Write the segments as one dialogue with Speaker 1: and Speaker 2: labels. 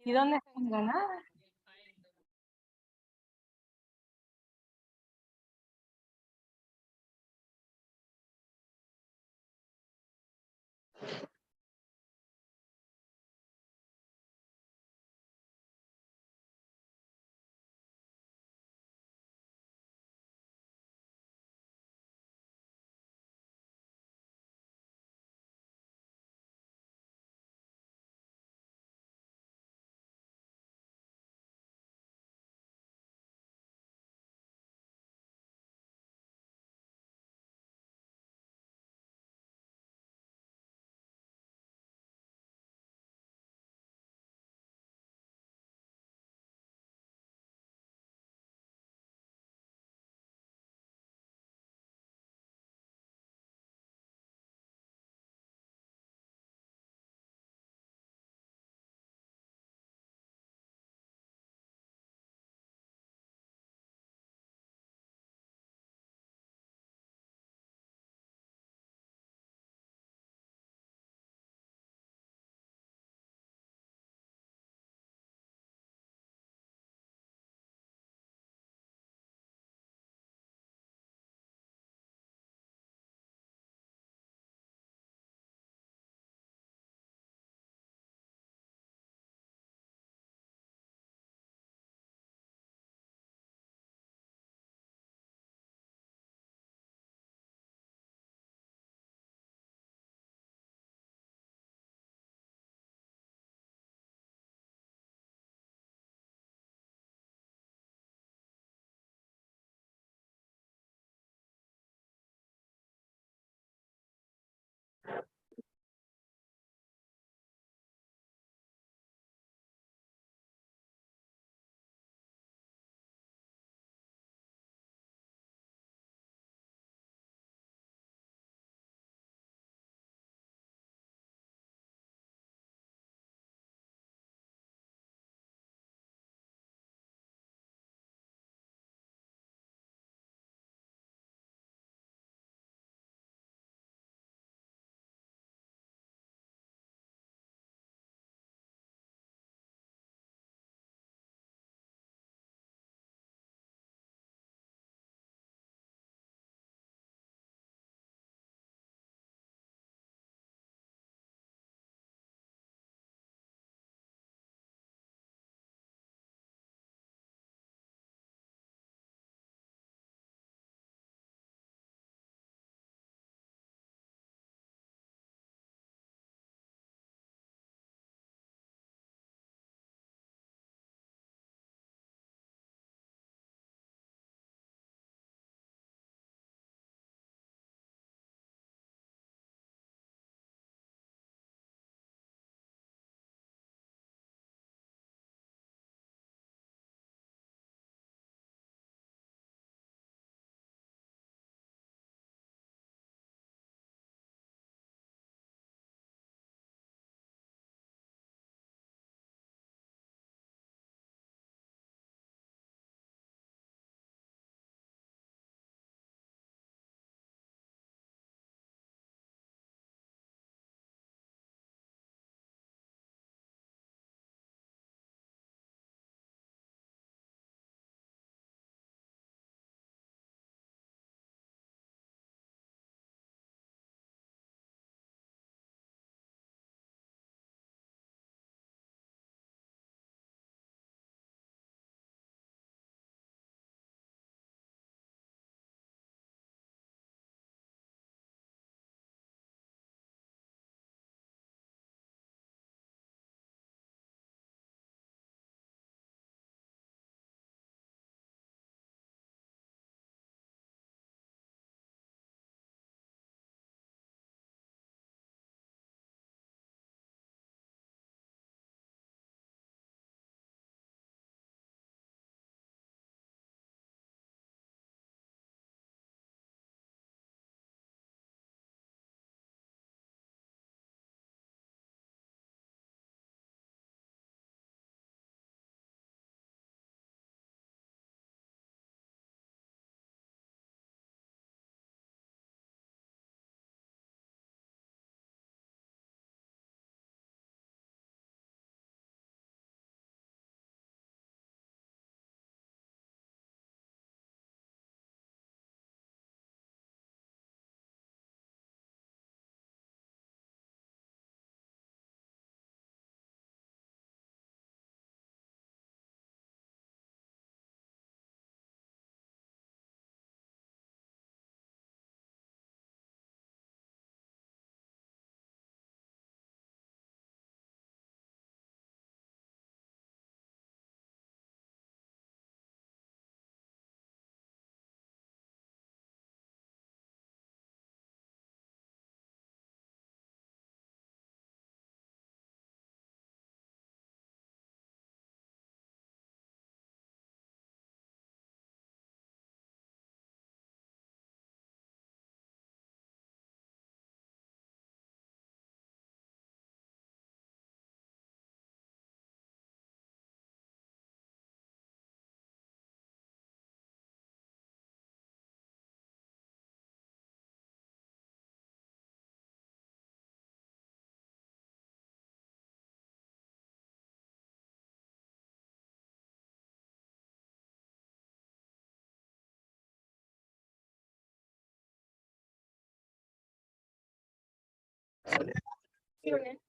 Speaker 1: ¿Y dónde está en Granada?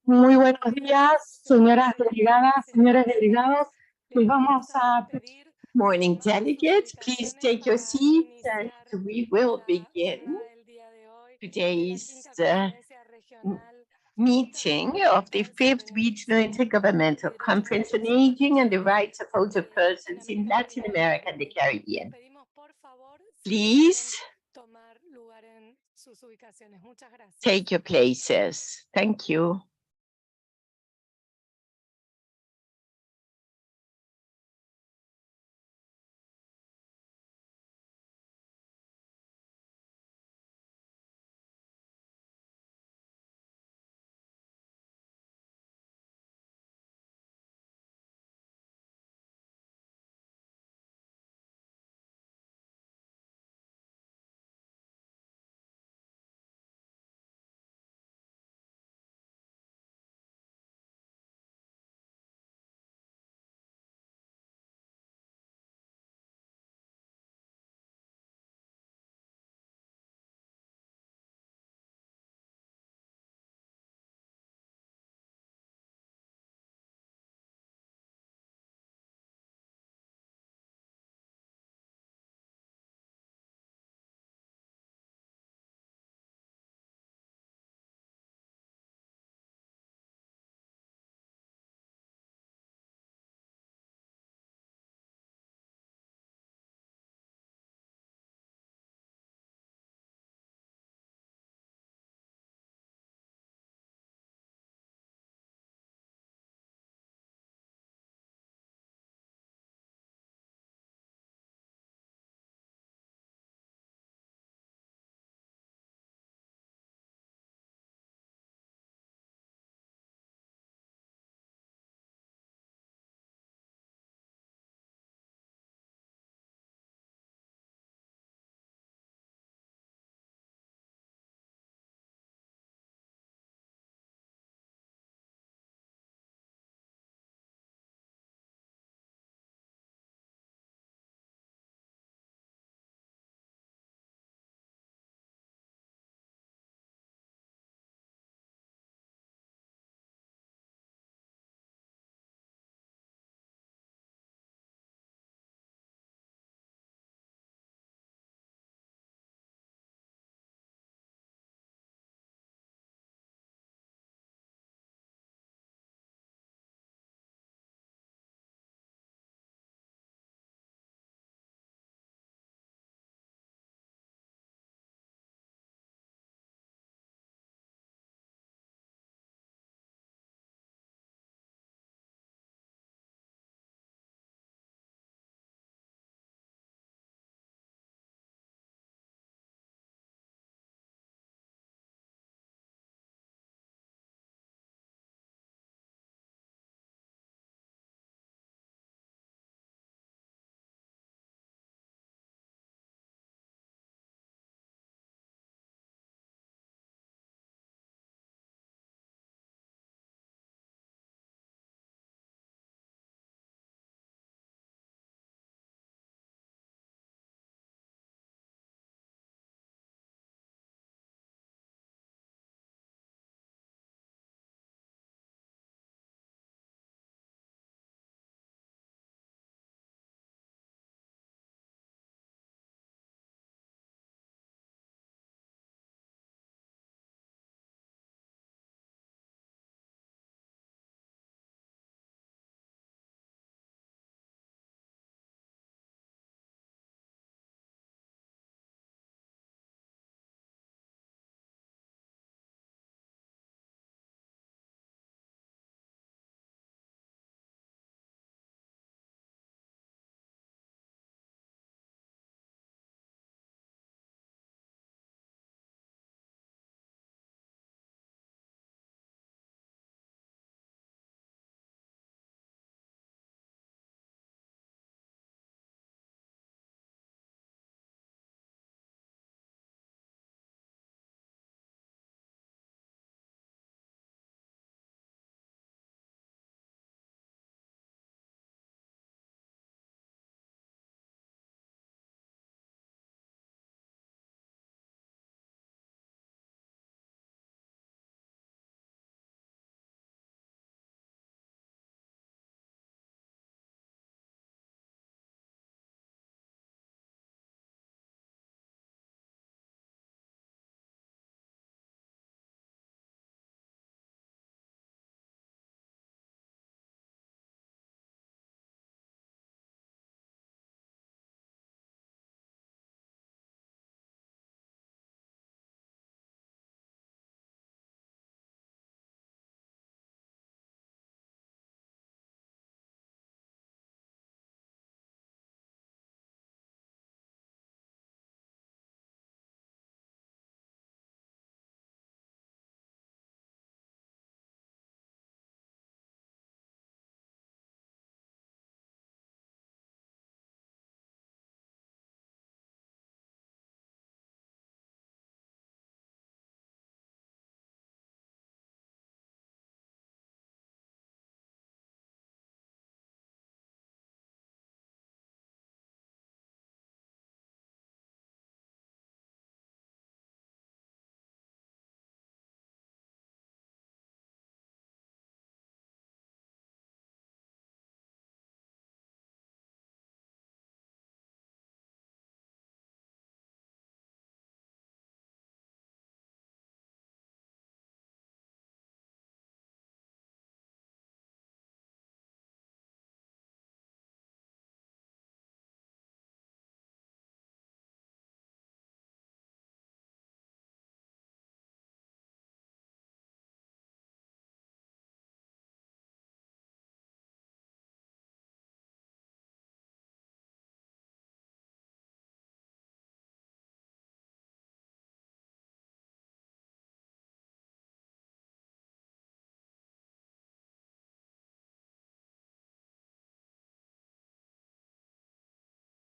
Speaker 1: Muy buenos días, señoras delegadas, señores delegados. Les vamos a pedir
Speaker 2: Morning, delegates. Please take your seats and we will begin today's meeting of the 5th Regional Intergovernmental Conference on Aging and the Rights of Older Persons in Latin America and the Caribbean. Please take your places. Thank you.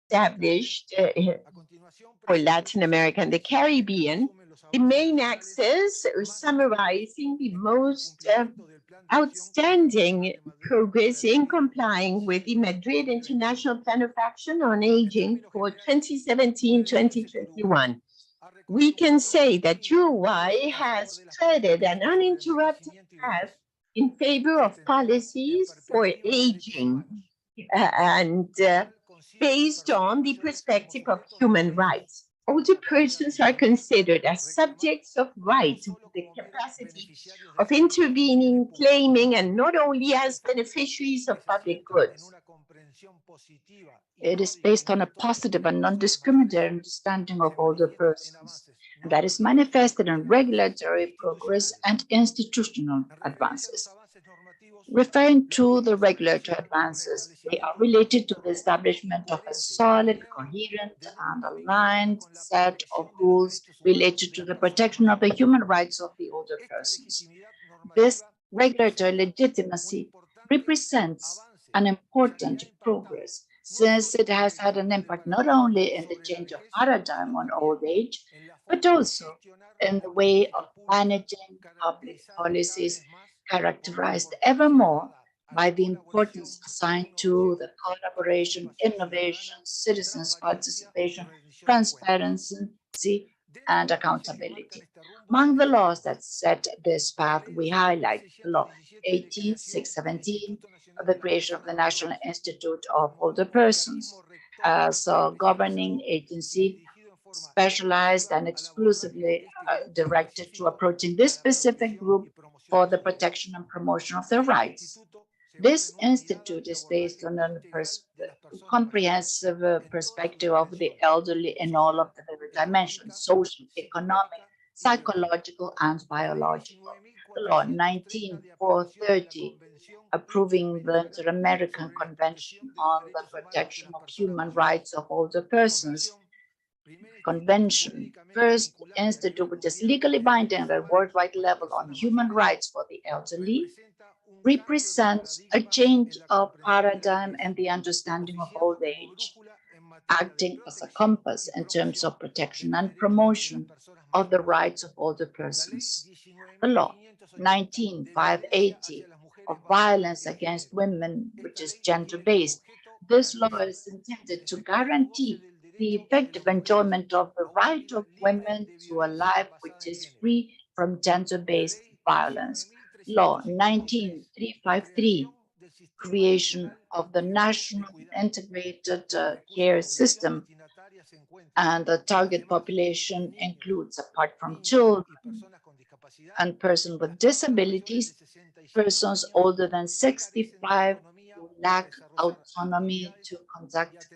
Speaker 2: established for Latin America and the Caribbean, the main axis summarizing the most outstanding progress in complying with the Madrid International Plan of Action on Aging for 2017-2021. We can say that Uruguay has treaded an uninterrupted path in favor of policies for aging and based on the perspective of human rights. Older persons are considered as subjects of right with the capacity of intervening, claiming, and not only as beneficiaries of public goods.
Speaker 3: It is based on a positive and non-discriminatory understanding of older persons, and that is manifested in regulatory progress and institutional advances. Referring to the regulatory advances, they are related to the establishment of a solid, coherent, and aligned set of rules related to the protection of the human rights of the older persons. This regulatory legitimacy represents an important progress since it has had an impact not only in the change of paradigm on old age, but also in the way of managing public policies characterized ever more by the importance assigned to the collaboration, innovation, citizens' participation, transparency, and accountability. Among the laws that set this path, we highlight Law 18617, the creation of the National Institute of Older Persons as a governing agency specialized and exclusively directed to approaching this specific group for the protection and promotion of their rights. This institute is based on a comprehensive perspective of the elderly in all of the dimensions: social, economic, psychological, and biological. The law 19430, approving the Inter-American Convention on the Protection of Human Rights of Older Persons, Convention, first institute which is legally binding at a worldwide level on human rights for the elderly, represents a change of paradigm and the understanding of old age, acting as a compass in terms of protection and promotion of the rights of older persons. The law 19580 of violence against women, which is gender-based. This law is intended to guarantee the effective enjoyment of the right of women to a life which is free from gender-based violence. Law 19353, creation of the National Integrated Care System, and the target population includes, apart from children and persons with disabilities, persons older than 65 who lack autonomy to conduct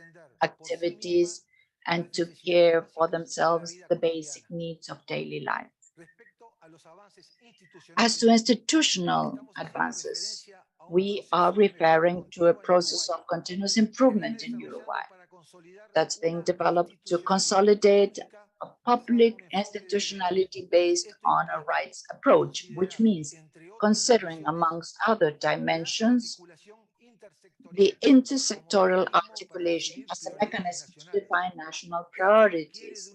Speaker 3: activities and to care for themselves the basic needs of daily life. As to institutional advances, we are referring to a process of continuous improvement in Uruguay that's being developed to consolidate a public institutionality based on a rights approach, which means considering, amongst other dimensions, the intersectoral articulation as a mechanism to define national priorities.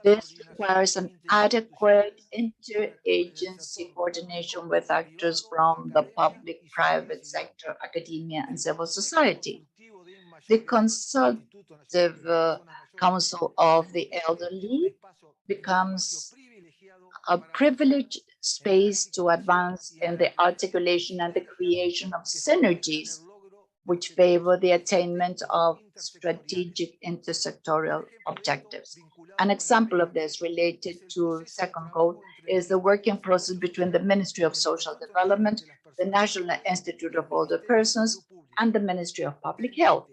Speaker 3: This requires an adequate interagency coordination with actors from the public, private sector, academia, and civil society. The Consultative Council of the Elderly becomes a privileged space to advance in the articulation and the creation of synergies which favor the attainment of strategic intersectoral objectives. An example of this related to second goal is the working process between the Ministry of Social Development, the National Institute of Older Persons, and the Ministry of Public Health,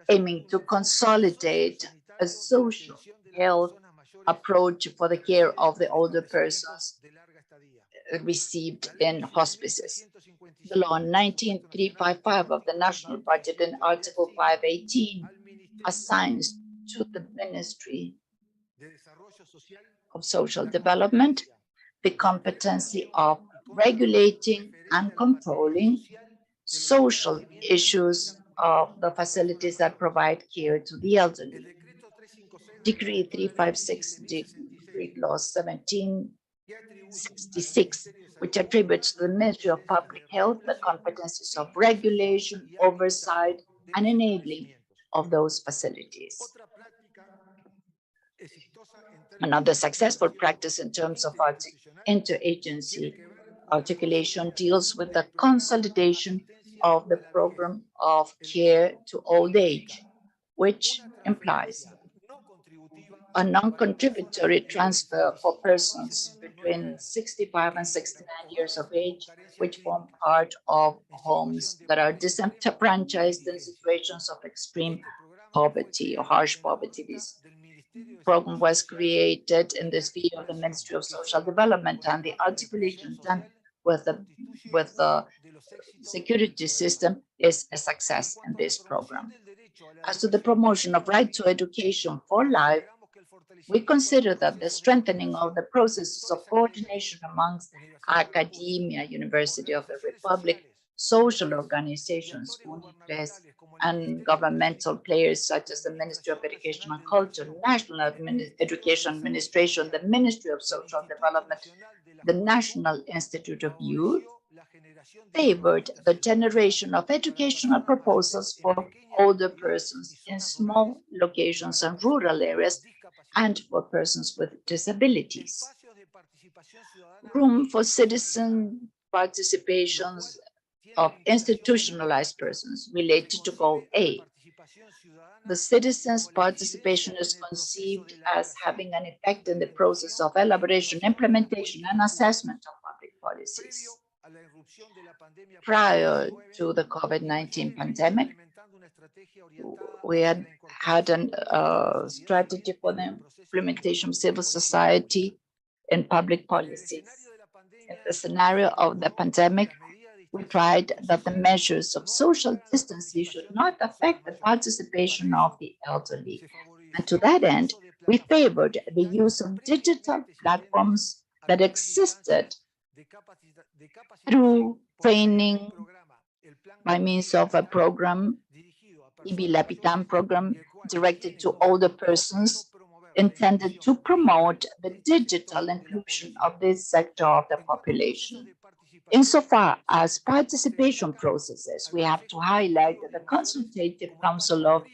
Speaker 3: aiming to consolidate a social health approach for the care of the older persons received in hospices. The law 19355 of the national budget in Article 518 assigns to the Ministry of Social Development the competency of regulating and controlling social issues of the facilities that provide care to the elderly. Decree 356, Decree Law 1766, which attributes to the Ministry of Public Health the competencies of regulation, oversight, and enabling of those facilities. Another successful practice in terms of interagency articulation deals with the consolidation of the program of care to old age, which implies a non-contributory transfer for persons between 65 and 69 years of age, which form part of homes that are disenfranchised in situations of extreme poverty or harsh poverty. This program was created in the sphere of the Ministry of Social Development, and the articulation done with the security system is a success in this program. As to the promotion of right to education for life, we consider that the strengthening of the processes of coordination amongst academia, University of the Republic, social organizations, UNIFES, and governmental players such as the Ministry of Education and Culture, National Education Administration, the Ministry of Social Development, the National Institute of Youth, favored the generation of educational proposals for older persons in small locations and rural areas and for persons with disabilities. Room for citizen participations of institutionalized persons related to Goal A. The citizens' participation is conceived as having an effect in the process of elaboration, implementation, and assessment of public policies. Prior to the COVID-19 pandemic, we had a strategy for the implementation of civil society in public policies. In the scenario of the pandemic, we tried that the measures of social distancing should not affect the participation of the elderly. And to that end, we favored the use of digital platforms that existed through training by means of a program, Lapitan program, directed to older persons, intended to promote the digital inclusion of this sector of the population. Insofar as participation processes, we have to highlight that the Consultative Council of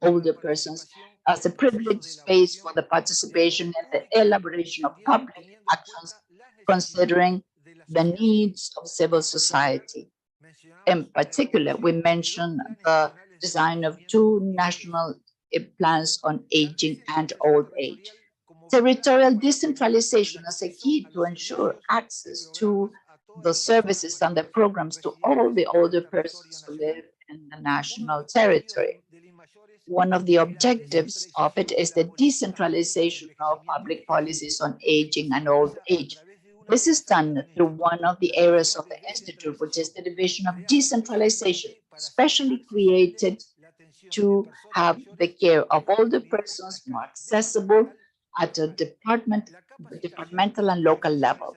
Speaker 3: older persons as a privileged space for the participation in the elaboration of public actions, considering the needs of civil society. In particular, we mention the design of 2 national plans on aging and old age. Territorial decentralization is a key to ensure access to the services and the programs to all the older persons who live in the national territory. One of the objectives of it is the decentralization of public policies on aging and old age. This is done through one of the areas of the Institute, which is the Division of Decentralization, specially created to have the care of older persons more accessible at a departmental and local level.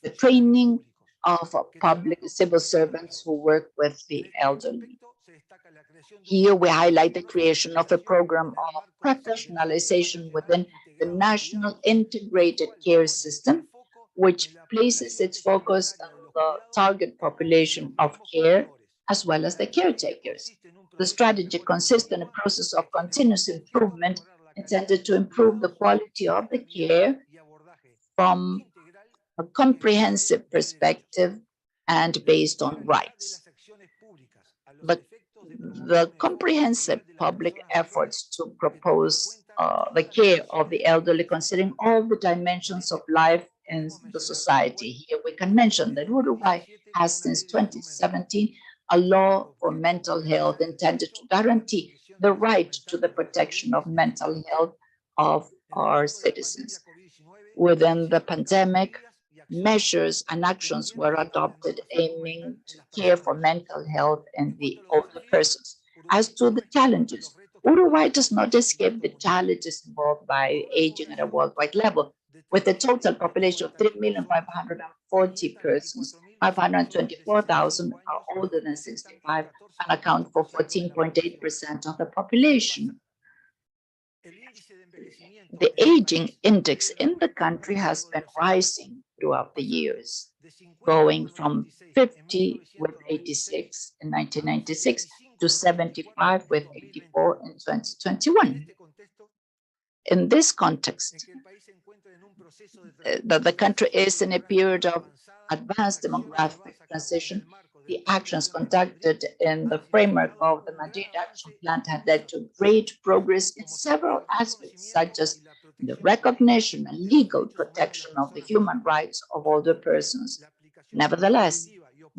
Speaker 3: The training of public civil servants who work with the elderly. Here we highlight the creation of a program of professionalization within the National Integrated Care System, which places its focus on the target population of care as well as the caretakers. The strategy consists in a process of continuous improvement intended to improve the quality of the care from a comprehensive perspective and based on rights. The comprehensive public efforts to propose the care of the elderly, considering all the dimensions of life in the society. Here we can mention that Uruguay has since 2017 a law for mental health intended to guarantee the right to the protection of mental health of our citizens. Within the pandemic, measures and actions were adopted aiming to care for mental health in the older persons. As to the challenges, Uruguay does not escape the challenges involved by aging at a worldwide level. With a total population of 3,540,000 persons, 524,000 are older than 65 and account for 14.8% of the population. The aging index in the country has been rising throughout the years, going from 50 with 86 in 1996 to 75 with 84 in 2021. In this context, that the country is in a period of advanced demographic transition, the actions conducted in the framework of the Madrid Action Plan have led to great progress in several aspects, such as the recognition and legal protection of the human rights of older persons. Nevertheless,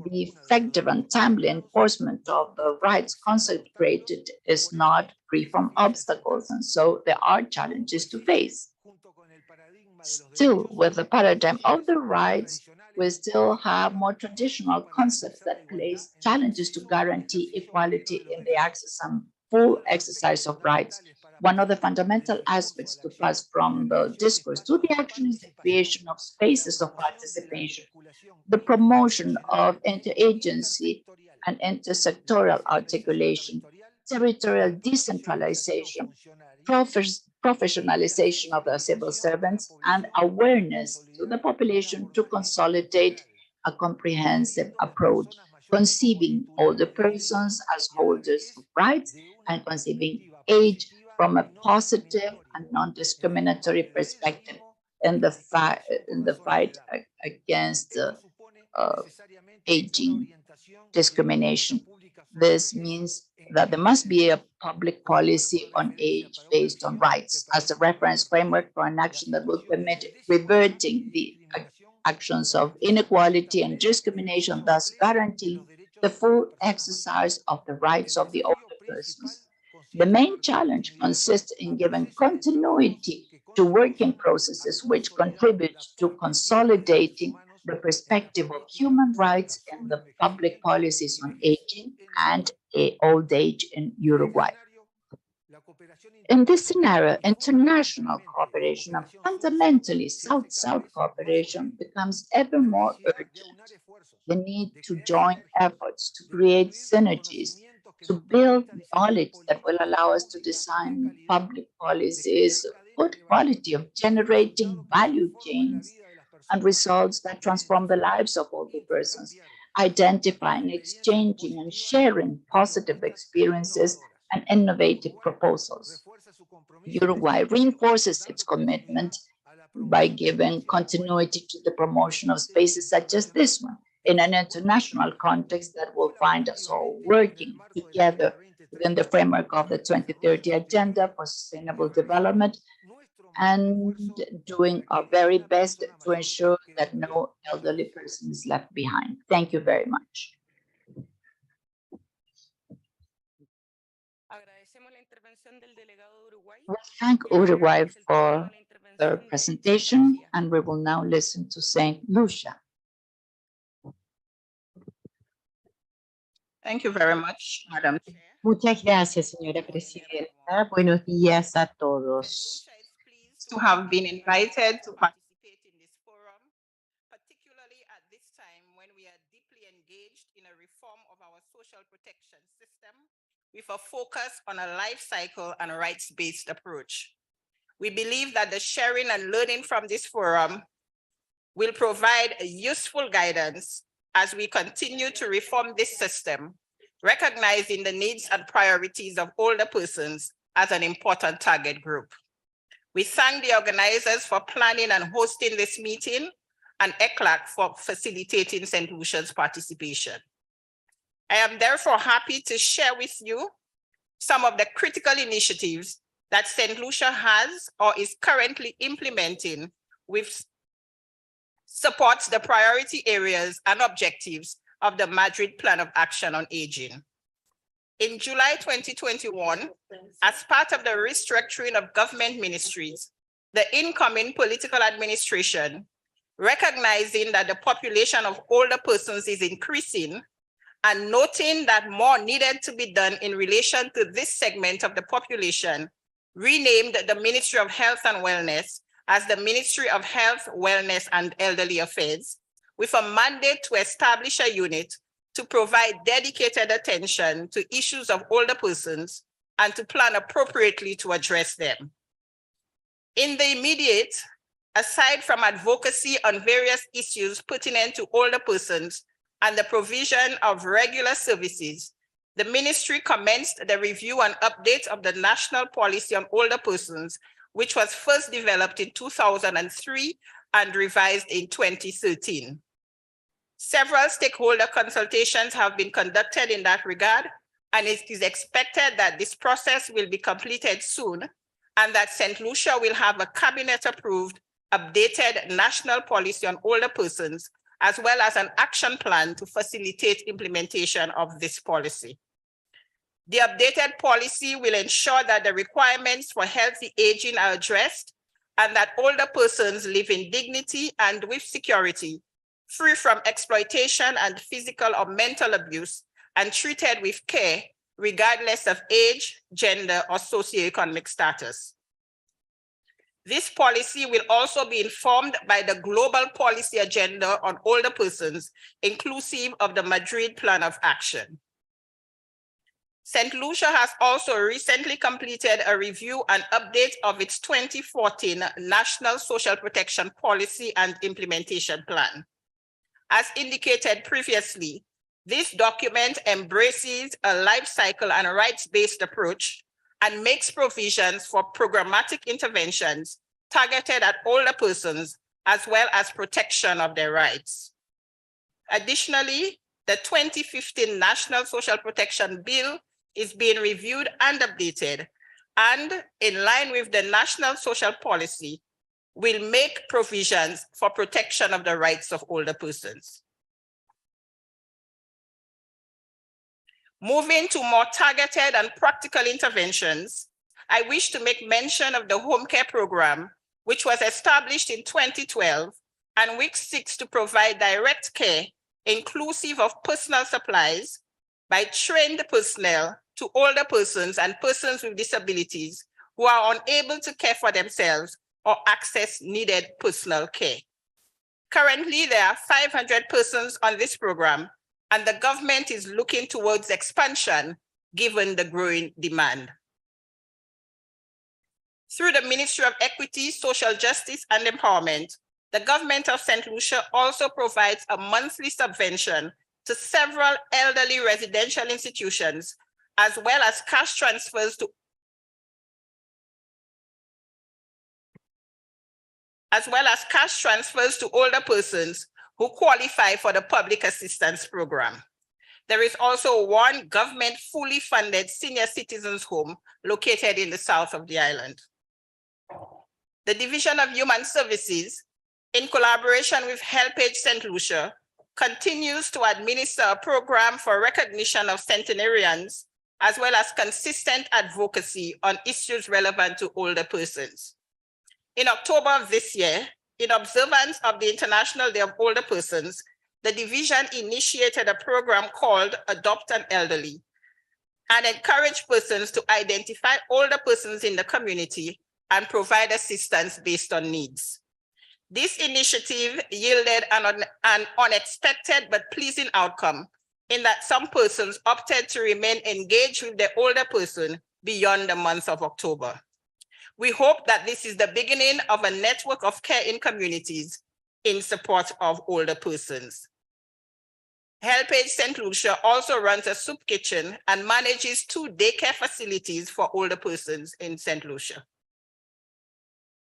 Speaker 3: the effective and timely enforcement of the rights consecrated is not free from obstacles, and so there are challenges to face. Still, with the paradigm of the rights, we still have more traditional concepts that place challenges to guarantee equality in the access and full exercise of rights. One of the fundamental aspects to pass from the discourse to the action is the creation of spaces of participation, the promotion of interagency and intersectoral articulation, territorial decentralization, professionalization of the civil servants, and awareness to the population to consolidate a comprehensive approach, conceiving older persons as holders of rights and conceiving age from a positive and non-discriminatory perspective in the fight against aging discrimination. This means that there must be a public policy on age based on rights as a reference framework for an action that will permit reverting the actions of inequality and discrimination, thus guaranteeing the full exercise of the rights of the older persons. The main challenge consists in giving continuity to working processes which contribute to consolidating the perspective of human rights in the public policies on aging and old age in Uruguay. In this scenario, international cooperation and fundamentally South-South cooperation becomes ever more urgent. The need to join efforts to create synergies, to build knowledge that will allow us to design public policies of good quality, of generating value chains and results that transform the lives of older persons, identifying, exchanging, and sharing positive experiences and innovative proposals. Uruguay reinforces its commitment by giving continuity to the promotion of spaces such as this one in an international context that will find us all working together within the framework of the 2030 Agenda for Sustainable Development and doing our very best to ensure that no elderly person is left behind. Thank you very much. We thank Uruguay for their presentation, and we will now listen to Saint Lucia.
Speaker 4: Thank you very much, Madam.
Speaker 2: Muchas gracias, señora presidenta. Buenos días a todos.
Speaker 4: To have been invited to participate in this forum, particularly at this time when we are deeply engaged in a reform of our social protection system with a focus on a life cycle and rights-based approach. We believe that the sharing and learning from this forum will provide a useful guidance as we continue to reform this system, recognizing the needs and priorities of older persons as an important target group. We thank the organizers for planning and hosting this meeting and ECLAC for facilitating St. Lucia's participation. I am therefore happy to share with you some of the critical initiatives that St. Lucia has or is currently implementing with supports the priority areas and objectives of the Madrid Plan of Action on Aging. In July 2021, as part of the restructuring of government ministries, the incoming political administration, recognizing that the population of older persons is increasing and noting that more needed to be done in relation to this segment of the population, renamed the Ministry of Health and Wellness as the Ministry of Health, Wellness, and Elderly Affairs, with a mandate to establish a unit to provide dedicated attention to issues of older persons and to plan appropriately to address them. In the immediate, aside from advocacy on various issues pertinent to older persons and the provision of regular services, the ministry commenced the review and update of the National Policy on Older Persons, which was first developed in 2003 and revised in 2013. Several stakeholder consultations have been conducted in that regard, and it is expected that this process will be completed soon and that St. Lucia will have a cabinet-approved, updated national policy on older persons, as well as an action plan to facilitate implementation of this policy. The updated policy will ensure that the requirements for healthy aging are addressed and that older persons live in dignity and with security, free from exploitation and physical or mental abuse, and treated with care, regardless of age, gender, or socioeconomic status. This policy will also be informed by the global policy agenda on older persons, inclusive of the Madrid Plan of Action. St. Lucia has also recently completed a review and update of its 2014 National Social Protection Policy and Implementation Plan. As indicated previously, this document embraces a life cycle and rights-based approach and makes provisions for programmatic interventions targeted at older persons, as well as protection of their rights. Additionally, the 2015 National Social Protection Bill is being reviewed and updated, and in line with the National Social Policy, will make provisions for protection of the rights of older persons. Moving to more targeted and practical interventions, I wish to make mention of the home care program, which was established in 2012 and which seeks to provide direct care, inclusive of personal supplies, by trained personnel to older persons and persons with disabilities who are unable to care for themselves or access needed personal care. Currently, there are 500 persons on this program, and the government is looking towards expansion given the growing demand. Through the Ministry of Equity, Social Justice and Empowerment, the government of St. Lucia also provides a monthly subvention to several elderly residential institutions, as well as cash transfers to older persons who qualify for the public assistance program. There is also one government fully funded senior citizens home located in the south of the island. The Division of Human Services, in collaboration with HelpAge St. Lucia, continues to administer a program for recognition of centenarians, as well as consistent advocacy on issues relevant to older persons. In October of this year, in observance of the International Day of Older Persons, the division initiated a program called Adopt an Elderly and encouraged persons to identify older persons in the community and provide assistance based on needs. This initiative yielded an unexpected but pleasing outcome in that some persons opted to remain engaged with their older person beyond the month of October. We hope that this is the beginning of a network of care in communities in support of older persons. HelpAge St. Lucia also runs a soup kitchen and manages 2 daycare facilities for older persons in St. Lucia.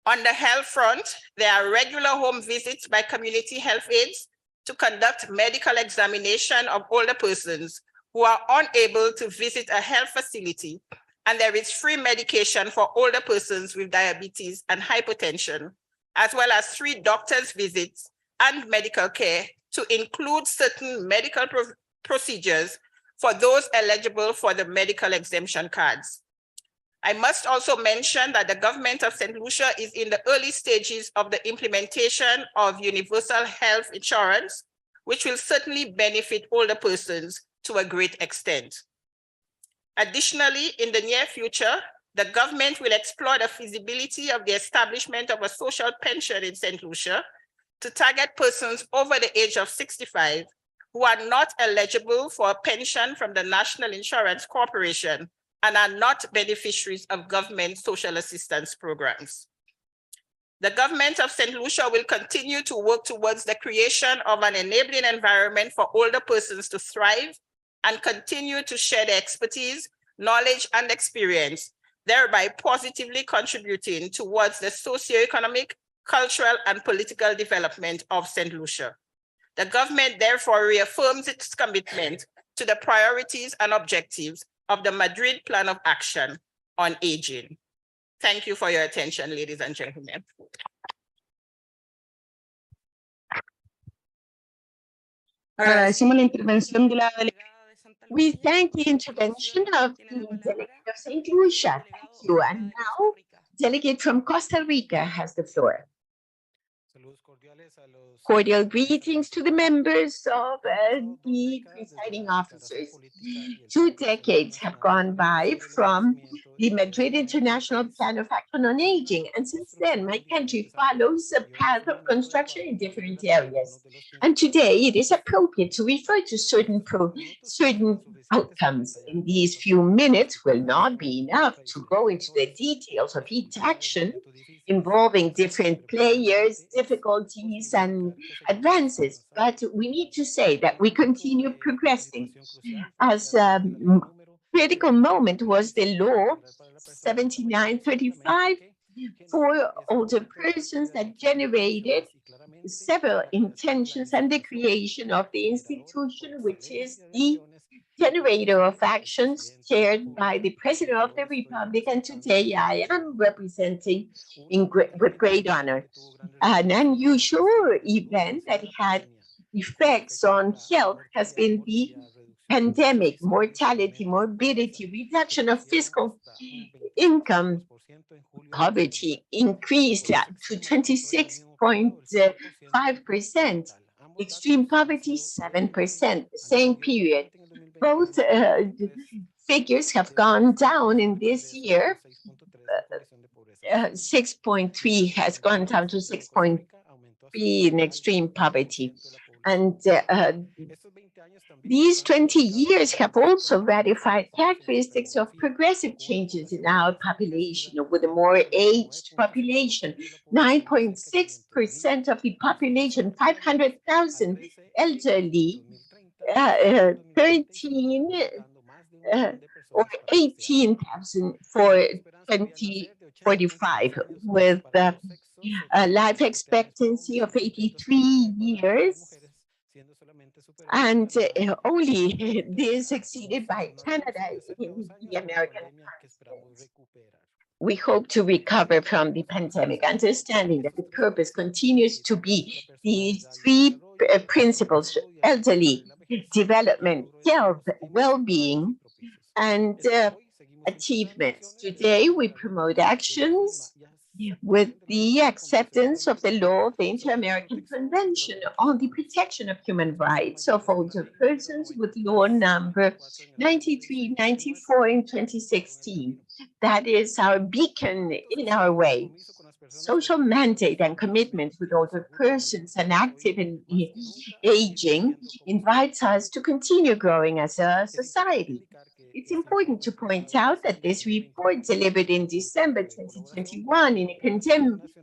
Speaker 4: On the health front, there are regular home visits by community health aides to conduct medical examination of older persons who are unable to visit a health facility, and there is free medication for older persons with diabetes and hypertension, as well as 3 doctor's visits and medical care to include certain medical procedures for those eligible for the medical exemption cards. I must also mention that the government of St. Lucia is in the early stages of the implementation of universal health insurance, which will certainly benefit older persons to a great extent. Additionally, in the near future, the government will explore the feasibility of the establishment of a social pension in St. Lucia to target persons over the age of 65 who are not eligible for a pension from the National Insurance Corporation and are not beneficiaries of government social assistance programs. The government of St. Lucia will continue to work towards the creation of an enabling environment for older persons to thrive and continue to share their expertise, knowledge, and experience, thereby positively contributing towards the socioeconomic, cultural, and political development of St. Lucia. The government therefore reaffirms its commitment to the priorities and objectives of the Madrid Plan of Action on Aging. Thank you for your attention, ladies and gentlemen.
Speaker 1: Agradecemos la intervención de la
Speaker 2: We thank the intervention of the delegate of St. Lucia. Thank you. And now, delegate from Costa Rica has the floor. Cordial greetings to the members of the presiding officers. 2 decades have gone by from the Madrid International Plan of Action on Aging, and since then, my country follows a path of construction in different areas. And today, it is appropriate to refer to certain outcomes. In these few minutes will not be enough to go into the details of each action involving different players, difficulties, and advances. But we need to say that we continue progressing. As a critical moment was the law 7935 for older persons that generated several intentions and the creation of the institution, which is the generator of actions chaired by the President of the Republic, and today I am representing with great honor. An unusual event that had effects on health has been the pandemic, mortality, morbidity, reduction of fiscal income. Poverty increased to 26.5%, extreme poverty 7%, the same period. Both figures have gone down in this year. 6.3 has gone down to 6.3 in extreme poverty. And these 20 years have also ratified characteristics of progressive changes in our population, with a more aged population. 9.6% of the population, 500,000 elderly, 13 or 18,000 for 2045, with a life expectancy of 83 years. And only this exceeded by Canada in the American continent. We hope to recover from the pandemic, understanding that the purpose continues to be these 3 principles: elderly, development, health, well-being, and achievements. Today, we promote actions with the acceptance of the law of the Inter-American Convention on the Protection of Human Rights of Older Persons, with law number 9394 in 2016. That is our beacon in our way. Social mandate and commitment with older persons and active in aging invites us to continue growing as a society. It's important to point out that this report, delivered in December 2021 in a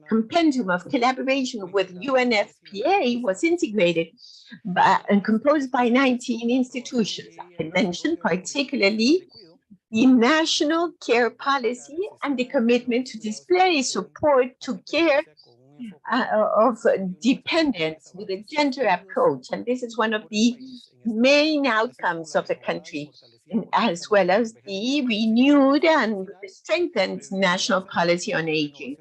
Speaker 2: compendium of collaboration with UNFPA, was integrated and composed by 19 institutions. I can mention particularly the national care policy and the commitment to display support to care of dependents with a gender approach. And this is one of the main outcomes of the country, as well as the renewed and strengthened national policy on aging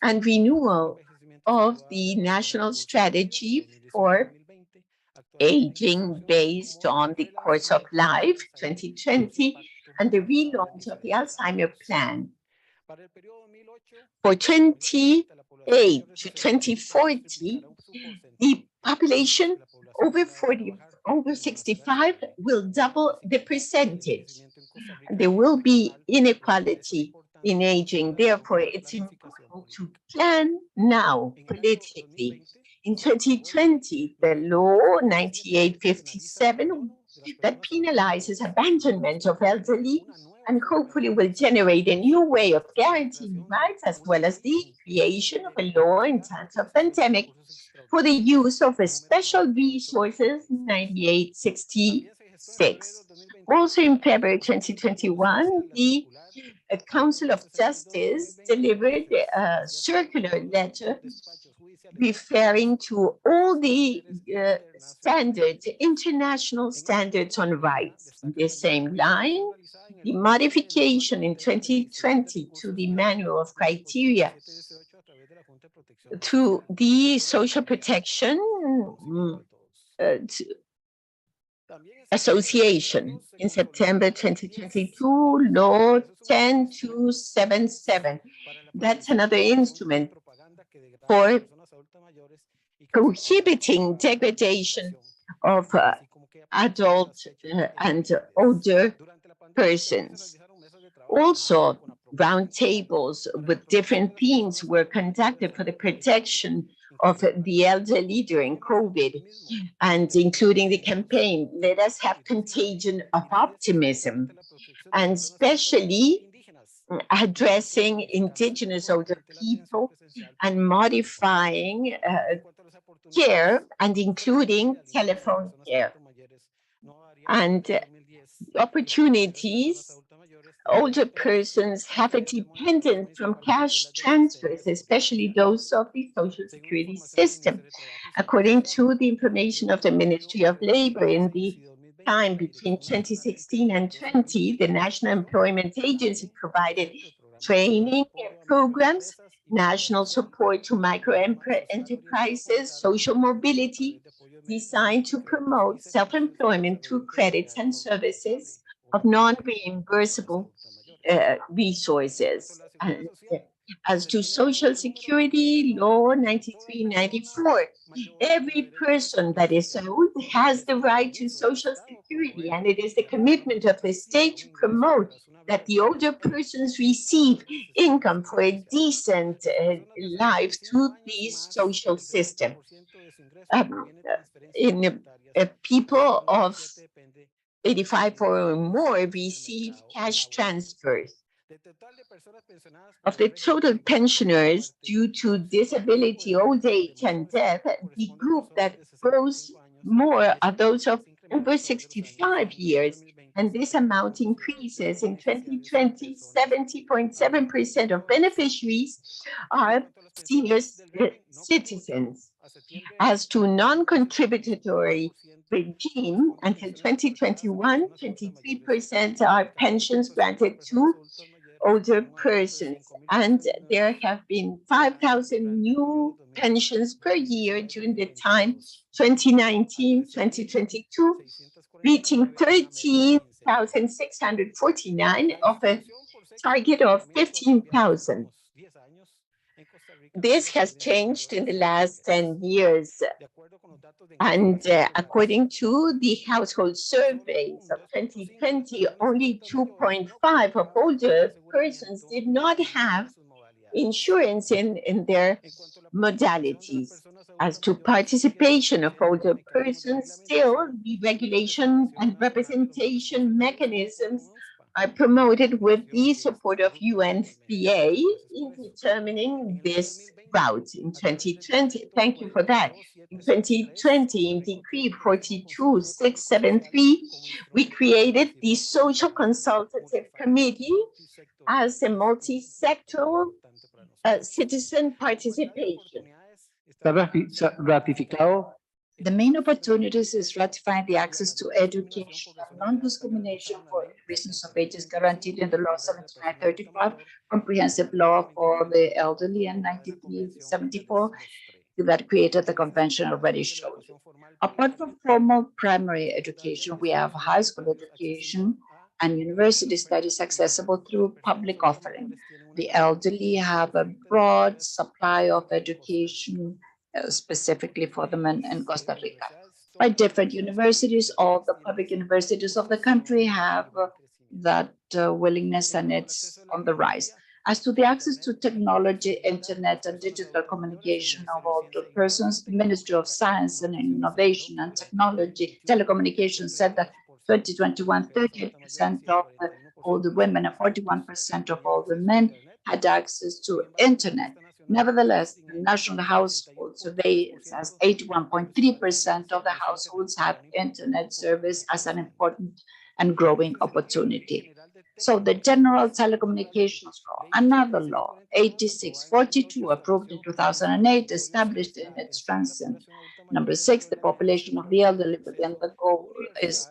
Speaker 2: and renewal of the national strategy for aging based on the course of life 2020 and the relaunch of the Alzheimer plan. For 2028 to 2040, the population over 65 will double the percentage. There will be inequality in aging. Therefore, it's important to plan now politically. In 2020, the law 9857 that penalizes abandonment of elderly and hopefully will generate a new way of guaranteeing rights, as well as the creation of a law in times of pandemic for the use of special resources 9866. Also in February 2021, the Council of Justice delivered a circular letter referring to all the standards, international standards on rights. In the same line, the modification in 2020 to the Manual of Criteria to the Social Protection Association in September 2022, Law 10277. That's another instrument for prohibiting degradation of adult and older persons. Also, roundtables with different themes were conducted for the protection of the elderly during COVID, and including the campaign, Let Us Have Contagion of Optimism, and especially addressing indigenous older people and modifying care and including telephone care and opportunities. Older persons have a dependence from cash transfers, especially those of the Social Security system. According to the information of the Ministry of Labor, in the time between 2016 and 20, the National Employment Agency provided training programs, national support to micro enterprises, social mobility, designed to promote self-employment through credits and services of non-reimbursable resources. And as to Social Security Law 9394, every person that is old has the right to Social Security, and it is the commitment of the state to promote that the older persons receive income for a decent life through the social system. People of 85 or more receive cash transfers. Of the total pensioners due to disability, old age, and death, the group that grows more are those of over 65 years, and this amount increases. In 2020, 70.7% of beneficiaries are senior citizens. As to non-contributory regime, until 2021, 23% are pensions granted to older persons, and there have been 5,000 new pensions per year during the time 2019-2022, reaching 13,649 of a target of 15,000. This has changed in the last 10 years. And according to the household surveys of 2020, only 2.5% of older persons did not have insurance in their modalities. As to participation of older persons, still the regulation and representation mechanisms are promoted with the support of UNFPA in determining this route in 2020. Thank you for that. In 2020, in Decree 42673, we created the Social Consultative Committee as a multi-sectoral citizen participation.
Speaker 3: The main opportunities is ratifying the access to education and non-discrimination for reasons of age is guaranteed in the law 7935, comprehensive law for the elderly, and 9374 that created the convention already showed. Apart from formal primary education, we have high school education and universities that is accessible through public offering. The elderly have a broad supply of education specifically for them in Costa Rica. By different universities, all the public universities of the country have that willingness, and it's on the rise. As to the access to technology, internet, and digital communication of all the persons, the Ministry of Science and Innovation and Technology, Telecommunications said that 2021, 38% of all the women and 41% of all the men had access to internet. Nevertheless, the National Household Survey says 81.3% of the households have internet service as an important and growing opportunity. So the General Telecommunications Law, another law, 8642, approved in 2008, established in its transition. Number 6, the population of the elderly within the goal is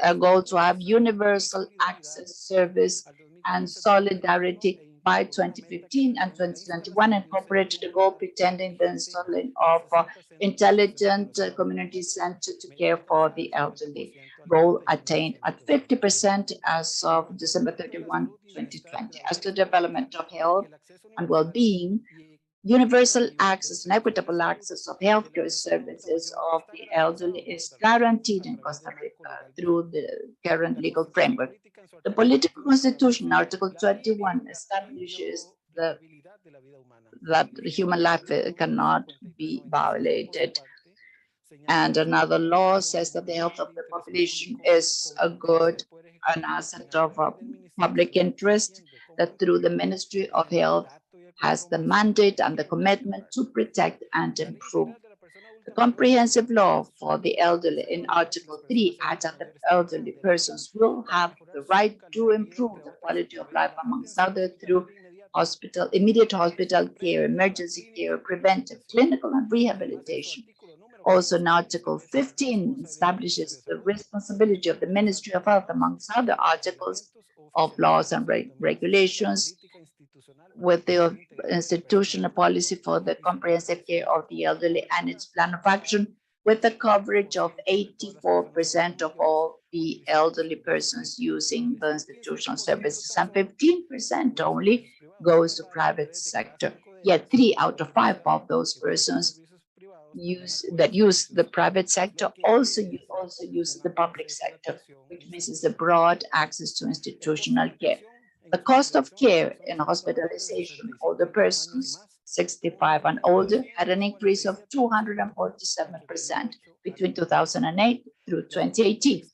Speaker 3: a goal to have universal access service and solidarity by 2015 and 2021, incorporated a goal pretending the installing of intelligent community center to care for the elderly. Goal attained at 50% as of December 31, 2020. As to development of health and well-being, universal access and equitable access of healthcare services of the elderly is guaranteed in Costa Rica through the current legal framework. The political constitution, Article 21, establishes that human life cannot be violated. And another law says that the health of the population is a good, an asset of public interest, that through the Ministry of Health has the mandate and the commitment to protect and improve. The comprehensive law for the elderly in Article 3 adds that the elderly persons will have the right to improve the quality of life, amongst others, through immediate hospital care, emergency care, preventive, clinical, and rehabilitation. Also, in Article 15 establishes the responsibility of the Ministry of Health, amongst other articles of laws and regulations, with the institutional policy for the comprehensive care of the elderly and its plan of action, with the coverage of 84% of all the elderly persons using the institutional services, and 15% only goes to private sector. Yet 3 out of 5 of those persons use the private sector also use the public sector, which means it's a broad access to institutional care. The cost of care in hospitalization of older persons 65 and older had an increase of 247% between 2008 through 2018.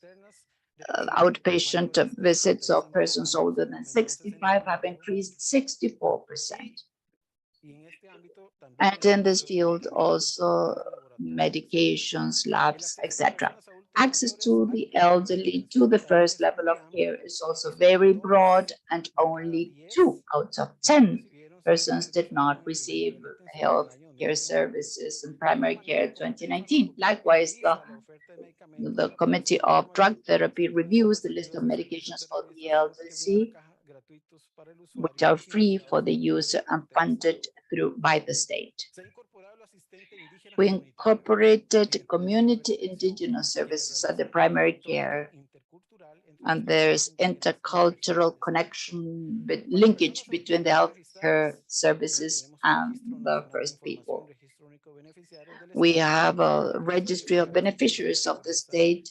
Speaker 3: Outpatient visits of persons older than 65 have increased 64%. And in this field also medications, labs, etc. Access to the elderly to the first level of care is also very broad, and only 2 out of 10 persons did not receive health care services in primary care 2019. Likewise, the Committee of Drug Therapy reviews the list of medications for the elderly, which are free for the user and funded by the state. We incorporated community indigenous services at the primary care, and there's intercultural connection, linkage between the healthcare services and the first people. We have a registry of beneficiaries of the state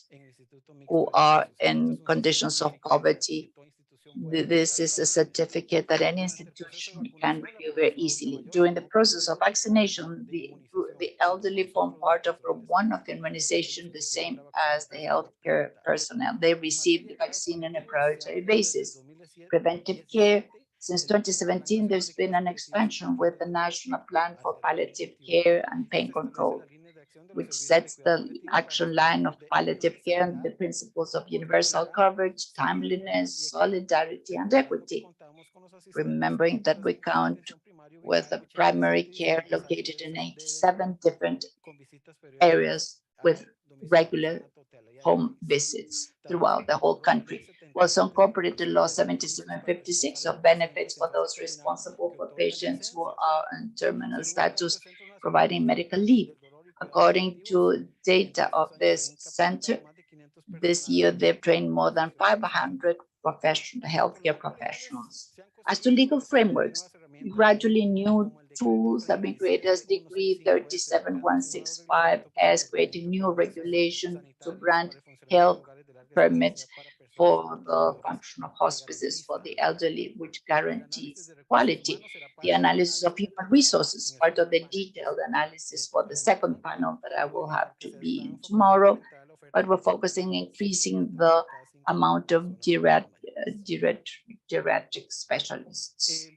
Speaker 3: who are in conditions of poverty. This is a certificate that any institution can review very easily. During the process of vaccination, the elderly form part of Group 1 of the immunization, the same as the healthcare personnel. They receive the vaccine on a priority basis. Preventive care, since 2017, there's been an expansion with the National Plan for Palliative Care and Pain Control, which sets the action line of palliative care and the principles of universal coverage, timeliness, solidarity, and equity. Remembering that we count with a primary care located in 87 different areas with regular home visits throughout the whole country. We also incorporated Law 7756 of benefits for those responsible for patients who are in terminal status, providing medical leave. According to data of this center, this year they've trained more than 500 healthcare professionals. As to legal frameworks, gradually new tools have been created as Decree 37165 as creating new regulation to grant health permits for the function of hospices for the elderly, which guarantees quality. The analysis of human resources, part of the detailed analysis for the second panel that I will have to be in tomorrow, but we're focusing increasing the amount of geriatric specialists.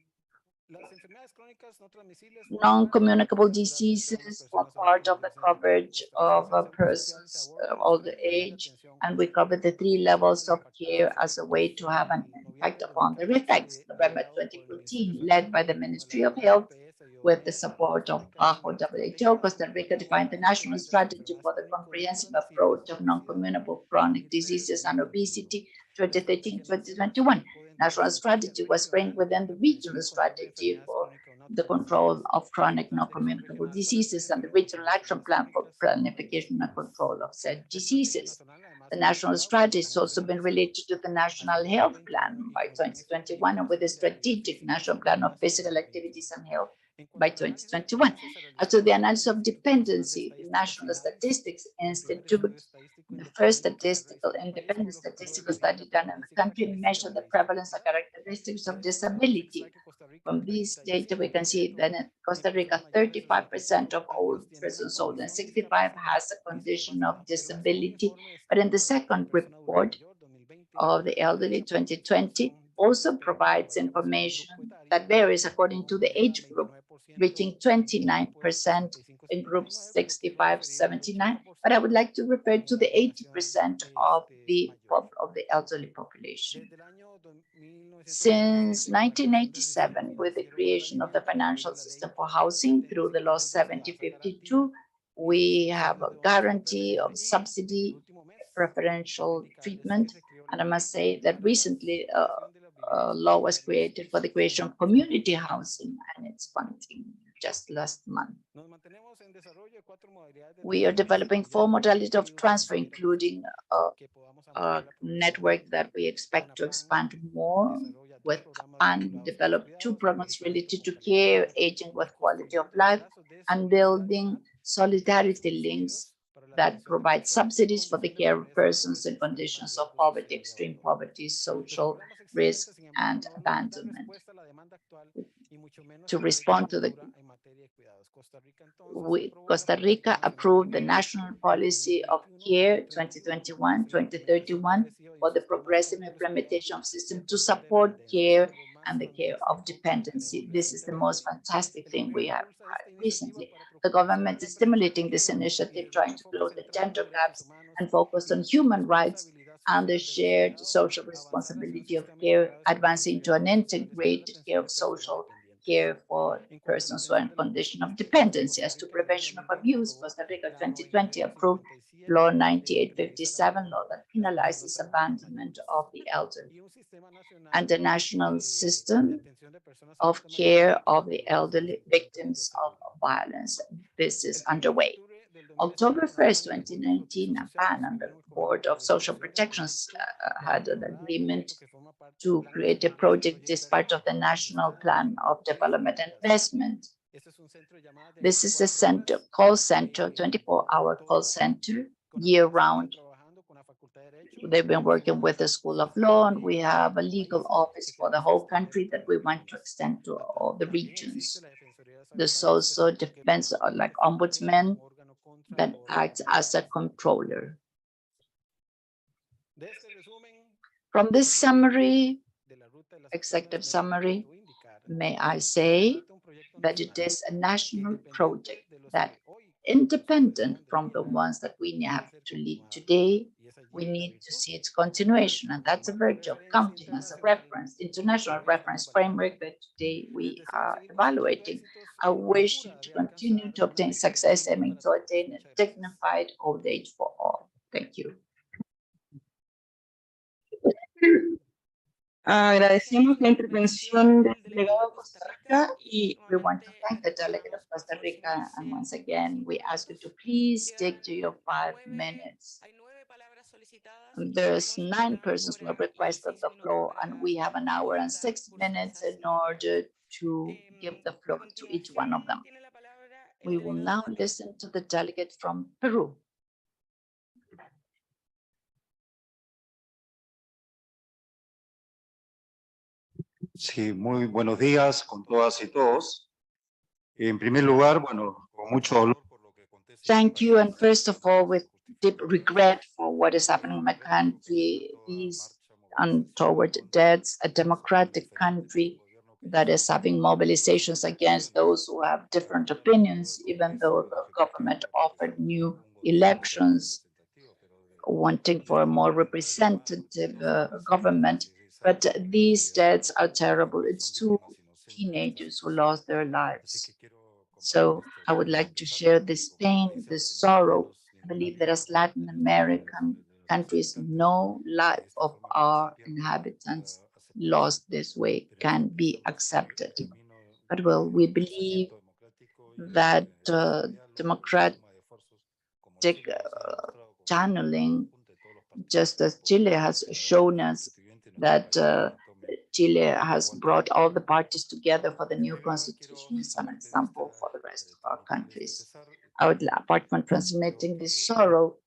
Speaker 3: Non-communicable diseases were part of the coverage of persons of older age, and we covered the 3 levels of care as a way to have an impact upon their effects. November 2014, led by the Ministry of Health, with the support of PAHO WHO, Costa Rica defined the national strategy for the comprehensive approach of non-communicable chronic diseases and obesity 2013-2021. National strategy was framed within the regional strategy for the control of chronic non-communicable diseases and the regional action plan for planification and control of said diseases. The national strategy has also been related to the National Health Plan by 2021 and with the Strategic National Plan of Physical Activities and Health by 2021. As to the analysis of dependency, the National Statistics Institute, the first independent statistical study done in the country, measured the prevalence and characteristics of disability. From these data, we can see that in Costa Rica, 35% of old persons older than 65 has a condition of disability. But in the second report of the elderly 2020 also provides information that varies according to the age group, reaching 29% in groups 65-79. But I would like to refer to the 80% of the elderly population. Since 1987, with the creation of the financial system for housing through the law 7052, we have a guarantee of subsidy, preferential treatment, and I must say that recently a law was created for the creation of community housing and its funding just last month. We are developing 4 modalities of transfer, including a network that we expect to expand more with and develop 2 programs related to care, aging with quality of life, and building solidarity links that provide subsidies for the care of persons in conditions of poverty, extreme poverty, social risk, and abandonment. To respond to the Costa Rica approved the National Policy of Care 2021-2031 for the progressive implementation of systems to support care and the care of dependency. This is the most fantastic thing we have had recently. The government is stimulating this initiative, trying to close the gender gaps and focus on human rights and the shared social responsibility of care, advancing to an integrated care of social care for persons who are in condition of dependency. As to prevention of abuse, Costa Rica 2020 approved Law 9857, law that penalizes abandonment of the elderly, and the national system of care of the elderly victims of violence. This is underway. October 1st, 2019, APAN and the Board of Social Protections had an agreement to create a project as part of the National Plan of Development and Investment. This is a call center, 24-hour call center, year-round. They've been working with the School of Law, and we have a legal office for the whole country that we want to extend to all the regions. There's also defense, like ombudsman, that acts as a controller. From this summary, executive summary, may I say that it is a national project that, independent from the ones that we have to lead today, we need to see its continuation, and that's a virtue of counting as a reference, international reference framework that today we are evaluating. I wish to continue to obtain success, aiming to attain a dignified old age for all. Thank you.
Speaker 5: Agradecemos la intervención del delegado de Costa Rica y
Speaker 3: we want to thank the delegate of Costa Rica, and once again, we ask you to please stick to your 5 minutes. There's 9 persons who have requested the floor, and we have 1 hour and 6 minutes in order to give the floor to each one of them. We will now listen to the delegate from Peru.
Speaker 6: Sí, muy buenos días con todas y todos. En primer lugar, bueno, con mucho dolor por lo que acontece.
Speaker 3: Thank you. And first of all, with deep regret for what is happening in my country, these untoward deaths, a democratic country that is having mobilizations against those who have different opinions, even though the government offered new elections, wanting for a more representative government. But these deaths are terrible. It's two teenagers who lost their lives. So I would like to share this pain, this sorrow. I believe that as Latin American countries, no life of our inhabitants lost this way can be accepted. But well, we believe that democratic channeling, just as Chile has shown us that Chile has brought all the parties together for the new constitution, is an example for the rest of our countries. Apart from transmitting this sorrow,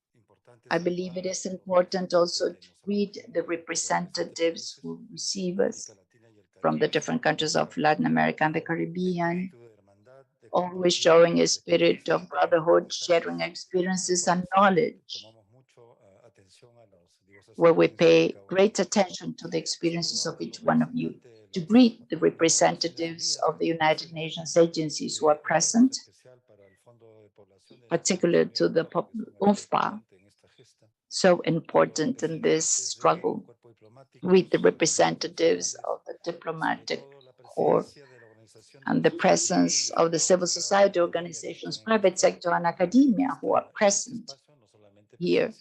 Speaker 3: I believe it is important also to read the representatives who receive us from the different countries of Latin America and the Caribbean, always showing a spirit of brotherhood, sharing experiences and knowledge, where we pay great attention to the experiences of each one of you, to greet the representatives of the United Nations agencies who are present, particularly to the UNFPA, so important in this struggle, with the representatives of the diplomatic corps and the presence of the civil society organizations, private sector and academia who are present here,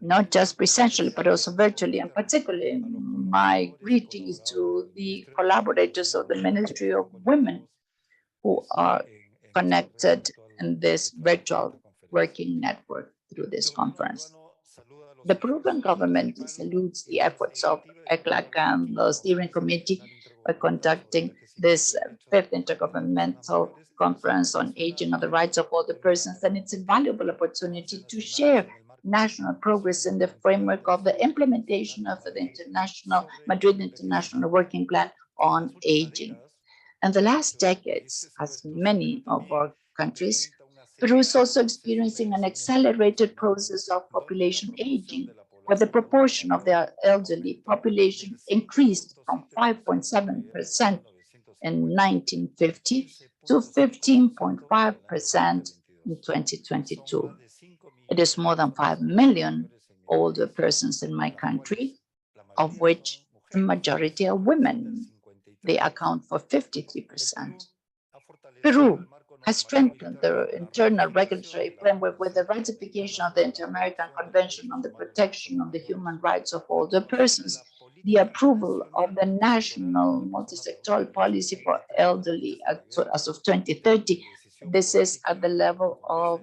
Speaker 3: not just presentially, but also virtually. And particularly my greetings to the collaborators of the Ministry of Women who are connected in this virtual working network through this conference. The Peruvian government salutes the efforts of ECLAC and the steering committee by conducting this fifth Intergovernmental Conference on Aging and the Rights of Older Persons, and it's a valuable opportunity to share national progress in the framework of the implementation of the Madrid International Working Plan on Aging. In the last decades, as many of our countries, Peru is also experiencing an accelerated process of population aging, where the proportion of the elderly population increased from 5.7% in 1950 to 15.5% in 2022. It is more than 5 million older persons in my country, of which the majority are women. They account for 53%. Peru has strengthened the internal regulatory framework with the ratification of the Inter-American Convention on the Protection of the Human Rights of Older Persons, the approval of the national multi-sectoral policy for elderly as of 2030. This is at the level of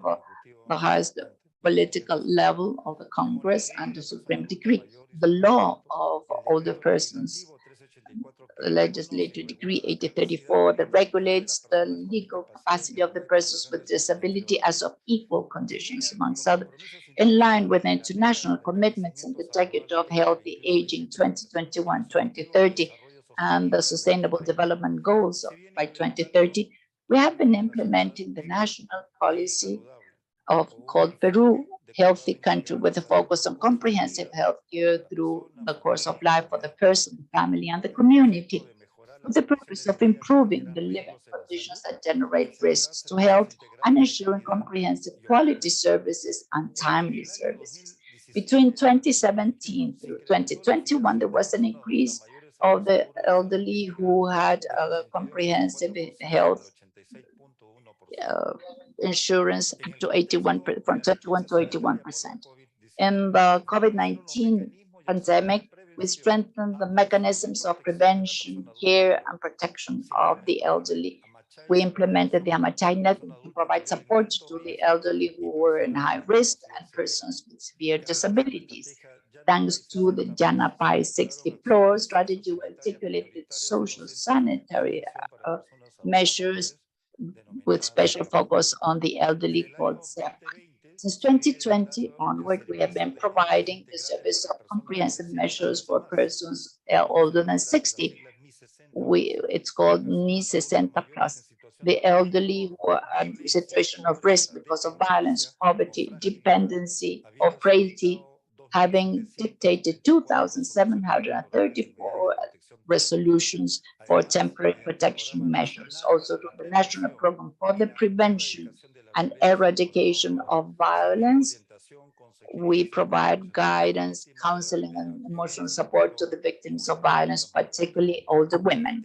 Speaker 3: the highest political level of the Congress and the Supreme Decree. The law of older persons, the Legislative Decree 8034, that regulates the legal capacity of the persons with disability as of equal conditions, amongst others, in line with international commitments in the Decade of Healthy Aging 2021-2030 and the Sustainable Development Goals by 2030. We have been implementing the national policy called Peru Healthy Country, with a focus on comprehensive health care through the course of life for the person, the family, and the community, with the purpose of improving the living conditions that generate risks to health and ensuring comprehensive quality services and timely services. Between 2017 through 2021, there was an increase of the elderly who had a comprehensive health insurance to 81, from 21 to 81%. In the COVID-19 pandemic, we strengthened the mechanisms of prevention, care, and protection of the elderly. We implemented the Amachay network to provide support to the elderly who were in high risk and persons with severe disabilities. Thanks to the Janapay 60 Floor strategy, we articulated social sanitary measures with special focus on the elderly called SEPA. Since 2020 onward, we have been providing the service of comprehensive measures for persons older than 60, It's called Ni 60 Plus, the elderly who are in a situation of risk because of violence, poverty, dependency, or frailty, having dictated 2,734 resolutions for temporary protection measures, also to the National Program for the Prevention and Eradication of Violence. We provide guidance, counseling, and emotional support to the victims of violence, particularly older women.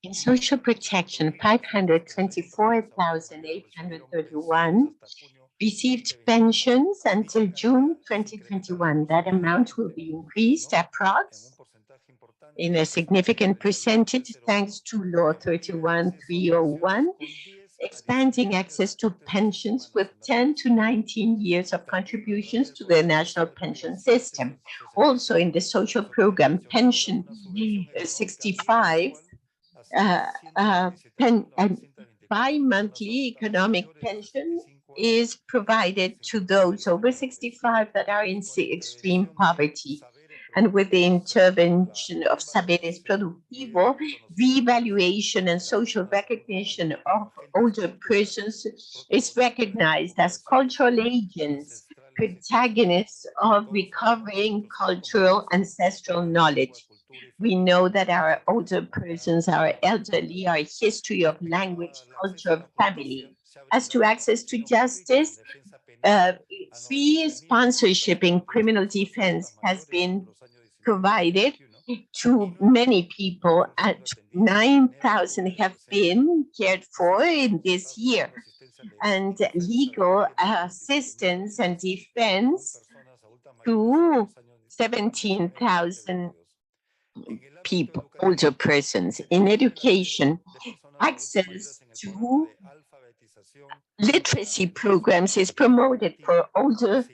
Speaker 2: In social protection, 524,831 received pensions until June 2021. That amount will be increased approximately in a significant percentage thanks to Law 31301, expanding access to pensions with 10 to 19 years of contributions to the national pension system. Also in the social program, Pension 65, bi-monthly economic pension is provided to those over 65 that are in extreme poverty. And with the intervention of Saberes Productivo, reevaluation and social recognition of older persons is recognized as cultural agents, protagonists of recovering cultural ancestral knowledge. We know that our older persons, our elderly, our history of language, culture, of family. As to access to justice, free sponsorship in criminal defense has been provided to many people, and 9,000 have been cared for in this year. And legal assistance and defense to 17,000 people, older persons. In education, access to literacy programs is promoted for older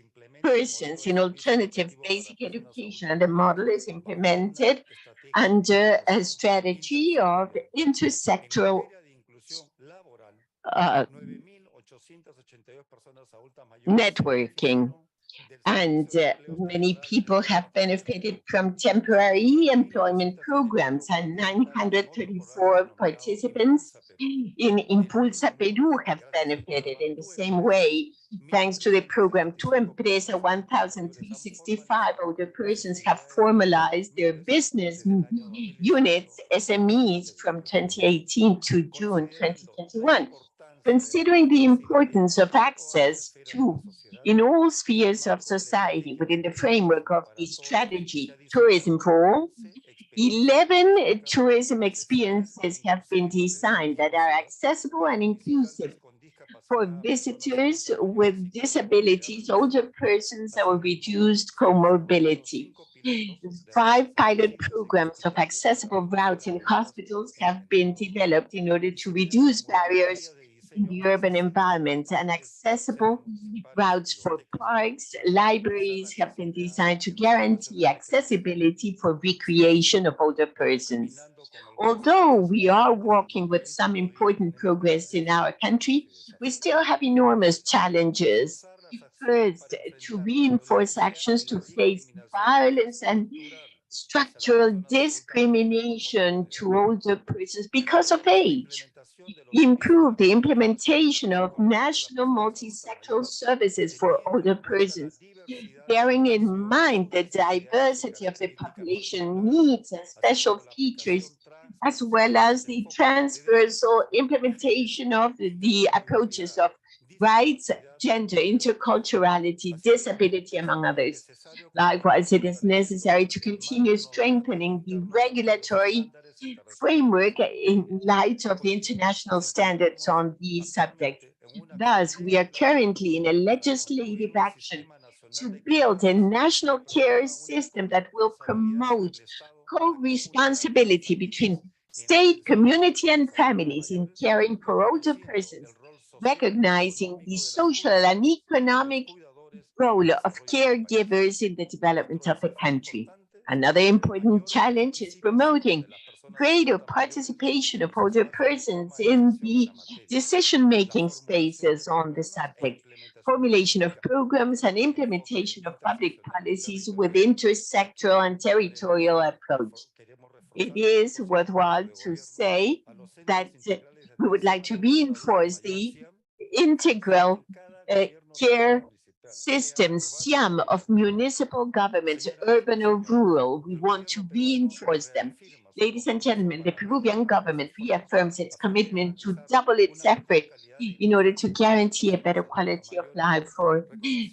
Speaker 2: persons in alternative basic education, and the model is implemented under a strategy of intersectoral networking. And many people have benefited from temporary employment programs, and 934 participants in Impulsa Peru have benefited in the same way. Thanks to the program Tu Empresa, 1,365 older persons have formalized their business units, SMEs, from 2018 to June 2021. Considering the importance of access to in all spheres of society within the framework of the strategy Tourism for All, 11 tourism experiences have been designed that are accessible and inclusive for visitors with disabilities, older persons, or reduced comorbidity. 5 pilot programs of accessible routes in hospitals have been developed in order to reduce barriers in the urban environment, and accessible routes for parks, libraries have been designed to guarantee accessibility for recreation of older persons. Although we are working with some important progress in our country, we still have enormous challenges. First, to reinforce actions to face violence and structural discrimination to older persons because of age. Improve the implementation of national multi-sectoral services for older persons, bearing in mind the diversity of the population needs and special features, as well as the transversal implementation of the approaches of rights, gender, interculturality, disability, among others. Likewise, it is necessary to continue strengthening the regulatory framework in light of the international standards on these subjects. Thus, we are currently in a legislative action to build a national care system that will promote co-responsibility between state, community, and families in caring for older persons, recognizing the social and economic role of caregivers in the development of the country. Another important challenge is promoting greater participation of older persons in the decision-making spaces on the subject, formulation of programs and implementation of public policies with intersectoral and territorial approach. it is worthwhile to say that we would like to reinforce the integral care system, SIAM, of municipal governments, urban or rural. We want to reinforce them. Ladies and gentlemen, the Peruvian government reaffirms its commitment to double its effort in order to guarantee a better quality of life for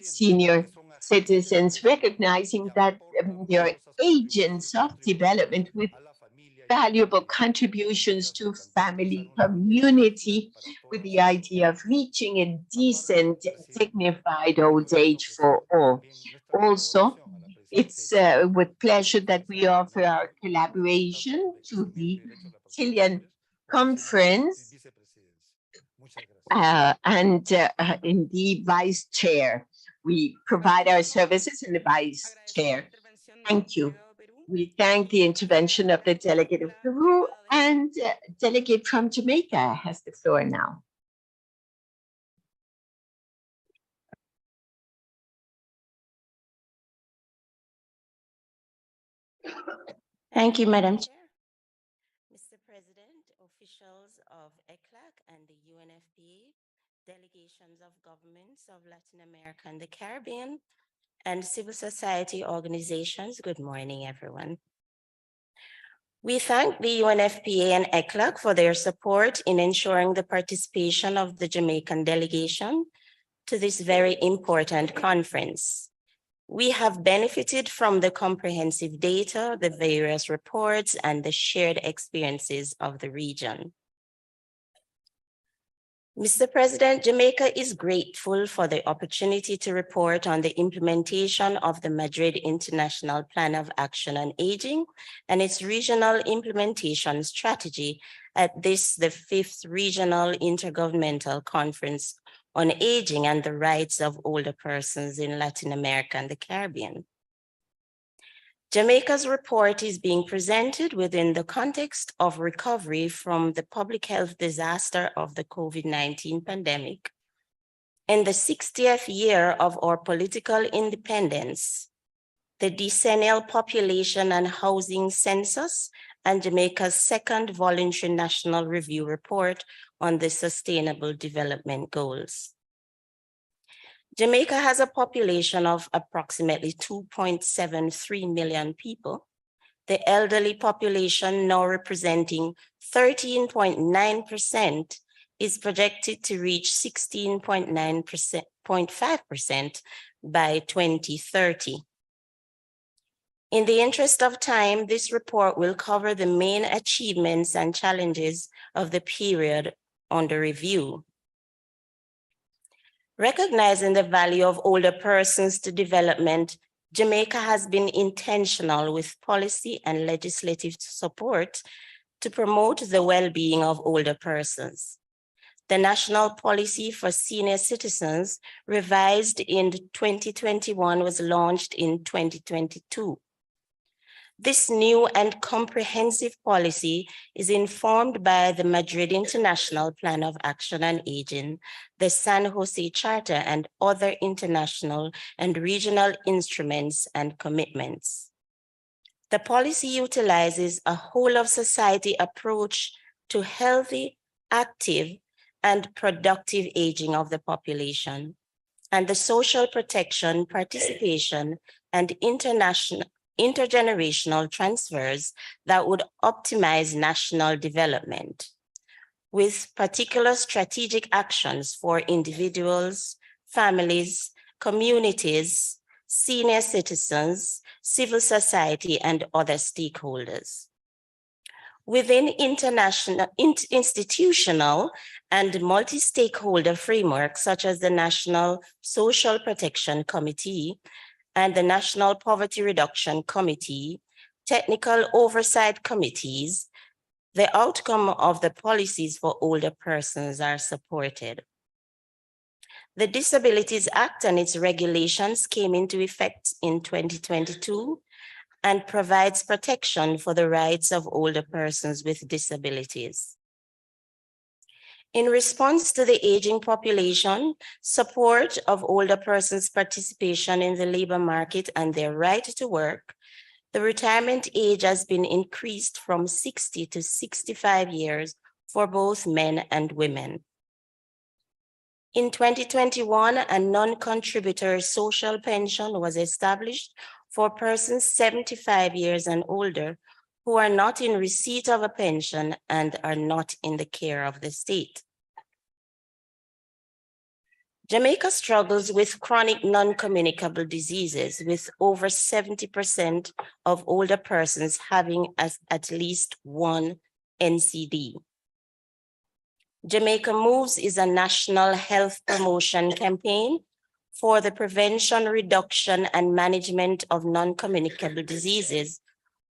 Speaker 2: senior citizens, recognizing that they are agents of development with valuable contributions to family, community, with the idea of reaching a decent, dignified old age for all. Also, it's with pleasure that we offer our collaboration to the Chilean conference and in the vice chair. We provide our services in the vice chair. Thank you. We thank the intervention of the delegate of Peru, and delegate from Jamaica has the floor now.
Speaker 7: Thank you, Madam Chair. Mr. President, officials of ECLAC and the UNFPA, delegations of governments of Latin America and the Caribbean, and civil society organizations, good morning, everyone. We thank the UNFPA and ECLAC for their support in ensuring the participation of the Jamaican delegation to this very important conference. We have benefited from the comprehensive data, the various reports, and the shared experiences of the region. Mr. President, Jamaica is grateful for the opportunity to report on the implementation of the Madrid International Plan of Action on Aging and its regional implementation strategy at this, the 5th Regional Intergovernmental Conference on Aging and the Rights of Older Persons in Latin America and the Caribbean. Jamaica's report is being presented within the context of recovery from the public health disaster of the COVID-19 pandemic. In the 60th year of our political independence, the decennial population and housing census, and Jamaica's second voluntary national review report on the Sustainable Development Goals. Jamaica has a population of approximately 2.73 million people, the elderly population now representing 13.9% is projected to reach 16.5% by 2030. In the interest of time, this report will cover the main achievements and challenges of the period under review. Recognizing the value of older persons to development, Jamaica has been intentional with policy and legislative support to promote the well-being of older persons. The National Policy for Senior Citizens, revised in 2021, was launched in 2022. This new and comprehensive policy is informed by the Madrid International Plan of Action on Aging, the San Jose Charter, and other international and regional instruments and commitments. The policy utilizes a whole-of-society approach to healthy, active, and productive aging of the population, and the social protection, participation, and intergenerational transfers that would optimize national development, with particular strategic actions for individuals, families, communities, senior citizens, civil society, and other stakeholders. Within institutional and multi-stakeholder frameworks, such as the National Social Protection Committee and the National Poverty Reduction Committee, technical oversight committees, the outcome of the policies for older persons are supported. The Disabilities Act and its regulations came into effect in 2022 and provides protection for the rights of older persons with disabilities. In response to the aging population, support of older persons' participation in the labor market and their right to work, The retirement age has been increased from 60 to 65 years for both men and women. In 2021, a non-contributor social pension was established for persons 75 years and older who are not in receipt of a pension and are not in the care of the state. Jamaica struggles with chronic non-communicable diseases, with over 70% of older persons having at least one NCD. Jamaica Moves is a national health promotion campaign for the prevention, reduction, and management of non-communicable diseases,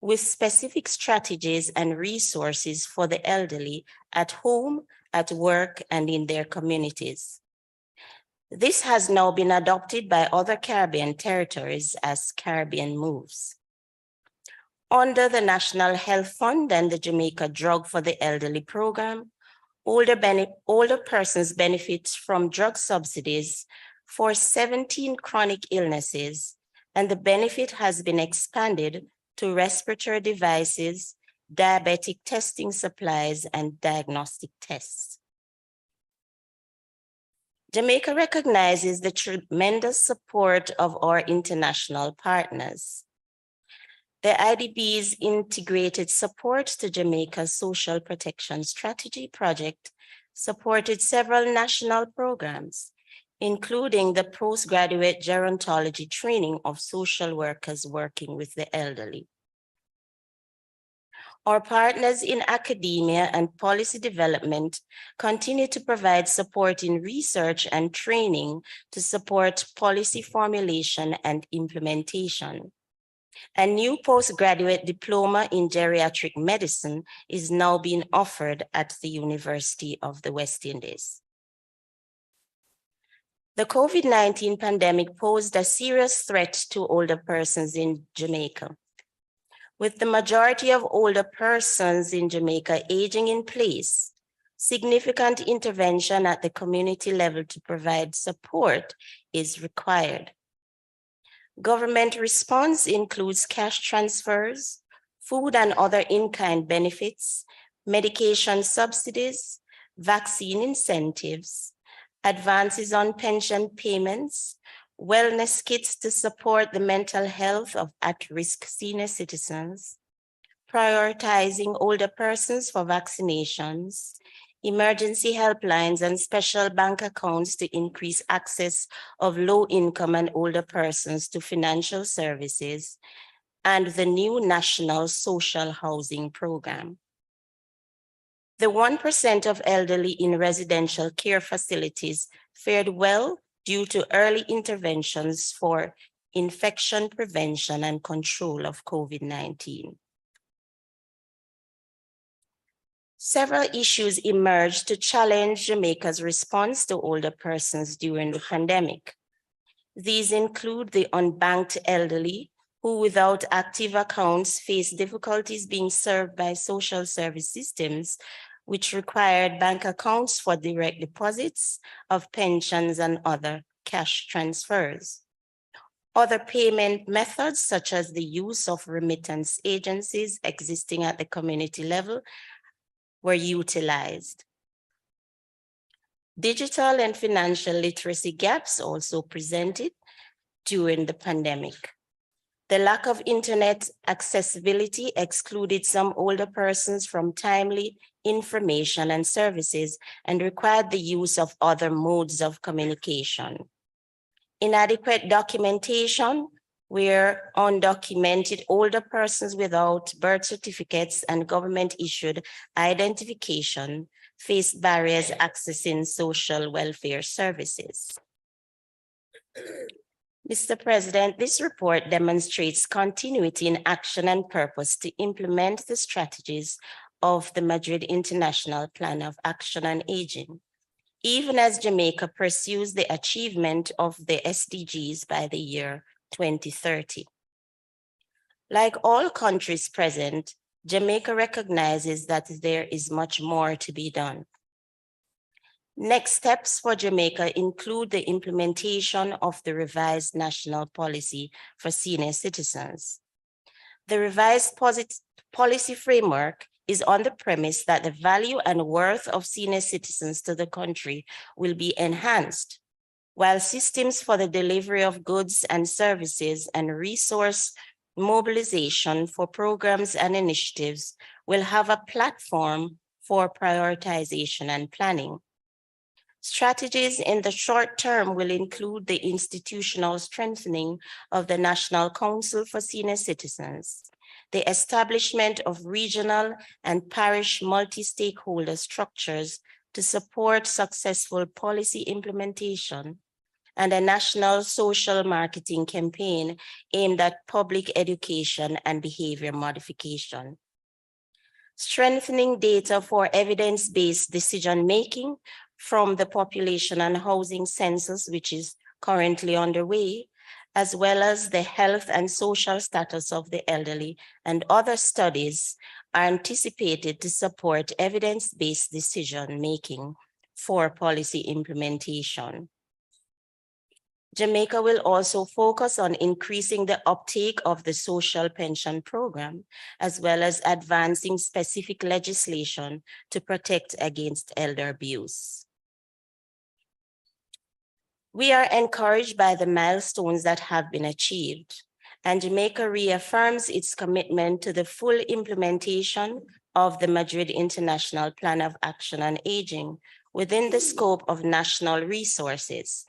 Speaker 7: with specific strategies and resources for the elderly at home, at work, and in their communities. This has now been adopted by other Caribbean territories as Caribbean Moves. Under the National Health Fund and the Jamaica Drug for the Elderly program, older persons benefit from drug subsidies for 17 chronic illnesses, and the benefit has been expanded to respiratory devices, diabetic testing supplies, and diagnostic tests. Jamaica recognizes the tremendous support of our international partners. The IDB's integrated support to Jamaica's social protection strategy project supported several national programs, including the postgraduate gerontology training of social workers working with the elderly. Our partners in academia and policy development continue to provide support in research and training to support policy formulation and implementation. A new postgraduate diploma in geriatric medicine is now being offered at the University of the West Indies. The COVID-19 pandemic posed a serious threat to older persons in Jamaica. With the majority of older persons in Jamaica aging in place, significant intervention at the community level to provide support is required. Government response includes cash transfers, food and other in-kind benefits, medication subsidies, vaccine incentives, advances on pension payments, wellness kits to support the mental health of at-risk senior citizens, prioritizing older persons for vaccinations, emergency helplines and special bank accounts to increase access of low-income and older persons to financial services, and the new National Social Housing Program. The 1% of elderly in residential care facilities fared well due to early interventions for infection prevention and control of COVID-19. Several issues emerged to challenge Jamaica's response to older persons during the pandemic. These include the unbanked elderly, who without active accounts face difficulties being served by social service systems, which required bank accounts for direct deposits of pensions and other cash transfers. Other payment methods, such as the use of remittance agencies existing at the community level, were utilized. Digital and financial literacy gaps also presented during the pandemic. The lack of internet accessibility excluded some older persons from timely information and services and required the use of other modes of communication. Inadequate documentation, where undocumented older persons without birth certificates and government-issued identification faced barriers accessing social welfare services. Mr. President, this report demonstrates continuity in action and purpose to implement the strategies of the Madrid International Plan of Action on Aging, even as Jamaica pursues the achievement of the SDGs by the year 2030. Like all countries present, Jamaica recognizes that there is much more to be done. Next steps for Jamaica include the implementation of the revised national policy for senior citizens. The revised policy framework is on the premise that the value and worth of senior citizens to the country will be enhanced, while systems for the delivery of goods and services and resource mobilization for programs and initiatives will have a platform for prioritization and planning. Strategies in the short term will include the institutional strengthening of the National Council for Senior Citizens, the establishment of regional and parish multi-stakeholder structures to support successful policy implementation, and a national social marketing campaign aimed at public education and behavior modification. Strengthening data for evidence-based decision-making from the population and housing census, which is currently underway, as well as the health and social status of the elderly and other studies are anticipated to support evidence-based decision-making for policy implementation. Jamaica will also focus on increasing the uptake of the social pension program, as well as advancing specific legislation to protect against elder abuse. We are encouraged by the milestones that have been achieved, and Jamaica reaffirms its commitment to the full implementation of the Madrid International Plan of Action on Aging within the scope of national resources.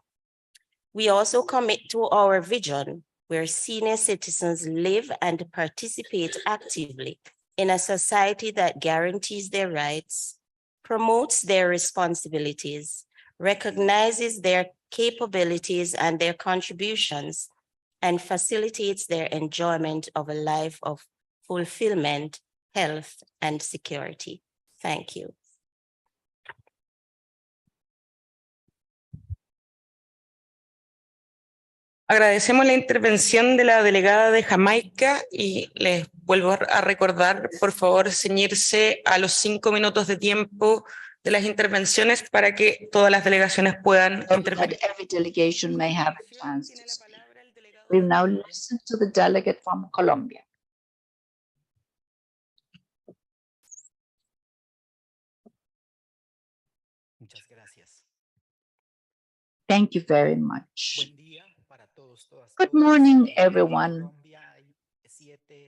Speaker 7: We also commit to our vision where senior citizens live and participate actively in a society that guarantees their rights, promotes their responsibilities, recognizes their capabilities and their contributions, and facilitates their enjoyment of a life of fulfillment, health, and security. Thank you.
Speaker 5: Agradecemos la intervención de la delegada de Jamaica y les vuelvo a recordar, por favor, ceñirse a los 5 minutos de tiempo de las intervenciones para que todas las delegaciones puedan intervenir.
Speaker 3: That every delegation may have a chance to speak. We will now listen to the delegate from Colombia. Thank you very much. Good morning, everyone.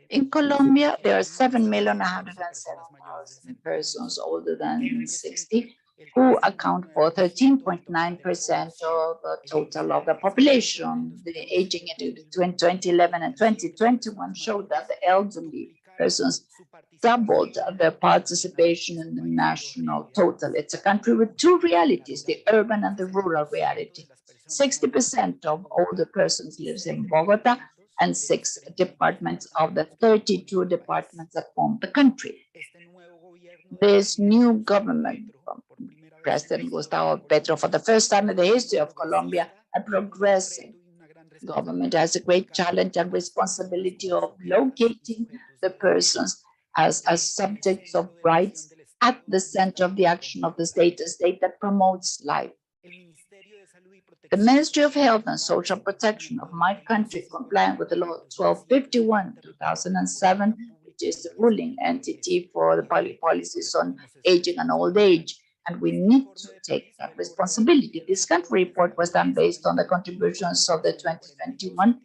Speaker 3: In Colombia, there are 7,107,000 persons older than 60 who account for 13.9% of the total of the population. The aging in 2011 and 2021 showed that the elderly persons doubled their participation in the national total. It's a country with two realities, the urban and the rural reality. 60% of older persons lives in Bogota and 6 departments of the 32 departments that form the country. This new government, President Gustavo Petro, for the first time in the history of Colombia, a progressive government, has a great challenge and responsibility of locating the persons as subjects of rights at the center of the action of the state, a state that promotes life. The Ministry of Health and Social Protection of my country, compliant with the law 1251/2007, which is the ruling entity for the policies on aging and old age, and we need to take that responsibility. This country report was done based on the contributions of the 2021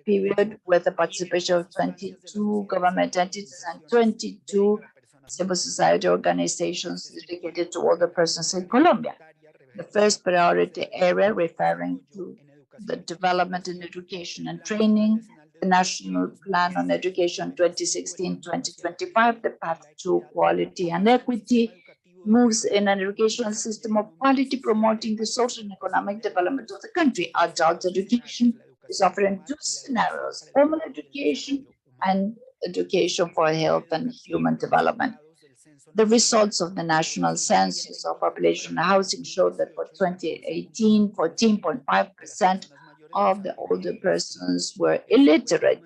Speaker 3: period with the participation of 22 government entities and 22 civil society organizations dedicated to older persons in Colombia. The first priority area referring to the development in education and training, the National Plan on Education 2016-2025, the path to quality and equity, moves in an educational system of quality promoting the social and economic development of the country. Adult education is offered in 2 scenarios, formal education and education for health and human development. The results of the National Census of Population and Housing showed that for 2018, 14.5% of the older persons were illiterate,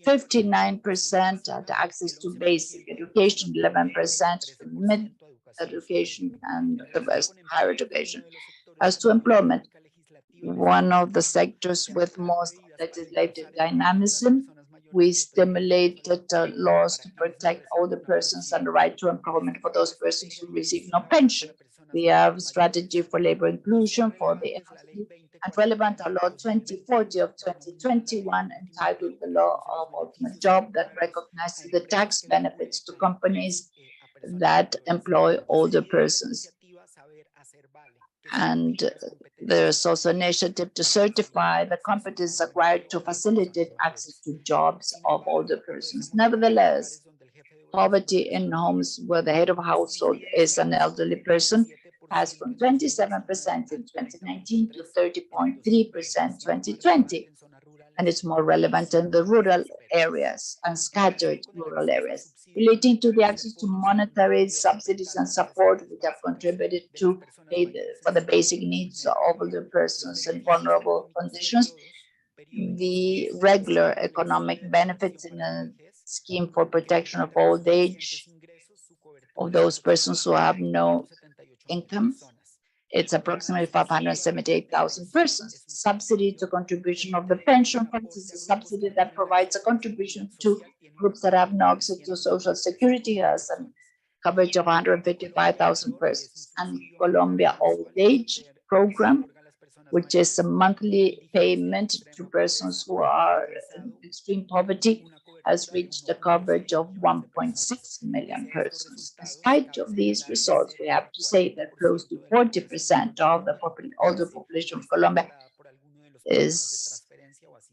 Speaker 3: 59% had access to basic education, 11% to mid-education, and the rest higher education. As to employment, one of the sectors with most legislative dynamism, We stimulated laws to protect older persons and the right to employment for those persons who receive no pension. We have strategy for labor inclusion for the elderly, and relevant are Law 2040 of 2021, entitled the Law of Ultimate Job, that recognizes the tax benefits to companies that employ older persons. And there's also an initiative to certify the competence acquired to facilitate access to jobs of older persons. Nevertheless, poverty in homes where the head of household is an elderly person has from 27% in 2019 to 30.3% 2020. And it's more relevant in the rural areas and scattered rural areas. Relating to the access to monetary subsidies and support, which have contributed to pay for the basic needs of older persons in vulnerable conditions, the regular economic benefits in a scheme for protection of old age of those persons who have no income. It's approximately 578,000 persons. Subsidy to contribution of the pension fund is a subsidy that provides a contribution to groups that have no access to social security, has a coverage of 155,000 persons. And Colombia Old Age Program, which is a monthly payment to persons who are in extreme poverty, has reached a coverage of 1.6 million persons. In spite of these results, we have to say that close to 40% of the older population of Colombia is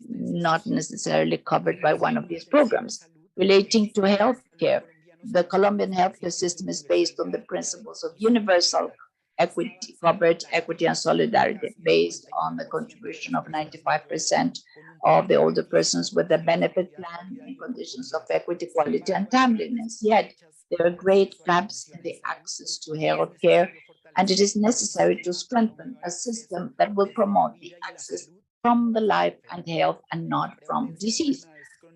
Speaker 3: not necessarily covered by one of these programs. Relating to healthcare, the Colombian healthcare system is based on the principles of universal equity, coverage, equity, and solidarity, based on the contribution of 95% of the older persons with a benefit plan in conditions of equity, quality, and timeliness. Yet, there are great gaps in the access to health care, and it is necessary to strengthen a system that will promote the access from the life and health and not from disease.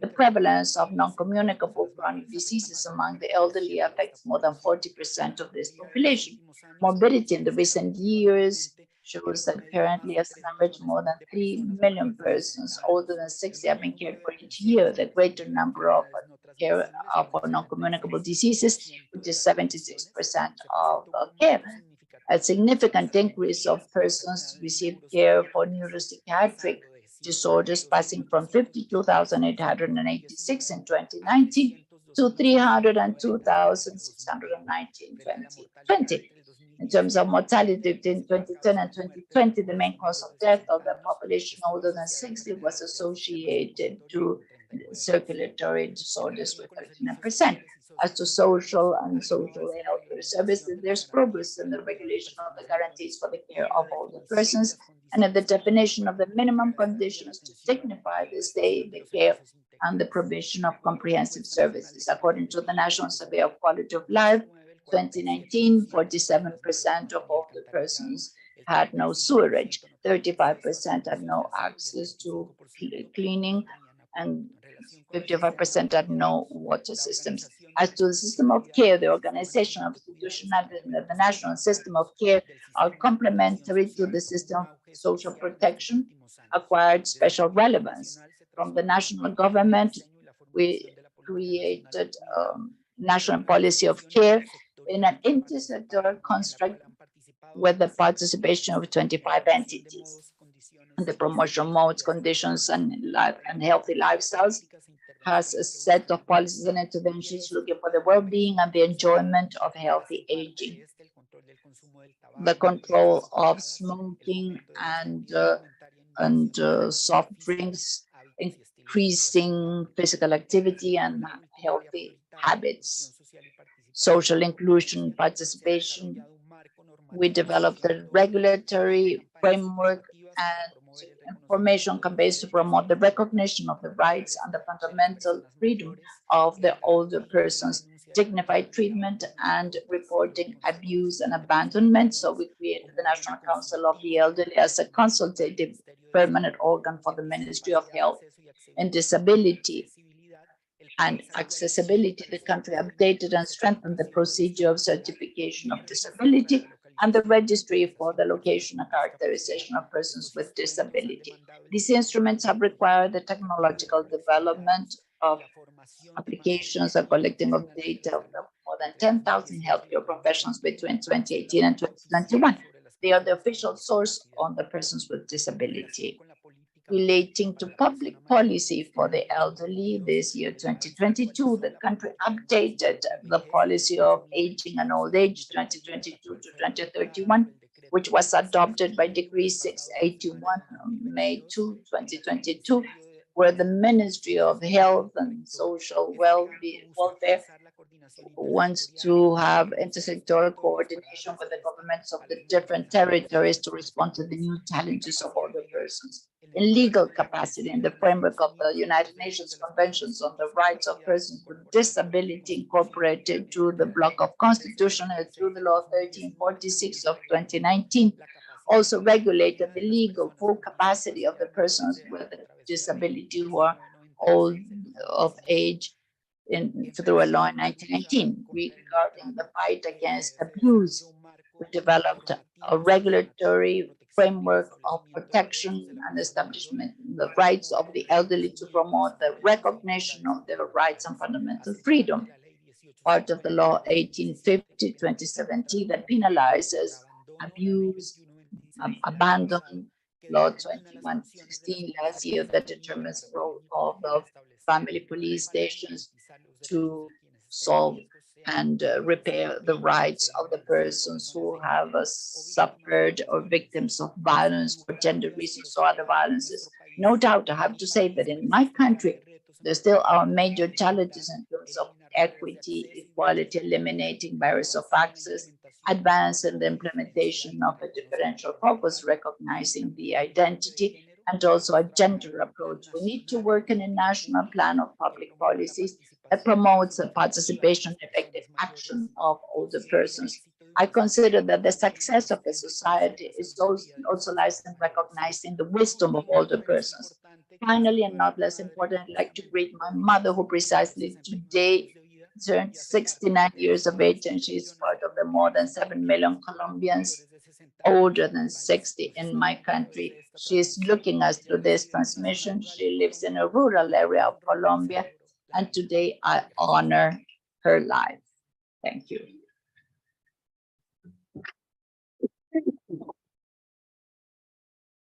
Speaker 3: The prevalence of non-communicable chronic diseases among the elderly affects more than 40% of this population. Morbidity in the recent years shows that currently, as an average, more than 3 million persons older than 60 have been cared for each year. The greater number of care for non-communicable diseases, which is 76% of care. A significant increase of persons receive care for neuropsychiatric disorders, passing from 52,886 in 2019 to 302,690 in 2020. In terms of mortality between 2010 and 2020, the main cause of death of the population older than 60 was associated to circulatory disorders with 39%. As to social and social health services, there's progress in the regulation of the guarantees for the care of older persons and in the definition of the minimum conditions to dignify the stay, the care, and the provision of comprehensive services. According to the National Survey of Quality of Life, 2019, 47% of older persons had no sewerage, 35% had no access to cleaning, and 55% had no water systems. As to the system of care, the organization of institutionality and the national system of care are complementary to the system of social protection, acquired special relevance. From the national government, we created national policy of care in an intersectoral construct with the participation of 25 entities. And the promotion modes, conditions, and healthy lifestyles has a set of policies and interventions looking for the well-being and the enjoyment of healthy aging. The control of smoking and soft drinks, increasing physical activity and healthy habits, social inclusion, participation. We developed a regulatory framework and information campaigns to promote the recognition of the rights and the fundamental freedom of the older persons, dignified treatment, and reporting abuse and abandonment. So we created the National Council of the Elderly as a consultative permanent organ for the Ministry of Health and Disability and Accessibility. The country updated and strengthened the procedure of certification of disability and the registry for the location and characterization of persons with disability. These instruments have required the technological development of applications and collecting of data of more than 10,000 healthcare professionals between 2018 and 2021. They are the official source on the persons with disability. Relating to public policy for the elderly, this year 2022, the country updated the policy of aging and old age 2022 to 2031, which was adopted by Decree 681 on May 2, 2022, where the Ministry of Health and Social Welfare wants to have intersectoral coordination with the governments of the different territories to respond to the new challenges of older persons. In legal capacity, in the framework of the United Nations Conventions on the Rights of Persons with Disability incorporated to the block of Constitution and through the Law 1346 of 2019, also regulated the legal full capacity of the persons with a disability who are old of age through a law in 1919 regarding the fight against abuse. We developed a regulatory framework of protection and establishment of the rights of the elderly to promote the recognition of their rights and fundamental freedom. Part of the law 1850-2017 that penalizes abuse, abandon, law 2116 last year that determines the role of the family police stations to solve and repair the rights of the persons who have suffered or victims of violence for gender reasons or other violences. No doubt, I have to say that in my country, there still are major challenges in terms of equity, equality, eliminating barriers of access, advance in the implementation of a differential focus, recognizing the identity and also a gender approach. We need to work in a national plan of public policies that promotes the participation and effective action of older persons. I consider that the success of a society is also lies in recognizing the wisdom of older persons. Finally, and not less important, I'd like to greet my mother, who precisely today turned 69 years of age, and she's part of the more than 7 million Colombians older than 60 in my country. She's looking us through this transmission. She lives in a rural area of Colombia, and today I honor her life. Thank you.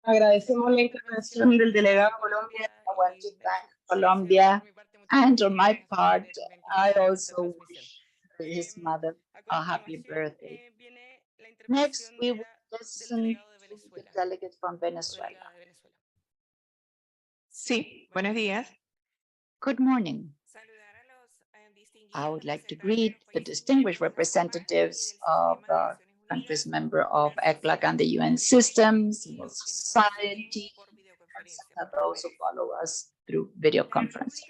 Speaker 1: Agradecemos la intervención del delegado Colombia.
Speaker 3: I want to thank Colombia, and on my part, I also wish his mother a happy birthday. Next, we will listen to the delegate from Venezuela.
Speaker 8: Sí, buenos días.
Speaker 3: Good morning. I would like to greet the distinguished representatives of the countries member of ECLAC and the UN system, civil society, and those who follow us through video conference.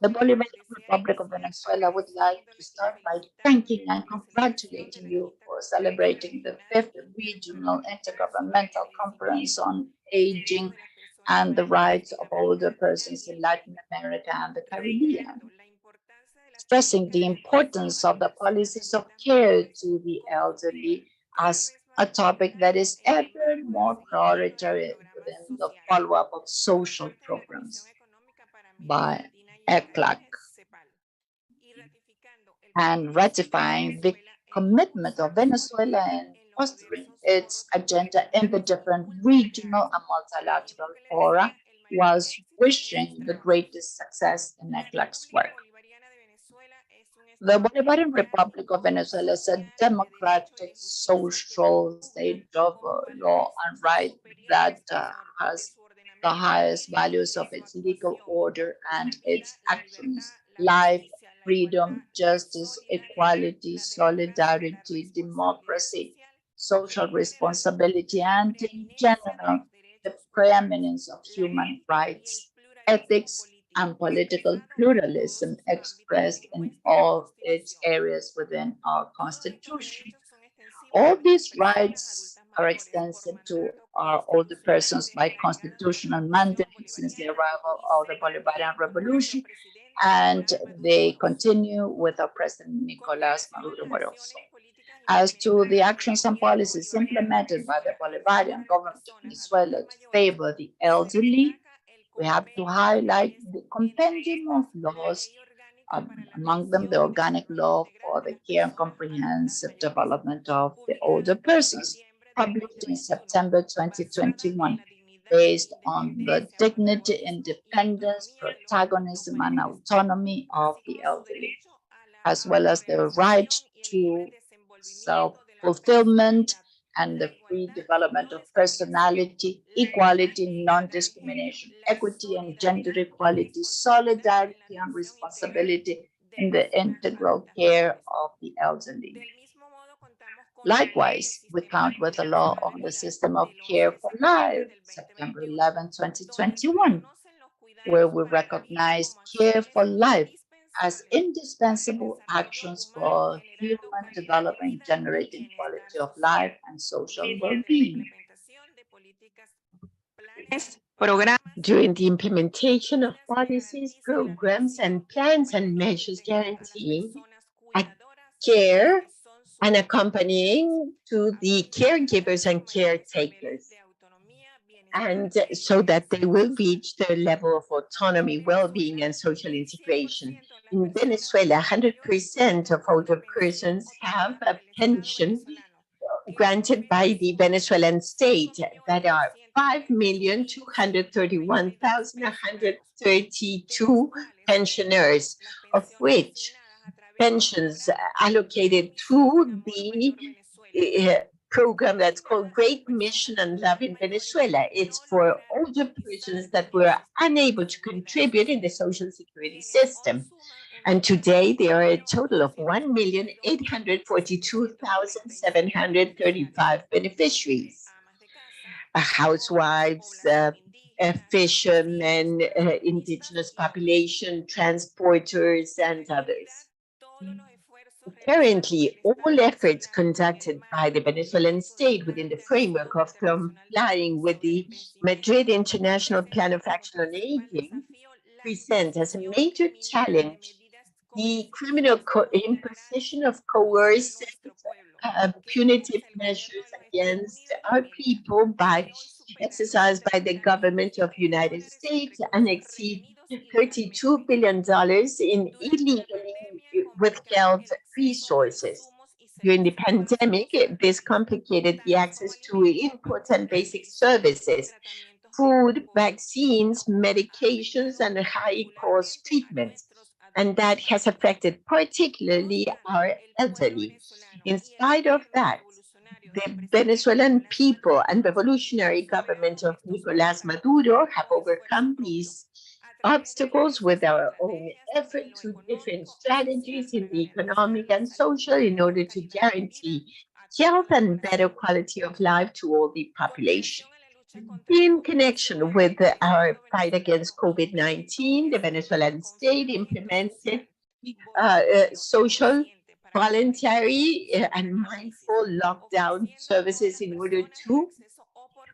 Speaker 3: The Bolivarian Republic of Venezuela would like to start by thanking and congratulating you for celebrating the 5th Regional Intergovernmental Conference on Aging and the Rights of Older Persons in Latin America and the Caribbean, stressing the importance of the policies of care to the elderly as a topic that is ever more priority within the follow-up of social programs by ECLAC, and ratifying the commitment of Venezuela in fostering its agenda in the different regional and multilateral fora, whilst wishing the greatest success in ECLAC's work. The Bolivarian Republic of Venezuela is a democratic, social state of law and right that has the highest values of its legal order and its actions: life, freedom, justice, equality, solidarity, democracy, social responsibility, and in general, the preeminence of human rights, ethics, and political pluralism expressed in all its areas within our Constitution. All these rights are extensive to our older persons by constitutional mandate since the arrival of the Bolivarian Revolution, and they continue with our President Nicolás Maduro Moroso. As to the actions and policies implemented by the Bolivarian government of Venezuela to favor the elderly, We have to highlight the compendium of laws, among them the organic law for the care and comprehensive development of the older persons, published in September 2021, based on the dignity, independence, protagonism, and autonomy of the elderly, as well as the right to self-fulfillment and the free development of personality, equality, non-discrimination, equity and gender equality, solidarity and responsibility in the integral care of the elderly. Likewise, we count with the law on the system of care for life, September 11, 2021, where we recognize care for life as indispensable actions for human development, generating quality of life and social well-being.
Speaker 2: During the implementation of policies, programs, and plans and measures guaranteeing care and accompanying to the caregivers and caretakers, and so that they will reach their level of autonomy, well-being, and social integration. In Venezuela, 100% of older persons have a pension granted by the Venezuelan state that are 5,231,132 pensioners, of which pensions allocated to the program that's called Great Mission and Love in Venezuela. It's for older persons that were unable to contribute in the social security system. And today there are a total of 1,842,735 beneficiaries. Housewives, fishermen, indigenous population, transporters, and others. Currently, all efforts conducted by the Venezuelan state within the framework of complying with the Madrid International Plan of Action on Aging present as a major challenge the criminal imposition of coercive punitive measures against our people exercised by the government of the United States and exceed $32 billion in illegally withheld resources. During the pandemic, this complicated the access to imports and basic services, food, vaccines, medications, and high-cost treatments. And that has affected particularly our elderly. In spite of that, the Venezuelan people and revolutionary government of Nicolás Maduro have overcome these obstacles with our own effort to different strategies in the economic and social in order to guarantee health and better quality of life to all the population. In connection with our fight against COVID-19, the Venezuelan state implemented social, voluntary, and mindful lockdown services in order to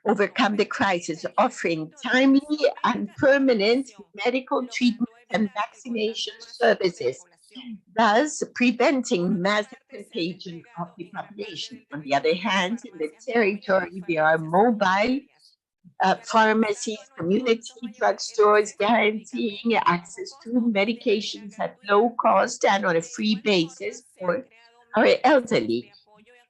Speaker 2: overcome the crisis, offering timely and permanent medical treatment and vaccination services, thus preventing massive contagion of the population. On the other hand, in the territory, there are mobile pharmacies, community drugstores guaranteeing access to medications at low cost and on a free basis for our elderly.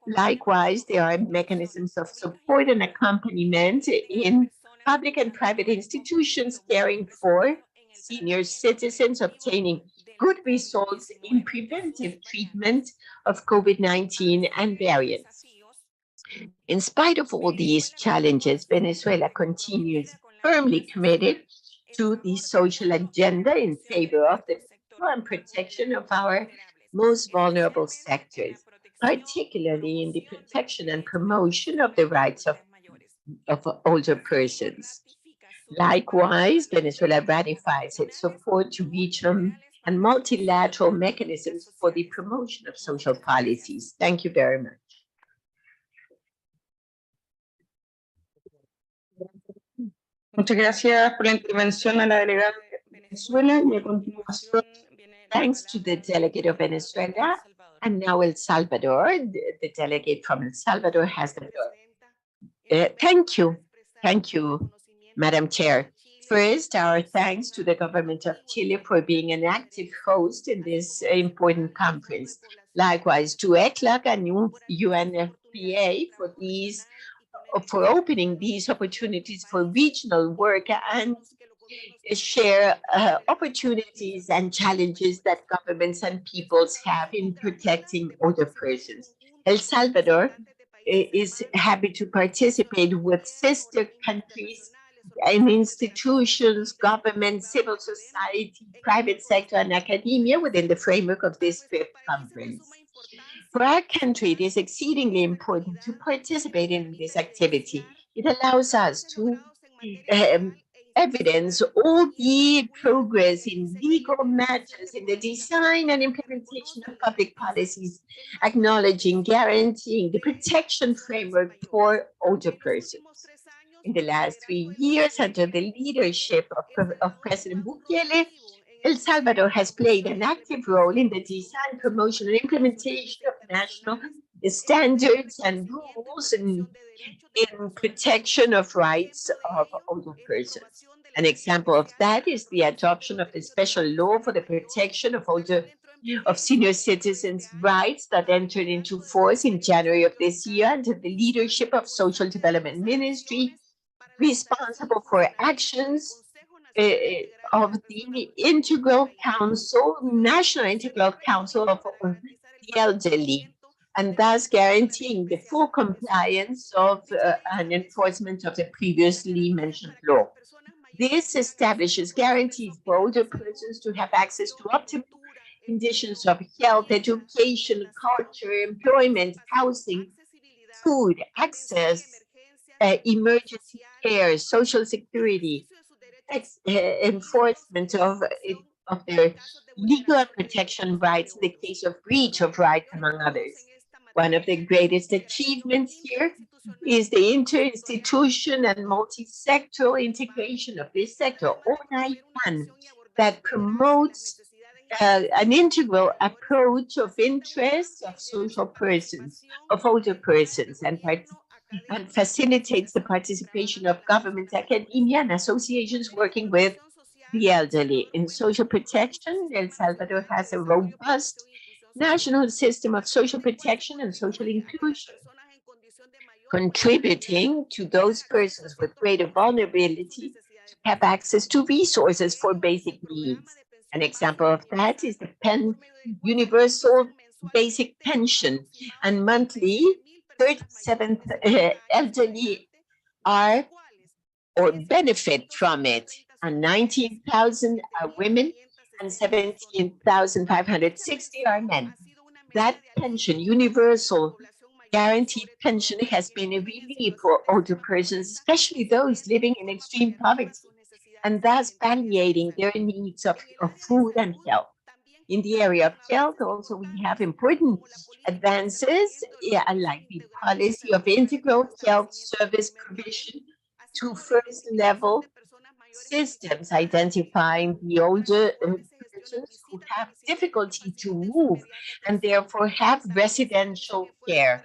Speaker 2: Likewise, there are mechanisms of support and accompaniment in public and private institutions caring for senior citizens, obtaining good results in preventive treatment of COVID-19 and variants. In spite of all these challenges, Venezuela continues firmly committed to the social agenda in favor of the and protection of our most vulnerable sectors, particularly in the protection and promotion of the rights of older persons. Likewise, Venezuela ratifies its support to regional and multilateral mechanisms for the promotion of social policies. Thank you very much.
Speaker 5: Muchas gracias por la intervención a la delegada de Venezuela y a continuación.
Speaker 2: Thanks to the delegate of Venezuela, and now El Salvador, the delegate from El Salvador has the floor. Thank you, Madam Chair. First, our thanks to the government of Chile for being an active host in this important conference. Likewise, to ECLAC and UNFPA for opening these opportunities for regional work and share opportunities and challenges that governments and peoples have in protecting older persons. El Salvador is happy to participate with sister countries and institutions, government, civil society, private sector, and academia within the framework of this fifth conference. For our country, it is exceedingly important to participate in this activity. It allows us to evidence all the progress in legal matters, in the design and implementation of public policies, acknowledging, guaranteeing the protection framework for older persons. In the last 3 years, under the leadership of President Bukele, El Salvador has played an active role in the design, promotion, and implementation of national standards and rules in protection of rights of older persons. An example of that is the adoption of the special law for the protection of senior citizens' rights that entered into force in January of this year under the leadership of Social Development Ministry, responsible for actions of the National Integral Council of the Elderly, and thus guaranteeing the full compliance of and enforcement of the previously mentioned law. This establishes guarantees for older persons to have access to optimal conditions of health, education, culture, employment, housing, food, access, emergency care, social security, enforcement of their legal protection rights in the case of breach of rights, among others. One of the greatest achievements here is the interinstitution and multi-sectoral integration of this sector, ONAIPAN, that promotes an integral approach of interests of social persons, of older persons, and facilitates the participation of governments, academia, and associations working with the elderly. In social protection, El Salvador has a robust national system of social protection and social inclusion, contributing to those persons with greater vulnerability to have access to resources for basic needs. An example of that is the universal basic pension, and monthly 37 elderly are or benefit from it, and 19,000 are women and 17,560 are men. That pension, universal guaranteed pension, has been a relief for older persons, especially those living in extreme poverty, and thus palliating their needs of food and health. In the area of health, also, we have important advances, like the policy of integral health service provision to first level systems, identifying the older persons who have difficulty to move and therefore have residential care.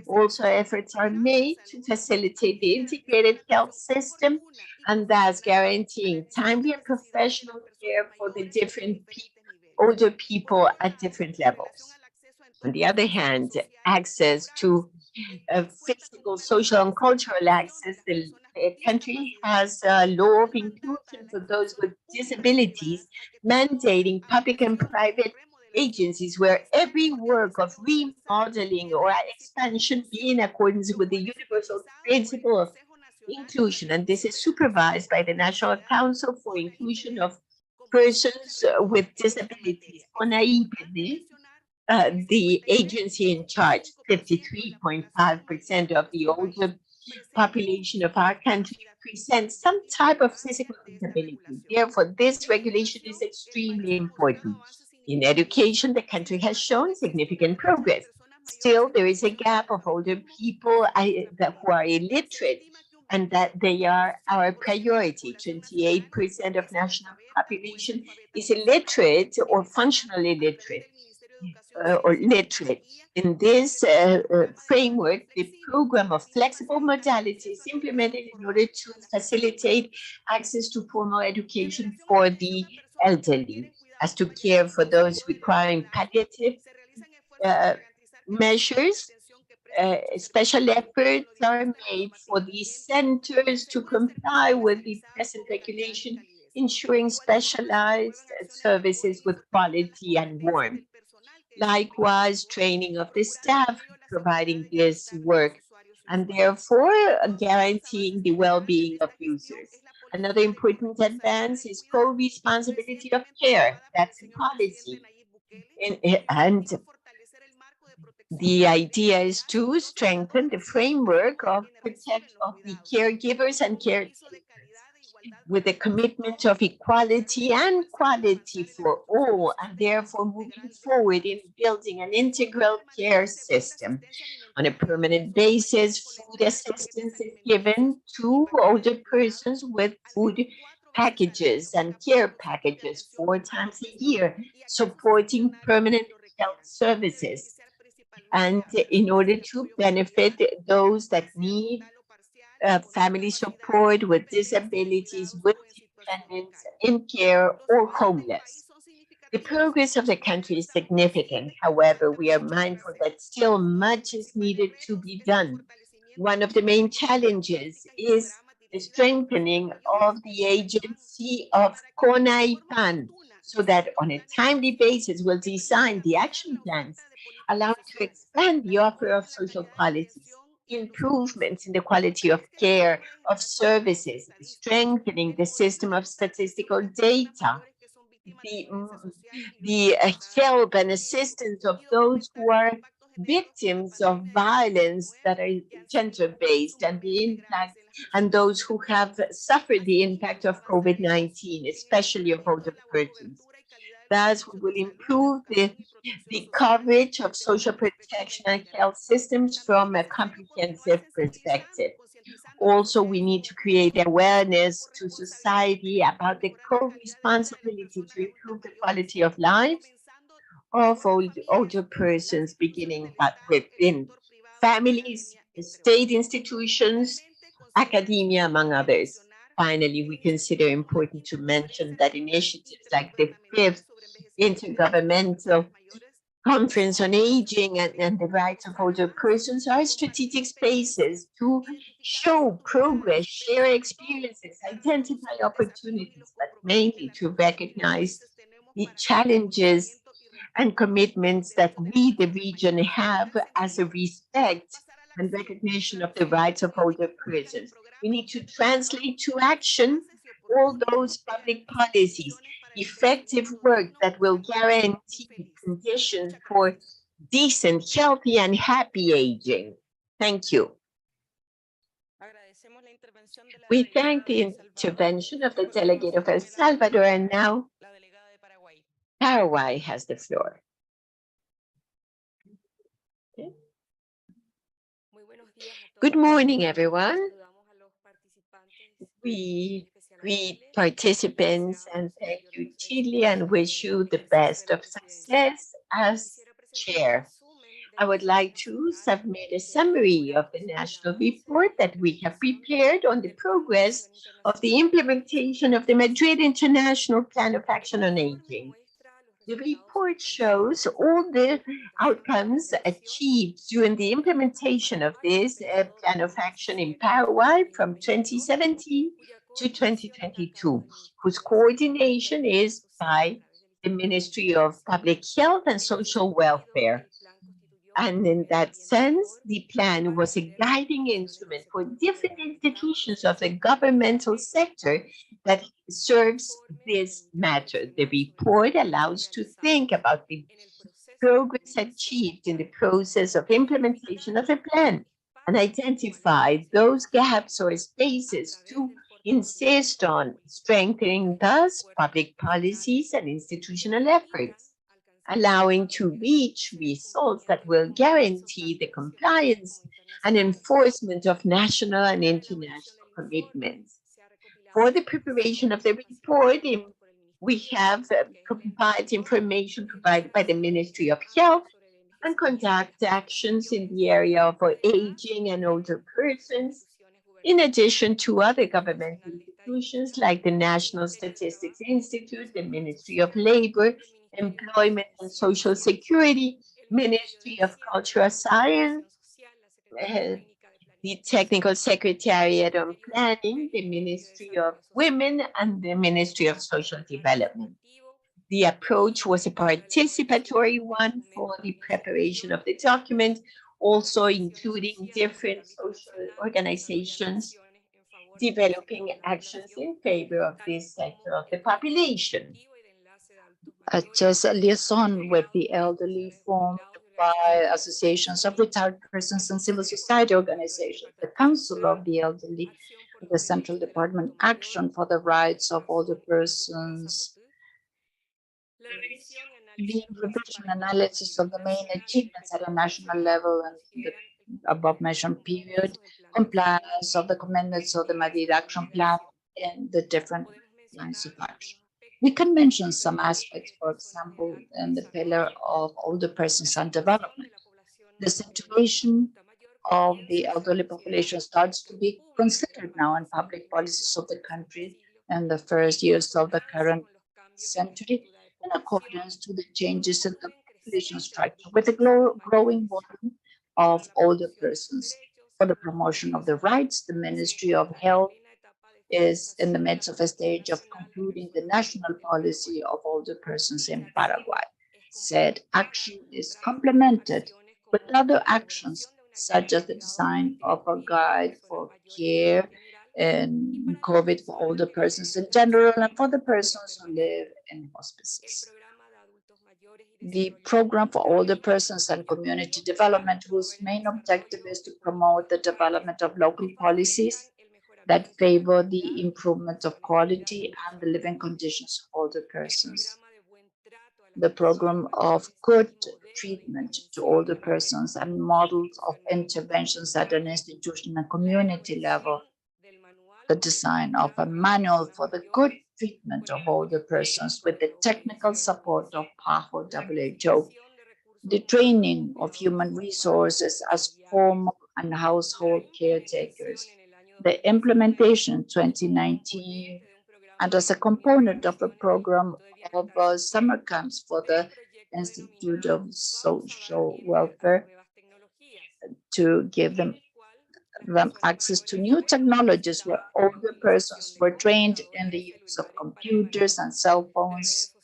Speaker 2: Also, efforts are made to facilitate the integrated health system and thus guaranteeing timely and professional care for the different older people at different levels. On the other hand, access to physical, social, and cultural access, the country has a law of inclusion for those with disabilities, mandating public and private agencies where every work of remodeling or expansion be in accordance with the universal principle of inclusion. And this is supervised by the National Council for Inclusion of Persons with Disabilities, ONAIPD, the agency in charge. 53.5% of the older population of our country presents some type of physical disability. Therefore, this regulation is extremely important. In education, the country has shown significant progress. Still, there is a gap of older people who are illiterate, and that they are our priority. 28% of national population is illiterate or functionally illiterate. or literate. In this framework, the program of flexible modalities is implemented in order to facilitate access to formal education for the elderly, as to care for those requiring palliative measures. Special efforts are made for these centers to comply with the present regulation, ensuring specialized services with quality and warmth. Likewise, training of the staff providing this work, and therefore guaranteeing the well-being of users. Another important advance is co-responsibility of care. That's a policy. And the idea is to strengthen the framework of the caregivers and caretakers with a commitment of equality and quality for all, and therefore moving forward in building an integral care system. On a permanent basis, food assistance is given to older persons with food packages and care packages 4 times a year, supporting permanent health services. And in order to benefit those that need family support with disabilities, with dependents in care or homeless. The progress of the country is significant. However, we are mindful that still much is needed to be done. One of the main challenges is the strengthening of the agency of CONAIPAN, so that on a timely basis will design the action plans, allowing to expand the offer of social policies, improvements in the quality of care, of services, strengthening the system of statistical data, the help and assistance of those who are victims of violence that are gender-based, and the impact, and those who have suffered the impact of COVID-19, especially of older persons. Thus, we will improve the coverage of social protection and health systems from a comprehensive perspective. Also, we need to create awareness to society about the co-responsibility to improve the quality of life of older persons, beginning within families, state institutions, academia, among others. Finally, we consider important to mention that initiatives like the fifth Intergovernmental Conference on Aging and the Rights of Older Persons are strategic spaces to show progress, share experiences, identify opportunities, but mainly to recognize the challenges and commitments that we, the region, have as a respect and recognition of the rights of older persons. We need to translate to action all those public policies, effective work that will guarantee conditions for decent, healthy, and happy aging. Thank you. We thank the intervention of the delegate of El Salvador, and now Paraguay has the floor. Okay. Good morning, everyone. We greet participants and thank you, Chile, and wish you the best of success as chair. I would like to submit a summary of the national report that we have prepared on the progress of the implementation of the Madrid International Plan of Action on Aging. The report shows all the outcomes achieved during the implementation of this plan of action in Paraguay from 2017 to 2022, whose coordination is by the Ministry of Public Health and Social Welfare. And in that sense, the plan was a guiding instrument for different institutions of the governmental sector that serves this matter. The report allows to think about the progress achieved in the process of implementation of the plan and identify those gaps or spaces to insist on strengthening thus public policies and institutional efforts, allowing to reach results that will guarantee the compliance and enforcement of national and international commitments. For the preparation of the report, We have compiled information provided by the Ministry of Health and conduct actions in the area of aging and older persons, in addition to other government institutions like the National Statistics Institute, the Ministry of Labor, Employment and Social Security, Ministry of Cultural Science, the Technical Secretariat on Planning, the Ministry of Women, and the Ministry of Social Development. The approach was a participatory one for the preparation of the document, also including different social organizations developing actions in favor of this sector of the population.
Speaker 3: Just a liaison with the elderly formed by associations of retired persons and civil society organizations, the Council of the Elderly, the Central Department Action for the Rights of Older Persons, the revision analysis of the main achievements at a national level and the above mentioned period, compliance of the commitments of the Madrid Action Plan and the different lines of action. We can mention some aspects, for example, in the pillar of older persons and development. The situation of the elderly population starts to be considered now in public policies of the country in the first years of the current century, in accordance to the changes in the population structure, with a growing volume of older persons. For the promotion of the rights, the Ministry of Health is in the midst of a stage of concluding the national policy of older persons in Paraguay. Said action is complemented with other actions, such as the design of a guide for care and COVID for older persons in general and for the persons who live in hospices. The program for older persons and community development, whose main objective is to promote the development of local policies that favor the improvement of quality and the living conditions of older persons. The program of good treatment to older persons and models of interventions at an institutional and community level. The design of a manual for the good treatment of older persons with the technical support of PAHO WHO. The training of human resources as formal and household caretakers, the implementation in 2019, and as a component of a program of summer camps for the Institute of Social Welfare to give them access to new technologies where older persons were trained in the use of computers and cell phones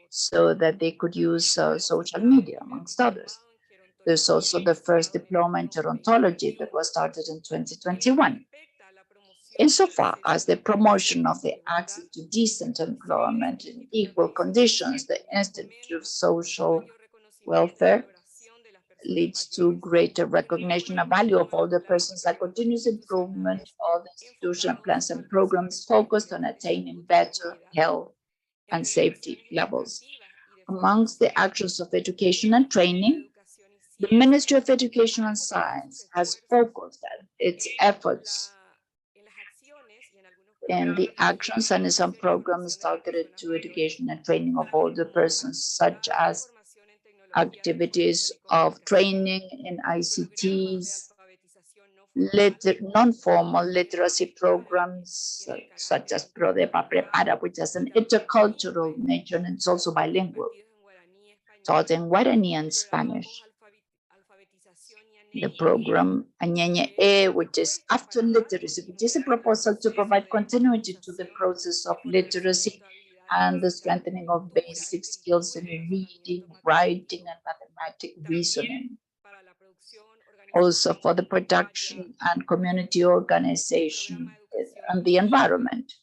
Speaker 3: so that they could use social media, amongst others. There's also the first diploma in gerontology that was started in 2021. Insofar as the promotion of the access to decent employment in equal conditions, the Institute of Social Welfare leads to greater recognition and value of older persons and continuous improvement of institutional plans and programs focused on attaining better health and safety levels. Amongst the actions of education and training, the Ministry of Education and Science has focused its efforts in the actions and in some programs targeted to education and training of older persons, such as activities of training in ICTs, non-formal literacy programs, such as ProDepa Prepara, which has an intercultural nature and it's also bilingual, taught in Guarani and Spanish. The program Añeñe, which is after literacy, which is a proposal to provide continuity to the process of literacy and the strengthening of basic skills in reading, writing, and mathematic reasoning. Also for the production and community organization and the environment.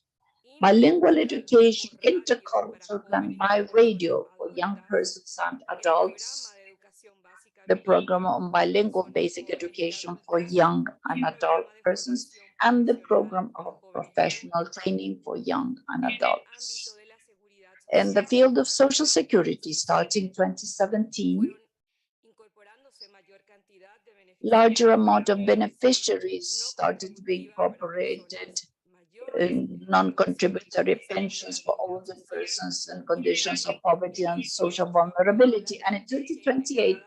Speaker 3: Bilingual education, intercultural and by radio for young persons and adults. The program on bilingual basic education for young and adult persons, and the program of professional training for young and adults. In the field of social security, starting 2017, larger amount of beneficiaries started to be incorporated non-contributory pensions for older persons and conditions of poverty and social vulnerability. And in 2028,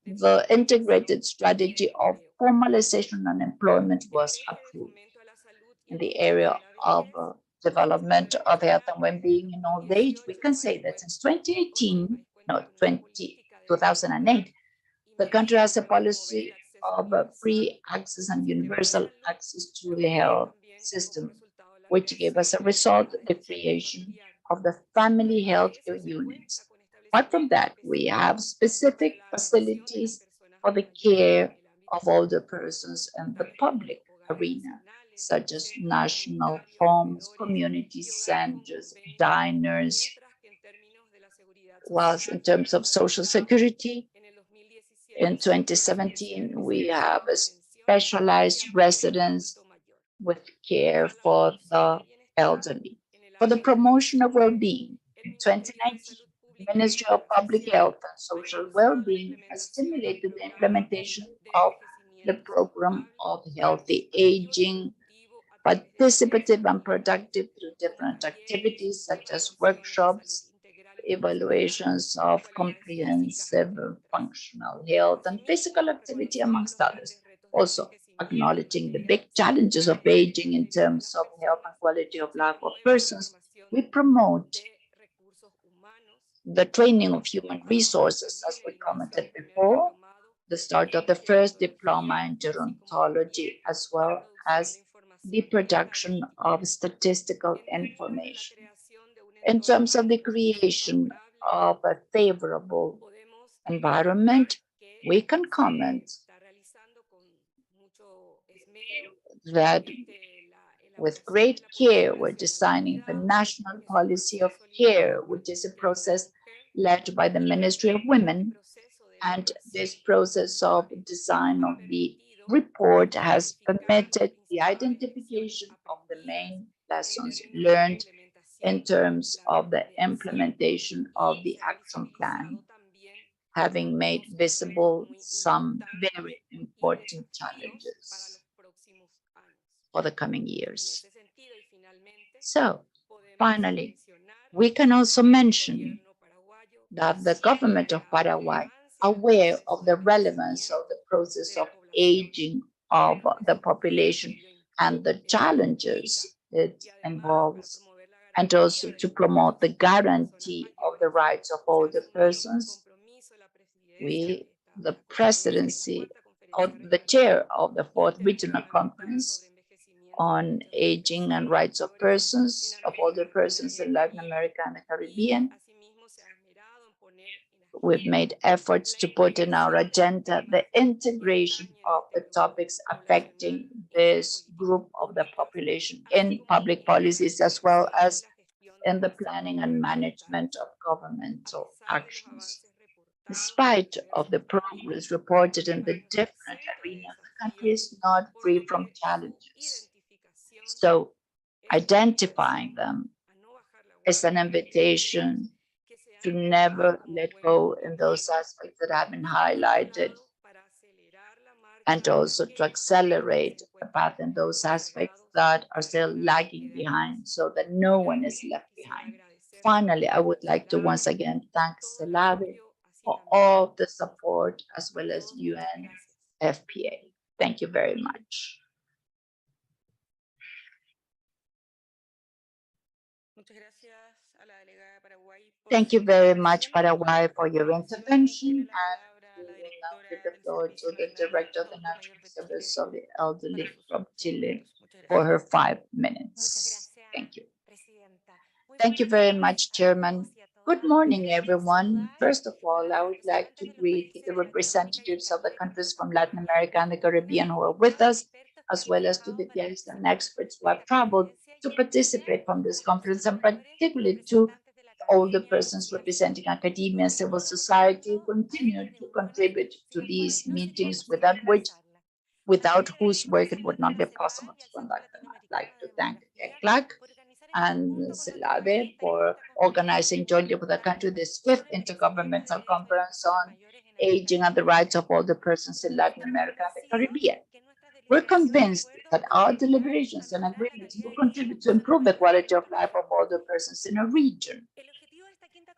Speaker 3: the integrated strategy of formalization and employment was approved. In the area of development of health and well-being in old age, we can say that since 2008, the country has a policy of free access and universal access to the health system, which gave us a result, the creation of the family health care units. Apart from that, we have specific facilities for the care of older persons in the public arena, such as national homes, community centers, diners. Whilst in terms of social security, in 2017, we have a specialized residence with care for the elderly. For the promotion of well-being, in 2019, the Ministry of Public Health and Social Well-being has stimulated the implementation of the program of healthy aging, participative and productive through different activities such as workshops, evaluations of comprehensive functional health and physical activity, amongst others. Also, acknowledging the big challenges of aging in terms of health and quality of life of persons, we promote the training of human resources, as we commented before, the start of the first diploma in gerontology, as well as the production of statistical information. In terms of the creation of a favorable environment, we can comment that with great care, we're designing the National Policy of Care, which is a process led by the Ministry of Women. And this process of design of the report has permitted the identification of the main lessons learned in terms of the implementation of the action plan, having made visible some very important challenges for the coming years. So, finally, we can also mention that the government of Paraguay, aware of the relevance of the process of aging of the population and the challenges it involves, and also to promote the guarantee of the rights of older persons, we, the presidency, or the chair of the 4th Regional Conference on Aging and Rights of Persons, of older persons in Latin America and the Caribbean, we've made efforts to put in our agenda the integration of the topics affecting this group of the population in public policies, as well as in the planning and management of governmental actions. Despite of the progress reported in the different arenas, the country is not free from challenges. So identifying them is an invitation to never let go in those aspects that have been highlighted, and also to accelerate the path in those aspects that are still lagging behind, so that no one is left behind. Finally, I would like to once again thank CELAVE for all the support, as well as UNFPA. Thank you very much. Thank you very much, Paraguay, for your intervention. And we will now give the floor to the Director of the National Service of the Elderly from Chile for her 5 minutes. Thank you. Thank you very much, Chairman. Good morning, everyone. First of all, I would like to greet the representatives of the countries from Latin America and the Caribbean who are with us, as well as to the guests and experts who have traveled to participate from this conference, and particularly to older persons representing academia and civil society who continue to contribute to these meetings, without whose work it would not be possible to conduct them. I'd like to thank ECLAC and CELAVE for organizing jointly with the country this 5th Intergovernmental Conference on Aging and the Rights of Older Persons in Latin America and the Caribbean. We're convinced that our deliberations and agreements will contribute to improve the quality of life of older persons in a region.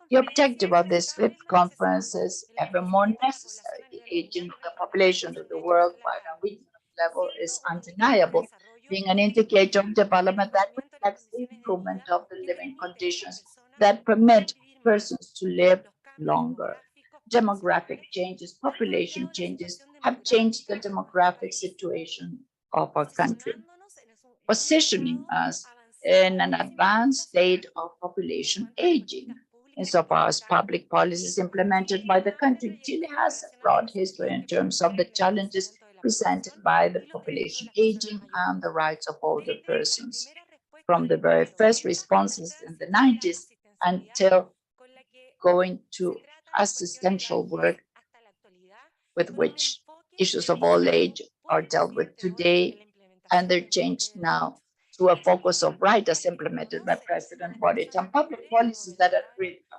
Speaker 3: The objective of this fifth conference is ever more necessary. The aging of the population of the world at a regional level is undeniable, being an indicator of development that reflects the improvement of the living conditions that permit persons to live longer. Demographic changes, population changes have changed the demographic situation of our country, positioning us in an advanced state of population aging. Insofar as public policies implemented by the country, Chile has a broad history in terms of the challenges presented by the population aging and the rights of older persons. From the very first responses in the 90s until going to assistential work with which issues of old age are dealt with today, and they're changed now to a focus of right as implemented by President Boric and public policies that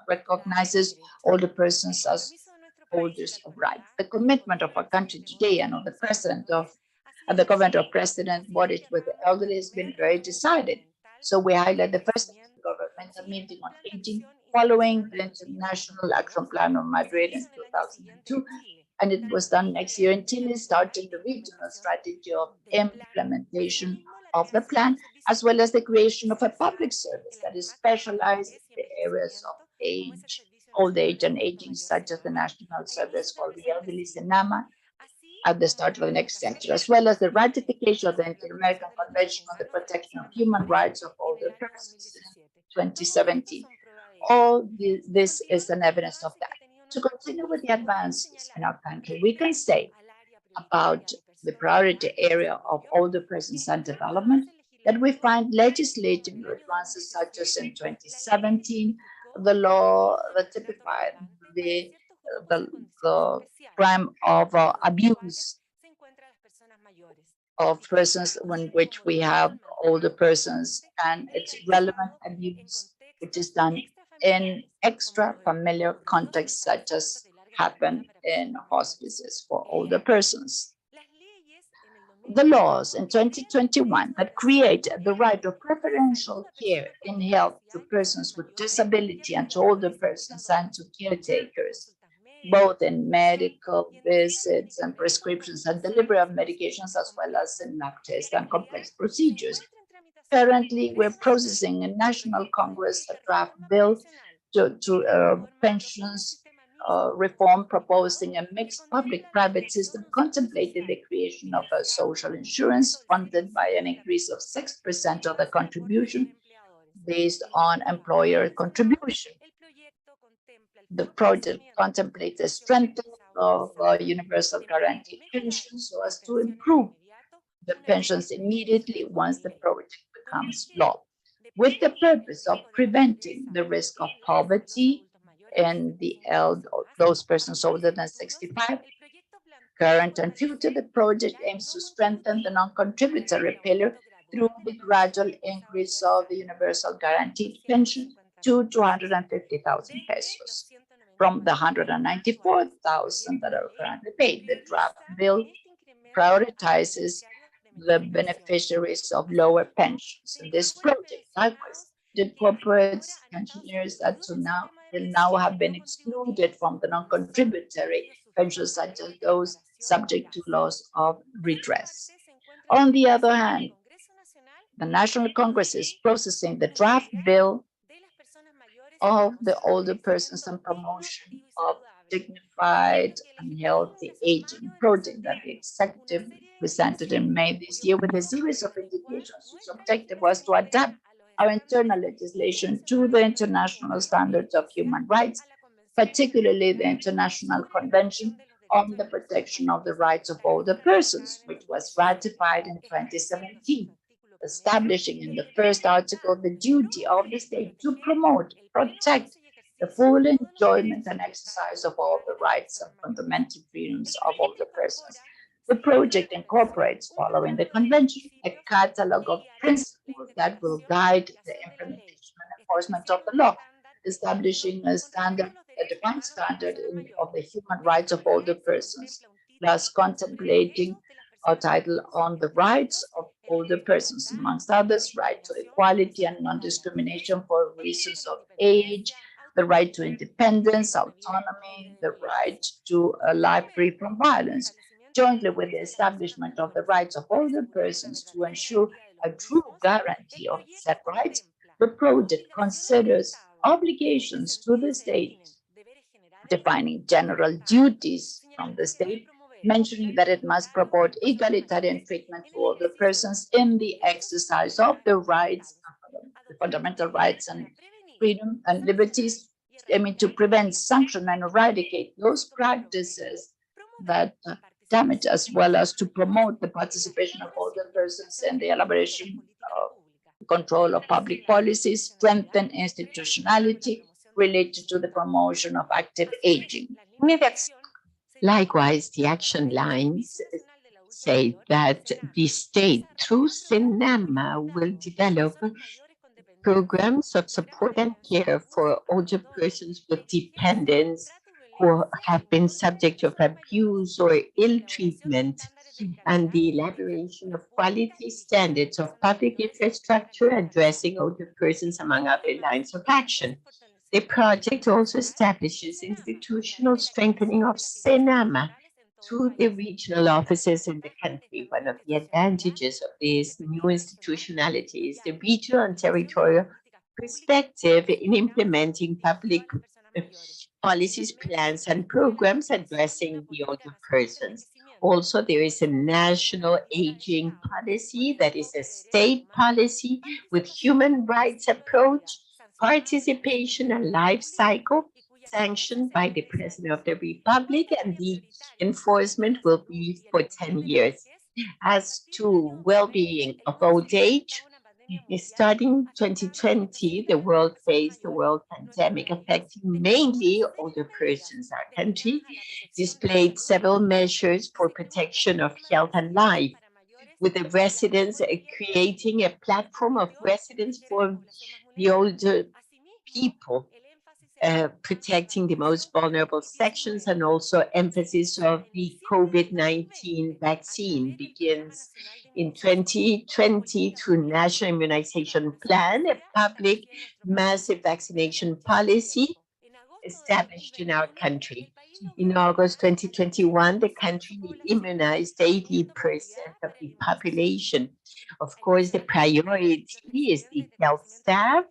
Speaker 3: recognizes older persons as holders of rights. The commitment of our country today and of the president of and the government of President Boric with the elderly has been very decided. So we highlight the first intergovernmental meeting on aging following the International Action Plan on Madrid in 2002, and it was done next year in Chile, starting the regional strategy of implementation of the plan, as well as the creation of a public service that is specialized in the areas of age, old age and aging, such as the National Service for the Elderly, SENAMA, at the start of the next century, as well as the ratification of the Inter-American Convention on the Protection of Human Rights of Older Persons in 2017. All this is an evidence of that. To continue with the advances in our country, we can say about the priority area of older persons and development that we find legislative advances such as in 2017, the law that typified the crime of abuse of persons in which we have older persons, and its relevant abuse, which is done in extra-familiar contexts such as happen in hospices for older persons. The laws in 2021 that create the right of preferential care in health to persons with disability and to older persons and to caretakers, both in medical visits and prescriptions and delivery of medications, as well as in lab tests and complex procedures. Currently, we're processing in National Congress a draft bill to pensions reform, proposing a mixed public-private system, contemplating the creation of a social insurance funded by an increase of 6% of the contribution based on employer contribution. The project contemplates a strengthening of universal guaranteed pensions so as to improve the pensions immediately once the project becomes law, with the purpose of preventing the risk of poverty in those persons older than 65. Current and future, the project aims to strengthen the non-contributory pillar through the gradual increase of the universal guaranteed pension to 250,000 pesos from the 194,000 that are currently paid. The draft bill prioritizes the beneficiaries of lower pensions in this project. Likewise, the corporates pensioners that will now have been excluded from the non-contributory pensions, such as those subject to loss of redress. On the other hand, the National Congress is processing the draft bill of the older persons and promotion of dignified and healthy aging project that the executive presented in May this year with a series of indications whose objective was to adapt our internal legislation to the international standards of human rights, particularly the International Convention on the Protection of the Rights of Older Persons, which was ratified in 2017, establishing in the first article the duty of the state to promote, protect the full enjoyment and exercise of all the rights and fundamental freedoms of older persons. The project incorporates, following the convention, a catalog of principles that will guide the implementation and enforcement of the law, establishing a defined standard of the human rights of older persons, thus contemplating a title on the rights of older persons, amongst others, right to equality and non-discrimination for reasons of age, the right to independence, autonomy, the right to a life free from violence, jointly with the establishment of the rights of older persons to ensure a true guarantee of said rights. The project considers obligations to the state, defining general duties from the state, mentioning that it must promote egalitarian treatment to all the persons in the exercise of the rights, the fundamental rights and freedom and liberties, aiming to prevent, sanction, and eradicate those practices that damage, as well as to promote the participation of older persons in the elaboration of control of public policies, strengthen institutionality related to the promotion of active aging.
Speaker 2: Likewise, the action lines say that the state, through cinema, will develop programs of support and care for older persons with dependents who have been subject of abuse or ill treatment, and the elaboration of quality standards of public infrastructure addressing older persons, among other lines of action. The project also establishes institutional strengthening of CENAMA through the regional offices in the country. One of the advantages of this new institutionality is the regional and territorial perspective in implementing public policies, plans, and programs addressing the older persons. Also, there is a national aging policy that is a state policy with human rights approach, participation, and life cycle sanctioned by the President of the Republic, and the enforcement will be for 10 years. As to well-being of old age, starting 2020, the world faced the world pandemic affecting mainly older persons. Our country displayed several measures for protection of health and life, with the residents creating a platform of residents for the older people, protecting the most vulnerable sections, and also emphasis of the COVID-19 vaccine begins in 2020 through National Immunization Plan, a public massive vaccination policy established in our country. In August 2021, the country immunized 80% of the population. Of course, the priority is the health staff,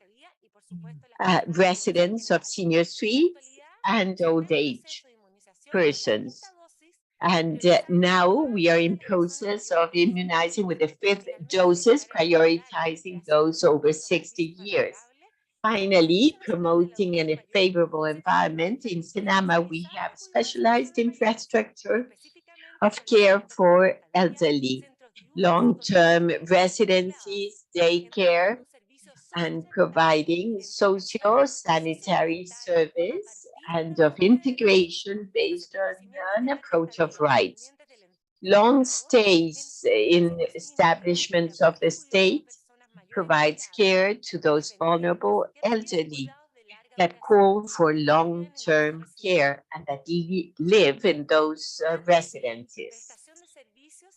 Speaker 2: residents of senior suites, and old age persons. And now we are in process of immunizing with the 5th doses, prioritizing those over 60 years. Finally, promoting a favorable environment. In Sinama, we have specialized infrastructure of care for elderly, long-term residencies, daycare, and providing socio-sanitary service and of integration based on an approach of rights. Long stays in establishments of the state provides care to those vulnerable elderly that call for long-term care and that live in those residences,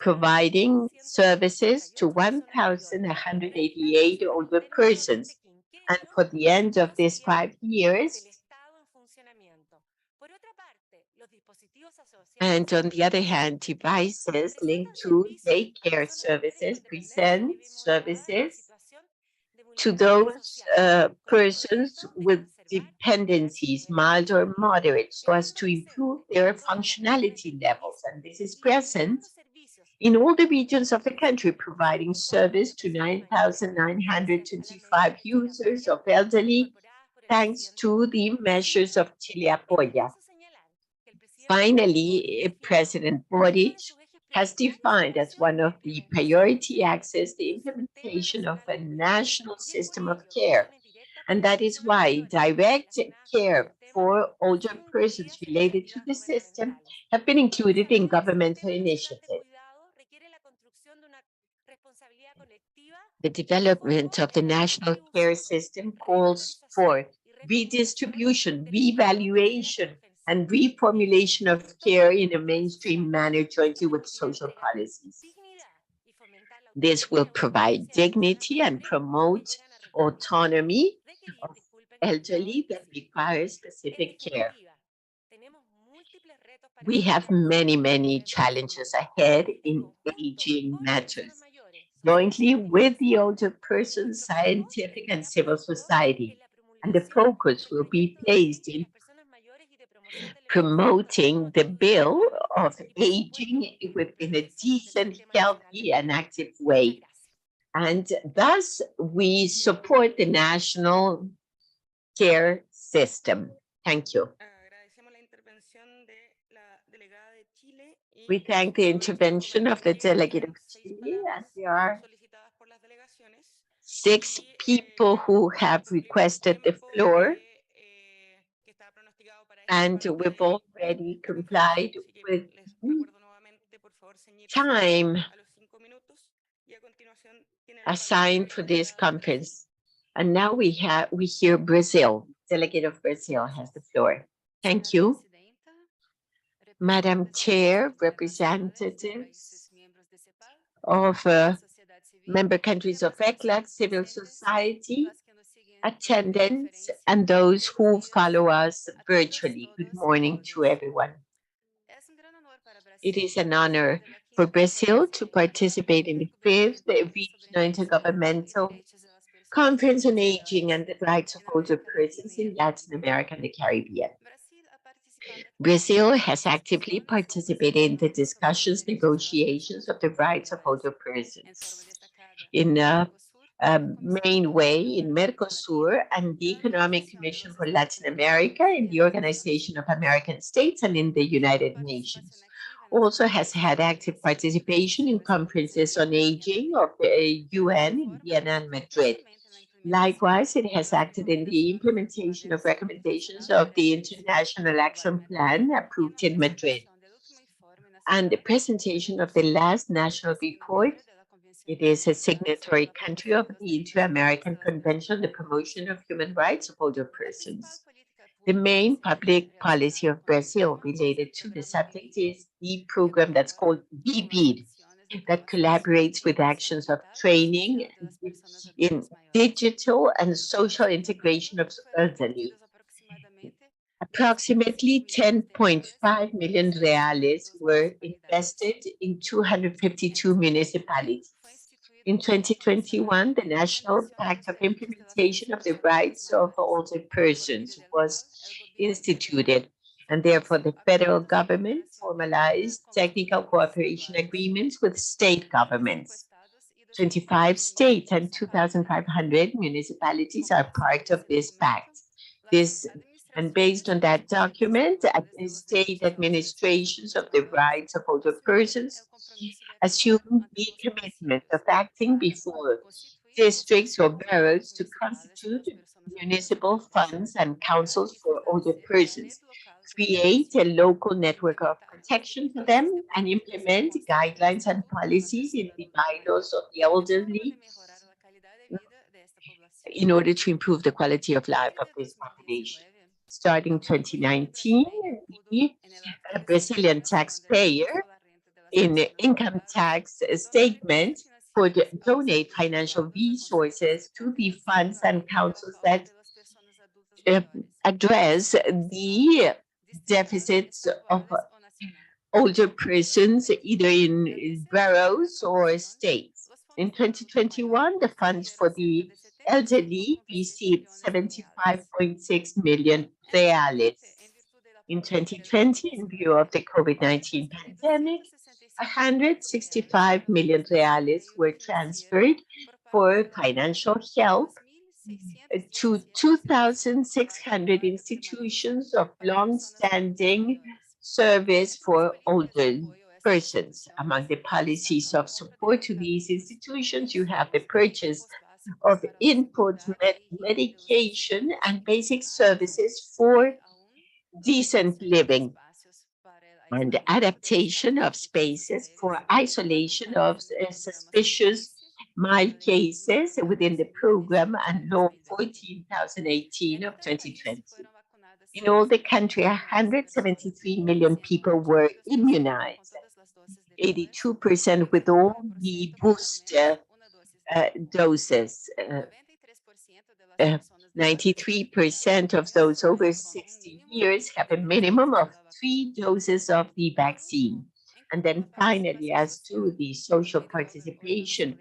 Speaker 2: providing services to 1,188 older persons. And for the end of these 5 years, and on the other hand, devices linked to daycare services present services to those persons with dependencies, mild or moderate, so as to improve their functionality levels. And this is present in all the regions of the country, providing service to 9,925 users of elderly, thanks to the measures of Chile Apoya. Finally, President Boric has defined as one of the priority axes the implementation of a national system of care. And that is why direct care for older persons related to the system have been included in governmental initiatives. The development of the national care system calls for redistribution, revaluation, and reformulation of care in a mainstream manner jointly with social policies. This will provide dignity and promote autonomy of elderly that require specific care. We have many challenges ahead in aging matters, jointly with the older persons, scientific and civil society. And the focus will be placed in promoting the bill of aging within a decent, healthy, and active way. And thus, we support the national care system. Thank you. We thank the intervention of the delegate of Chile, and there are 6 people who have requested the floor, and we've already complied with time assigned for this conference. And now we hear Brazil. Delegate of Brazil has the floor. Thank you. Madam Chair, representatives of member countries of ECLAC, civil society, attendants, and those who follow us virtually. Good morning to everyone. It is an honor for Brazil to participate in the 5th Regional Intergovernmental Conference on Aging and the Rights of Older Persons in Latin America and the Caribbean. Brazil has actively participated in the discussions, negotiations of the rights of older persons in a main way in Mercosur and the Economic Commission for Latin America, in the Organization of American States, and in the United Nations. Also has had active participation in conferences on aging of the UN in Vienna and Madrid. Likewise, it has acted in the implementation of recommendations of the International Action Plan approved in Madrid. And the presentation of the last national report, it is a signatory country of the Inter-American Convention on the Promotion of Human Rights of Older Persons. The main public policy of Brazil related to the subject is the program that's called BBID, that collaborates with actions of training in digital and social integration of elderly. Approximately 10.5 million reales were invested in 252 municipalities. In 2021, the National Pact of Implementation of the Rights of Older Persons was instituted, and therefore the federal government formalized technical cooperation agreements with state governments. 25 states and 2,500 municipalities are part of this pact. And based on that document, the state administrations of the rights of older persons assume the commitment of acting before districts or boroughs to constitute municipal funds and councils for older persons, create a local network of protection for them, and implement guidelines and policies in the bylaws of the elderly in order to improve the quality of life of this population. Starting 2019, the Brazilian taxpayer in the income tax statement could donate financial resources to the funds and councils that address the deficits of older persons, either in boroughs or states. In 2021, the funds for the elderly received 75.6 million reales. In 2020, in view of the COVID-19 pandemic, 165 million reales were transferred for financial help to 2,600 institutions of long-standing service for older persons. Among the policies of support to these institutions, you have the purchase of input medication and basic services for decent living, and adaptation of spaces for isolation of suspicious mild cases within the program and Law 14,018 of 2020. In all the country, 173 million people were immunized. 82% with all the booster doses. 93% of those over 60 years have a minimum of 3 doses of the vaccine. And then finally, as to the social participation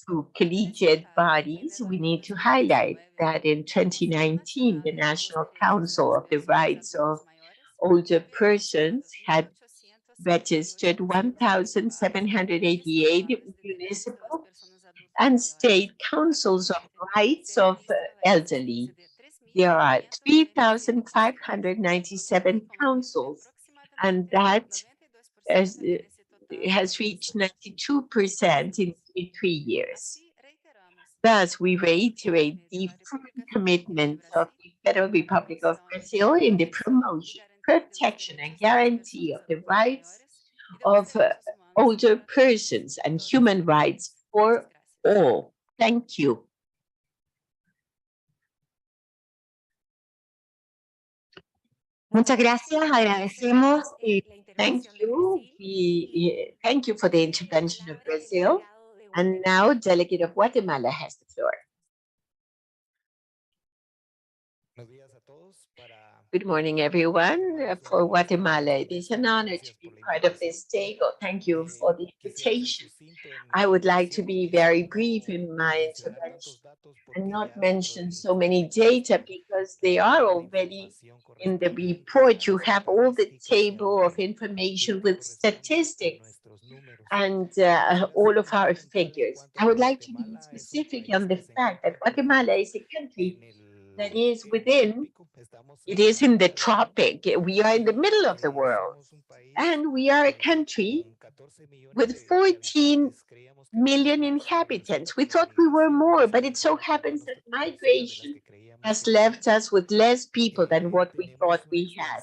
Speaker 2: through collegiate bodies, we need to highlight that in 2019, the National Council of the Rights of Older Persons had registered 1,788 municipal and state councils of rights of elderly. There are 3,597 councils, and that has reached 92% in 3 years. Thus, we reiterate the firm commitment of the Federal Republic of Brazil in the promotion, protection, and guarantee of the rights of older persons and human rights for all. Thank you.
Speaker 1: Muchas gracias, agradecemos.
Speaker 2: Thank you. Thank you for the intervention of Brazil. And now, Delegate of Guatemala has the floor. Good morning, everyone. For Guatemala, it is an honor to be part of this table. Thank you for the invitation. I would like to be very brief in my intervention and not mention so many data because they are already in the report. You have all the table of information with statistics and all of our figures. I would like to be specific on the fact that Guatemala is a country that is it is in the tropic. We are in the middle of the world. And we are a country with 14 million inhabitants. We thought we were more, but it so happens that migration has left us with less people than what we thought we had.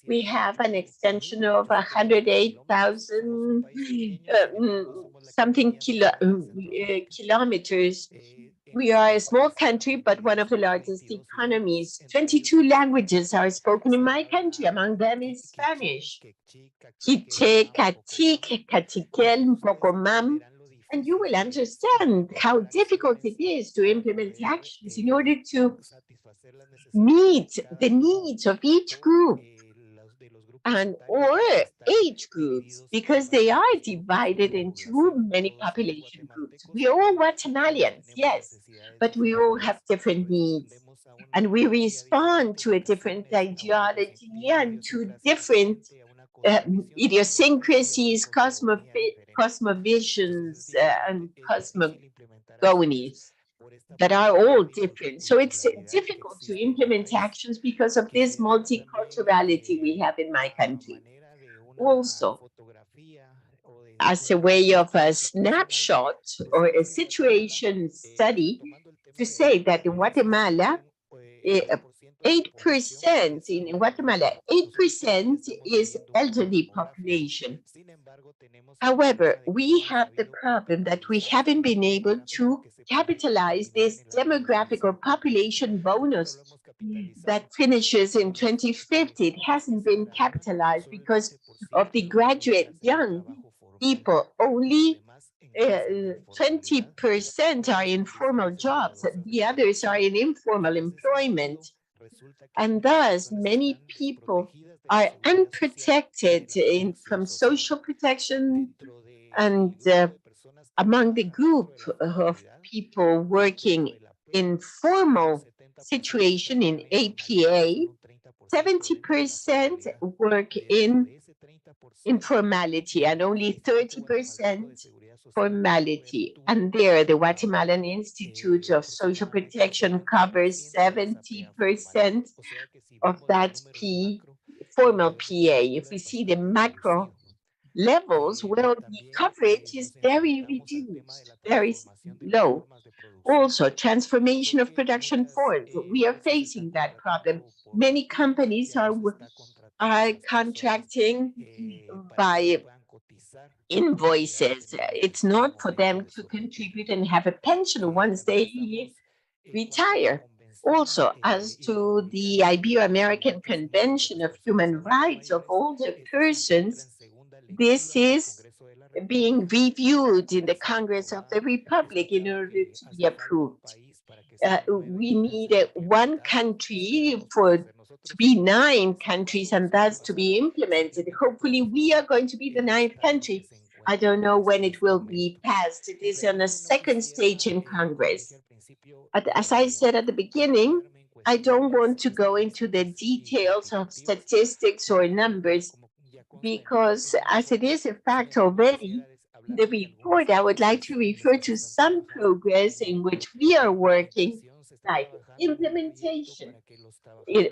Speaker 2: We have an extension of 108,000 something kilometers. We are a small country, but one of the largest economies. 22 languages are spoken in my country. Among them is Spanish. Quiche, Cacique, Caciquel, Pocomam. And you will understand how difficult it is to implement actions in order to meet the needs of each group and or age groups, because they are divided into many population groups. We are all Guatemalans, yes, but we all have different needs, and we respond to a different ideology and to different idiosyncrasies, cosmovisions, and cosmogonies that are all different. So it's difficult to implement actions because of this multiculturality we have in my country. Also, as a way of a snapshot or a situation study, to say that in Guatemala, 8% in Guatemala, 8% is elderly population. However, we have the problem that we haven't been able to capitalize this demographic or population bonus that finishes in 2050. It hasn't been capitalized because of the graduate young people. Only 20% are in formal jobs. The others are in informal employment. And thus, many people are unprotected from social protection, and among the group of people working in formal situation in APA, 70% work in informality and only 30% formality. And there, the Guatemalan Institute of Social Protection covers 70% of that formal PA. If we see the macro levels, well, the coverage is very reduced, very low. Also, transformation of production forms. We are facing that problem. Many companies are contracting by invoices. It's not for them to contribute and have a pension once they retire. Also, as to the Ibero-American Convention of Human Rights of Older Persons, this is being reviewed in the Congress of the Republic in order to be approved. We need one country to be 9 countries, and that's to be implemented. Hopefully, we are going to be the 9th country. I don't know when it will be passed. It is on a second stage in Congress. But as I said at the beginning, I don't want to go into the details of statistics or numbers, because as it is a fact already, in the report, I would like to refer to some progress in which we are working, like implementation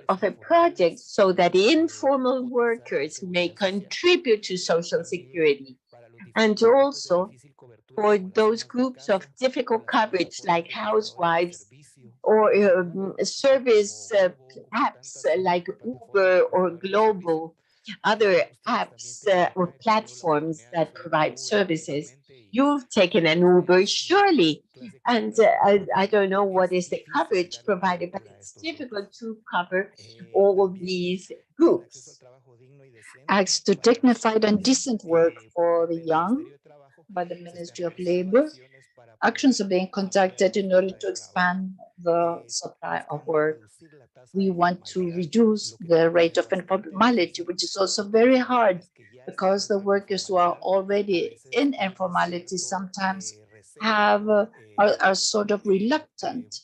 Speaker 2: of a project so that informal workers may contribute to social security, and also for those groups of difficult coverage like housewives or service apps like Uber or Global, other apps or platforms that provide services. You've taken an Uber, surely, and I don't know what is the coverage provided, but it's difficult to cover all these groups.
Speaker 3: Acts to dignified and decent work for the young by the Ministry of Labor. Actions are being conducted in order to expand the supply of work. We want to reduce the rate of informality, which is also very hard because the workers who are already in informality sometimes are sort of reluctant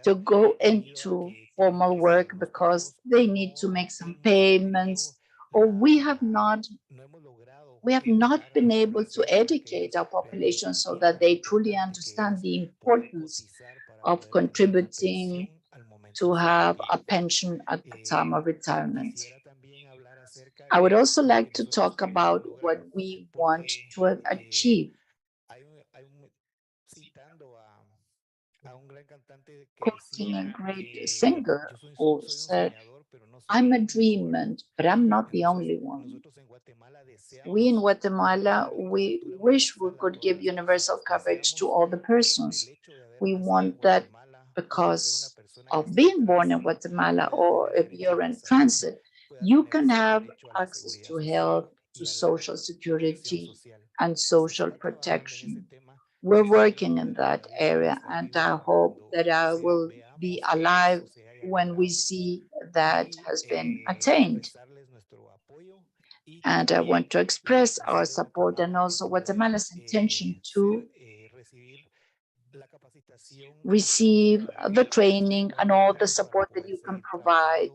Speaker 3: to go into formal work because they need to make some payments, or we have not been able to educate our population so that they truly understand the importance of contributing to have a pension at the time of retirement. I would also like to talk about what we want to achieve. Quoting a great singer who said, "I'm a dreamer, but I'm not the only one." We in Guatemala, we wish we could give universal coverage to all the persons. We want that because of being born in Guatemala, or if you're in transit, you can have access to health, to social security, and social protection. We're working in that area, and I hope that I will be alive when we see that has been attained. And I want to express our support and also Guatemala's intention to receive the training and all the support that you can provide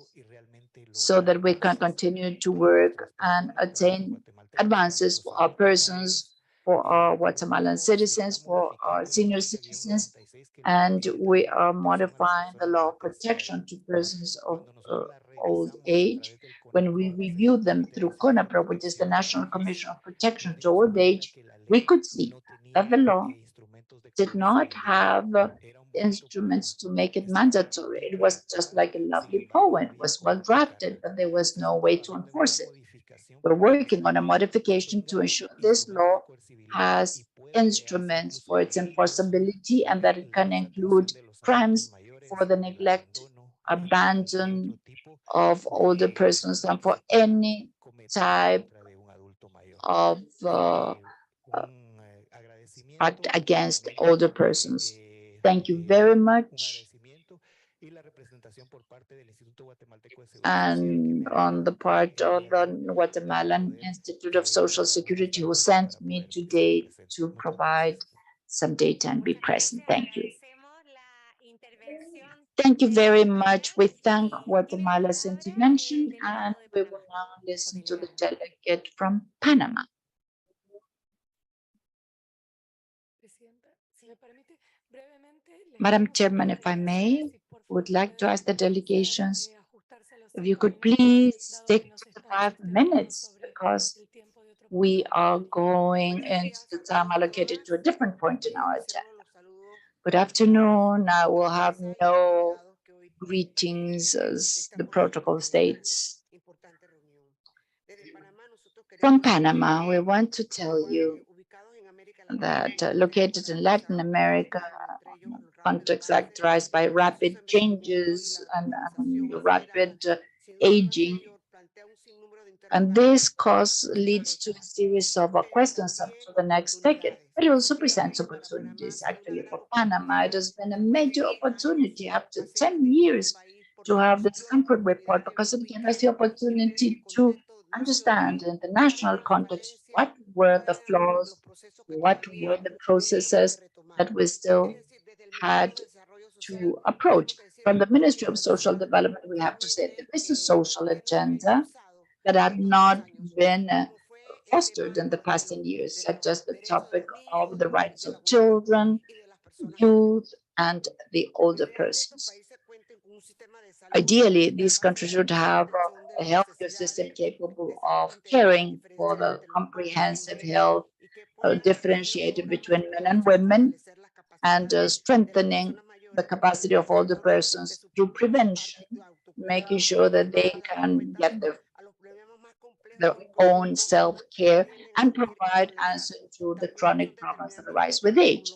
Speaker 3: so that we can continue to work and attain advances for our persons, for our Guatemalan citizens, for our senior citizens. And we are modifying the law of protection to persons of old age. When we review them through CONAPRO, which is the National Commission of Protection to Old Age, we could see that the law did not have instruments to make it mandatory. It was just like a lovely poem. It was well drafted, but there was no way to enforce it. We're working on a modification to ensure this law has instruments for its enforceability and that it can include crimes for the neglect, abandon of older persons, and for any type of act against older persons. Thank you very much. And on the part of the Guatemalan Institute of Social Security, who sent me today to provide some data and be present. Thank you. Thank you very much. We thank Guatemala's intervention, and we will now listen to the delegate from Panama. Madam Chairman, if I may, would like to ask the delegations if you could please stick to the 5 minutes, because we are going into the time allocated to a different point in our agenda. Good afternoon. I will have no greetings as the protocol states. From Panama, we want to tell you that located in Latin America, context characterized by rapid changes and rapid aging, And this cause leads to a series of questions up to the next decade, but it also presents opportunities. Actually, for Panama, it has been a major opportunity after 10 years to have this Sanford report, because it gave us the opportunity to understand in the national context what were the flaws, what were the processes that we still had to approach. From the Ministry of Social Development, we have to say there is a social agenda that had not been fostered in the past 10 years, such as the topic of the rights of children, youth, and the older persons. Ideally, these countries should have a healthcare system capable of caring for the comprehensive health, differentiated between men and women, and strengthening the capacity of older persons through prevention, making sure that they can get their own self-care and provide answer to the chronic problems that arise with age.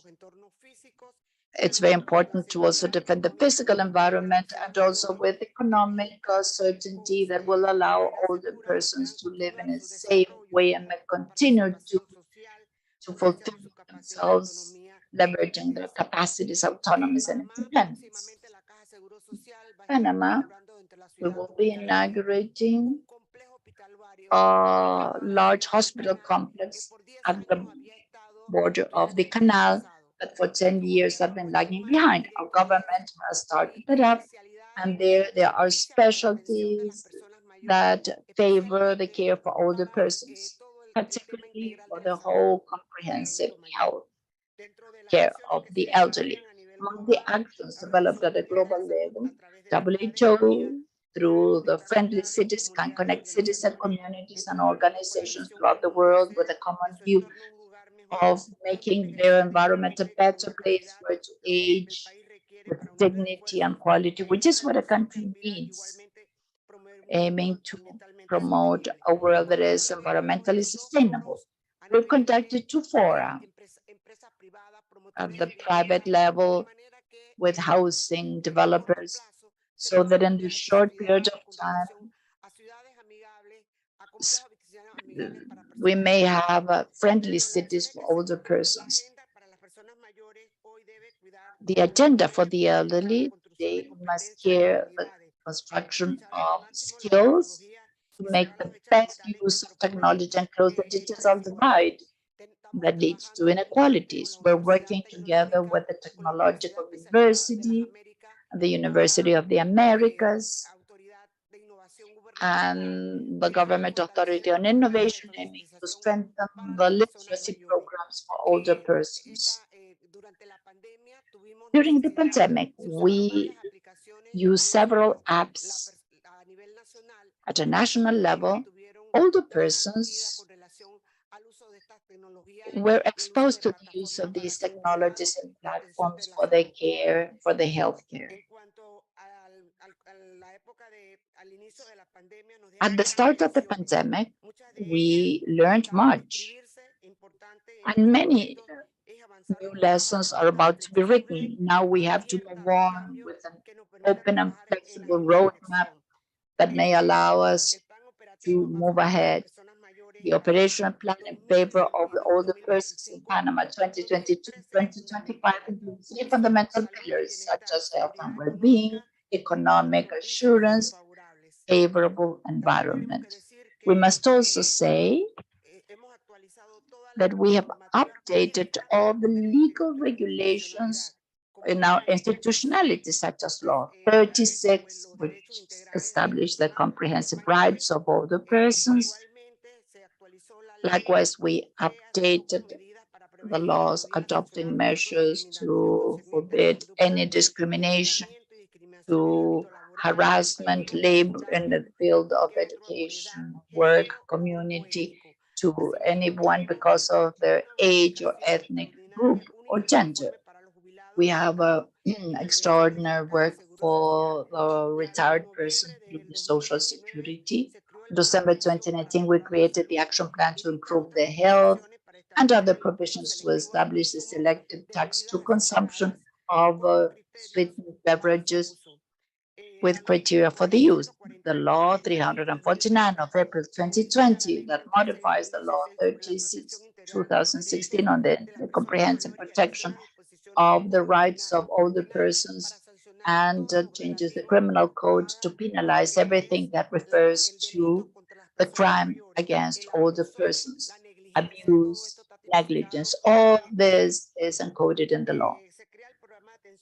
Speaker 3: It's very important to also defend the physical environment, and also with economic certainty that will allow older persons to live in a safe way and may continue to fulfill themselves, leveraging their capacities, autonomy, and independence. Panama, we will be inaugurating a large hospital complex at the border of the canal that for 10 years have been lagging behind. Our government has started it up, and there are specialties that favor the care for older persons, particularly for the whole comprehensive health care of the elderly. Among the actions developed at a global level, WHO, through the Friendly Cities, can connect cities and communities and organizations throughout the world with a common view of making their environment a better place where to age with dignity and quality, which is what a country needs, aiming to promote a world that is environmentally sustainable. We've conducted 2 fora at the private level with housing developers, so that in the short period of time, we may have friendly cities for older persons. The agenda for the elderly, they must care the construction of skills to make the best use of technology and close the digital divide that leads to inequalities. We're working together with the Technological University, the University of the Americas, and the Government Authority on Innovation, aiming to strengthen the literacy programs for older persons. During the pandemic, we used several apps at a national level. Older persons were exposed to the use of these technologies and platforms for their care, for their health care. At the start of the pandemic, we learned much, and many new lessons are about to be written. Now we have to move on with an open and flexible roadmap that may allow us to move ahead. The operational plan in favor of the older persons in Panama 2022-2025 includes 3 fundamental pillars, such as health and well-being, economic assurance, favorable environment. We must also say that we have updated all the legal regulations in our institutionality, such as Law 36, which established the comprehensive rights of older persons. Likewise, we updated the laws adopting measures to forbid any discrimination, to harassment, labor in the field of education, work, community, to anyone because of their age or ethnic group or gender. We have extraordinary work for the retired person through the Social Security. In December 2019, we created the action plan to improve their health and other provisions to establish a selective tax to consumption of sweetened beverages with criteria for the use. The Law 349 of April 2020 that modifies the Law 36 2016 on the comprehensive protection of the rights of older persons and changes the criminal code to penalize everything that refers to the crime against older persons, abuse, negligence. All this is encoded in the law.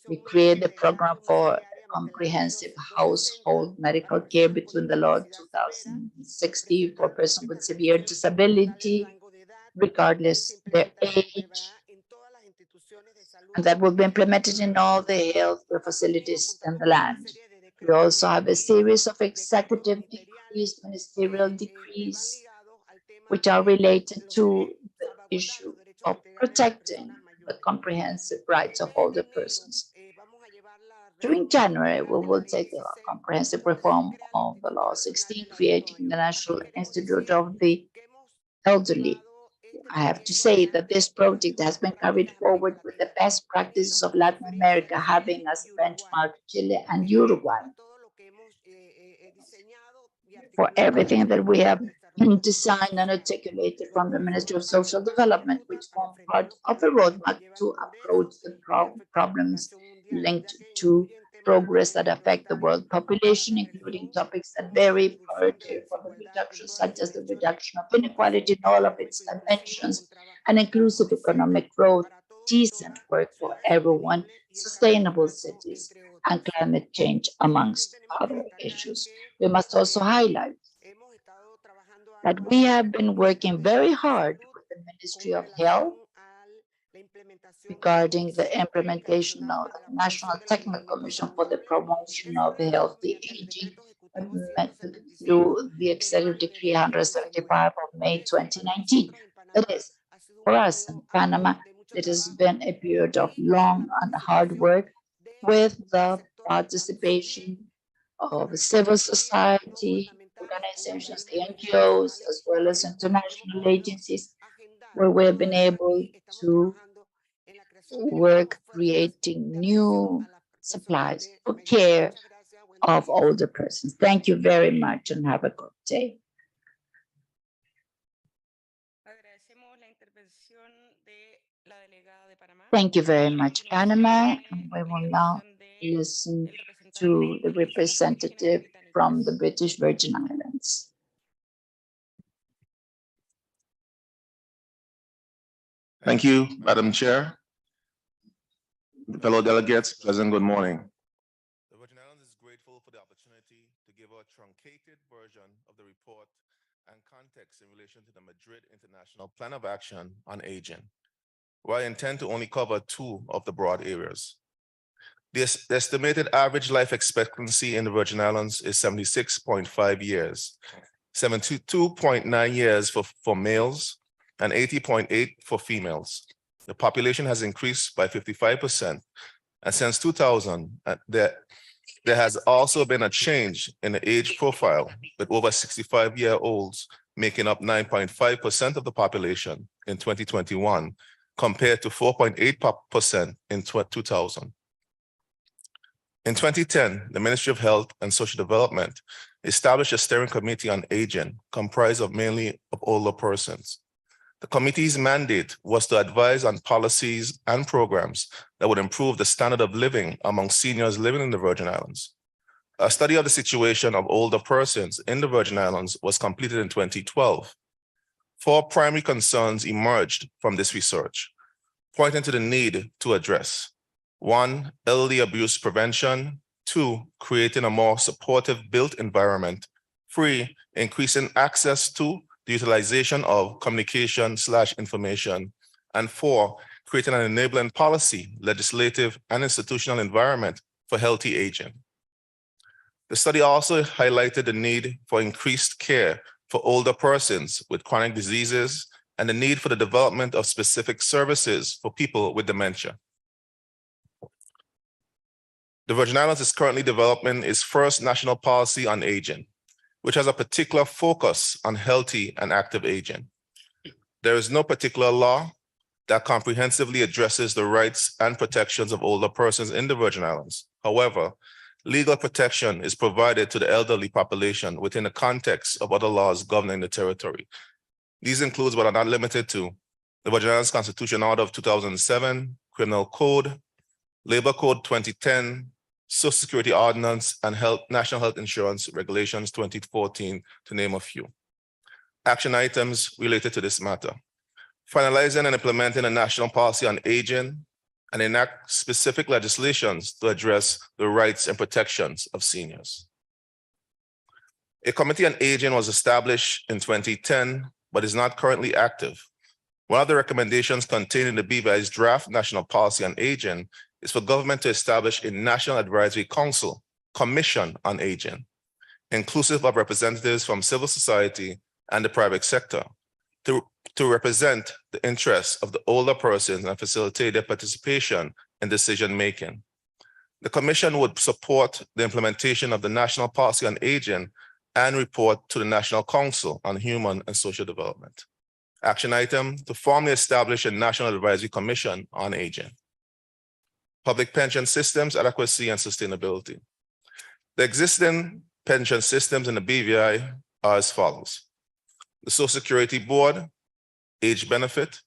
Speaker 3: We create the program for comprehensive household medical care between the law 2060 for persons with severe disability, regardless their age, and that will be implemented in all the healthcare facilities in the land. We also have a series of executive decrees, ministerial decrees, which are related to the issue of protecting the comprehensive rights of older persons. During January, we will take a comprehensive reform of the Law 16, creating the National Institute of the Elderly. I have to say that this project has been carried forward with the best practices of Latin America, having as benchmark Chile and Uruguay. For everything that we have designed and articulated from the Ministry of Social Development, which form part of a roadmap to approach the problems linked to progress that affect the world population, including topics that vary priority for the reduction, such as the reduction of inequality in all of its dimensions, and inclusive economic growth, decent work for everyone, sustainable cities, and climate change, amongst other issues. We must also highlight that we have been working very hard with the Ministry of Health regarding the implementation of the National Technical Commission for the Promotion of Healthy Aging through the Executive Decree 175 of May 2019. That is, for us in Panama, it has been a period of long and hard work with the participation of civil society organizations, the NGOs, as well as international agencies, where we have been able to work creating new supplies for care of older persons. Thank you very much and have a good day. Thank you very much, Panama. And we will now listen to the representative from the British Virgin Islands.
Speaker 8: Thank you, Madam Chair. Fellow delegates, pleasant good morning. The Virgin Islands is grateful for the opportunity to give a truncated version of the report and context in relation to the Madrid International Plan of Action on Aging, where I intend to only cover two of the broad areas. The estimated average life expectancy in the Virgin Islands is 76.5 years, 72.9 years for males, and 80.8 for females. The population has increased by 55%, and since 2000, there has also been a change in the age profile, with over 65-year-olds making up 9.5% of the population in 2021, compared to 4.8% in 2000. In 2010, the Ministry of Health and Social Development established a steering committee on aging, comprised of mainly of older persons. The committee's mandate was to advise on policies and programs that would improve the standard of living among seniors living in the Virgin Islands. A study of the situation of older persons in the Virgin Islands was completed in 2012. Four primary concerns emerged from this research, pointing to the need to address: 1, elderly abuse prevention; 2, creating a more supportive built environment; 3, increasing access to the utilization of communication/information; and 4, creating an enabling policy, legislative, and institutional environment for healthy aging. The study also highlighted the need for increased care for older persons with chronic diseases and the need for the development of specific services for people with dementia. The Virgin Islands is currently developing its first national policy on aging, which has a particular focus on healthy and active aging. There is no particular law that comprehensively addresses the rights and protections of older persons in the Virgin Islands. However, legal protection is provided to the elderly population within the context of other laws governing the territory. These include, but are not limited to, the Virgin Islands Constitution Order of 2007, Criminal Code, Labor Code 2010, Social Security Ordinance, and National Health Insurance Regulations 2014, to name a few. Action items related to this matter: finalizing and implementing a national policy on aging and enact specific legislations to address the rights and protections of seniors. A committee on aging was established in 2010, but is not currently active. One of the recommendations contained in the BVI's draft National Policy on Aging is for government to establish a National Advisory Council, Commission on Aging, inclusive of representatives from civil society and the private sector, to represent the interests of the older persons and facilitate their participation in decision-making. The Commission would support the implementation of the National Policy on Aging and report to the National Council on Human and Social Development. Action item: to formally establish a National Advisory Commission on Aging. Public pension systems, adequacy, and sustainability. The existing pension systems in the BVI are as follows. The Social Security Board age benefit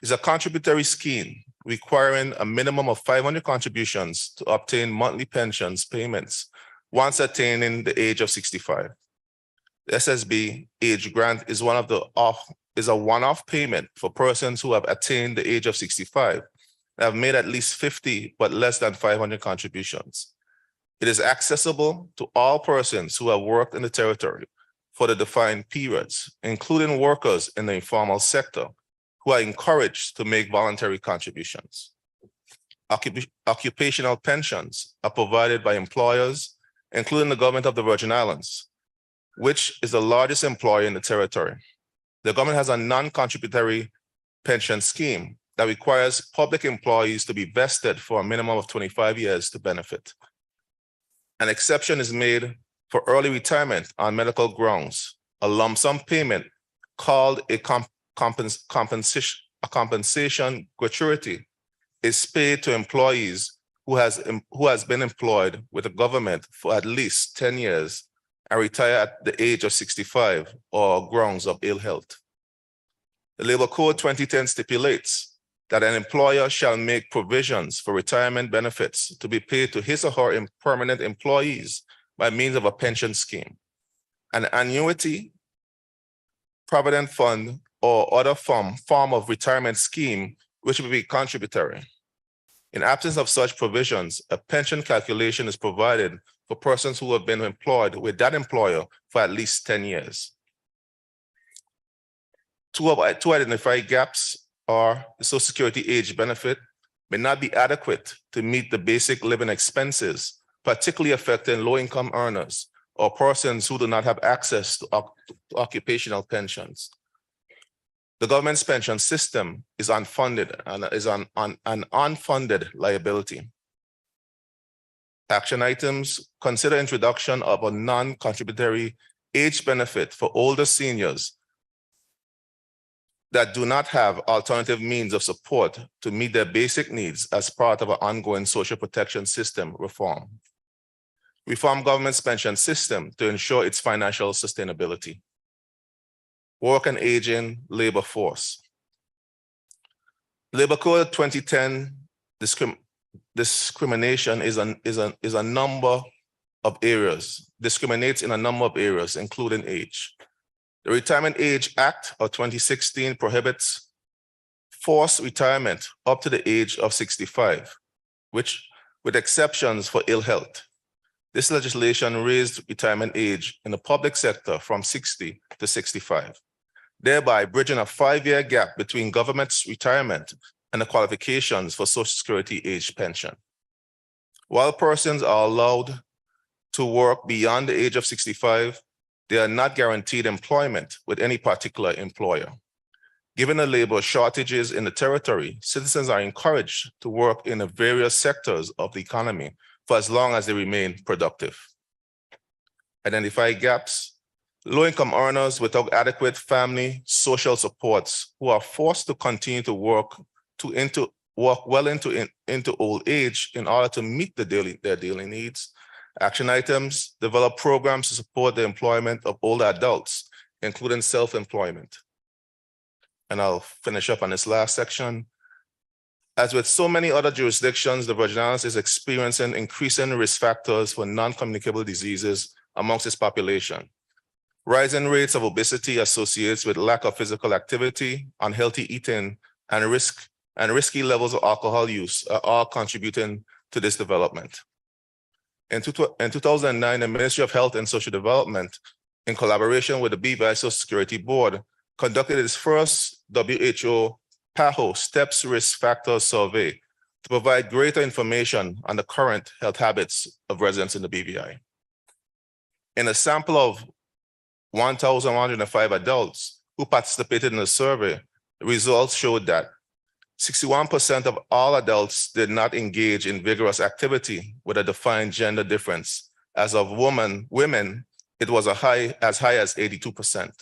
Speaker 8: is a contributory scheme requiring a minimum of 500 contributions to obtain monthly pensions payments once attaining the age of 65. The SSB age grant is a one-off payment for persons who have attained the age of 65 and have made at least 50 but less than 500 contributions. It is accessible to all persons who have worked in the territory for the defined periods, including workers in the informal sector who are encouraged to make voluntary contributions. Occupational pensions are provided by employers, including the government of the Virgin Islands, which is the largest employer in the territory. The government has a non-contributory pension scheme that requires public employees to be vested for a minimum of 25 years to benefit. An exception is made for early retirement on medical grounds. A lump sum payment called a compensation gratuity is paid to employees who has been employed with the government for at least 10 years and retire at the age of 65 or grounds of ill health. The Labor Code 2010 stipulates that an employer shall make provisions for retirement benefits to be paid to his or her permanent employees by means of a pension scheme, an annuity, provident fund, or other form of retirement scheme which will be contributory. In absence of such provisions, a pension calculation is provided for persons who have been employed with that employer for at least 10 years. Two identified gaps are the Social Security age benefit may not be adequate to meet the basic living expenses, particularly affecting low-income earners or persons who do not have access to occupational pensions. The government's pension system is unfunded and is an unfunded liability. Action items: consider introduction of a non-contributory age benefit for older seniors that do not have alternative means of support to meet their basic needs as part of an ongoing social protection system reform. Reform government's pension system to ensure its financial sustainability. Work and aging labor force. Labor Code 2010 discrimination is a number of areas, discriminates in a number of areas, including age. The Retirement Age Act of 2016 prohibits forced retirement up to the age of 65, with exceptions for ill health. This legislation raised retirement age in the public sector from 60 to 65, thereby bridging a 5-year gap between government's retirement and the qualifications for Social Security age pension. While persons are allowed to work beyond the age of 65, they are not guaranteed employment with any particular employer. Given the labor shortages in the territory, citizens are encouraged to work in the various sectors of the economy for as long as they remain productive. Identify gaps. Low-income earners without adequate family social supports who are forced to continue to work well into old age in order to meet their daily needs Action items: develop programs to support the employment of older adults, including self-employment. And I'll finish up on this last section. As with so many other jurisdictions, the Virgin Islands is experiencing increasing risk factors for non-communicable diseases amongst its population. Rising rates of obesity associated with lack of physical activity, unhealthy eating, and risky levels of alcohol use are all contributing to this development. In 2009, the Ministry of Health and Social Development, in collaboration with the BVI Social Security Board, conducted its first WHO PAHO STEPS Risk Factors Survey to provide greater information on the current health habits of residents in the BVI. In a sample of 1,105 adults who participated in the survey, the results showed that 61% of all adults did not engage in vigorous activity with a defined gender difference. As of women, it was as high as 82%.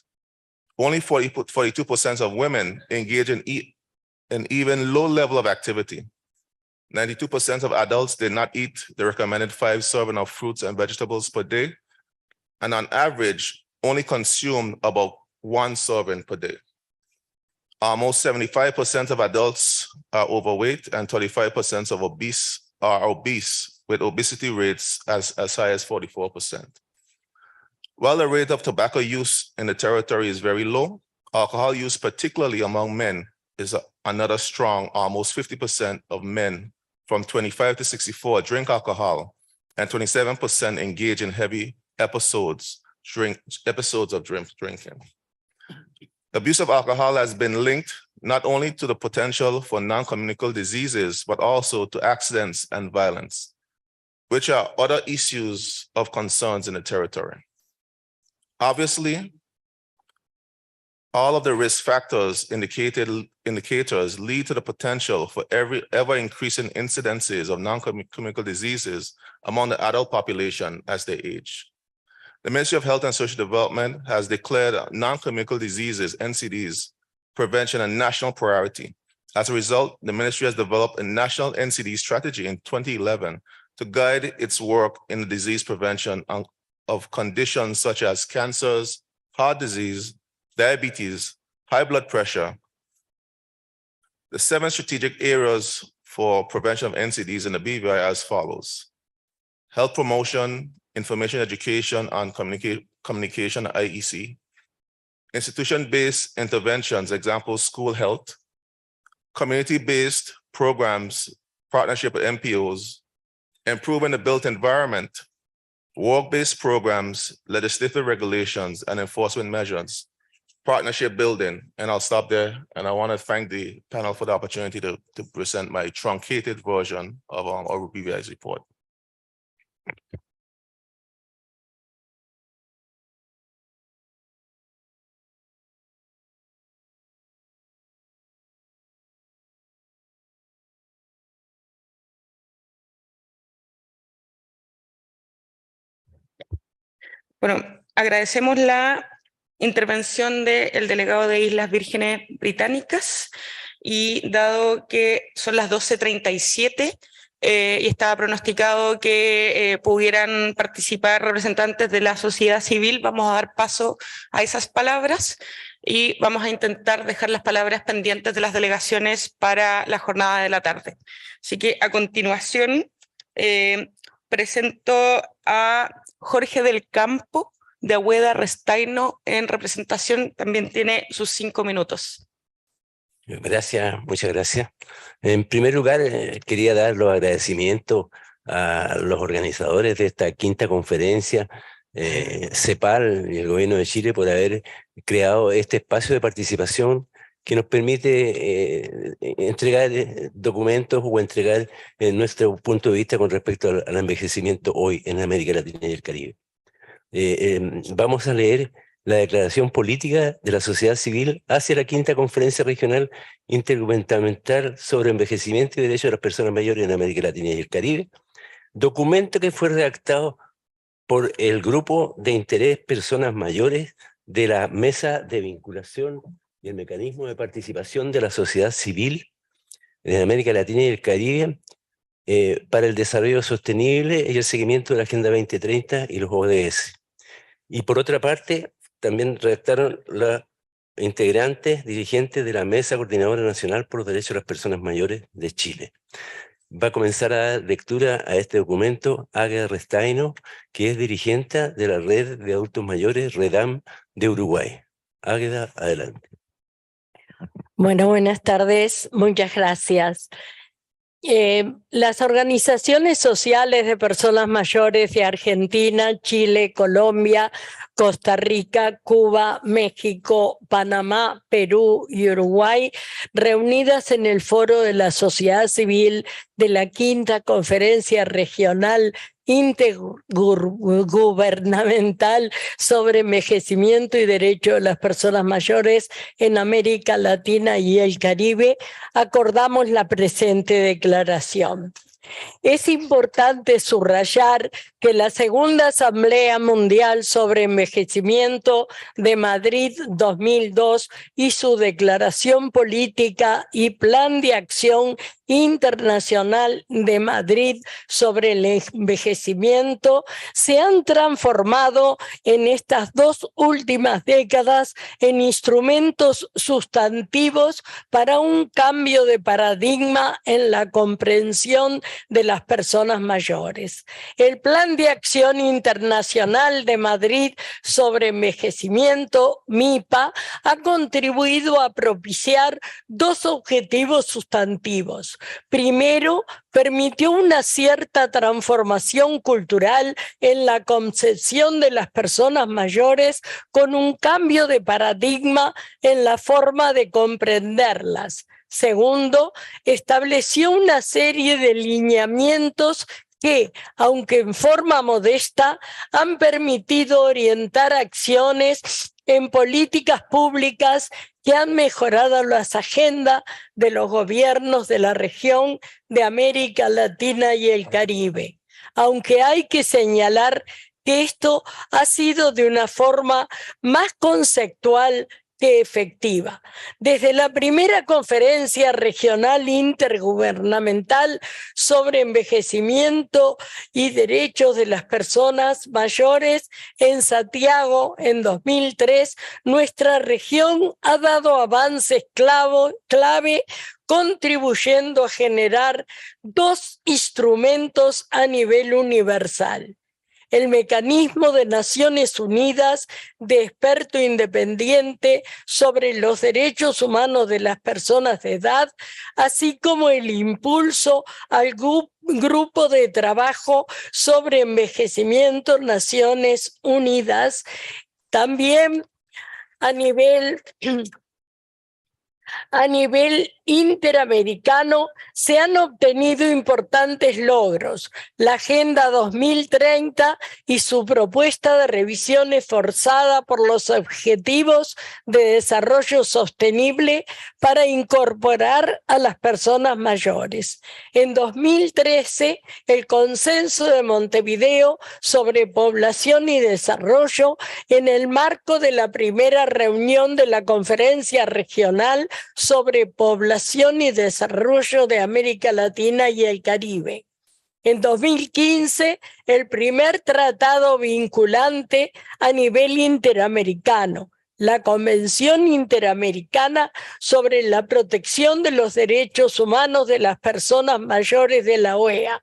Speaker 8: Only 42% of women engage in even low level of activity. 92% of adults did not eat the recommended 5 servings of fruits and vegetables per day, and on average, only consumed about 1 serving per day. Almost 75% of adults are overweight and 35% are obese, with obesity rates as high as 44%. While the rate of tobacco use in the territory is very low, alcohol use, particularly among men, is another strong. Almost 50% of men from 25 to 64 drink alcohol, and 27% engage in heavy episodes of drinking. Abuse of alcohol has been linked not only to the potential for non-communicable diseases, but also to accidents and violence, which are other issues of concerns in the territory. Obviously, all of the risk factors indicators lead to the potential for ever-increasing incidences of non-communicable diseases among the adult population as they age. The Ministry of Health and Social Development has declared non-communicable diseases, NCDs, prevention a national priority. As a result, the ministry has developed a national NCD strategy in 2011 to guide its work in the disease prevention of conditions such as cancers, heart disease, diabetes, high blood pressure. The 7 strategic areas for prevention of NCDs in the BVI are as follows: health promotion, information education on communication, IEC, institution-based interventions, example, school health, community-based programs, partnership with MPOs, improving the built environment, work-based programs, legislative regulations, and enforcement measures, partnership building. And I'll stop there. And I want to thank the panel for the opportunity to present my truncated version of our BVI's report.
Speaker 5: Bueno, agradecemos la intervención del delegado de Islas Vírgenes Británicas, y dado que son las 12:37 y estaba pronosticado que pudieran participar representantes de la sociedad civil, vamos a dar paso a esas palabras y vamos a intentar dejar las palabras pendientes de las delegaciones para la jornada de la tarde. Así que a continuación presento a Jorge del Campo, de Agüeda Restaino, en representación. También tiene sus 5 minutos.
Speaker 9: Gracias, muchas gracias. En primer lugar, quería dar los agradecimientos a los organizadores de esta 5ª conferencia, CEPAL y el Gobierno de Chile, por haber creado este espacio de participación que nos permite entregar documentos o entregar nuestro punto de vista con respecto al envejecimiento hoy en América Latina y el Caribe. Vamos a leer la declaración política de la sociedad civil hacia la 5ª Conferencia Regional Intergubernamental sobre Envejecimiento y Derechos de las Personas Mayores en América Latina y el Caribe, documento que fue redactado por el Grupo de Interés Personas Mayores de la Mesa de Vinculación y el Mecanismo de Participación de la Sociedad Civil en América Latina y el Caribe, para el desarrollo sostenible y el seguimiento de la Agenda 2030 y los ODS. Y por otra parte, también redactaron los integrantes, dirigentes de la Mesa Coordinadora Nacional por los Derechos de las Personas Mayores de Chile. Va a comenzar a dar lectura a este documento Águeda Restaino, que es dirigente de la Red de Adultos Mayores, REDAM, de Uruguay. Águeda, adelante.
Speaker 10: Bueno, buenas tardes. Muchas gracias. Las organizaciones sociales de personas mayores de Argentina, Chile, Colombia, Costa Rica, Cuba, México, Panamá, Perú y Uruguay, reunidas en el Foro de la Sociedad Civil de la Quinta Conferencia Regional Intergubernamental sobre Envejecimiento y Derecho de las Personas Mayores en América Latina y el Caribe, acordamos la presente declaración. Es importante subrayar que la Segunda Asamblea Mundial sobre Envejecimiento de Madrid 2002 y su declaración política y Plan de Acción Internacional de Madrid sobre el envejecimiento se han transformado en estas dos últimas décadas en instrumentos sustantivos para un cambio de paradigma en la comprensión de las personas mayores. El Plan de Acción Internacional de Madrid sobre Envejecimiento, MIPA, ha contribuido a propiciar dos objetivos sustantivos. Primero, permitió una cierta transformación cultural en la concepción de las personas mayores con un cambio de paradigma en la forma de comprenderlas. Segundo, estableció una serie de lineamientos que, aunque en forma modesta, han permitido orientar acciones en políticas públicas que han mejorado las agendas de los gobiernos de la región de América Latina y el Caribe. Aunque hay que señalar que esto ha sido de una forma más conceptual que efectiva. Desde la primera conferencia regional intergubernamental sobre envejecimiento y derechos de las personas mayores en Santiago en 2003, nuestra región ha dado avances clave contribuyendo a generar dos instrumentos a nivel universal. El mecanismo de Naciones Unidas de experto independiente sobre los derechos humanos de las personas de edad, así como el impulso al grupo de trabajo sobre envejecimiento Naciones Unidas, también a nivel interamericano se han obtenido importantes logros. La Agenda 2030 y su propuesta de revisión forzada por los Objetivos de Desarrollo Sostenible para incorporar a las personas mayores. En 2013, el Consenso de Montevideo sobre Población y Desarrollo, en el marco de la primera reunión de la Conferencia Regional sobre Población y Desarrollo de América Latina y el Caribe. En 2015, el primer tratado vinculante a nivel interamericano, la Convención Interamericana sobre la Protección de los Derechos Humanos de las Personas Mayores de la OEA.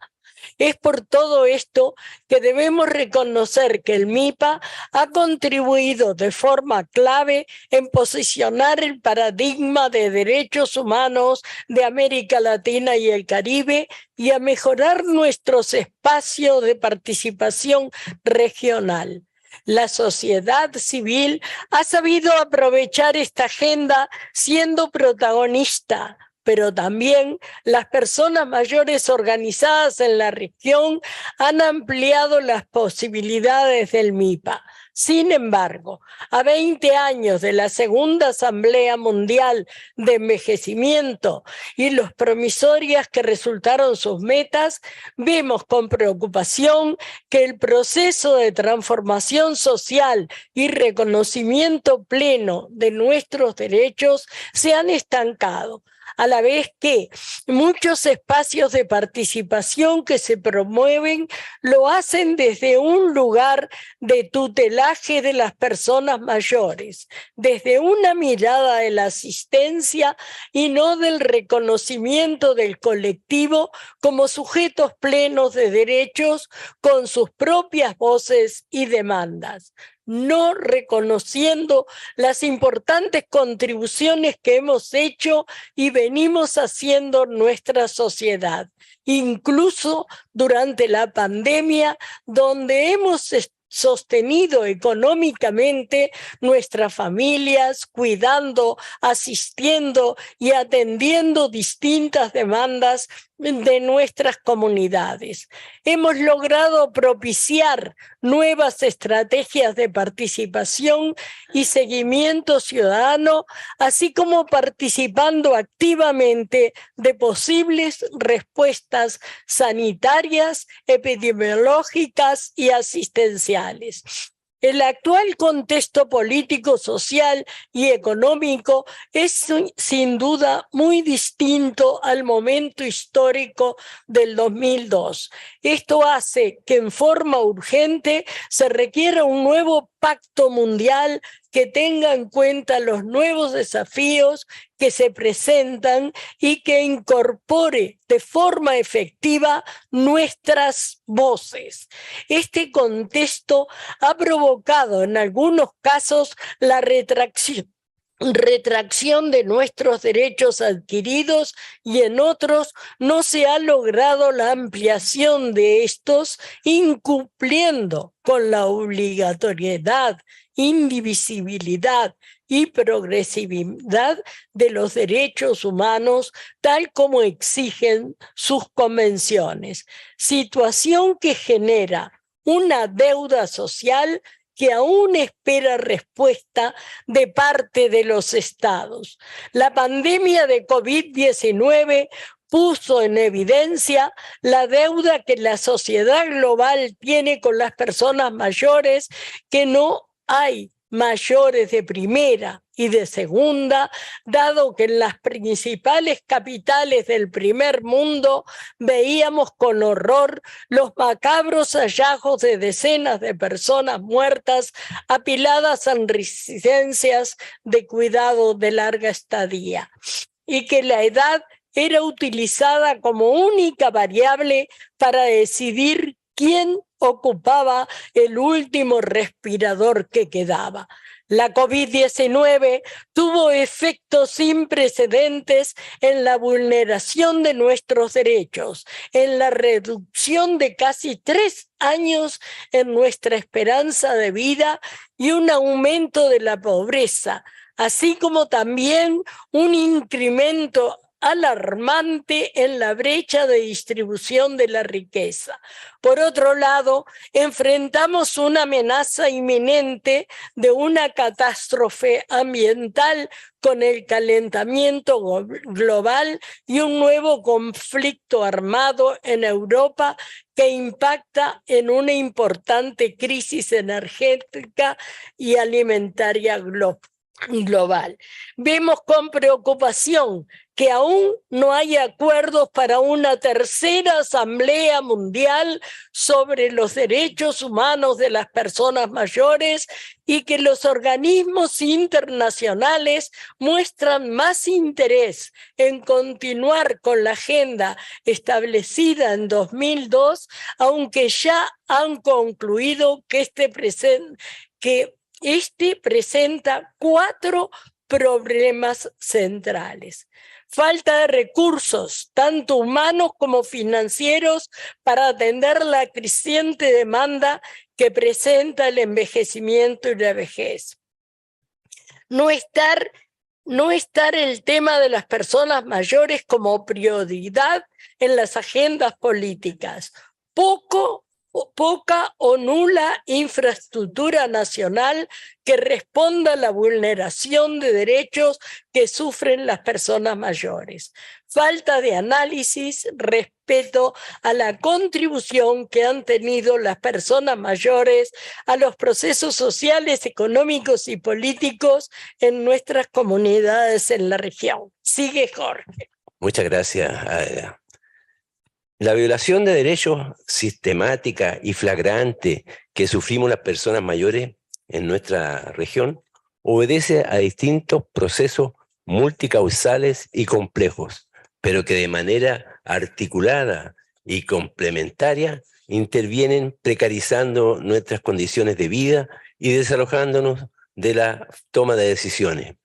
Speaker 10: Es por todo esto que debemos reconocer que el MIPA ha contribuido de forma clave en posicionar el paradigma de derechos humanos de América Latina y el Caribe y a mejorar nuestros espacios de participación regional. La sociedad civil ha sabido aprovechar esta agenda siendo protagonista, pero también las personas mayores organizadas en la región han ampliado las posibilidades del MIPA. Sin embargo, a 20 años de la Segunda Asamblea Mundial de Envejecimiento y los promisorias que resultaron sus metas, vemos con preocupación que el proceso de transformación social y reconocimiento pleno de nuestros derechos se han estancado. a la vez que muchos espacios de participación que se promueven lo hacen desde un lugar de tutelaje de las personas mayores, desde una mirada de la asistencia y no del reconocimiento del colectivo como sujetos plenos de derechos con sus propias voces y demandas, no reconociendo las importantes contribuciones que hemos hecho y venimos haciendo en nuestra sociedad, incluso durante la pandemia, donde hemos sostenido económicamente nuestras familias, cuidando, asistiendo y atendiendo distintas demandas de nuestras comunidades. Hemos logrado propiciar nuevas estrategias de participación y seguimiento ciudadano, así como participando activamente de posibles respuestas sanitarias, epidemiológicas y asistenciales. El actual contexto político, social y económico es sin duda muy distinto al momento histórico del 2002. Esto hace que en forma urgente se requiera un nuevo pacto mundial que tenga en cuenta los nuevos desafíos que se presentan y que incorpore de forma efectiva nuestras voces. Este contexto ha provocado en algunos casos la retracción de nuestros derechos adquiridos y en otros no se ha logrado la ampliación de estos, incumpliendo con la obligatoriedad, indivisibilidad y progresividad de los derechos humanos, tal como exigen sus convenciones. Situación que genera una deuda social que aún espera respuesta de parte de los estados. La pandemia de COVID-19 puso en evidencia la deuda que la sociedad global tiene con las personas mayores, que no hay mayores de primera y de segunda, dado que en las principales capitales del primer mundo veíamos con horror los macabros hallazgos de decenas de personas muertas apiladas en residencias de cuidado de larga estadía, y que la edad era utilizada como única variable para decidir quién ocupaba el último respirador que quedaba. La COVID-19 tuvo efectos sin precedentes en la vulneración de nuestros derechos, en la reducción de casi 3 años en nuestra esperanza de vida y un aumento de la pobreza, así como también un incremento alarmante en la brecha de distribución de la riqueza. Por otro lado, enfrentamos una amenaza inminente de una catástrofe ambiental con el calentamiento global y un nuevo conflicto armado en Europa que impacta en una importante crisis energética y alimentaria global. Vemos con preocupación que aún no hay acuerdos para una tercera Asamblea Mundial sobre los derechos humanos de las personas mayores y que los organismos internacionales muestran más interés en continuar con la agenda establecida en 2002, aunque ya han concluido que este presenta 4 problemas centrales. Falta de recursos, tanto humanos como financieros, para atender la creciente demanda que presenta el envejecimiento y la vejez. No estar el tema de las personas mayores como prioridad en las agendas políticas. Poco poca o nula infraestructura nacional que responda a la vulneración de derechos que sufren las personas mayores. Falta de análisis respecto a la contribución que han tenido las personas mayores a los procesos sociales, económicos y políticos en nuestras comunidades en la región. Sigue Jorge.
Speaker 9: Muchas gracias, Aida. La violación de derechos sistemática y flagrante que sufrimos las personas mayores en nuestra región obedece a distintos procesos multicausales y complejos, pero que de manera articulada y complementaria intervienen precarizando nuestras condiciones de vida y desalojándonos de la toma de decisiones.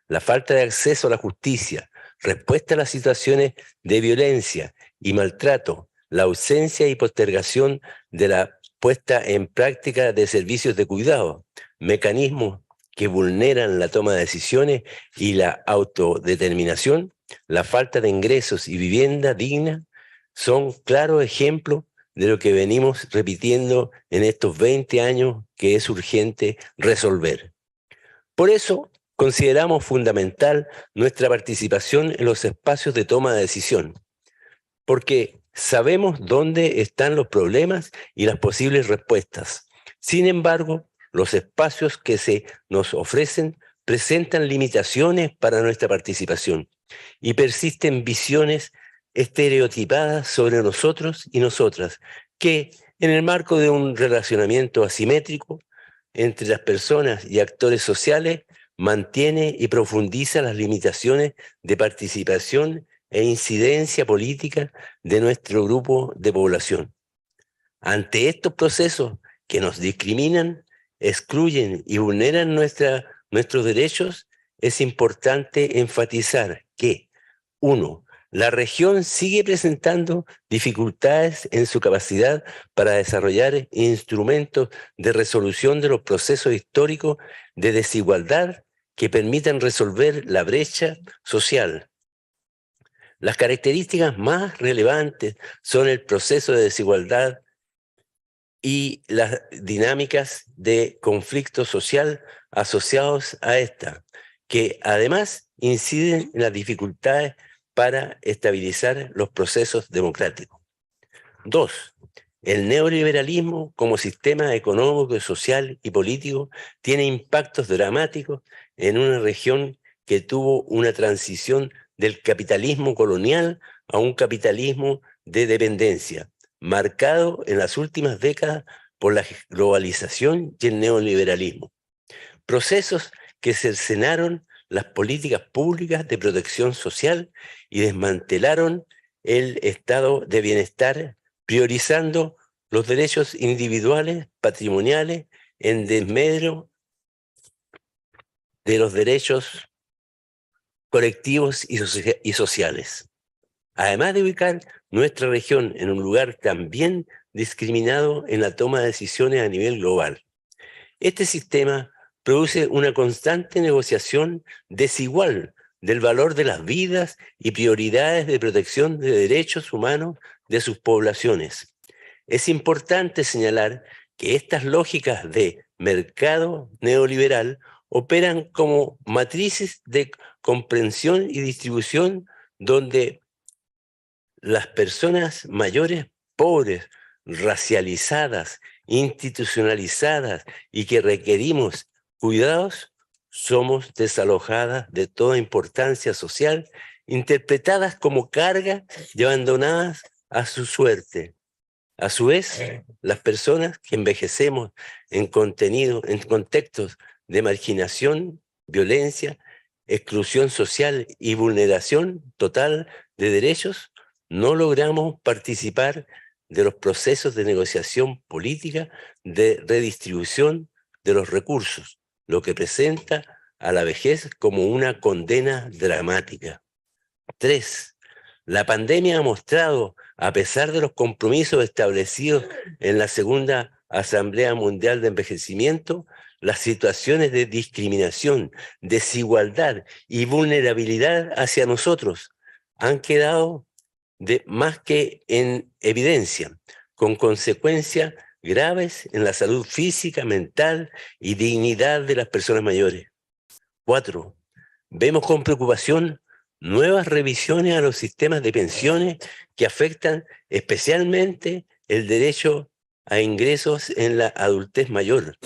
Speaker 9: La falta de acceso a la justicia, respuesta a las situaciones de violencia y maltrato, la ausencia y postergación de la puesta en práctica de servicios de cuidado, mecanismos que vulneran la toma de decisiones y la autodeterminación, la falta de ingresos y vivienda digna, son claros ejemplos de lo que venimos repitiendo en estos 20 años que es urgente resolver. Por eso, consideramos fundamental nuestra participación en los espacios de toma de decisión, porque sabemos dónde están los problemas y las posibles respuestas. Sin embargo, los espacios que se nos ofrecen presentan limitaciones para nuestra participación y persisten visiones estereotipadas sobre nosotros y nosotras, que en el marco de un relacionamiento asimétrico entre las personas y actores sociales mantiene y profundiza las limitaciones de participación e incidencia política de nuestro grupo de población. Ante estos procesos que nos discriminan, excluyen y vulneran nuestros derechos, es importante enfatizar que, 1, la región sigue presentando dificultades en su capacidad para desarrollar instrumentos de resolución de los procesos históricos de desigualdad que permitan resolver la brecha social. Las características más relevantes son el proceso de desigualdad y las dinámicas de conflicto social asociados a esta, que además inciden en las dificultades para estabilizar los procesos democráticos. 2. El neoliberalismo como sistema económico, social y político tiene impactos dramáticos en una región que tuvo una transición del capitalismo colonial a un capitalismo de dependencia, marcado en las últimas décadas por la globalización y el neoliberalismo. Procesos que cercenaron las políticas públicas de protección social y desmantelaron el estado de bienestar, priorizando los derechos individuales, patrimoniales, en desmedro de los derechos colectivos y sociales. Además de ubicar nuestra región en un lugar también discriminado en la toma de decisiones a nivel global. Este sistema produce una constante negociación desigual del valor de las vidas y prioridades de protección de derechos humanos de sus poblaciones. Es importante señalar que estas lógicas de mercado neoliberal operan como matrices de comprensión y distribución donde las personas mayores pobres, racializadas, institucionalizadas y que requerimos cuidados, somos desalojadas de toda importancia social, interpretadas como carga y abandonadas a su suerte. A su vez, las personas que envejecemos en contextos de marginación, violencia, exclusión social y vulneración total de derechos, no logramos participar de los procesos de negociación política de redistribución de los recursos, lo que presenta a la vejez como una condena dramática. 3. La pandemia ha mostrado, a pesar de los compromisos establecidos en la Segunda Asamblea Mundial de Envejecimiento, las situaciones de discriminación, desigualdad y vulnerabilidad hacia nosotros han quedado más que en evidencia. con consecuencias graves en la salud física, mental y dignidad de las personas mayores. 4. Vemos con preocupación nuevas revisiones a los sistemas de pensiones que afectan especialmente el derecho a ingresos en la adultez mayor.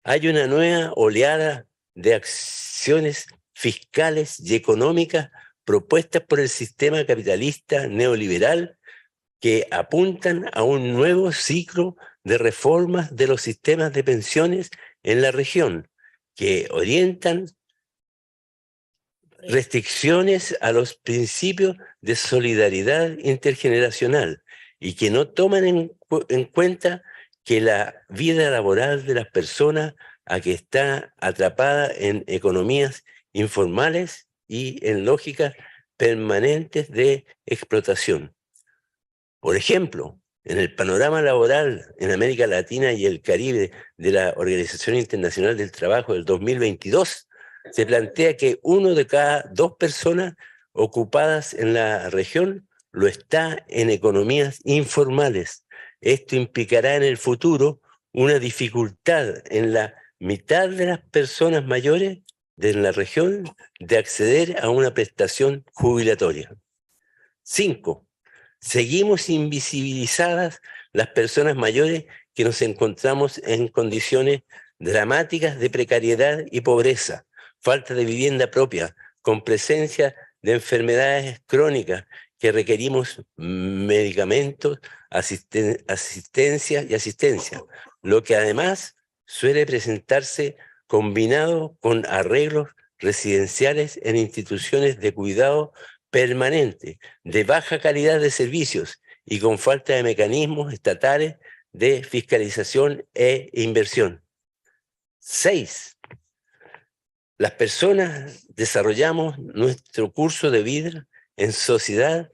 Speaker 9: Hay una nueva oleada de acciones fiscales y económicas propuestas por el sistema capitalista neoliberal que apuntan a un nuevo ciclo de reformas de los sistemas de pensiones en la región, que orientan restricciones a los principios de solidaridad intergeneracional y que no toman en cuenta que la vida laboral de las personas a que está atrapada en economías informales y en lógicas permanentes de explotación. Por ejemplo, en el panorama laboral en América Latina y el Caribe de la Organización Internacional del Trabajo del 2022, se plantea que 1 de cada 2 personas ocupadas en la región lo está en economías informales. Esto implicará en el futuro una dificultad en la mitad de las personas mayores de la región de acceder a una prestación jubilatoria. 5. Seguimos invisibilizadas las personas mayores que nos encontramos en condiciones dramáticas de precariedad y pobreza, falta de vivienda propia, con presencia de enfermedades crónicas que requerimos medicamentos, asistencia, lo que además suele presentarse combinado con arreglos residenciales en instituciones de cuidado permanente, de baja calidad de servicios y con falta de mecanismos estatales de fiscalización e inversión. 6. Las personas desarrollamos nuestro curso de vida en sociedades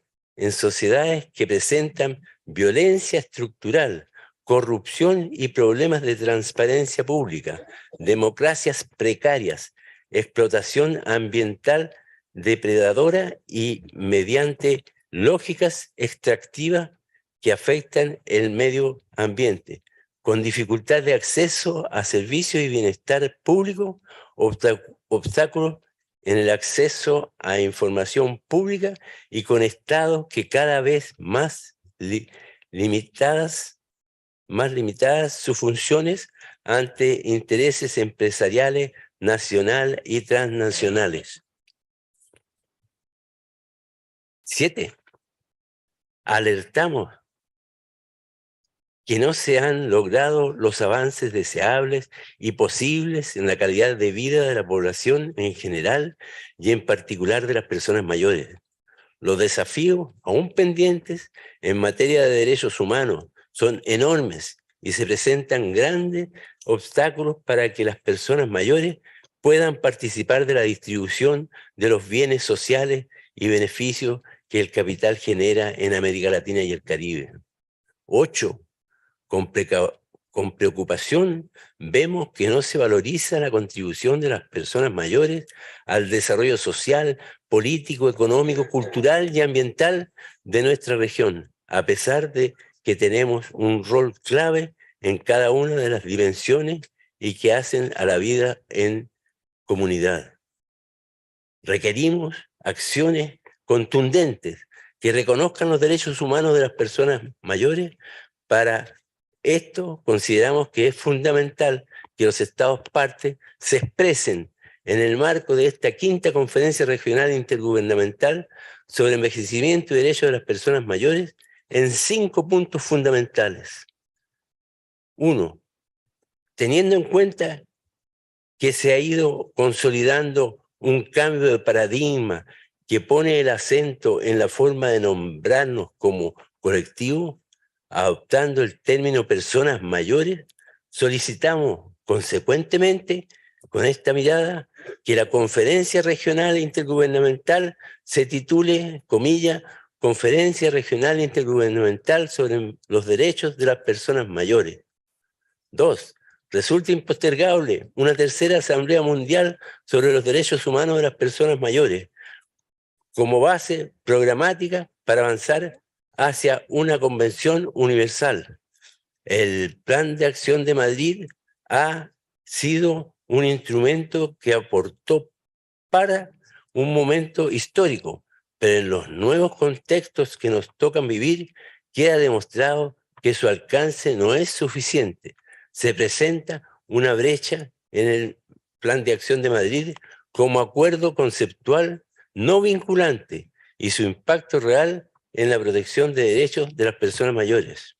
Speaker 9: que presentan violencia estructural, corrupción y problemas de transparencia pública, democracias precarias, explotación ambiental depredadora y mediante lógicas extractivas que afectan el medio ambiente, con dificultad de acceso a servicios y bienestar público, obstáculos en el acceso a información pública y con estados que cada vez más limitadas sus funciones ante intereses empresariales nacionales y transnacionales. 7. Alertamos que no se han logrado los avances deseables y posibles en la calidad de vida de la población en general y en particular de las personas mayores. Los desafíos aún pendientes en materia de derechos humanos son enormes y se presentan grandes obstáculos para que las personas mayores puedan participar de la distribución de los bienes sociales y beneficios que el capital genera en América Latina y el Caribe. 8. Con preocupación vemos que no se valoriza la contribución de las personas mayores al desarrollo social, político, económico, cultural y ambiental de nuestra región, a pesar de que tenemos un rol clave en cada una de las dimensiones y que hacen a la vida en comunidad. Requerimos acciones contundentes que reconozcan los derechos humanos de las personas mayores. Para esto consideramos que es fundamental que los Estados partes se expresen en el marco de esta 5ª Conferencia Regional Intergubernamental sobre envejecimiento y derechos de las personas mayores en 5 puntos fundamentales. 1. Teniendo en cuenta que se ha ido consolidando un cambio de paradigma que pone el acento en la forma de nombrarnos como colectivo, adoptando el término personas mayores, solicitamos consecuentemente, con esta mirada, que la Conferencia Regional Intergubernamental se titule, comillas, Conferencia Regional Intergubernamental sobre los Derechos de las Personas Mayores. 2. Resulta impostergable una 3ª Asamblea Mundial sobre los Derechos Humanos de las Personas Mayores como base programática para avanzar hacia una convención universal. El Plan de Acción de Madrid ha sido un instrumento que aportó para un momento histórico, pero en los nuevos contextos que nos tocan vivir, queda demostrado que su alcance no es suficiente. Se presenta una brecha en el Plan de Acción de Madrid como acuerdo conceptual no vinculante y su impacto real en la protección de derechos de las personas mayores.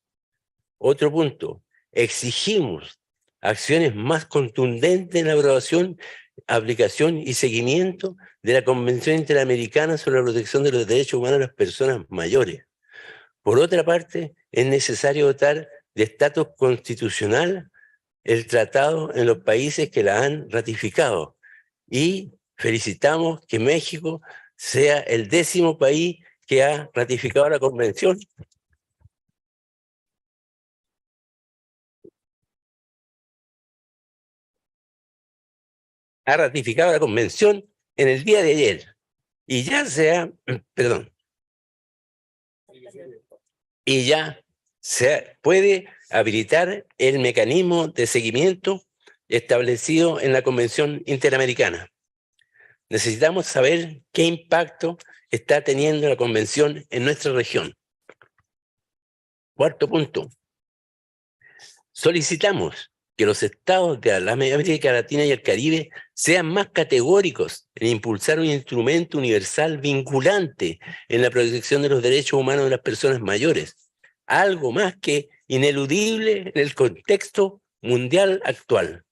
Speaker 9: Otro punto, exigimos acciones más contundentes en la aplicación y seguimiento de la Convención Interamericana sobre la Protección de los Derechos Humanos de las Personas Mayores. Por otra parte, es necesario dotar de estatus constitucional el tratado en los países que la han ratificado. Y felicitamos que México sea el 10º país que ha ratificado la Convención. Ha ratificado la Convención en el día de ayer. Y ya se puede habilitar el mecanismo de seguimiento establecido en la Convención Interamericana. Necesitamos saber qué impacto está teniendo la Convención en nuestra región. Cuarto punto. Solicitamos que los estados de la América Latina y el Caribe sean más categóricos en impulsar un instrumento universal vinculante en la protección de los derechos humanos de las personas mayores, algo más que ineludible en el contexto mundial actual.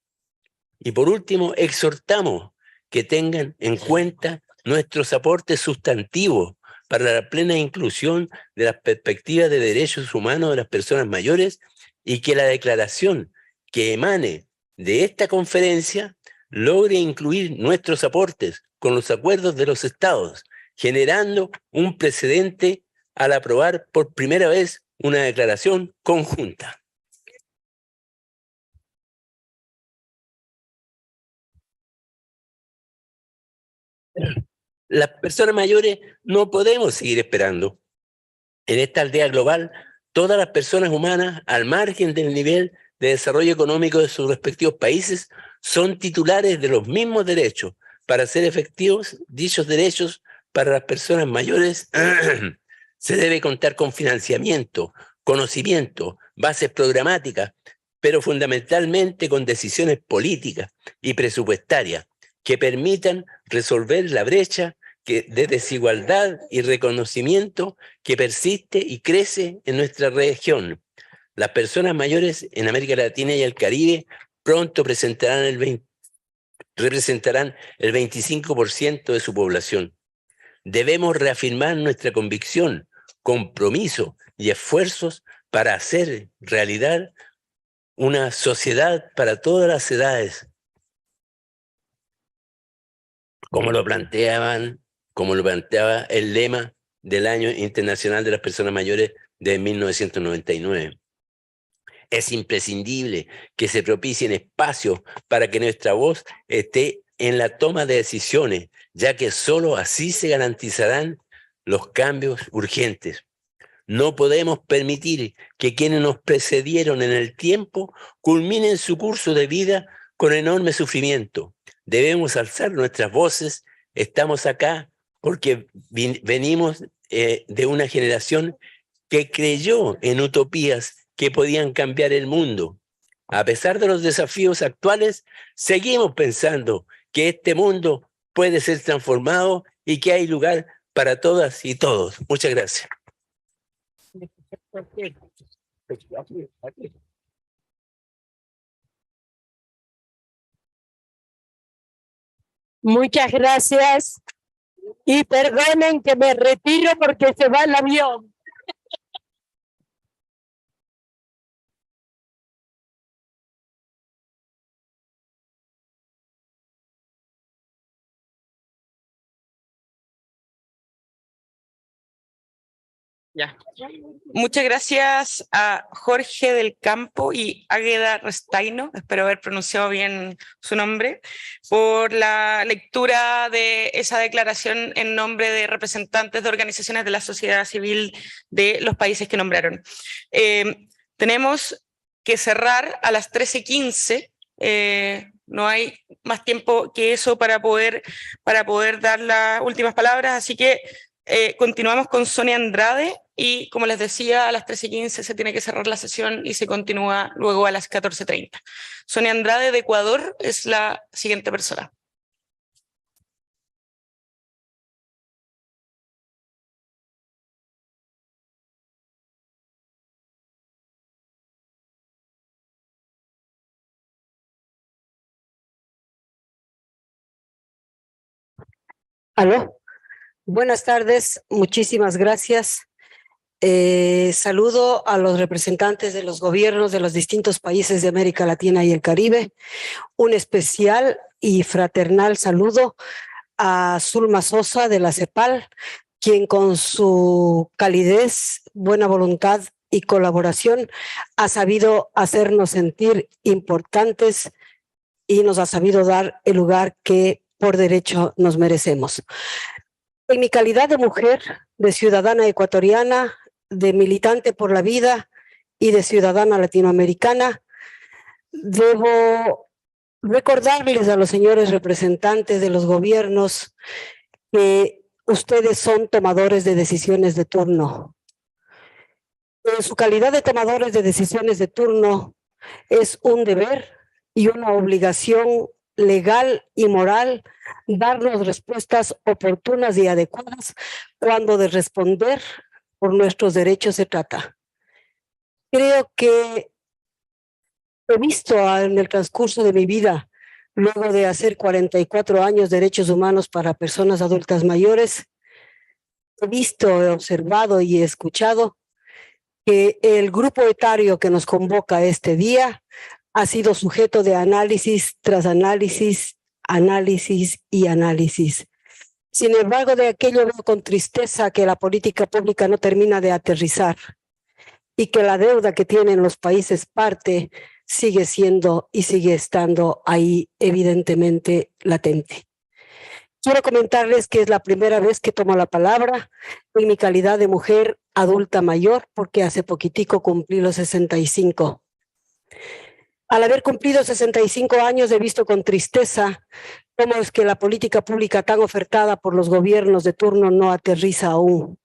Speaker 9: Y por último, exhortamos que tengan en cuenta nuestros aportes sustantivos para la plena inclusión de las perspectivas de derechos humanos de las personas mayores y que la declaración que emane de esta conferencia logre incluir nuestros aportes con los acuerdos de los estados, generando un precedente al aprobar por primera vez una declaración conjunta. Las personas mayores no podemos seguir esperando. En esta aldea global, todas las personas humanas, al margen del nivel de desarrollo económico de sus respectivos países, son titulares de los mismos derechos. Para ser efectivos dichos derechos para las personas mayores, se debe contar con financiamiento, conocimiento, bases programáticas, pero fundamentalmente con decisiones políticas y presupuestarias que permitan resolver la brecha de desigualdad y reconocimiento que persiste y crece en nuestra región. Las personas mayores en América Latina y el Caribe pronto representarán el 25% de su población. Debemos reafirmar nuestra convicción, compromiso y esfuerzos para hacer realidad una sociedad para todas las edades, como lo planteaba el lema del Año Internacional de las Personas Mayores de 1999. Es imprescindible que se propicien espacios para que nuestra voz esté en la toma de decisiones, ya que solo así se garantizarán los cambios urgentes. No podemos permitir que quienes nos precedieron en el tiempo culminen su curso de vida con enorme sufrimiento. Debemos alzar nuestras voces. Estamos acá porque venimos de una generación que creyó en utopías que podían cambiar el mundo. A pesar de los desafíos actuales, seguimos pensando que este mundo puede ser transformado y que hay lugar para todas y todos. Muchas gracias.
Speaker 10: Muchas gracias y perdonen que me retiro porque se va el avión.
Speaker 5: Ya. Muchas gracias a Jorge del Campo y Águeda Restaino, espero haber pronunciado bien su nombre, por la lectura de esa declaración en nombre de representantes de organizaciones de la sociedad civil de los países que nombraron. Tenemos que cerrar a las 13:15. No hay más tiempo que eso para poder dar las últimas palabras, así que continuamos con Sonia Andrade y, como les decía, a las 13:15 se tiene que cerrar la sesión y se continúa luego a las 14:30. Sonia Andrade de Ecuador es la siguiente persona.
Speaker 11: Aló, buenas tardes, muchísimas gracias. Saludo a los representantes de los gobiernos de los distintos países de América Latina y el Caribe. Un especial y fraternal saludo a Zulma Sosa de la CEPAL, quien con su calidez, buena voluntad y colaboración ha sabido hacernos sentir importantes y nos ha sabido dar el lugar que por derecho nos merecemos. En mi calidad de mujer, de ciudadana ecuatoriana, de militante por la vida y de ciudadana latinoamericana, debo recordarles a los señores representantes de los gobiernos que ustedes son tomadores de decisiones de turno. En su calidad de tomadores de decisiones de turno, es un deber y una obligación legal y moral darnos respuestas oportunas y adecuadas cuando de responder por nuestros derechos se trata. Creo que he visto en el transcurso de mi vida, luego de hacer 44 años de derechos humanos para personas adultas mayores, he visto, he observado y he escuchado que el grupo etario que nos convoca este día ha sido sujeto de análisis tras análisis, análisis y análisis. Sin embargo, de aquello veo con tristeza que la política pública no termina de aterrizar y que la deuda que tienen los países parte sigue siendo y sigue estando ahí evidentemente latente. Quiero comentarles que es la primera vez que tomo la palabra en mi calidad de mujer adulta mayor, porque hace poquitico cumplí los 65. Al haber cumplido 65 años he visto con tristeza cómo es que la política pública tan ofertada por los gobiernos de turno no aterriza aún.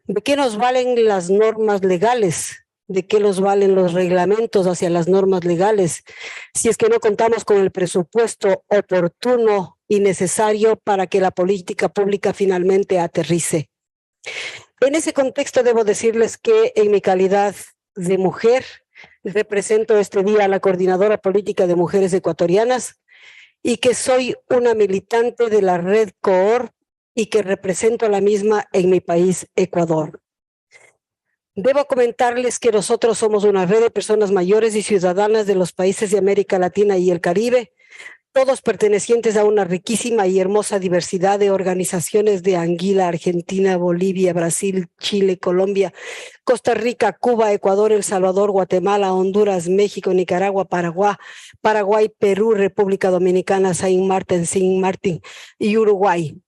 Speaker 11: ¿De qué nos valen las normas legales? ¿De qué nos valen los reglamentos hacia las normas legales si es que no contamos con el presupuesto oportuno y necesario para que la política pública finalmente aterrice? En ese contexto debo decirles que en mi calidad de mujer represento este día a la Coordinadora Política de Mujeres Ecuatorianas y que soy una militante de la red COOR y que represento a la misma en mi país, Ecuador. Debo comentarles que nosotros somos una red de personas mayores y ciudadanas de los países de América Latina y el Caribe, todos pertenecientes a una riquísima y hermosa diversidad de organizaciones de Anguila, Argentina, Bolivia, Brasil, Chile, Colombia, Costa Rica, Cuba, Ecuador, El Salvador, Guatemala, Honduras, México, Nicaragua, Paraguay, Perú, República Dominicana, Saint Martin y Uruguay.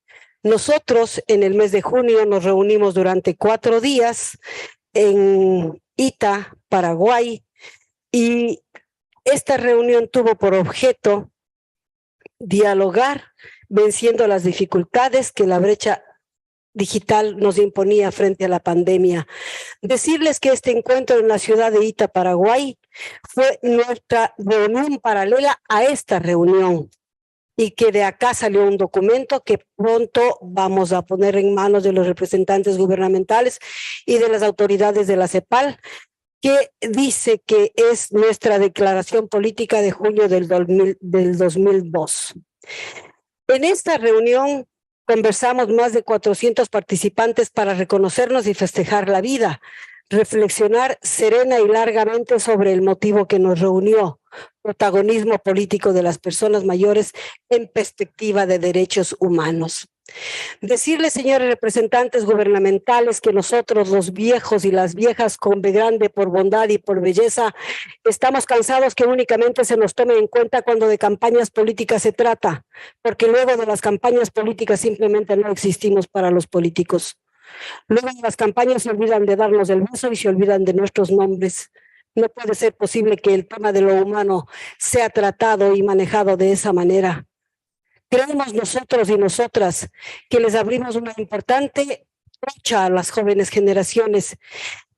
Speaker 11: Nosotros en el mes de junio nos reunimos durante 4 días en Ita, Paraguay, y esta reunión tuvo por objeto dialogar venciendo las dificultades que la brecha digital nos imponía frente a la pandemia. Decirles que este encuentro en la ciudad de Ita, Paraguay, fue nuestra reunión paralela a esta reunión y que de acá salió un documento que pronto vamos a poner en manos de los representantes gubernamentales y de las autoridades de la CEPAL, que dice que es nuestra declaración política de junio del 2002. En esta reunión conversamos más de 400 participantes para reconocernos y festejar la vida, reflexionar serena y largamente sobre el motivo que nos reunió, protagonismo político de las personas mayores en perspectiva de derechos humanos. Decirles, señores representantes gubernamentales, que nosotros, los viejos y las viejas, con B grande por bondad y por belleza, estamos cansados que únicamente se nos tome en cuenta cuando de campañas políticas se trata, porque luego de las campañas políticas simplemente no existimos para los políticos. Luego de las campañas se olvidan de darnos el beso y se olvidan de nuestros nombres. No puede ser posible que el tema de lo humano sea tratado y manejado de esa manera. Creemos nosotros y nosotras que les abrimos una importante brecha a las jóvenes generaciones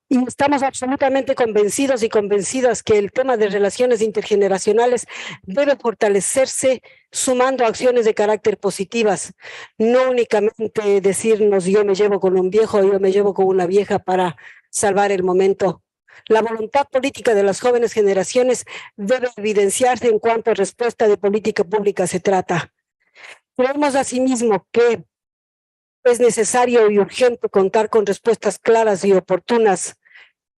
Speaker 11: y estamos absolutamente convencidos y convencidas que el tema de relaciones intergeneracionales debe fortalecerse sumando acciones de carácter positivas, no únicamente decirnos yo me llevo con un viejo, yo me llevo con una vieja para salvar el momento. La voluntad política de las jóvenes generaciones debe evidenciarse en cuanto a respuesta de política pública se trata. Creemos asimismo que es necesario y urgente contar con respuestas claras y oportunas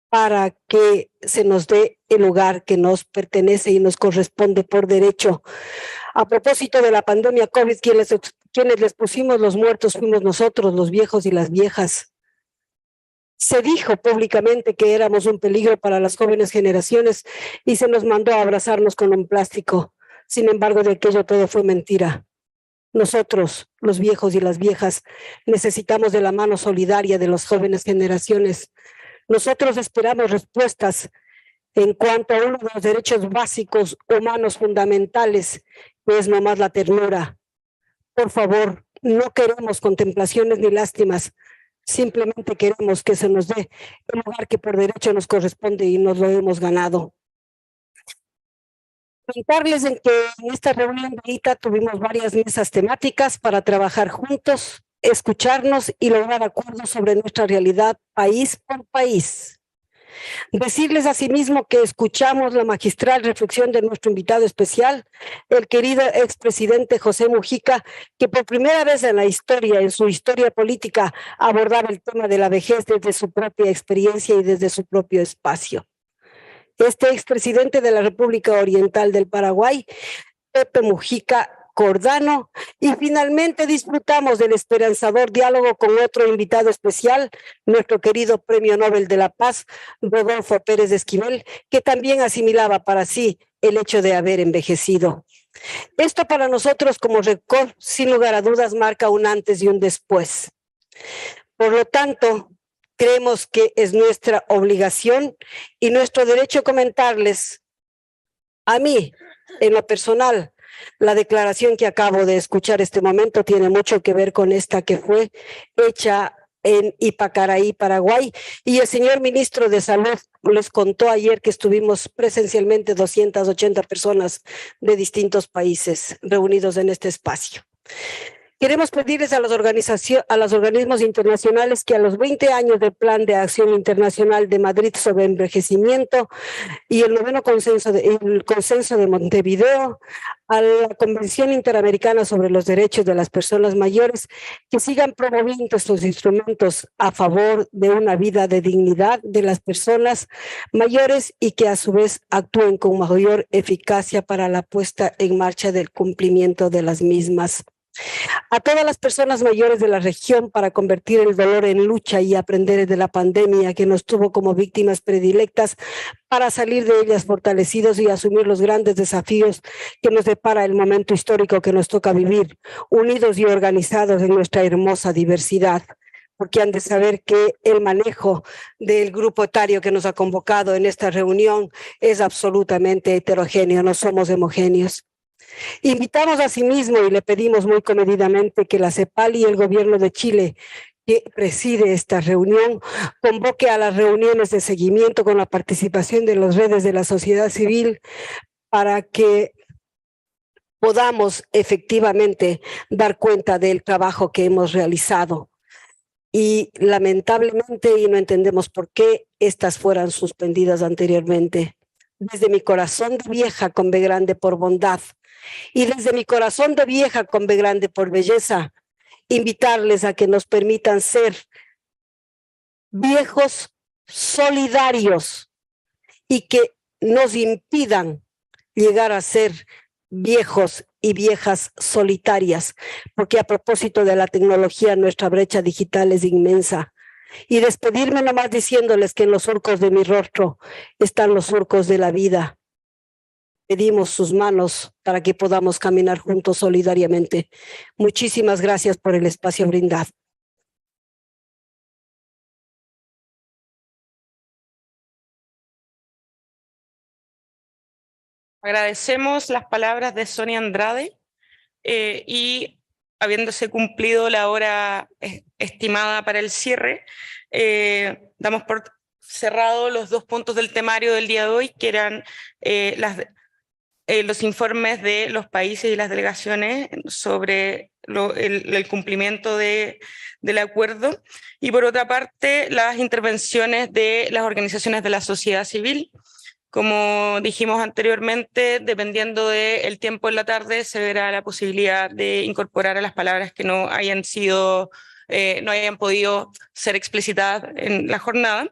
Speaker 11: para que se nos dé el lugar que nos pertenece y nos corresponde por derecho. A propósito de la pandemia COVID, quienes les pusimos los muertos fuimos nosotros, los viejos y las viejas. Se dijo públicamente que éramos un peligro para las jóvenes generaciones y se nos mandó a abrazarnos con un plástico. Sin embargo, de aquello todo fue mentira. Nosotros, los viejos y las viejas, necesitamos de la mano solidaria de las jóvenes generaciones. Nosotros esperamos respuestas en cuanto a uno de los derechos básicos humanos fundamentales, que es nomás la ternura. Por favor, no queremos contemplaciones ni lástimas. Simplemente queremos que se nos dé el lugar que por derecho nos corresponde y nos lo hemos ganado. Contarles en que en esta reunión de ITA tuvimos varias mesas temáticas para trabajar juntos, escucharnos y lograr acuerdos sobre nuestra realidad país por país. Decirles asimismo que escuchamos la magistral reflexión de nuestro invitado especial, el querido expresidente José Mujica, que por primera vez en la historia, en su historia política, abordaba el tema de la vejez desde su propia experiencia y desde su propio espacio. Este expresidente de la República Oriental del Paraguay, Pepe Mujica Cordano, y finalmente disfrutamos del esperanzador diálogo con otro invitado especial, nuestro querido Premio Nobel de la Paz, Rodolfo Pérez de Esquivel, que también asimilaba para sí el hecho de haber envejecido. Esto para nosotros como récord, sin lugar a dudas, marca un antes y un después. Por lo tanto, creemos que es nuestra obligación y nuestro derecho comentarles, a mí, en lo personal, la declaración que acabo de escuchar este momento tiene mucho que ver con esta que fue hecha en Ipacaraí, Paraguay, y el señor ministro de Salud les contó ayer que estuvimos presencialmente 280 personas de distintos países reunidos en este espacio. Queremos pedirles a los organismos internacionales que a los 20 años del Plan de Acción Internacional de Madrid sobre envejecimiento y el 9º consenso de Montevideo, a la Convención Interamericana sobre los Derechos de las Personas Mayores, que sigan promoviendo estos instrumentos a favor de una vida de dignidad de las personas mayores y que a su vez actúen con mayor eficacia para la puesta en marcha del cumplimiento de las mismas. A todas las personas mayores de la región para convertir el dolor en lucha y aprender de la pandemia que nos tuvo como víctimas predilectas para salir de ellas fortalecidos y asumir los grandes desafíos que nos depara el momento histórico que nos toca vivir, unidos y organizados en nuestra hermosa diversidad, porque han de saber que el manejo del grupo etario que nos ha convocado en esta reunión es absolutamente heterogéneo, no somos homogéneos. Invitamos asimismo y le pedimos muy comedidamente que la CEPAL y el gobierno de Chile, que preside esta reunión, convoque a las reuniones de seguimiento con la participación de las redes de la sociedad civil para que podamos efectivamente dar cuenta del trabajo que hemos realizado. Y lamentablemente, y no entendemos por qué, estas fueran suspendidas anteriormente. Desde mi corazón de vieja con B grande por bondad, y desde mi corazón de vieja con B grande por belleza, invitarles a que nos permitan ser viejos solidarios y que nos impidan llegar a ser viejos y viejas solitarias, porque a propósito de la tecnología, nuestra brecha digital es inmensa. Y despedirme nomás diciéndoles que en los surcos de mi rostro están los surcos de la vida. Pedimos sus manos para que podamos caminar juntos solidariamente. Muchísimas gracias por el espacio brindado.
Speaker 5: Agradecemos las palabras de Sonia Andrade y habiéndose cumplido la hora estimada para el cierre, damos por cerrado los 2 puntos del temario del día de hoy, que eran los informes de los países y las delegaciones sobre el cumplimiento del acuerdo, y por otra parte las intervenciones de las organizaciones de la sociedad civil. Como dijimos anteriormente, dependiendo del tiempo en la tarde, se verá la posibilidad de incorporar a las palabras que no hayan podido ser explicitadas en la jornada.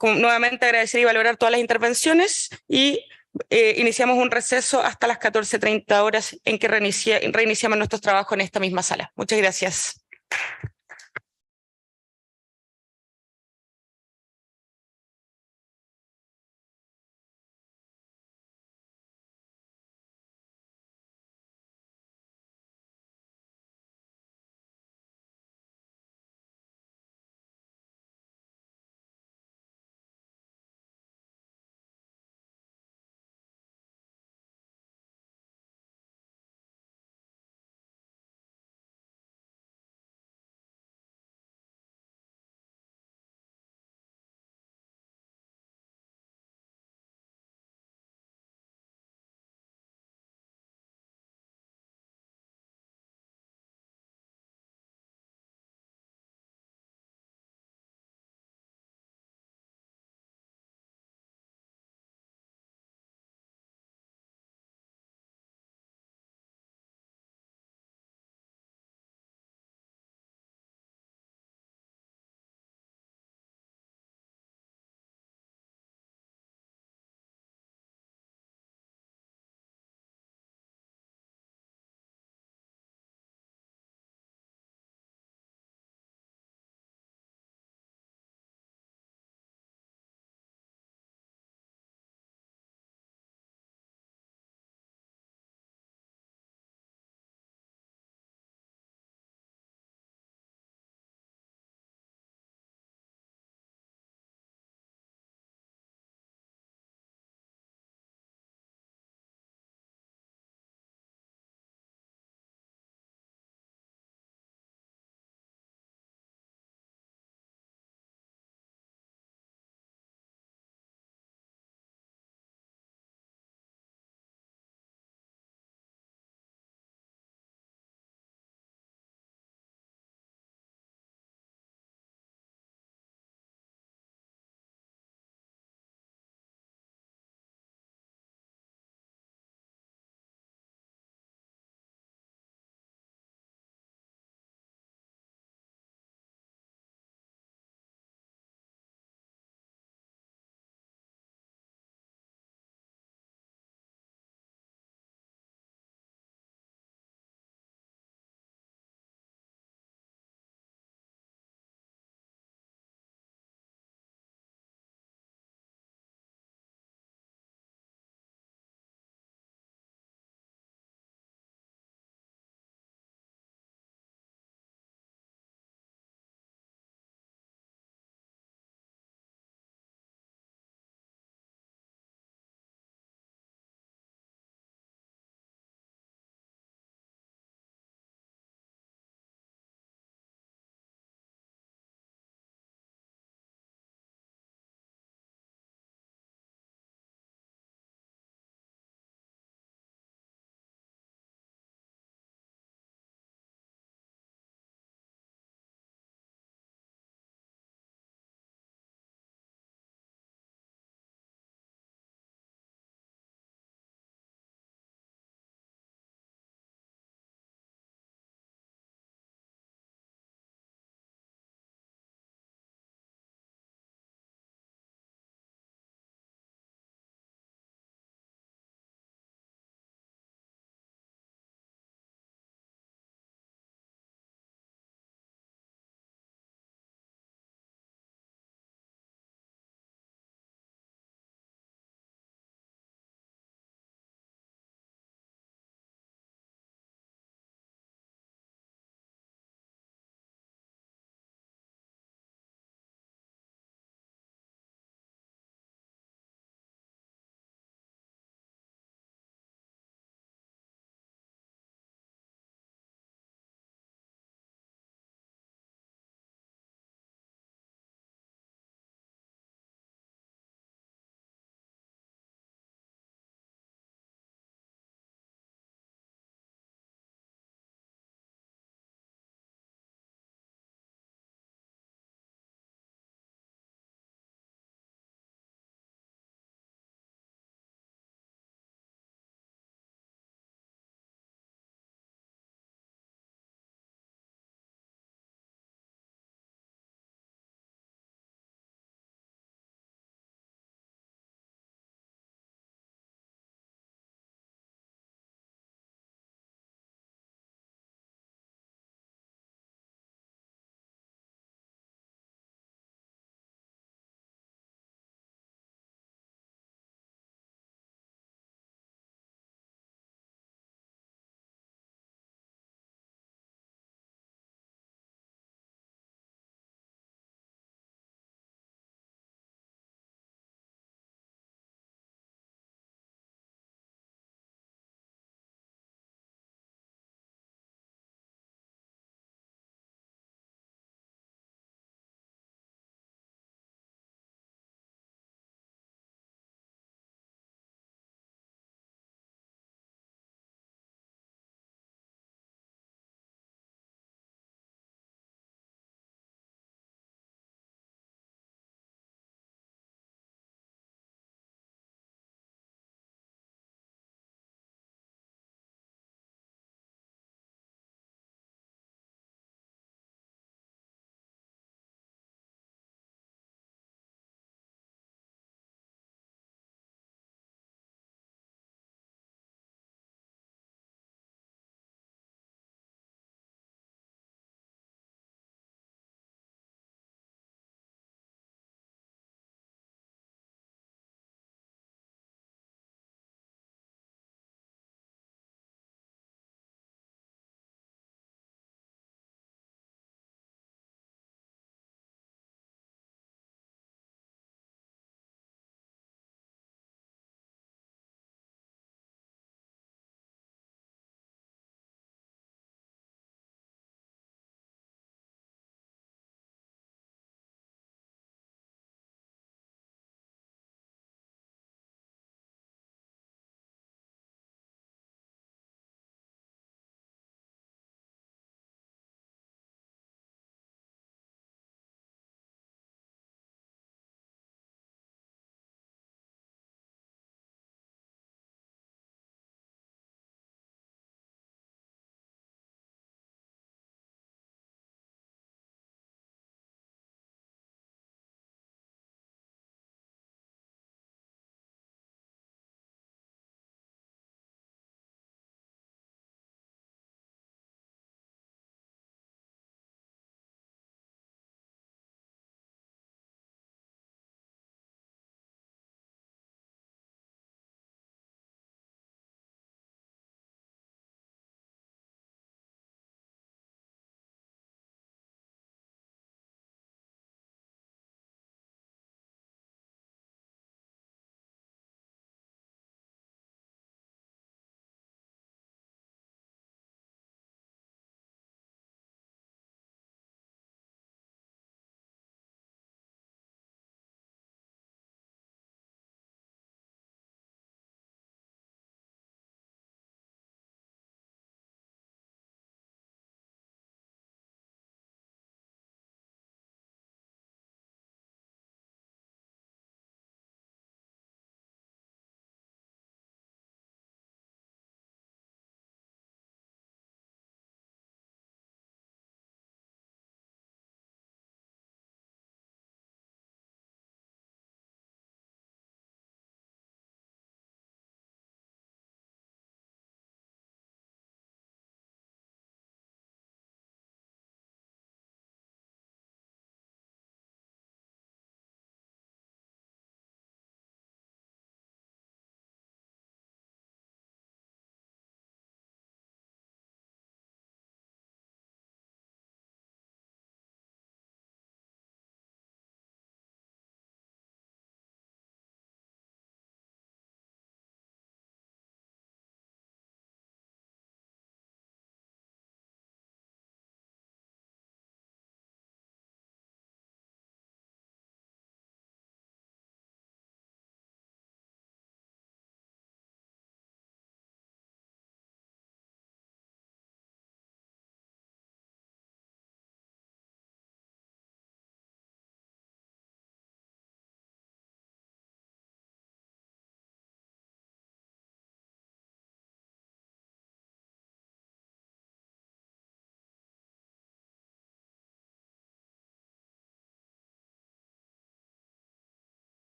Speaker 5: Nuevamente agradecer y valorar todas las intervenciones y iniciamos un receso hasta las 14:30 horas en que reiniciamos nuestros trabajos en esta misma sala. Muchas gracias.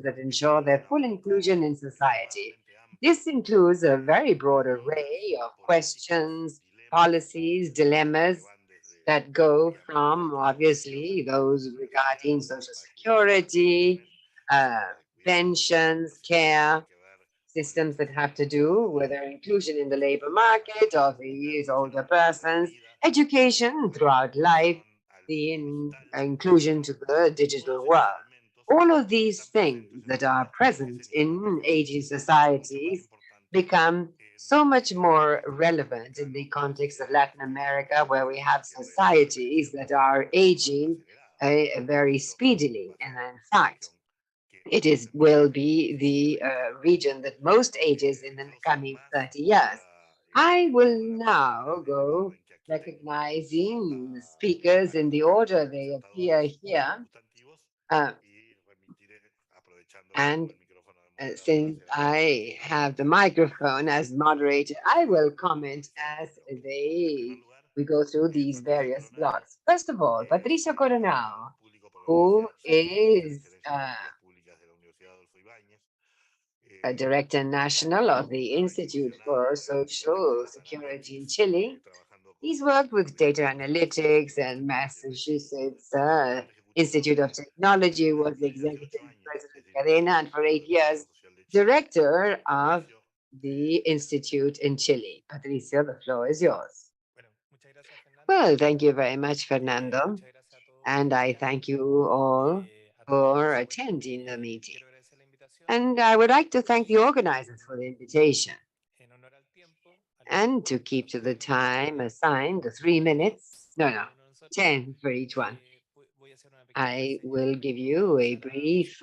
Speaker 12: that ensure their full inclusion in society. This includes a very broad array of questions, policies, dilemmas that go from obviously those regarding social security, pensions, care, systems that have to do with their inclusion in the labor market of these older persons, education throughout life, the inclusion to the digital world. All of these things that are present in aging societies become so much more relevant in the context of Latin America, where we have societies that are aging very speedily. And in fact, will be the region that most ages in the coming 30 years. I will now go recognizing the speakers in the order they appear here. And since I have the microphone as moderator, I will comment as we go through these various blocks. First of all, Patricia Coronao, who is a director national of the Institute for Social Security in Chile. He's worked with data analytics and Massachusetts Institute of Technology, was the executive president Cadena, and for 8 years, director of the Institute in Chile. Patricia, the floor is yours. Well, thank you very much, Fernando. And I thank you all for attending the meeting. And I would like to thank the organizers for the invitation. And to keep to the time assigned, the 3 minutes, no, 10 for each one. I will give you a brief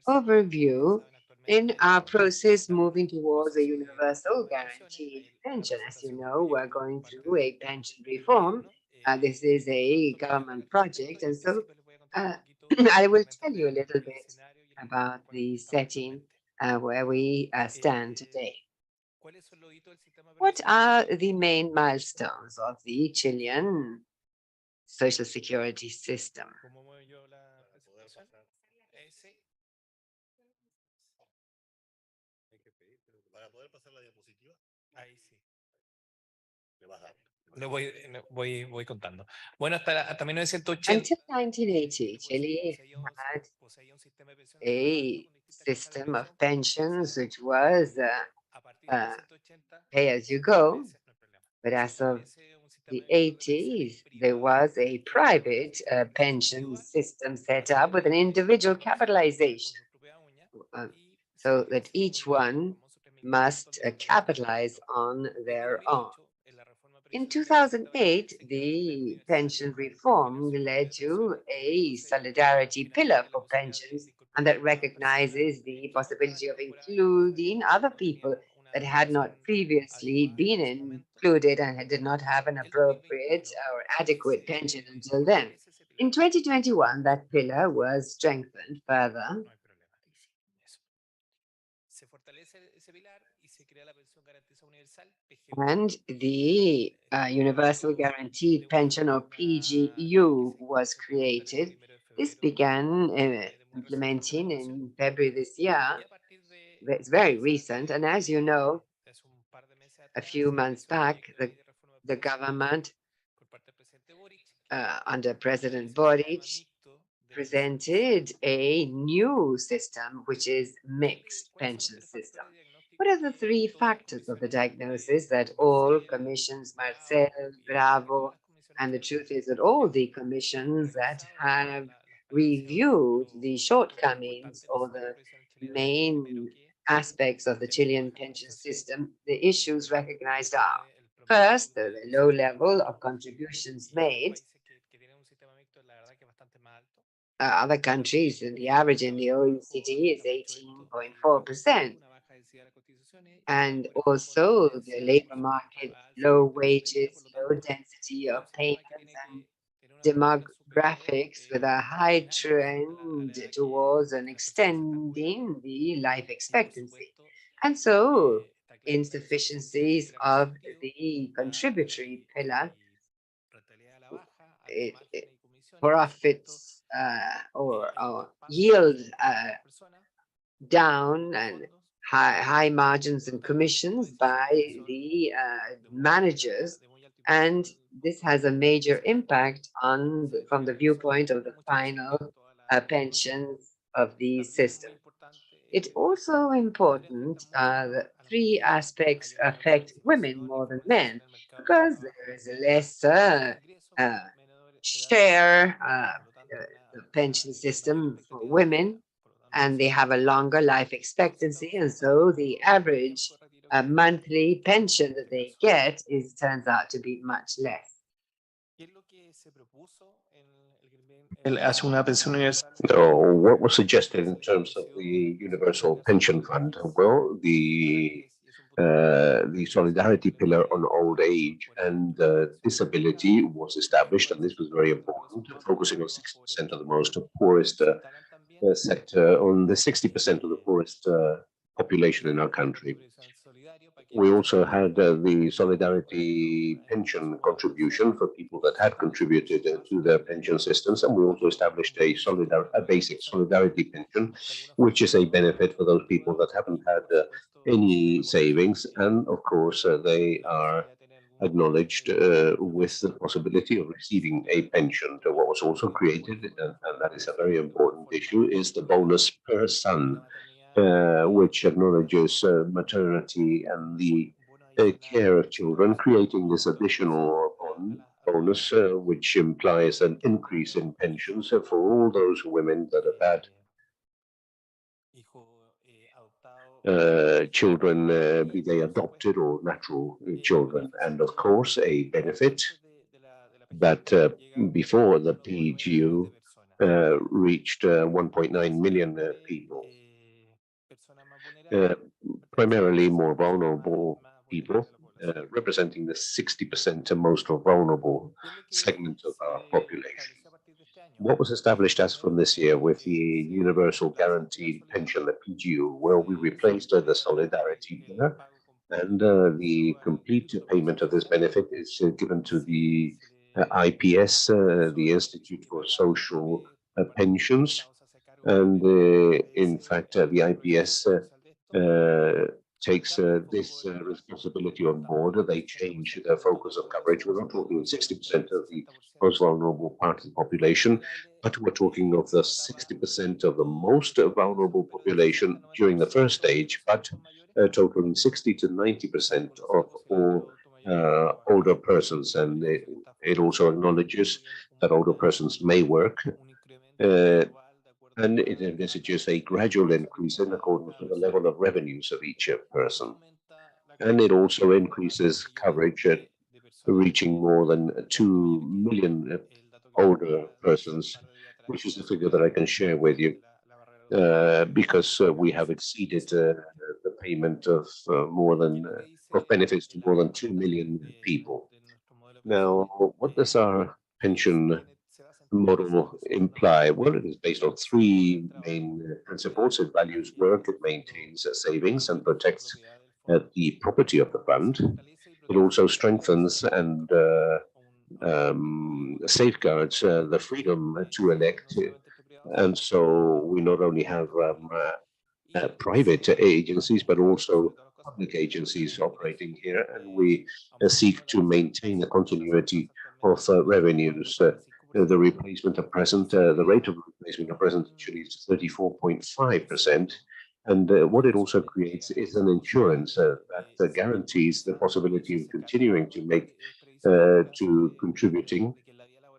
Speaker 12: overview in our process moving towards a universal guaranteed pension. As you know, we're going through a pension reform. This is a government project, and so I will tell you a little bit about the setting where we stand today. What are the main milestones of the Chilean Social Security system?
Speaker 13: Voy contando. Bueno, hasta 1980.
Speaker 12: Until 1980, Chile had a system of pensions which was pay as you go, but as of the 80s, there was a private pension system set up with an individual capitalization so that each one must capitalize on their own. In 2008, the pension reform led to a solidarity pillar for pensions, and that recognizes the possibility of including other people that had not previously been included and did not have an appropriate or adequate pension until then. In 2021, that pillar was strengthened further. And the Universal Guaranteed Pension, or PGU, was created. This began implementing in February this year. It's very recent. And as you know, a few months back, the government under President Boric presented a new system, which is mixed pension system. What are the 3 factors of the diagnosis that all commissions, Marcel, Bravo, and the truth is that all the commissions that have reviewed the shortcomings or the main aspects of the Chilean pension system, the issues recognized are, first, the low level of contributions made. Other countries, and the average in the OECD is 18.4%. And also the labor market, low wages, low density of payments, and demographics with a high trend towards an extending the life expectancy. And so insufficiencies of the contributory pillar, profits or yield down and high margins and commissions by the managers. And this has a major impact on from the viewpoint of the final pensions of these systems. It's also important that three aspects affect women more than men, because there is a lesser share the pension system for women, and they have a longer life expectancy, and so the average monthly pension that they get turns out to be much less.
Speaker 14: What was suggested in terms of the Universal Pension Fund? Well, the solidarity pillar on old age and disability was established, and this was very important, focusing on 60% of the most poorest sector, on the 60% of the poorest population in our country. We also had the solidarity pension contribution for people that had contributed to their pension systems, and we also established a basic solidarity pension, which is a benefit for those people that haven't had any savings, and of course they are acknowledged with the possibility of receiving a pension. So what was also created, and that is a very important issue, is the bonus per son, which acknowledges maternity and the care of children, creating this additional bonus, which implies an increase in pensions for all those women that have had children, be they adopted or natural children, and of course a benefit that before the PGU reached 1.9 million people, primarily more vulnerable people, representing the 60% most vulnerable segment of our population. What was established as from this year with the Universal Guaranteed Pension, the PGU? Well, we replaced the solidarity pillar, and the complete payment of this benefit is given to the IPS, the Institute for Social Pensions, and in fact, the IPS takes this responsibility on board. They change their focus of coverage. We're not talking 60% of the most vulnerable part of the population, but we're talking of the 60% of the most vulnerable population during the first stage, but totaling 60 to 90% of all older persons. And it also acknowledges that older persons may work, and it envisages a gradual increase in accordance with the level of revenues of each person. And it also increases coverage at reaching more than 2 million older persons, which is a figure that I can share with you, because we have exceeded the payment of of benefits to more than 2 million people. Now, what does our pension model imply? Well, it is based on three main principles. It values work, it maintains savings, and protects the property of the fund. It also strengthens and safeguards the freedom to elect. And so we not only have private agencies, but also public agencies operating here, and we seek to maintain the continuity of revenues. The replacement of present, the rate of replacement of present actually is 34.5%. And what it also creates is an insurance that guarantees the possibility of continuing to make, to contributing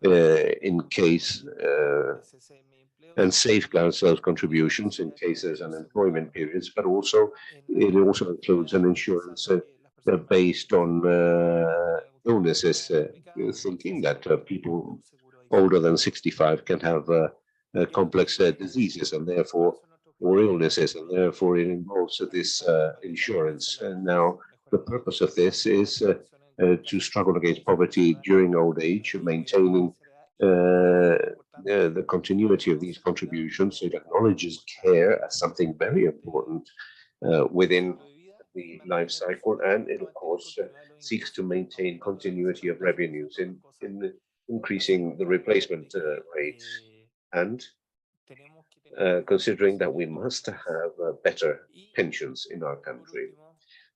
Speaker 14: in case, and safeguards those contributions in case there's unemployment periods, but also it also includes an insurance based on illnesses, thinking that people older than 65 can have complex diseases and therefore, or illnesses, and therefore it involves this insurance. And now the purpose of this is to struggle against poverty during old age, maintaining the continuity of these contributions. It acknowledges care as something very important within the life cycle, and it of course seeks to maintain continuity of revenues in increasing the replacement rate. And considering that we must have better pensions in our country.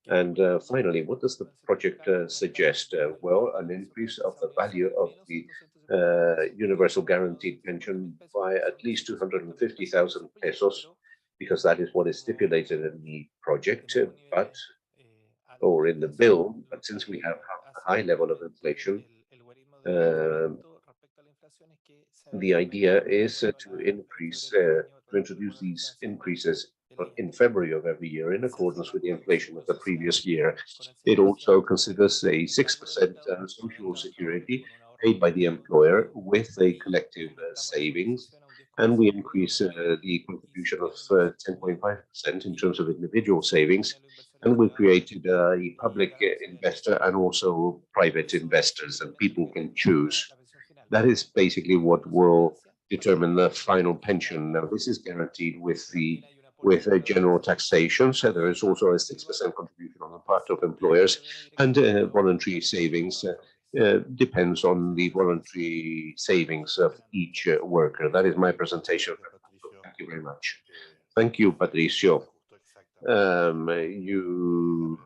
Speaker 14: And finally, what does the project suggest? Well, an increase of the value of the universal guaranteed pension by at least 250,000 pesos, because that is what is stipulated in the project, or in the bill. But since we have a high level of inflation, the idea is to introduce these increases in February of every year in accordance with the inflation of the previous year. It also considers a 6% social security paid by the employer with a collective savings, and we increase the contribution of 10.5% in terms of individual savings, and we created a public investor and also private investors, and people can choose. That is basically what will determine the final pension. Now, this is guaranteed with a general taxation, so there is also a 6% contribution on the part of employers, and voluntary savings depends on the voluntary savings of each worker. That is my presentation. Thank you very much. Thank you, Patricio. You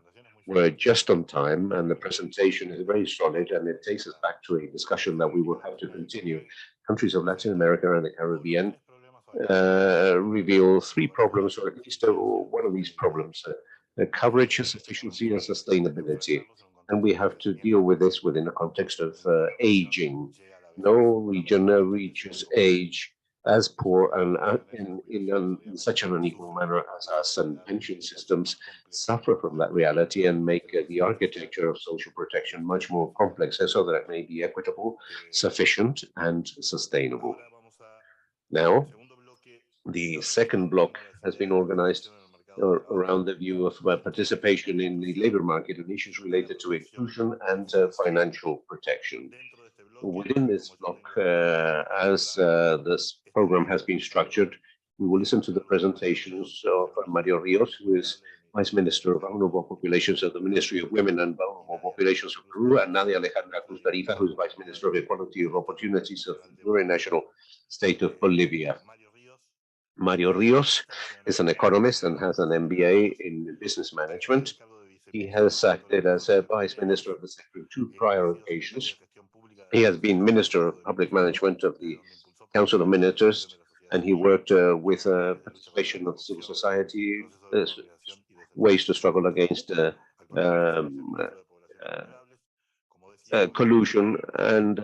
Speaker 14: were just on time, and the presentation is very solid, and it takes us back to a discussion that we will have to continue. Countries of Latin America and the Caribbean reveal three problems, or at least one of these problems: coverage, sufficiency, and sustainability. And we have to deal with this within the context of aging. No region reaches age as poor and in such an unequal manner as us, and pension systems suffer from that reality and make the architecture of social protection much more complex, so that it may be equitable, sufficient, and sustainable. Now, the second block has been organized around the view of participation in the labor market and issues related to inclusion and financial protection. Within this block, as this program has been structured, we will listen to the presentations of Mario Rios, who is Vice Minister of Vulnerable Populations of the Ministry of Women and Vulnerable Populations of Peru, and Nadia Alejandra Cruz Tarifa, who is Vice Minister of Equality of Opportunities of the Plurinational State of Bolivia. Mario Rios is an economist and has an MBA in business management. He has acted as a Vice Minister of the sector on two prior occasions. He has been Minister of Public Management of the Council of Ministers, and he worked with participation of civil society, ways to struggle against collusion, and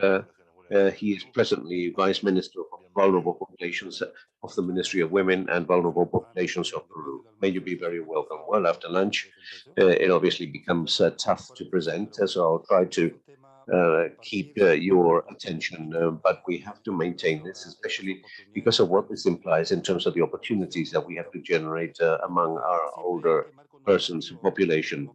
Speaker 14: he is presently Vice Minister of Vulnerable Populations of the Ministry of Women and Vulnerable Populations of Peru. May you be very welcome. Well, after lunch, it obviously becomes tough to present, so I'll try to keep your attention, but we have to maintain this, especially because of what this implies in terms of the opportunities that we have to generate among our older persons population.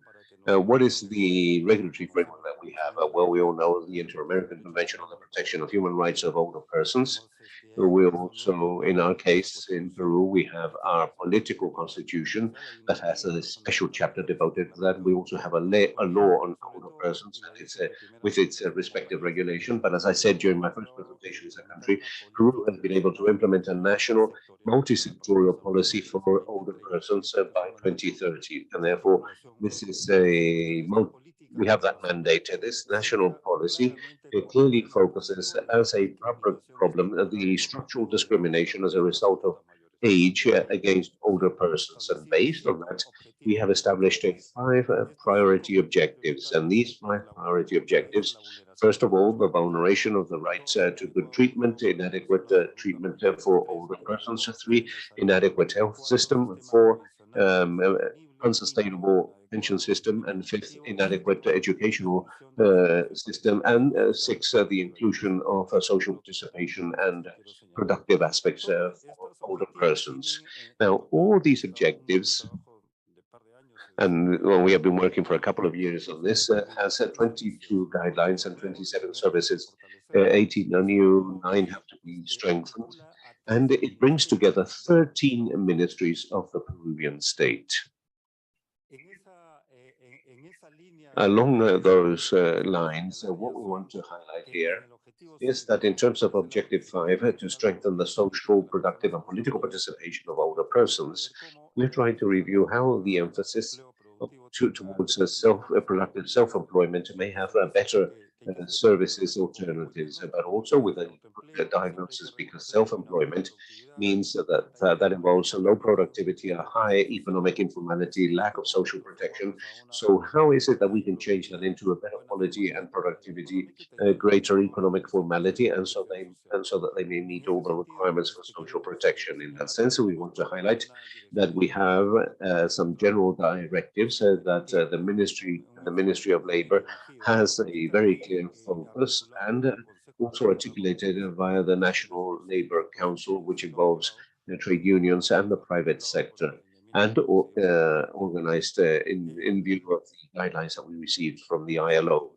Speaker 14: What is the regulatory framework that we have? Well, we all know the Inter-American Convention on the Protection of Human Rights of Older Persons. We also, in our case, in Peru, we have our political constitution that has a special chapter devoted to that. We also have a law on older persons, and it's with its respective regulation. But as I said during my first presentation as a country, Peru has been able to implement a national multi-sectorial policy for older persons by 2030. And therefore, this is we have that mandate. This national policy, it clearly focuses as a problem the structural discrimination as a result of age against older persons. And based on that, we have established five priority objectives. And these five priority objectives, first of all, the vulneration of the rights to good treatment, inadequate treatment for older persons. Three, inadequate health system. Four, unsustainable pension system, and fifth, inadequate educational system, and six, the inclusion of social participation and productive aspects for older persons. Now, all these objectives, and we have been working for a couple of years on this, has 22 guidelines and 27 services. 18 are new, 9 have to be strengthened, and it brings together 13 ministries of the Peruvian state. Along those lines, what we want to highlight here is that in terms of Objective 5, to strengthen the social, productive, and political participation of older persons, we're trying to review how the emphasis towards productive self-employment may have better services alternatives, but also with a diagnosis, because self-employment means that involves a low productivity, a high economic informality, lack of social protection. So how is it that we can change that into a better quality and productivity, greater economic formality, and so that they may meet all the requirements for social protection? In that sense, we want to highlight that we have some general directives that the Ministry of Labor has a very clear focus, and also articulated via the National Labor Council, which involves the trade unions and the private sector, and organized in view of the guidelines that we received from the ILO.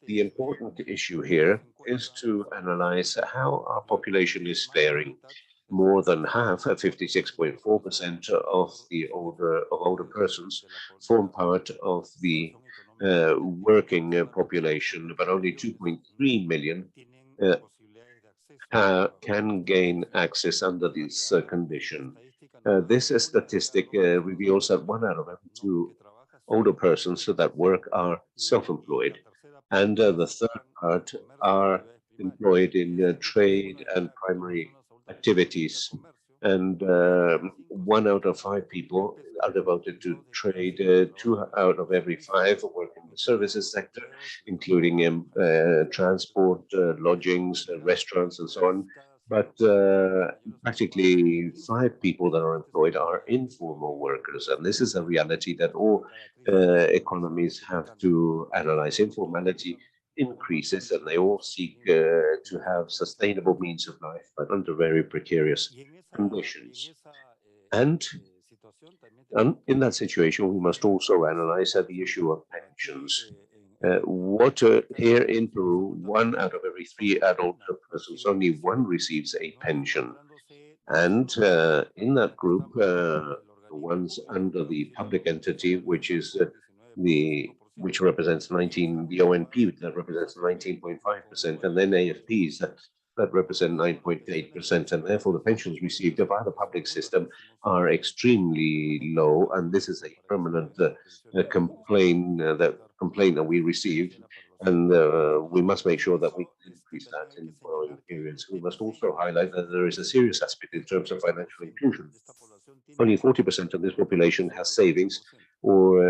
Speaker 14: The important issue here is to analyze how our population is faring. More than half, 56.4% of the older persons, form part of the working population, but only 2.3 million can gain access under this condition. This statistic reveals that 1 out of every 2 older persons that work are self-employed, and the third part are employed in trade and primary activities. And 1 out of 5 people are devoted to trade. 2 out of every 5 work in the services sector, including transport, lodgings, restaurants, and so on. But practically 5 people that are employed are informal workers. And this is a reality that all economies have to analyze. Informality increases, and they all seek to have sustainable means of life, but under very precarious conditions. And in that situation, we must also analyze the issue of pensions. Here in Peru, 1 out of every 3 adult persons, only 1 receives a pension. And in that group, the ones under the public entity, which is which represents the ONP that represents 19.5%, and then AFPs that represent 9.8%, and therefore the pensions received by the public system are extremely low, and this is a permanent complaint that we received, and we must make sure that we increase that in the following periods. We must also highlight that there is a serious aspect in terms of financial inclusion. Only 40% of this population has savings or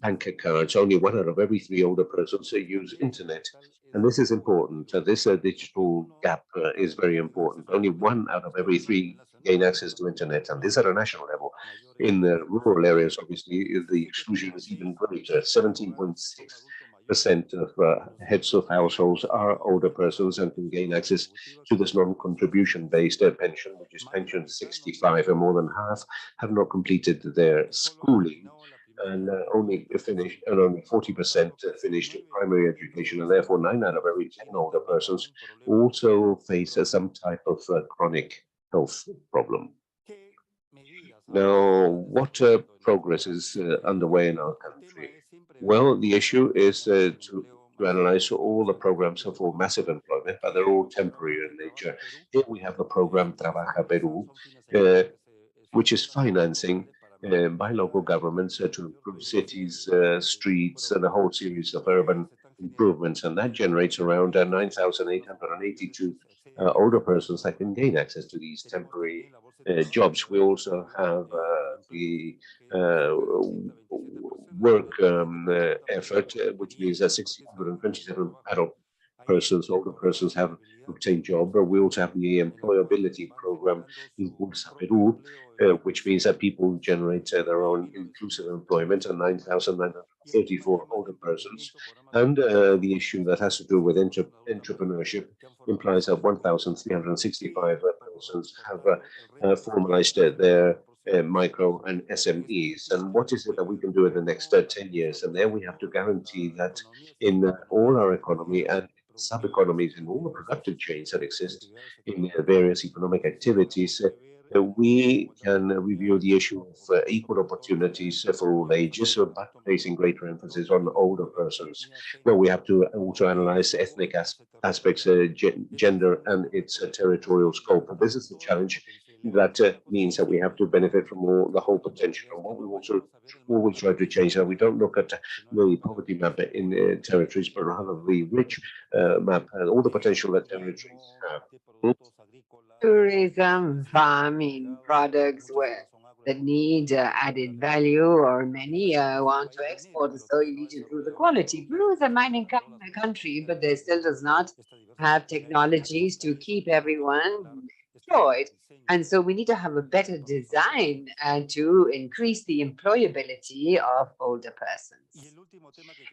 Speaker 14: bank accounts. Only 1 out of every 3 older persons use internet. And this is important. This digital gap is very important. Only 1 out of every 3 gain access to internet, and this at a national level. In the rural areas, obviously, the exclusion is even greater. 17.6% of heads of households are older persons and can gain access to this non-contribution based pension, which is pension 65, and more than half have not completed their schooling, and only 40% finished primary education, and therefore 9 out of every 10 older persons also face some type of chronic health problem. Now, what progress is underway in our country? Well, the issue is to analyze all the programs for massive employment, but they're all temporary in nature. Here we have the program Trabaja Peru, which is financing by local governments to improve cities, streets, and a whole series of urban improvements, and that generates around 9,882 older persons that can gain access to these temporary jobs. We also have the work effort, which means that 627 adult persons, older persons have obtained job. But we also have the employability program in Impulsa Peru, which means that people generate their own inclusive employment, and 9,934 older persons. And the issue that has to do with entrepreneurship implies that 1,365 persons have formalized their micro and SMEs. And what is it that we can do in the next 10 years? And there we have to guarantee that in all our economy and sub-economies, in all the productive chains that exist in various economic activities, we can review the issue of equal opportunities for all ages, but placing greater emphasis on older persons, where we have to also analyze ethnic aspects, gender, and its territorial scope. And this is the challenge that means that we have to benefit from the whole potential. And what we also always try to change that we don't look at the poverty map in territories, but rather the rich map and all the potential that territories have.
Speaker 12: Tourism, farming, products that need added value, or many want to export, so you need to improve the quality. Peru is a mining country, but they still does not have technologies to keep everyone employed. And so we need to have a better design to increase the employability of older persons.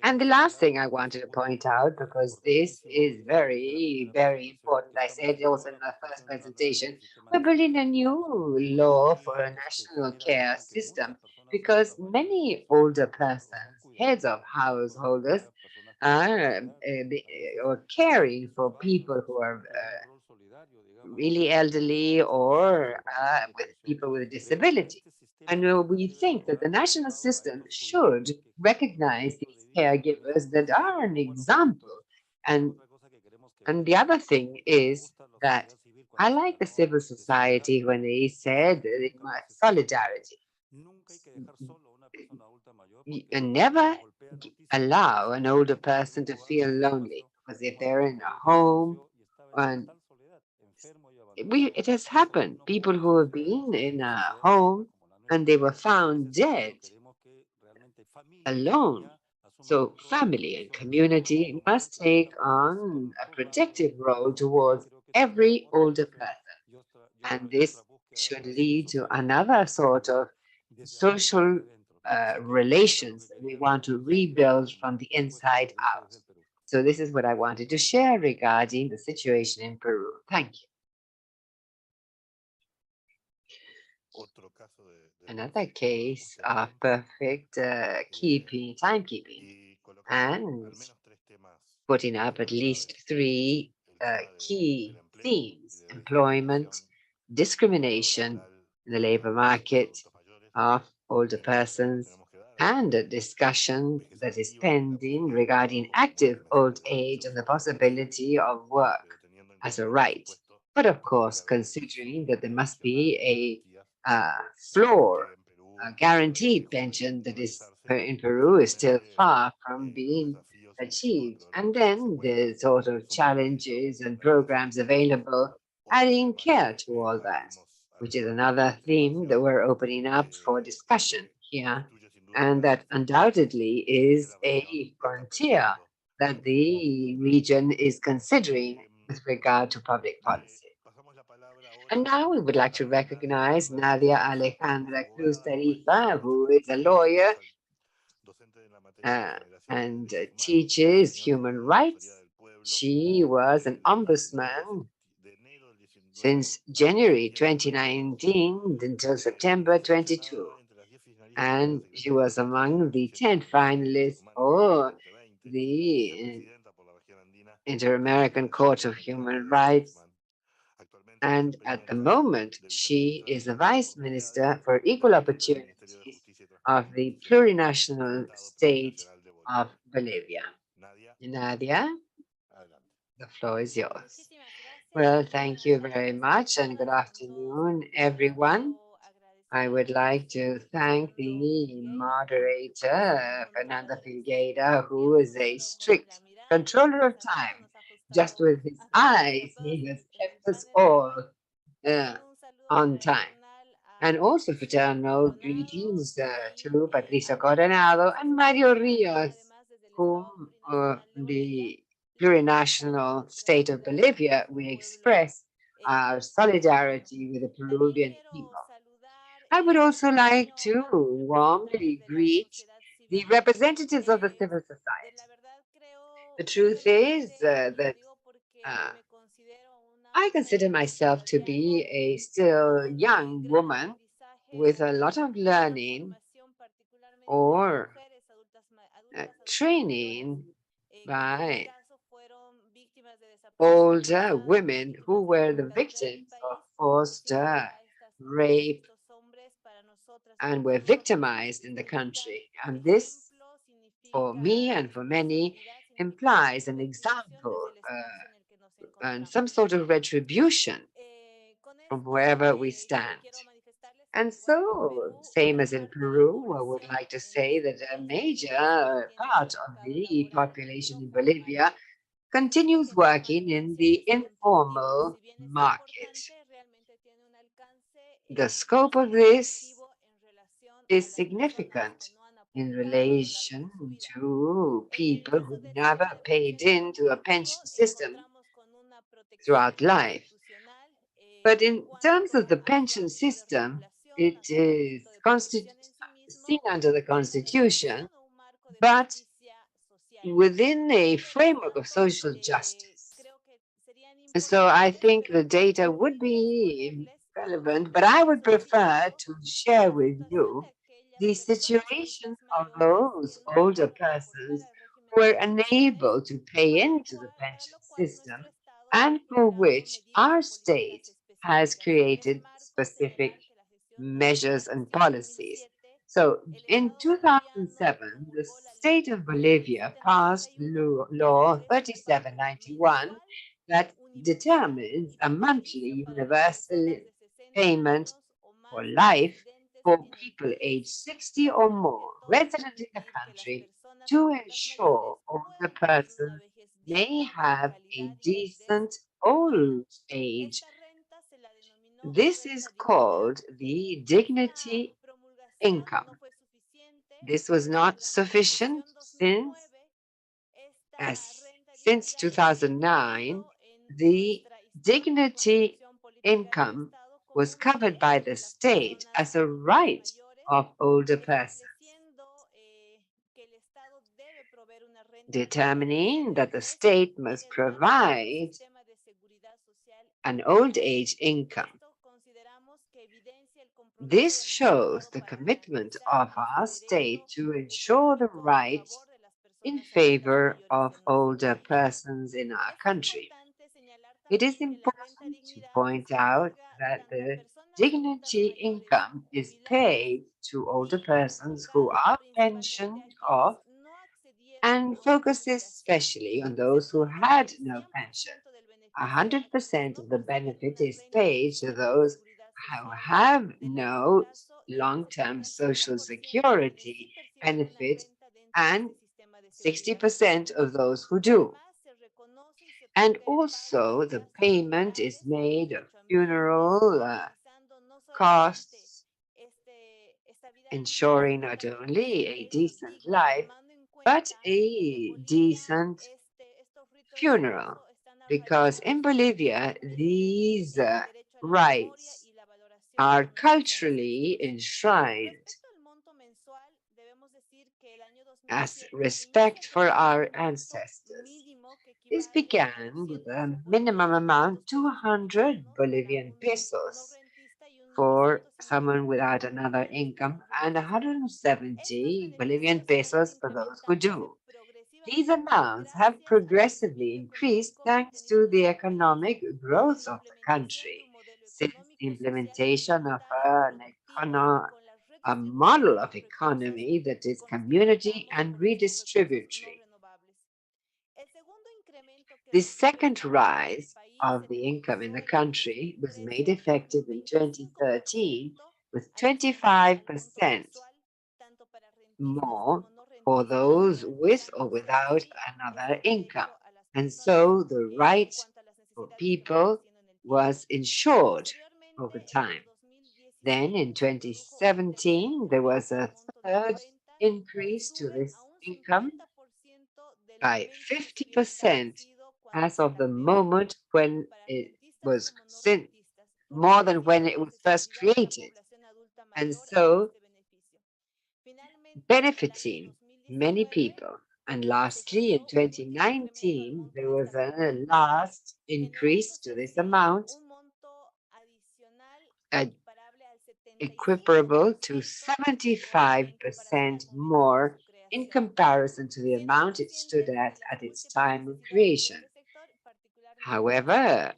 Speaker 12: And the last thing I wanted to point out, because this is very, very important, I said it also in the first presentation, we're building a new law for a national care system because many older persons, heads of householders, are or caring for people who are really elderly or with people with a disability. And we think that the national system should recognize these caregivers that are an example. And the other thing is that I like the civil society when they said that it must solidarity. And never allow an older person to feel lonely, because if they're in a home and it has happened. People who have been in a home and they were found dead, alone. So family and community must take on a protective role towards every older person. And this should lead to another sort of social relations that we want to rebuild from the inside out. So this is what I wanted to share regarding the situation in Peru. Thank you. Another case of perfect timekeeping and putting up at least three key themes: employment, discrimination in the labor market of older persons, and a discussion that is pending regarding active old age and the possibility of work as a right. But of course, considering that there must be a floor, a guaranteed pension that is in Peru is still far from being achieved. And then the sort of challenges and programs available, adding care to all that, which is another theme that we're opening up for discussion here. And that undoubtedly is a frontier that the region is considering with regard to public policy. And now we would like to recognize Nadia Alejandra Cruz Tarifa, who is a lawyer and teaches human rights. She was an ombudsman since January 2019 until September 22. And she was among the 10 finalists for the Inter-American Court of Human Rights. And at the moment, she is the Vice Minister for Equal Opportunities of the plurinational state of Bolivia. Nadia, the floor is yours. Well, thank you very much and good afternoon, everyone. I would like to thank the moderator, Fernanda Filgueira, who is a strict controller of time. Just with his eyes, he has kept us all on time. And also fraternal greetings to Patricia Coronado and Mario Rios, whom the plurinational state of Bolivia, we express our solidarity with the Peruvian people. I would also like to warmly greet the representatives of the civil society. The truth is that I consider myself to be a still young woman with a lot of learning or training by older women who were the victims of forced rape, and were victimized in the country. And this, for me and for many, implies an example and some sort of retribution from wherever we stand. And so, same as in Peru, I would like to say that a major part of the population in Bolivia continues working in the informal market. The scope of this is significant in relation to people who never paid into a pension system throughout life. But in terms of the pension system, it is seen under the Constitution, but within a framework of social justice. And so I think the data would be relevant, but I would prefer to share with you the situation of those older persons who were unable to pay into the pension system and for which our state has created specific measures and policies. So in 2007, the state of Bolivia passed law 3791 that determines a monthly universal payment for life for people aged 60 or more resident in the country to ensure older persons may have a decent old age. This is called the dignity income. This was not sufficient since 2009, the dignity income was covered by the state as a right of older persons, determining that the state must provide an old age income. This shows the commitment of our state to ensure the rights in favor of older persons in our country. It is important to point out that the dignity income is paid to older persons who are pensioned off and focuses especially on those who had no pension. 100% of the benefit is paid to those who have no long-term social security benefit and 60% of those who do. And also the payment is made of funeral costs, ensuring not only a decent life, but a decent funeral. Because in Bolivia, these rights are culturally enshrined as respect for our ancestors. This began with a minimum amount, 200 Bolivian pesos for someone without another income and 170 Bolivian pesos for those who do. These amounts have progressively increased thanks to the economic growth of the country since the implementation of a model of economy that is community and redistributary. The second rise of the income in the country was made effective in 2013 with 25% more for those with or without another income. And so the right for people was ensured over time. Then in 2017, there was a third increase to this income by 50% as of the moment when it was more than when it was first created. And so benefiting many people. And lastly, in 2019, there was a last increase to this amount, equiparable to 75% more in comparison to the amount it stood at its time of creation. However,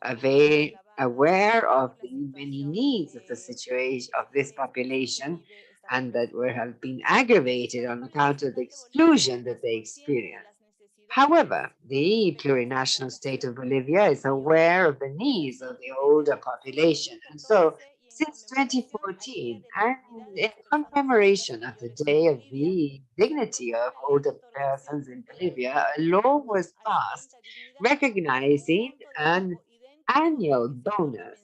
Speaker 12: aware of the many needs of the situation of this population and that have been aggravated on account of the exclusion that they experience. However, the plurinational state of Bolivia is aware of the needs of the older population. And so, since 2014, and in commemoration of the Day of the Dignity of Older Persons in Bolivia, a law was passed recognizing an annual bonus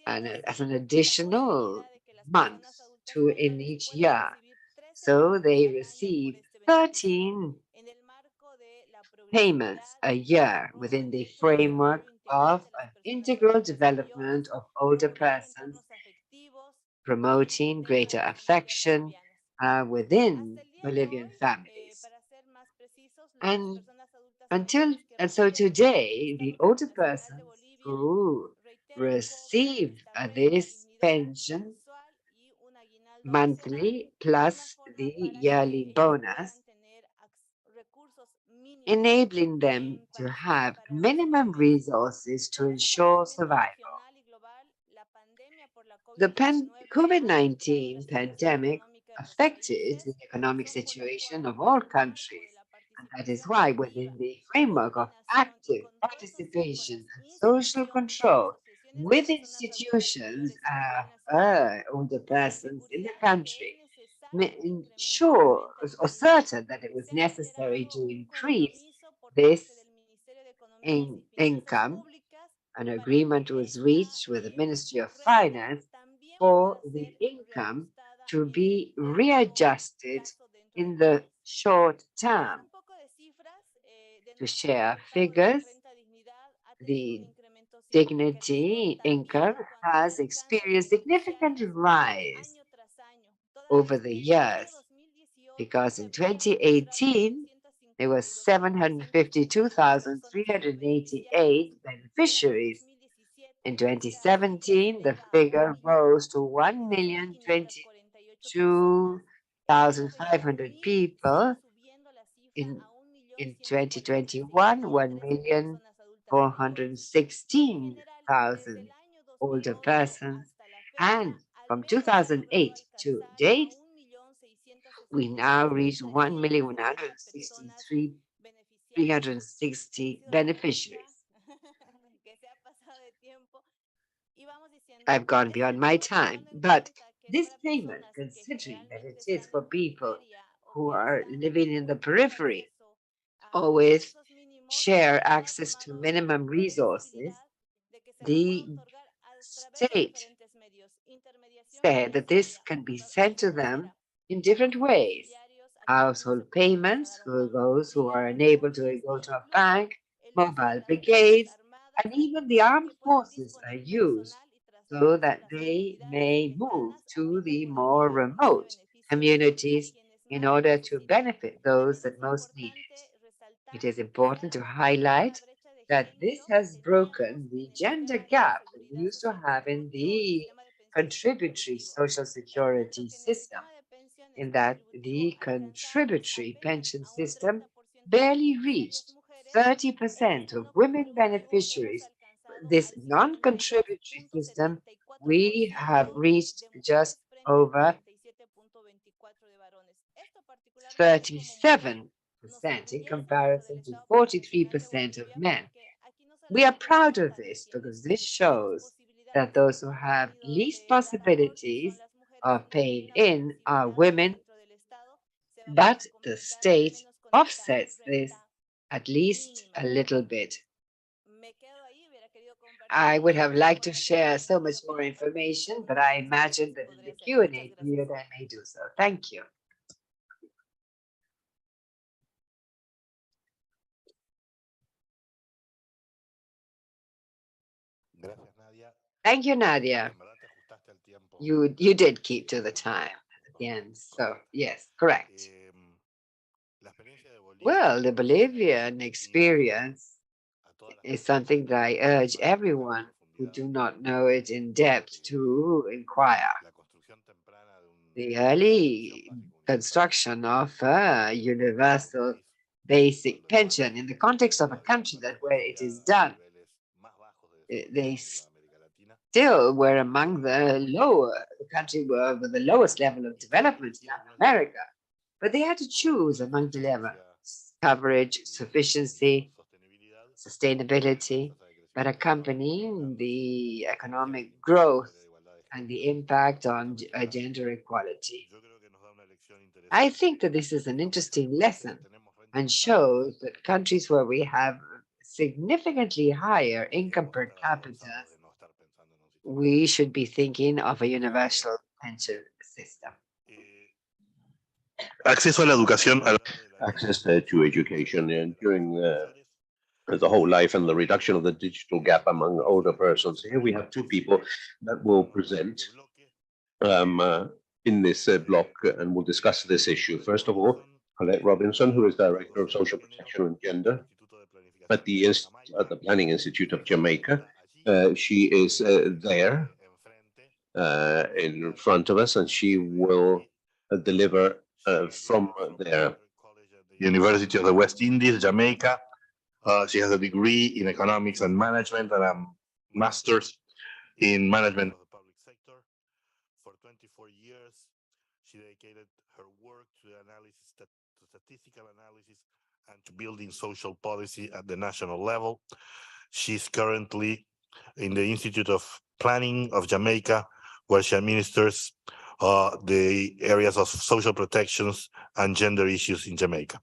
Speaker 12: and as an additional month to in each year. So they receive 13 payments a year within the framework of an integral development of older persons, promoting greater affection within Bolivian families. And so today, the older persons who receive this pension monthly plus the yearly bonus, enabling them to have minimum resources to ensure survival. The COVID-19 pandemic affected the economic situation of all countries, and that is why within the framework of active participation and social control with institutions of older persons in the country, ensure or certain that it was necessary to increase this income. An agreement was reached with the Ministry of Finance for the income to be readjusted in the short term. To share figures, the dignity income has experienced significant rise over the years because in 2018, there were 752,388 beneficiaries. In 2017, the figure rose to 1,022,500 people. In 2021, 1,416,000 older persons. And from 2008 to date, we now reach 1,163,360 beneficiaries. I've gone beyond my time, but this payment, considering that it is for people who are living in the periphery or with share access to minimum resources, the state said that this can be sent to them in different ways. Household payments for those who are unable to go to a bank, mobile brigades, and even the armed forces are used so that they may move to the more remote communities in order to benefit those that most need it. It is important to highlight that this has broken the gender gap that we used to have in the contributory social security system, in that the contributory pension system barely reached 30% of women beneficiaries. This non-contributory system, we have reached just over 37% in comparison to 43% of men. We are proud of this because this shows that those who have least possibilities of paying in are women, but the state offsets this at least a little bit. I would have liked to share so much more information, but I imagine that in the Q&A period I may do so. Thank you. Thank you, Nadia. You did keep to the time at the end. So yes, correct. Well, the Bolivian experience is something that I urge everyone who do not know it in depth to inquire. The early construction of a universal basic pension in the context of a country that where it is done they still were among the country with the lowest level of development in Latin America. But they had to choose among dilemmas: coverage, sufficiency, sustainability, but accompanying the economic growth and the impact on gender equality. I think that this is an interesting lesson and shows that countries where we have significantly higher income per capita, we should be thinking of a universal pension system.
Speaker 14: Acceso a la educación. Access to education and during the whole life and the reduction of the digital gap among older persons. Here we have two people that will present in this block and will discuss this issue. First of all, Colette Robinson, who is Director of Social Protection and Gender at the Planning Institute of Jamaica. She is there in front of us, and she will deliver from there.
Speaker 15: University of the West Indies, Jamaica. She has a degree in economics and management and a master's in management of the public sector. For 24 years, she dedicated her work to analysis, to statistical analysis, and to building social policy at the national level. She's currently in the Institute of Planning of Jamaica, where she administers the areas of social protections and gender issues in Jamaica.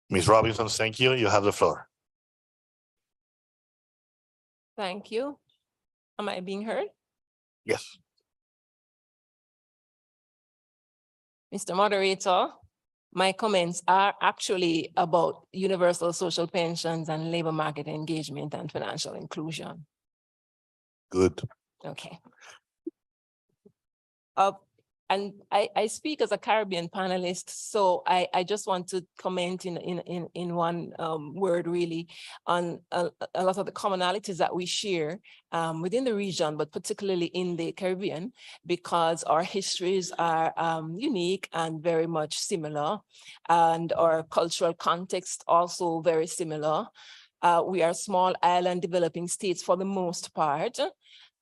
Speaker 15: Ms. Robinson, thank you. You have the floor.
Speaker 16: Thank you. Am I being heard?
Speaker 15: Yes.
Speaker 16: Mr. Moderator, my comments are actually about universal social pensions and labor market engagement and financial inclusion.
Speaker 15: Good.
Speaker 16: Okay. And I speak as a Caribbean panelist, so I just want to comment in one word really on a lot of the commonalities that we share within the region, but particularly in the Caribbean, because our histories are unique and very much similar, and our cultural context also very similar. We are small island developing states for the most part.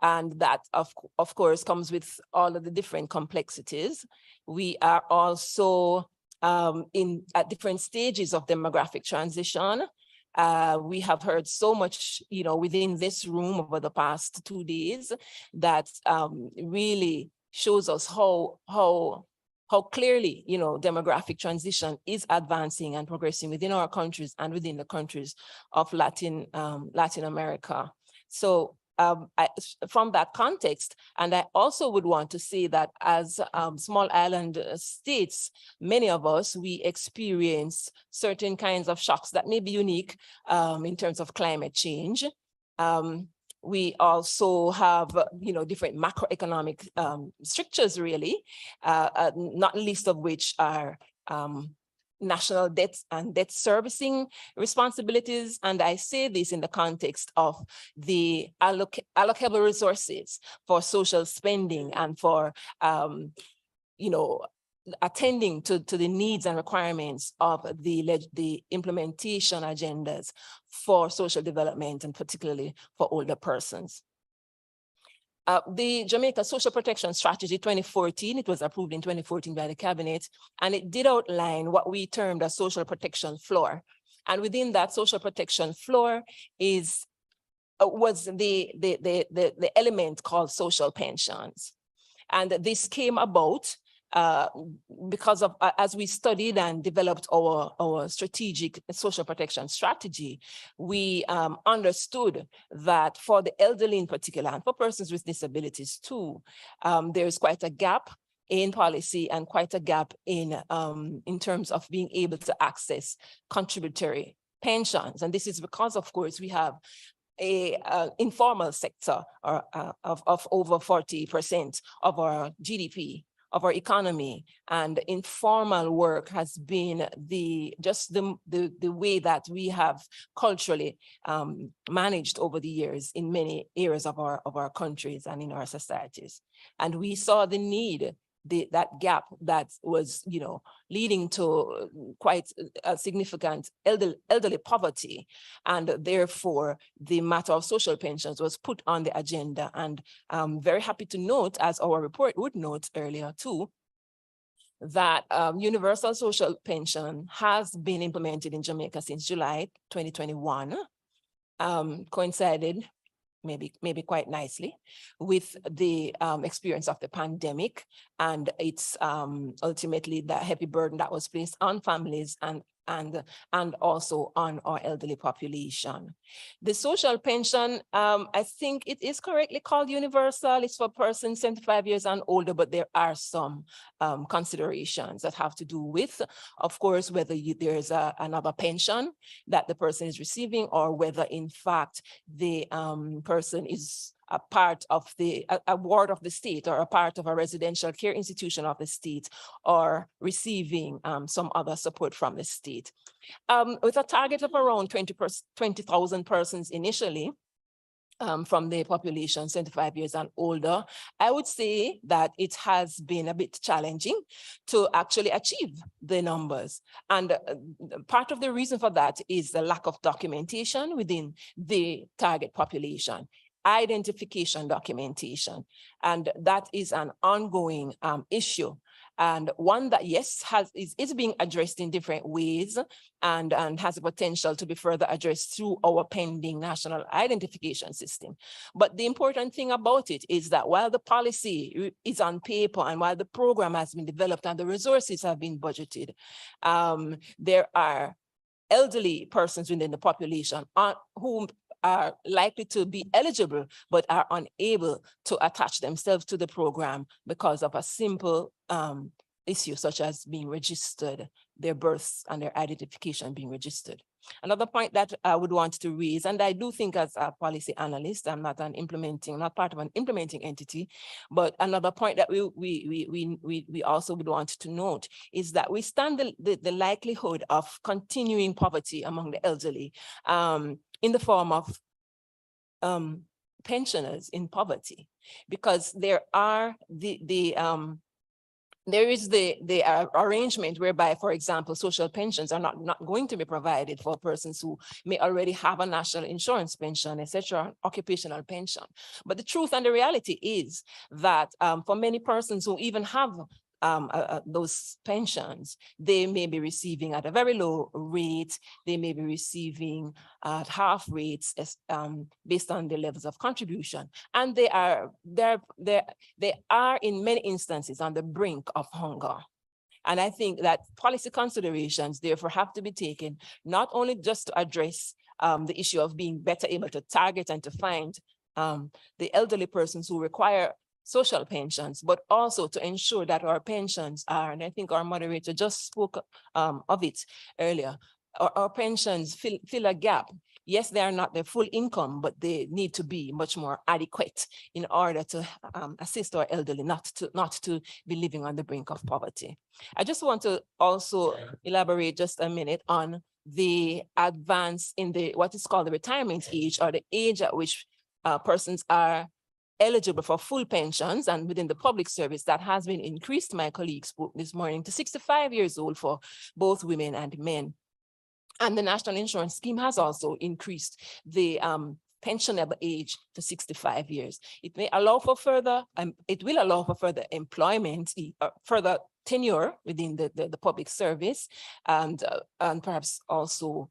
Speaker 16: And that, of course, comes with all of the different complexities. We are also at different stages of demographic transition. We have heard so much, within this room over the past 2 days that really shows us how clearly, demographic transition is advancing and progressing within our countries and within the countries of Latin America. So from that context, and I also would want to say that as small island states, many of us, we experience certain kinds of shocks that may be unique in terms of climate change. We also have, different macroeconomic strictures really, not least of which are national debt and debt servicing responsibilities. And I say this in the context of the allocable resources for social spending and for, attending to the needs and requirements of the implementation agendas for social development, and particularly for older persons. The Jamaica Social Protection Strategy 2014, it was approved in 2014 by the cabinet, and it did outline what we termed a social protection floor. And within that social protection floor was the element called social pensions. And this came about because of, as we studied and developed our strategic social protection strategy, we understood that for the elderly in particular, and for persons with disabilities too, there is quite a gap in policy and quite a gap in terms of being able to access contributory pensions. And this is because, of course, we have a informal sector of over 40% of our GDP, of our economy, and informal work has been the way that we have culturally managed over the years in many areas of our countries and in our societies. And we saw the need that gap that was, leading to quite a significant elderly poverty. And therefore, the matter of social pensions was put on the agenda. And I'm very happy to note, as our report would note earlier too, that universal social pension has been implemented in Jamaica since July 2021, coincided maybe quite nicely with the experience of the pandemic, and it's ultimately the heavy burden that was placed on families and also on our elderly population. The social pension, I think it is correctly called universal. It's for persons 75 years and older, but there are some considerations that have to do with, of course, whether there's another pension that the person is receiving, or whether in fact the person is a part of a ward of the state, or a part of a residential care institution of the state, or receiving some other support from the state. With a target of around 20,000 persons initially, from the population 75 years and older, I would say that it has been a bit challenging to actually achieve the numbers. And part of the reason for that is the lack of documentation within the target population, identification documentation. And that is an ongoing issue. And one that, yes, is being addressed in different ways, and has the potential to be further addressed through our pending national identification system. But the important thing about it is that while the policy is on paper, and while the program has been developed and the resources have been budgeted, there are elderly persons within the population who are likely to be eligible, but are unable to attach themselves to the program because of a simple issue, such as being registered, their births and their identification being registered. Another point that I would want to raise, and I do think as a policy analyst, I'm not not part of an implementing entity, but another point that we also would want to note is that we stand the likelihood of continuing poverty among the elderly in the form of pensioners in poverty, because there is the arrangement whereby, for example, social pensions are not going to be provided for persons who may already have a national insurance pension, etc., occupational pension. But the truth and the reality is that for many persons who even have those pensions, they may be receiving at a very low rate. They may be receiving at half rates based on the levels of contribution, and they are in many instances on the brink of hunger. And I think that policy considerations therefore have to be taken, not only just to address the issue of being better able to target and to find the elderly persons who require social pensions, but also to ensure that our pensions are, and I think our moderator just spoke of it earlier, our pensions fill a gap. Yes, they are not their full income, but they need to be much more adequate in order to assist our elderly not to be living on the brink of poverty. I just want to also elaborate just a minute on the advance in what is called the retirement age, or the age at which persons are eligible for full pensions, and within the public service that has been increased, my colleagues spoke this morning, to 65 years old for both women and men. And the National Insurance Scheme has also increased the pensionable age to 65 years. It may allow for further, it will allow for further employment, further tenure within the public service, and perhaps also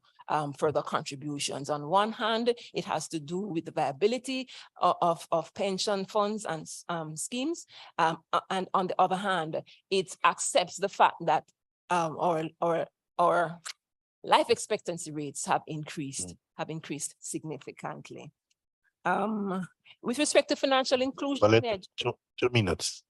Speaker 16: further contributions. On one hand, it has to do with the viability of pension funds and schemes. And on the other hand, it accepts the fact that our life expectancy rates have increased significantly. With respect to financial inclusion,
Speaker 15: 2 minutes.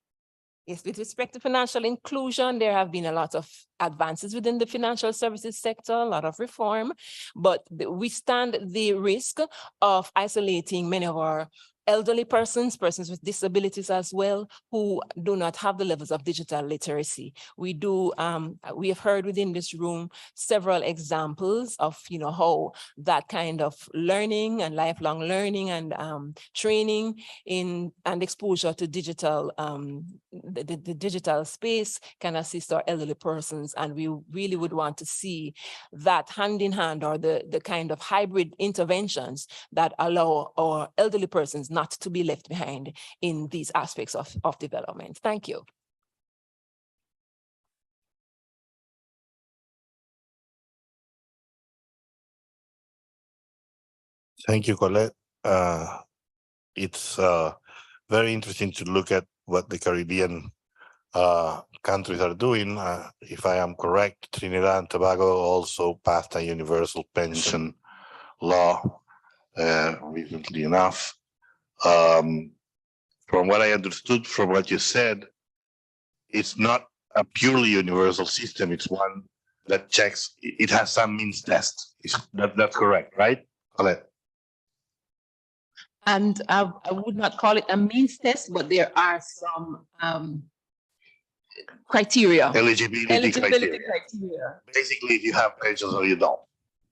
Speaker 16: Yes, with respect to financial inclusion, there have been a lot of advances within the financial services sector, a lot of reform, but we stand the risk of isolating many of our elderly persons, persons with disabilities as well, who do not have the levels of digital literacy. We have heard within this room several examples of, how that kind of learning and lifelong learning and training and exposure to digital, the digital space can assist our elderly persons. And we really would want to see that hand in hand, or the kind of hybrid interventions that allow our elderly persons not to be left behind in these aspects of development. Thank you.
Speaker 15: Thank you, Colette. It's very interesting to look at what the Caribbean countries are doing. If I am correct, Trinidad and Tobago also passed a universal pension law recently enough. From what I understood from what you said, it's not a purely universal system. It's one that checks, it has some means test. That's correct, right, Colette?
Speaker 2: And I would not call it a means test, but there are some criteria.
Speaker 15: Eligibility criteria. Basically, if you have pensions or you don't.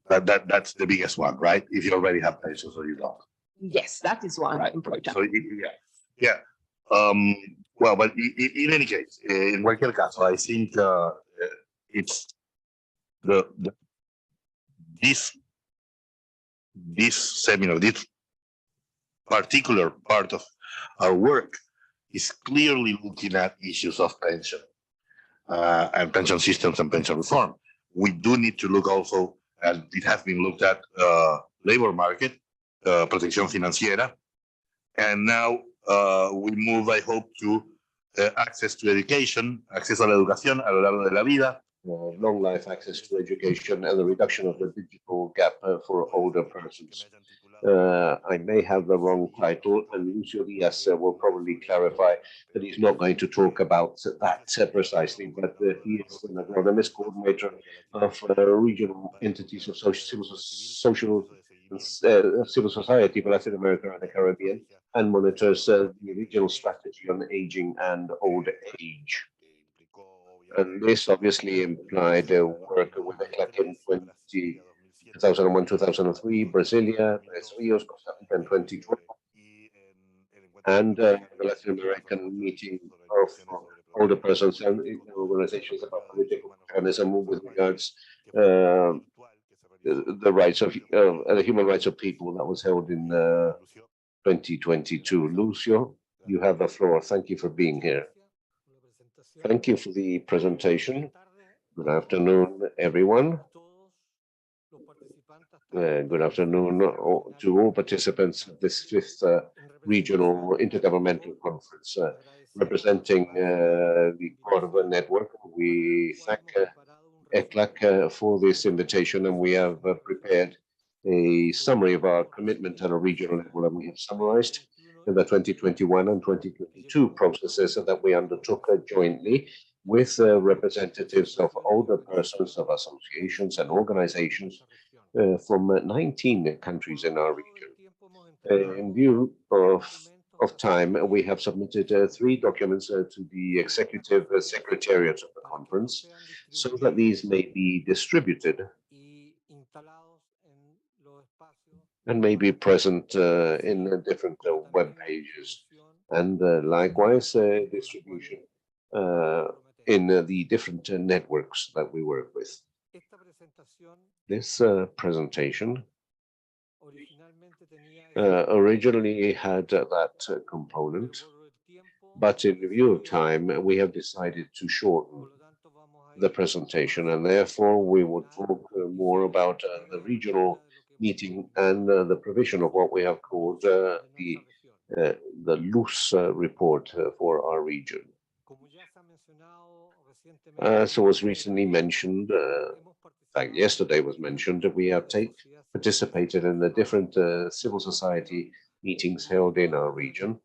Speaker 15: That's the biggest one, right? If you already have pensions or you don't.
Speaker 2: Yes, that is one important.
Speaker 15: So yeah. Well, but in any case, in cualquier caso, I think it's this seminar, this particular part of our work is clearly looking at issues of pension and pension systems and pension reform. We do need to look also, and it has been looked at, labor market, protección financiera, and now we move, I hope, to access to education, acceso a la educación a lo largo de la vida,
Speaker 14: long life access to education, and the reduction of the digital gap for older persons. I may have the wrong title, and Lucio Diaz will probably clarify that he's not going to talk about that precisely, but he is an agronomist coordinator of regional entities of civil society for Latin America and the Caribbean, and monitors the regional strategy on aging and old age. And this obviously implied work with the CLAC in 2001-2003, Brasilia, Tres Rios, Costa Rica in 2012, and the Latin American meeting of older persons and organizations about political mechanism with regards the rights of the human rights of people that was held in 2022. Lucio, you have the floor. Thank you for being here. Thank you for the presentation. Good afternoon, everyone. Good afternoon to all participants of this fifth regional intergovernmental conference. Representing the Cordova Network, we thank ECLAC for this invitation, and we have prepared a summary of our commitment at a regional level, and we have summarized in the 2021 and 2022 processes that we undertook jointly with representatives of older persons, of associations and organizations from 19 countries in our region. In view of time, we have submitted 3 documents to the Executive Secretariat of the conference so that these may be distributed and may be present in different web pages, and likewise distribution in the different networks that we work with. This presentation originally had that component, but in view of time, we have decided to shorten the presentation, and therefore we will talk more about the regional meeting and the provision of what we have called the loose report for our region. As was recently mentioned, in fact, yesterday was mentioned, that we have participated in the different civil society meetings held in our region.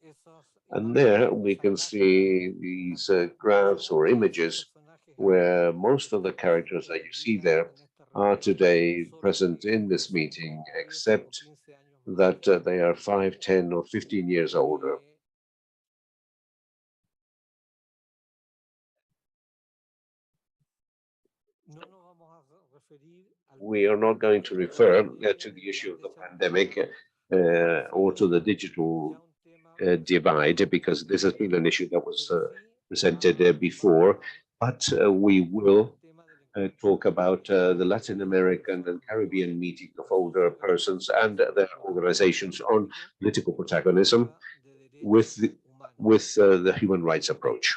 Speaker 14: And there we can see these graphs or images where most of the characters that you see there are today present in this meeting, except that they are 5, 10, or 15 years older. We are not going to refer to the issue of the pandemic or to the digital divide, because this has been an issue that was presented before, but we will talk about the Latin American and Caribbean meeting of older persons and their organizations on political protagonism with the human rights approach.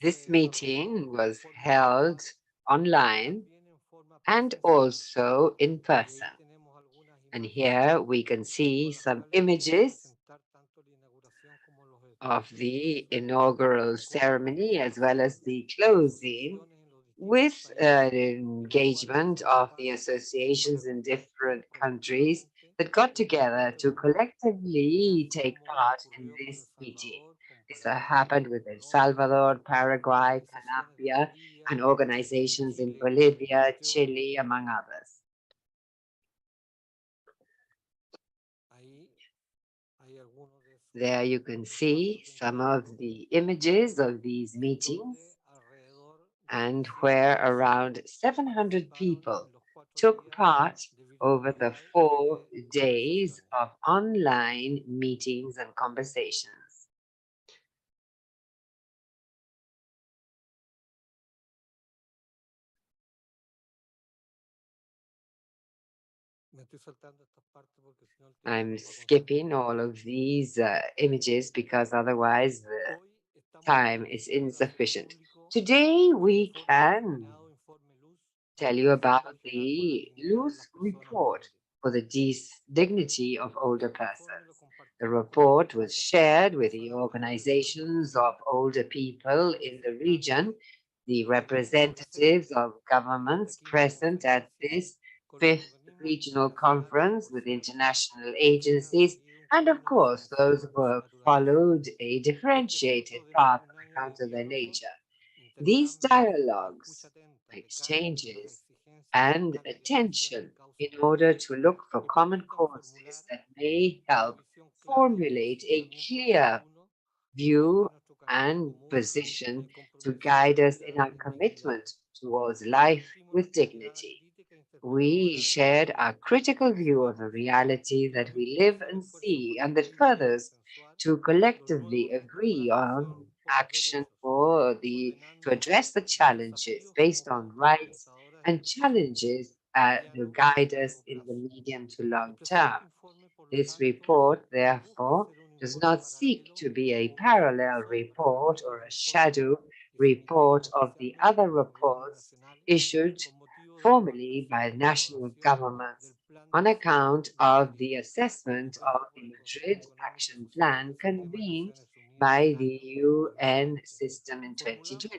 Speaker 12: This meeting was held online and also in person. And here we can see some images of the inaugural ceremony as well as the closing, with engagement of the associations in different countries that got together to collectively take part in this meeting. This happened with El Salvador, Paraguay, Colombia, and organizations in Bolivia, Chile, among others. There you can see some of the images of these meetings, and where around 700 people took part over the 4 days of online meetings and conversations. I'm skipping all of these images because otherwise the time is insufficient. Today we can tell you about the Luz report for the dignity of older persons. The report was shared with the organizations of older people in the region, the representatives of governments present at this 5th regional conference with international agencies, and of course those who have followed a differentiated path on account of their nature. These dialogues, exchanges, and attention in order to look for common causes that may help formulate a clear view and position to guide us in our commitment towards life with dignity. We shared our critical view of the reality that we live and see, and that furthers to collectively agree on action to address the challenges based on rights and challenges that guide us in the medium to long term. This report, therefore, does not seek to be a parallel report or a shadow report of the other reports issued formally by national governments on account of the assessment of the Madrid Action Plan convened by the UN system in 2020.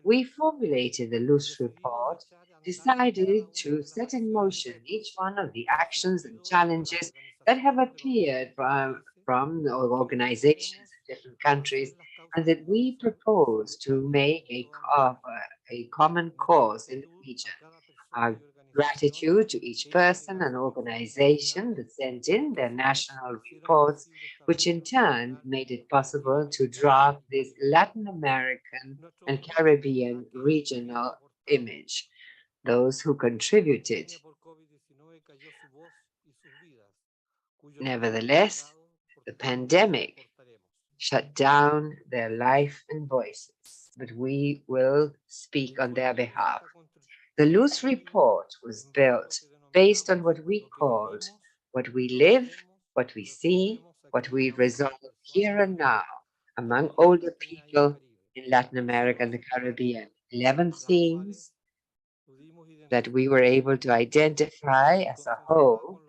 Speaker 12: We formulated the Luz report, decided to set in motion each one of the actions and challenges that have appeared from organizations in different countries, and that we propose to make a common cause in the region. Our gratitude to each person and organization that sent in their national reports, which in turn made it possible to draft this Latin American and Caribbean regional image. Those who contributed. Nevertheless, the pandemic shut down their life and voices, but we will speak on their behalf. The Luz report was built based on what we called what we live, what we see, what we resolve here and now among older people in Latin America and the Caribbean. 11 themes that we were able to identify as a whole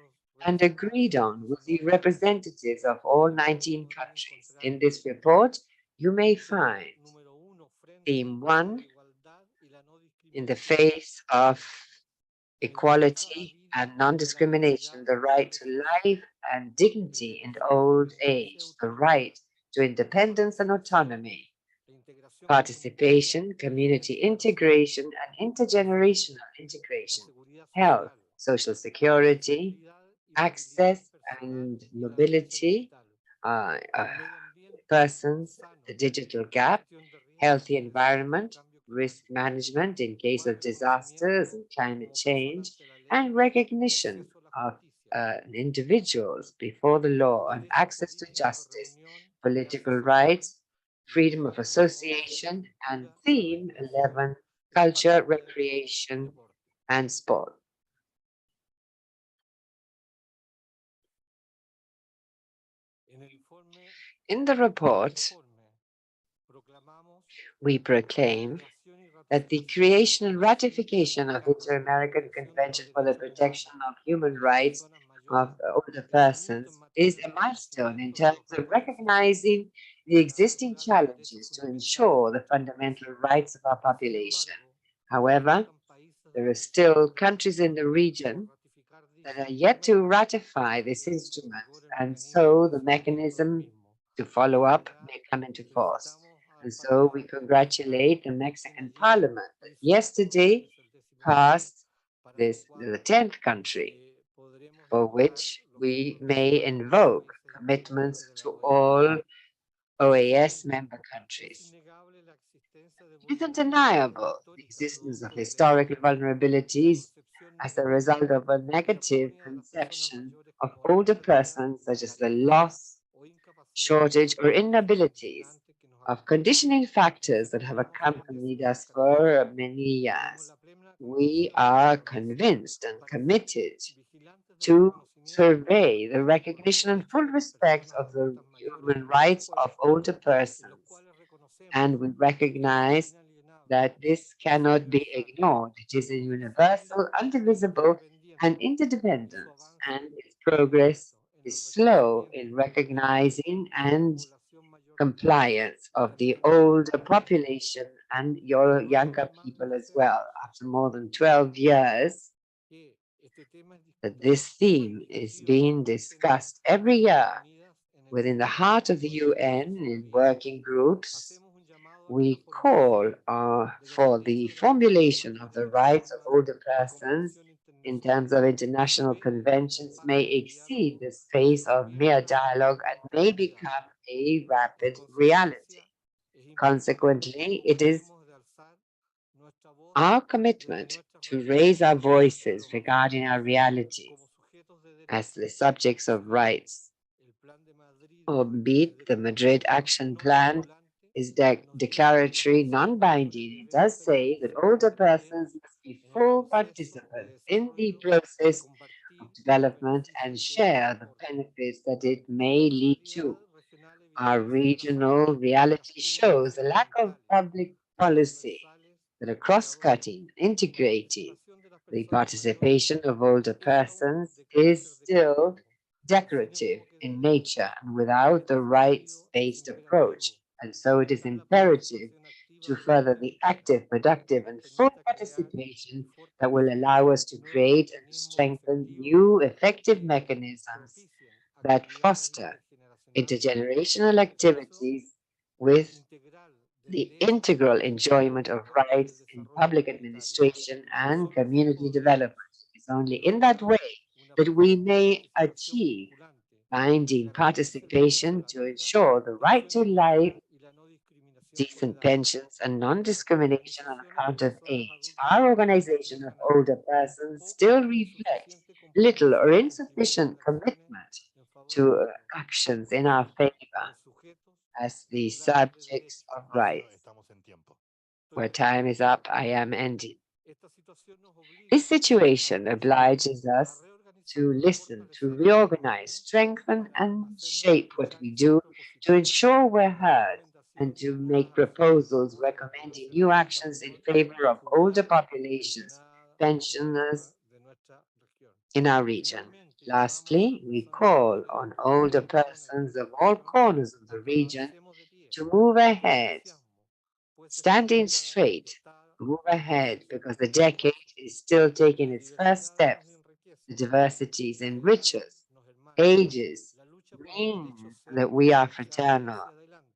Speaker 12: and agreed on with the representatives of all 19 countries. In this report, you may find theme 1, in the face of equality and non-discrimination, the right to life and dignity in old age, the right to independence and autonomy, participation, community integration, and intergenerational integration, health, social security, access and mobility, persons, the digital gap, healthy environment, risk management in case of disasters and climate change, and recognition of individuals before the law and access to justice, political rights, freedom of association, and theme 11, culture, recreation, and sport. In the report, we proclaim that the creation and ratification of Inter-American Convention for the Protection of Human Rights of Older Persons is a milestone in terms of recognizing the existing challenges to ensure the fundamental rights of our population. However, there are still countries in the region that are yet to ratify this instrument, and so the mechanism to follow up may come into force. And so we congratulate the Mexican Parliament that yesterday passed this, the 10th country, for which we may invoke commitments to all OAS member countries. It is undeniable the existence of historical vulnerabilities as a result of a negative conception of older persons, such as the loss, shortage, or inabilities of conditioning factors that have accompanied us for many years. We are convinced and committed to survey the recognition and full respect of the human rights of older persons. And we recognize that this cannot be ignored. It is a universal, indivisible, and interdependent, and its progress is slow in recognizing and compliance of the older population and your younger people as well. After more than 12 years, that this theme is being discussed every year within the heart of the UN in working groups. We call for the formulation of the rights of older persons in terms of international conventions may exceed the space of mere dialogue and may become a rapid reality. Consequently, it is our commitment to raise our voices regarding our realities as the subjects of rights. Albeit the Madrid Action Plan is declaratory, non-binding, it does say that older persons must be full participants in the process of development and share the benefits that it may lead to. Our regional reality shows a lack of public policy that are cross-cutting, integrating. The participation of older persons is still decorative in nature and without the rights-based approach. And so it is imperative to further the active, productive, and full participation that will allow us to create and strengthen new effective mechanisms that foster intergenerational activities with the integral enjoyment of rights in public administration and community development. It's only in that way that we may achieve binding participation to ensure the right to life, decent pensions, and non-discrimination on account of age. Our organization of older persons still reflects little or insufficient commitment to actions in our favor as the subjects of rights. Where time is up, I am ending. This situation obliges us to listen, to reorganize, strengthen, and shape what we do to ensure we're heard and to make proposals recommending new actions in favor of older populations, pensioners in our region. Lastly, we call on older persons of all corners of the region to move ahead, standing straight, move ahead, because the decade is still taking its first steps. The diversities enrich us, ages means that we are fraternal,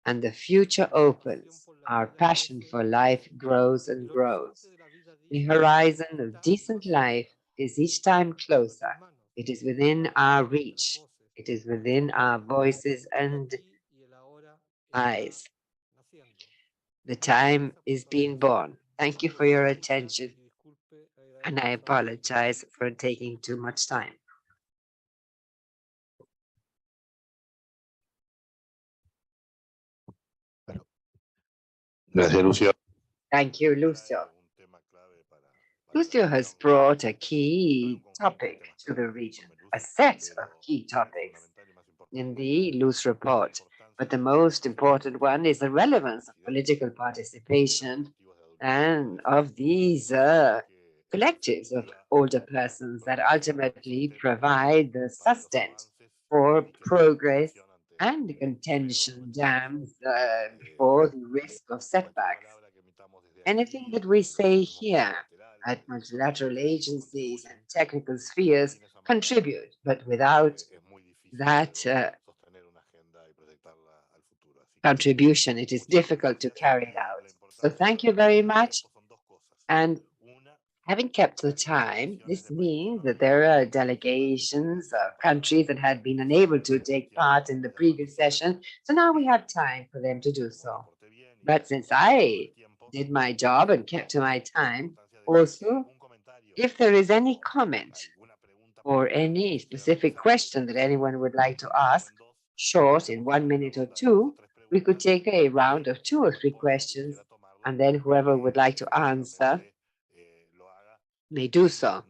Speaker 12: and the future opens. Our passion for life grows and grows. The horizon of decent life is each time closer. It is within our reach. It is within our voices and eyes. The time is being born. Thank you for your attention. And I apologize for taking too much time.
Speaker 15: Gracias, Lucio.
Speaker 12: Thank you, Lucio. Lucio has brought a key topic to the region, a set of key topics in the loose report. But the most important one is the relevance of political participation and of these collectives of older persons that ultimately provide the sustenance for progress and contention dams before the risk of setbacks. Anything that we say here at multilateral agencies and technical spheres contribute, but without that contribution, it is difficult to carry it out. So thank you very much. And having kept the time, this means that there are delegations of countries that had been unable to take part in the previous session. So now we have time for them to do so. But since I did my job and kept to my time, also, if there is any comment or any specific question that anyone would like to ask, short in 1 minute or two, we could take a round of 2 or 3 questions, and then whoever would like to answer may do so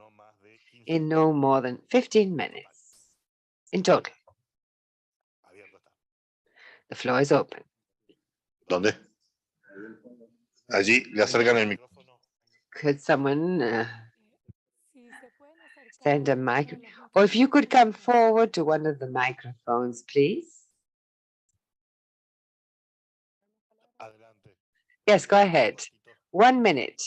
Speaker 12: in no more than 15 minutes in total. The floor is open.
Speaker 15: ¿Dónde? Allí, le acercan el micrófono.
Speaker 12: Could someone send a mic? Or if you could come forward to one of the microphones, please. Yes, go ahead. 1 minute.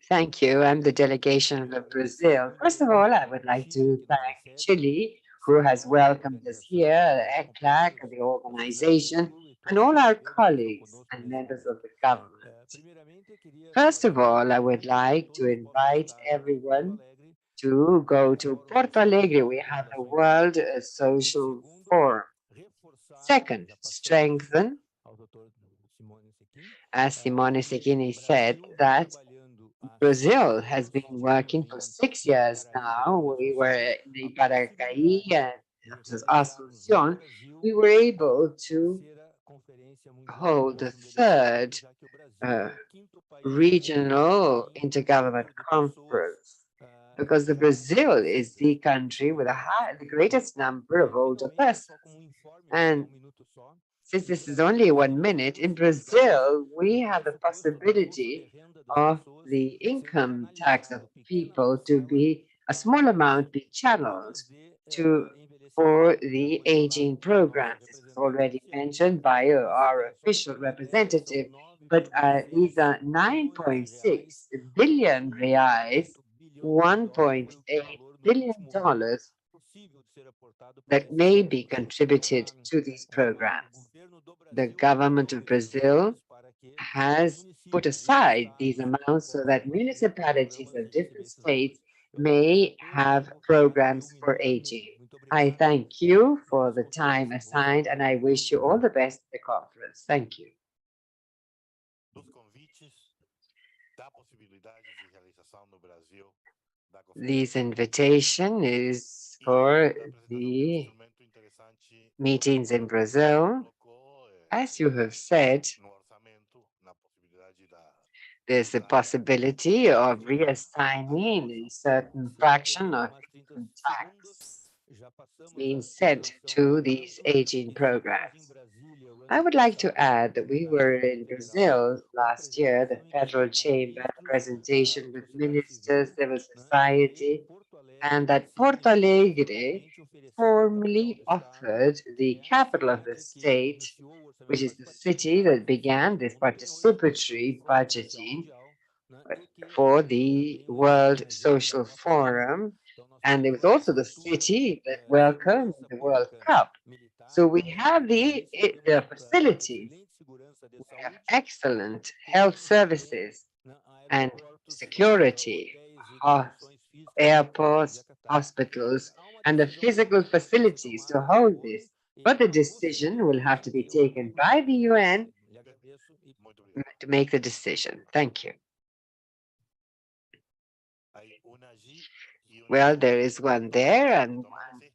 Speaker 12: Thank you. I'm the delegation of Brazil. First of all, I would like to thank Chile, who has welcomed us here, ECLAC, the organization, and all our colleagues and members of the government. First of all, I would like to invite everyone to go to Porto Alegre. We have a World Social Forum. Second, strengthen, as Simone Sechini said, that Brazil has been working for 6 years now. We were in Iparacaí and Asunción. We were able to hold the third regional intergovernmental conference because Brazil is the country with the greatest number of older persons. And since this is only 1 minute, in Brazil, we have the possibility of the income tax of people to be a small amount be channeled for the aging programs. This was already mentioned by our official representative, but these are 9.6 billion reais, $1.8 billion that may be contributed to these programs. The government of Brazil has put aside these amounts so that municipalities of different states may have programs for aging. I thank you for the time assigned, and I wish you all the best at the conference. Thank you. This invitation is for the meetings in Brazil. As you have said, there's a possibility of reassigning a certain fraction of tax being sent to these aging programs. I would like to add that we were in Brazil last year, the Federal Chamber presentation with ministers, civil society, and that Porto Alegre formally offered the capital of the state, which is the city that began this participatory budgeting for the World Social Forum. And it was also the city that welcomed the World Cup. So we have the facilities, we have excellent health services, and security, airports, hospitals, and the physical facilities to hold this. But the decision will have to be taken by the UN to make the decision. Thank you. Well, there is one there and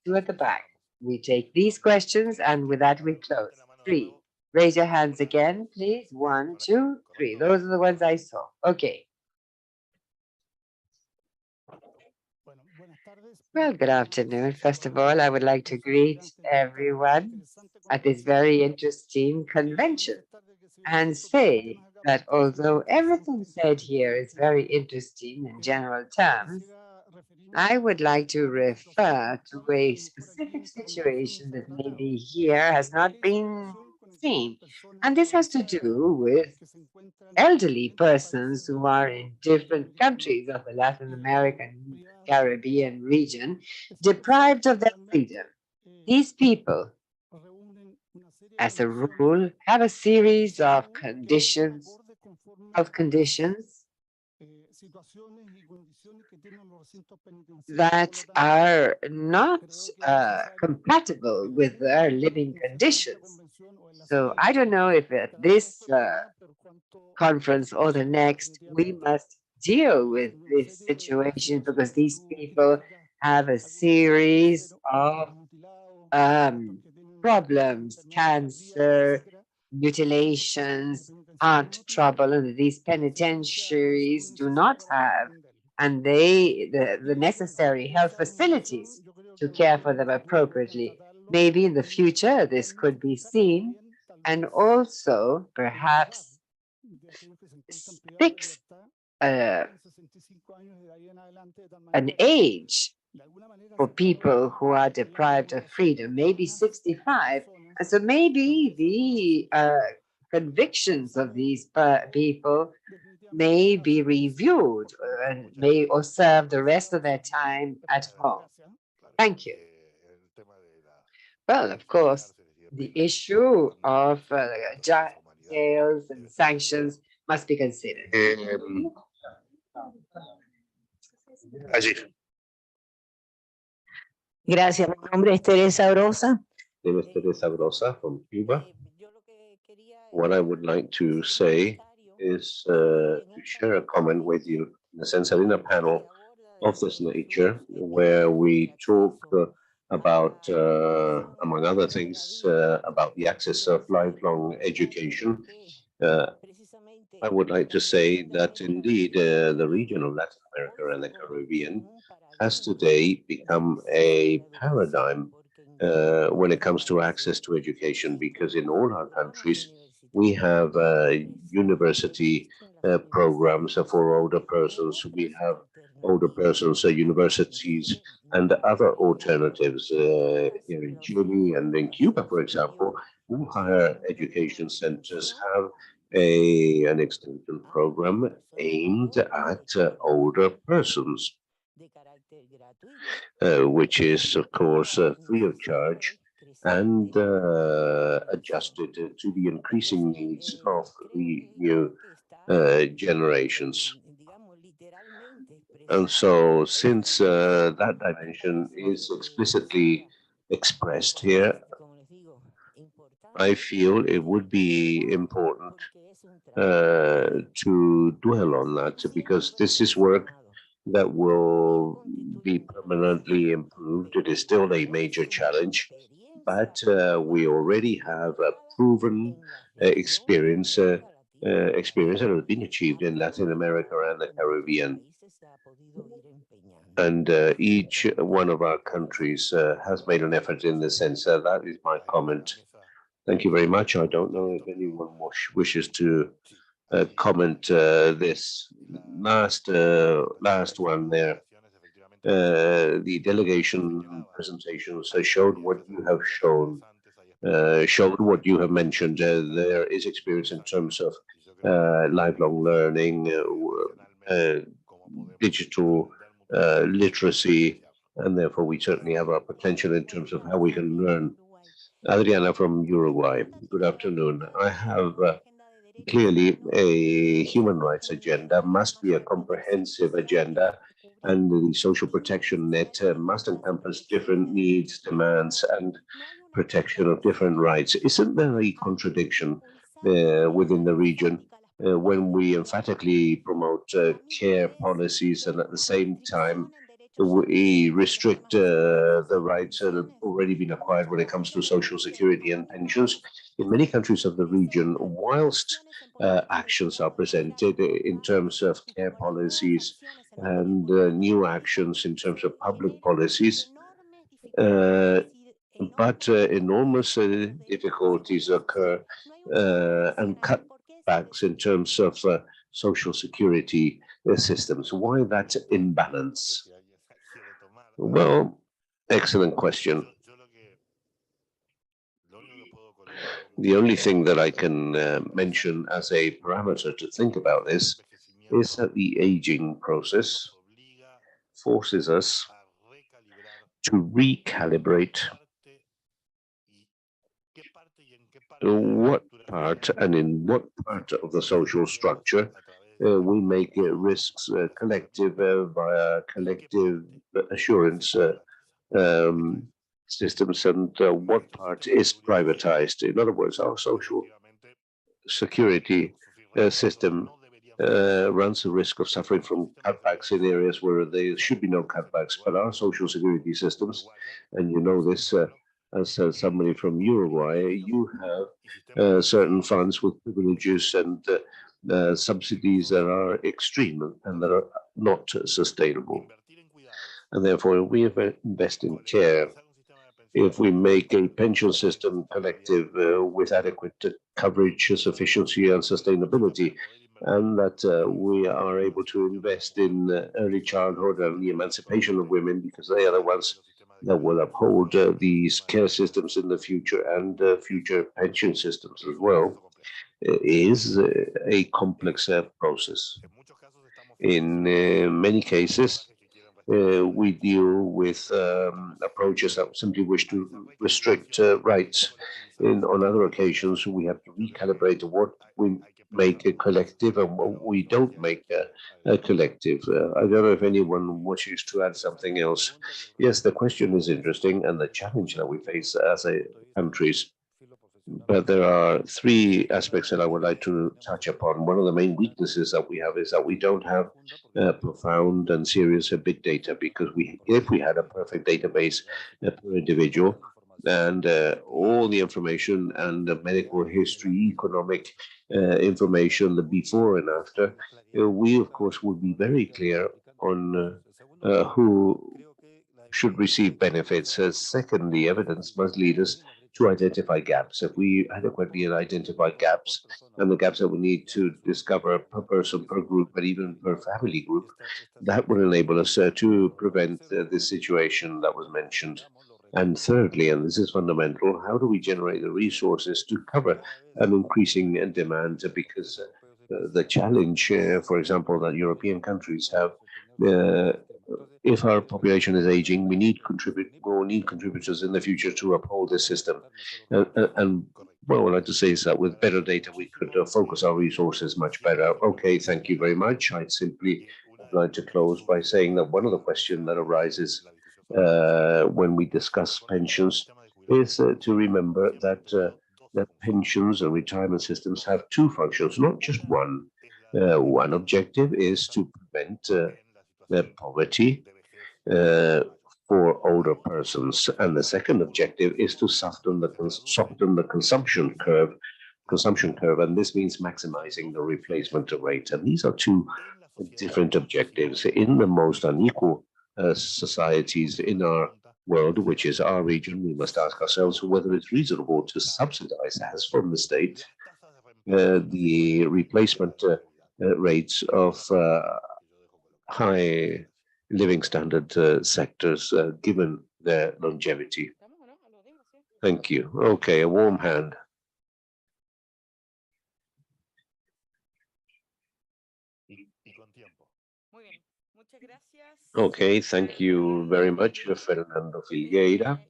Speaker 12: two at the back. We take these questions, and with that we close. 3. Raise your hands again, please. 1, 2, 3. Those are the ones I saw. Okay. Well, good afternoon. First of all, I would like to greet everyone at this very interesting convention and say that although everything said here is very interesting in general terms, I would like to refer to a specific situation that maybe here has not been seen. And this has to do with elderly persons who are in different countries of the Latin American, Caribbean region, deprived of their freedom. These people, as a rule, have a series of conditions, health conditions, that are not compatible with their living conditions. So I don't know if at this conference or the next, we must deal with this situation because these people have a series of problems, cancer, mutilations, heart trouble, and these penitentiaries do not have, and the necessary health facilities to care for them appropriately. Maybe in the future this could be seen, and also perhaps fix an age for people who are deprived of freedom, maybe 65. And so maybe the convictions of these people may be reviewed and may or serve the rest of their time at home. Thank you. Well, of course, the issue of jails and sanctions must be considered.
Speaker 17: Gracias. Mi nombre es Teresa Brosa.
Speaker 14: Name is Teresa Grossa from Cuba. What I would like to say is to share a comment with you in the sense that in a panel of this nature, where we talk about, among other things, about the access of lifelong education, I would like to say that indeed the region of Latin America and the Caribbean has today become a paradigm when it comes to access to education, because in all our countries we have university programs for older persons. We have older persons universities and other alternatives here in Chile and in Cuba, for example. All higher education centers have an extension program aimed at older persons, which is, of course, free of charge and adjusted to the increasing needs of the new generations. And so, since that dimension is explicitly expressed here, I feel it would be important to dwell on that, because this is work that will be permanently improved. It is still a major challenge, but we already have a proven experience that has been achieved in Latin America and the Caribbean. And each one of our countries has made an effort in this sense. That is my comment. Thank you very much. I don't know if anyone wishes to comment this last one there. The delegation presentations showed what you have shown, showed what you have mentioned. There is experience in terms of lifelong learning, digital literacy, and therefore we certainly have our potential in terms of how we can learn. Adriana from Uruguay. Good afternoon. I have Clearly, a human rights agenda must be a comprehensive agenda, and the social protection net must encompass different needs, demands, and protection of different rights. Isn't there a contradiction within the region when we emphatically promote care policies and at the same time we restrict the rights that have already been acquired when it comes to social security and pensions? In many countries of the region, whilst actions are presented in terms of care policies and new actions in terms of public policies, but enormous difficulties occur and cutbacks in terms of social security systems. Why that imbalance? Well, excellent question. The only thing that I can mention as a parameter to think about this is that the aging process forces us to recalibrate what part and in what part of the social structure we make risks collective via collective assurance systems and what part is privatized. In other words, our social security system runs the risk of suffering from cutbacks in areas where there should be no cutbacks. But our social security systems, and you know this as somebody from Uruguay, you have certain funds with privileges and subsidies that are extreme and that are not sustainable. And therefore, if we invest in care, if we make a pension system collective with adequate coverage, sufficiency, and sustainability, and that we are able to invest in early childhood and the emancipation of women, because they are the ones that will uphold these care systems in the future and future pension systems as well, is a complex process. In many cases, we deal with approaches that simply wish to restrict rights. On other occasions, we have to recalibrate what we make a collective and what we don't make a collective. I don't know if anyone wishes to add something else. Yes, the question is interesting and the challenge that we face as a countries. But there are three aspects that I would like to touch upon. One of the main weaknesses that we have is that we don't have profound and serious big data, because if we had a perfect database per individual and all the information and the medical history, economic information, the before and after, we of course would be very clear on who should receive benefits. Secondly, evidence must lead us to identify gaps. If we adequately identify gaps and the gaps that we need to discover per person, per group, but even per family group, that will enable us to prevent this situation that was mentioned. And thirdly, and this is fundamental, how do we generate the resources to cover an increasing demand? Because the challenge, for example, that European countries have, if our population is aging, we need contributors in the future to uphold this system. And what I would like to say is that with better data, we could focus our resources much better. Okay, thank you very much. I'd simply like to close by saying that one of the questions that arises when we discuss pensions is to remember that pensions and retirement systems have two functions, not just one. One objective is to prevent poverty for older persons, and the second objective is to soften the consumption curve, and this means maximizing the replacement rate. And these are two different objectives. In the most unequal societies in our world, which is our region, we must ask ourselves whether it's reasonable to subsidize, as from the state, the replacement rates of high living standard sectors given their longevity. Thank you. Okay, a warm hand. Okay, thank you very much, Fernando Filgueira,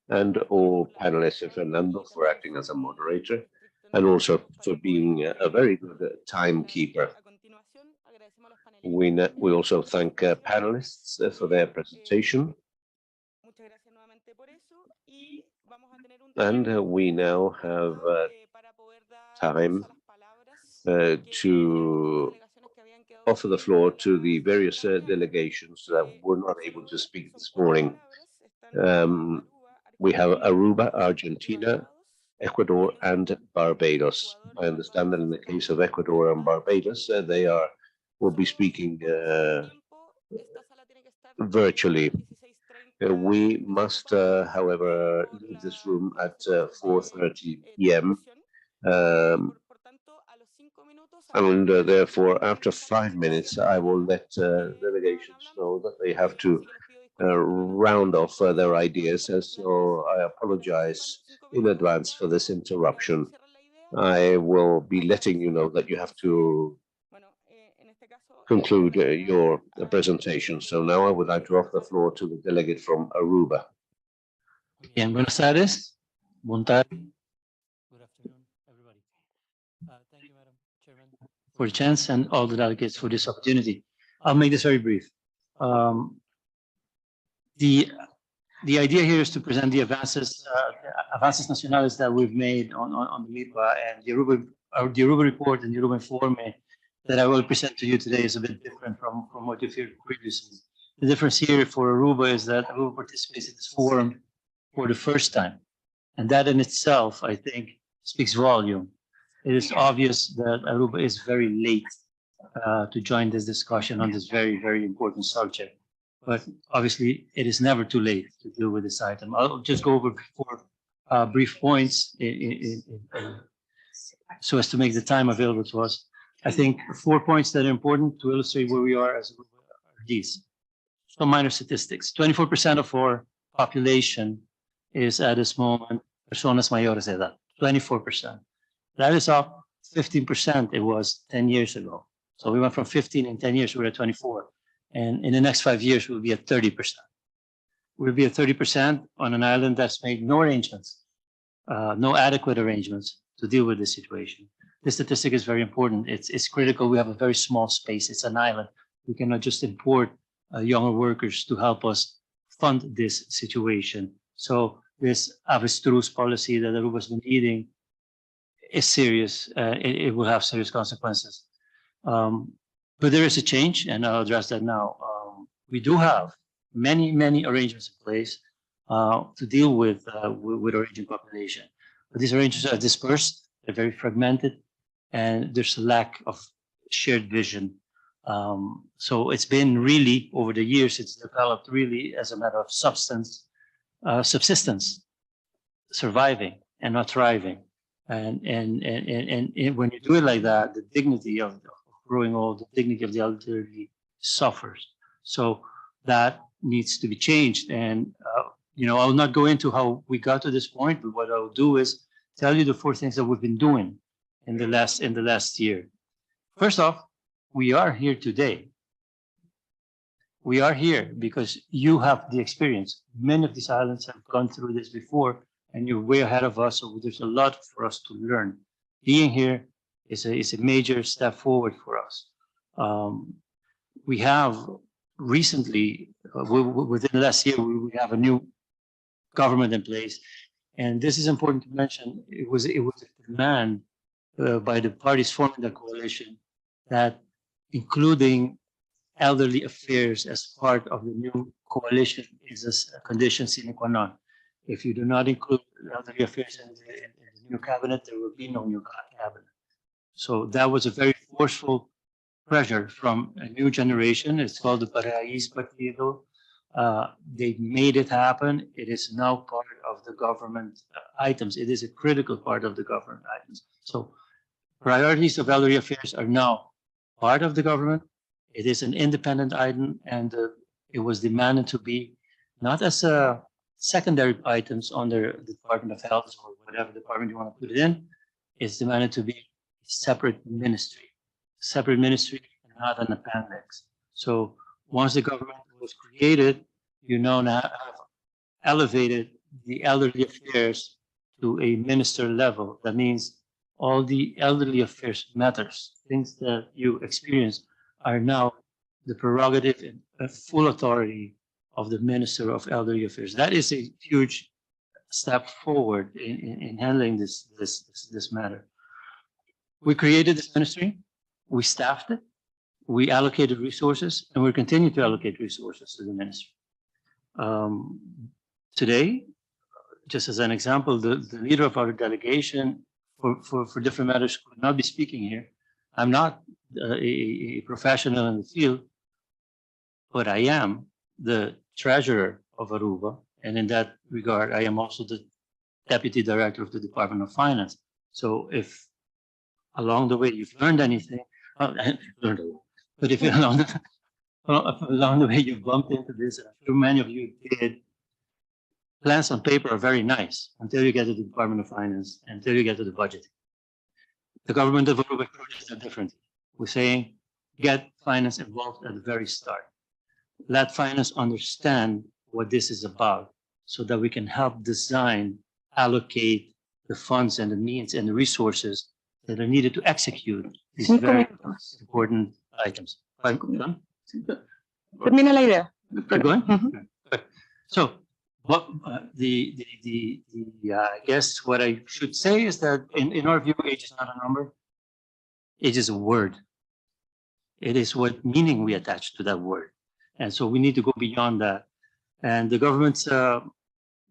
Speaker 14: and all panelists, Fernando, for acting as a moderator. and also for being a very good timekeeper. We also thank panelists for their presentation. And we now have time to offer the floor to the various delegations that were not able to speak this morning. We have Aruba, Argentina, Ecuador, and Barbados. I understand that in the case of Ecuador and Barbados, they will be speaking virtually. We must, however, leave this room at 4:30 p.m. And therefore, after 5 minutes, I will let delegations know that they have to round off their ideas. So I apologize in advance for this interruption. I will be letting you know that you have to conclude your presentation. So now I would like to offer the floor to the delegate from Aruba.
Speaker 18: Bien, buenas tardes. Good afternoon, everybody. Thank you, Madam Chairman, for the chance and all the delegates for this opportunity. I'll make this very brief. The idea here is to present the avances nacionales that we've made on the MIPA, and the Aruba report and the Aruba Informe that I will present to you today is a bit different from what you've heard previously. The difference here for Aruba is that Aruba participates in this forum for the first time. And that in itself, I think, speaks volume. It is obvious that Aruba is very late to join this discussion on this very, very important subject. But obviously, it is never too late to deal with this item. I'll just go over 4 brief points so as to make the time available to us. I think 4 points that are important to illustrate where we are as Aruba are these. Some minor statistics. 24% of our population is at this moment personas mayores de edad, 24%. That is up 15% it was 10 years ago. So we went from 15 in 10 years, we're at 24. And in the next 5 years, we'll be at 30%. We'll be at 30% on an island that's made no arrangements, no adequate arrangements to deal with this situation. This statistic is very important. It's critical. We have a very small space. It's an island. We cannot just import younger workers to help us fund this situation. So this avestruz policy that Aruba's been eating is serious. It will have serious consequences. But there is a change, and I'll address that now. We do have many arrangements in place to deal with our aging population. But these arrangements are dispersed, they're very fragmented, and there's a lack of shared vision. So it's been really, over the years, it's developed really as a matter of substance, subsistence, surviving and not thriving. And when you do it like that, the dignity of growing old, the dignity of the elderly suffers. So that needs to be changed. And I'll not go into how we got to this point, but what I'll do is tell you the 4 things that we've been doing in the last year. First off, we are here today. We are here because you have the experience. Many of these islands have gone through this before, and you're way ahead of us. So there's a lot for us to learn. Being here is a major step forward for us. We have recently, within the last year, we have a new government in place. And this is important to mention. It was a demand by the parties forming the coalition that including elderly affairs as part of the new coalition is a condition sine qua non. If you do not include elderly affairs in the new cabinet, there will be no new cabinet. So that was a very forceful pressure from a new generation. It's called the País Partido. They made it happen. It is now part of the government items. It is a critical part of the government items. So priorities of elderly affairs are now part of the government. It is an independent item, and it was demanded to be not as secondary items under the Department of Health or whatever department you want to put it in. It's demanded to be a separate ministry and not an appendix. So once the government was created, you now have elevated the elderly affairs to a minister level. That means all the elderly affairs matters, things that you experience, are now the prerogative and full authority of the Minister of Elderly Affairs. That is a huge step forward in handling this matter. We created this ministry, we staffed it, we allocated resources, and we continue to allocate resources to the ministry. Today, just as an example, the leader of our delegation for different matters could not be speaking here. I'm not a professional in the field, but I am the treasurer of Aruba. And in that regard, I am also the deputy director of the Department of Finance. So if along the way you've learned anything, but if along the way you bumped into this, and I'm sure many of you did, plans on paper are very nice until you get to the Department of Finance, until you get to the budget. The government of Aruba approaches that differently. We're saying, get finance involved at the very start. Let finance understand what this is about so that we can help design, allocate the funds and the means and the resources that are needed to execute these very important items. Termina
Speaker 17: la idea.
Speaker 18: Keep going? So, what I guess what I should say is that in our view, age is not a number. Age is a word. It is what meaning we attach to that word. And so we need to go beyond that. And the government's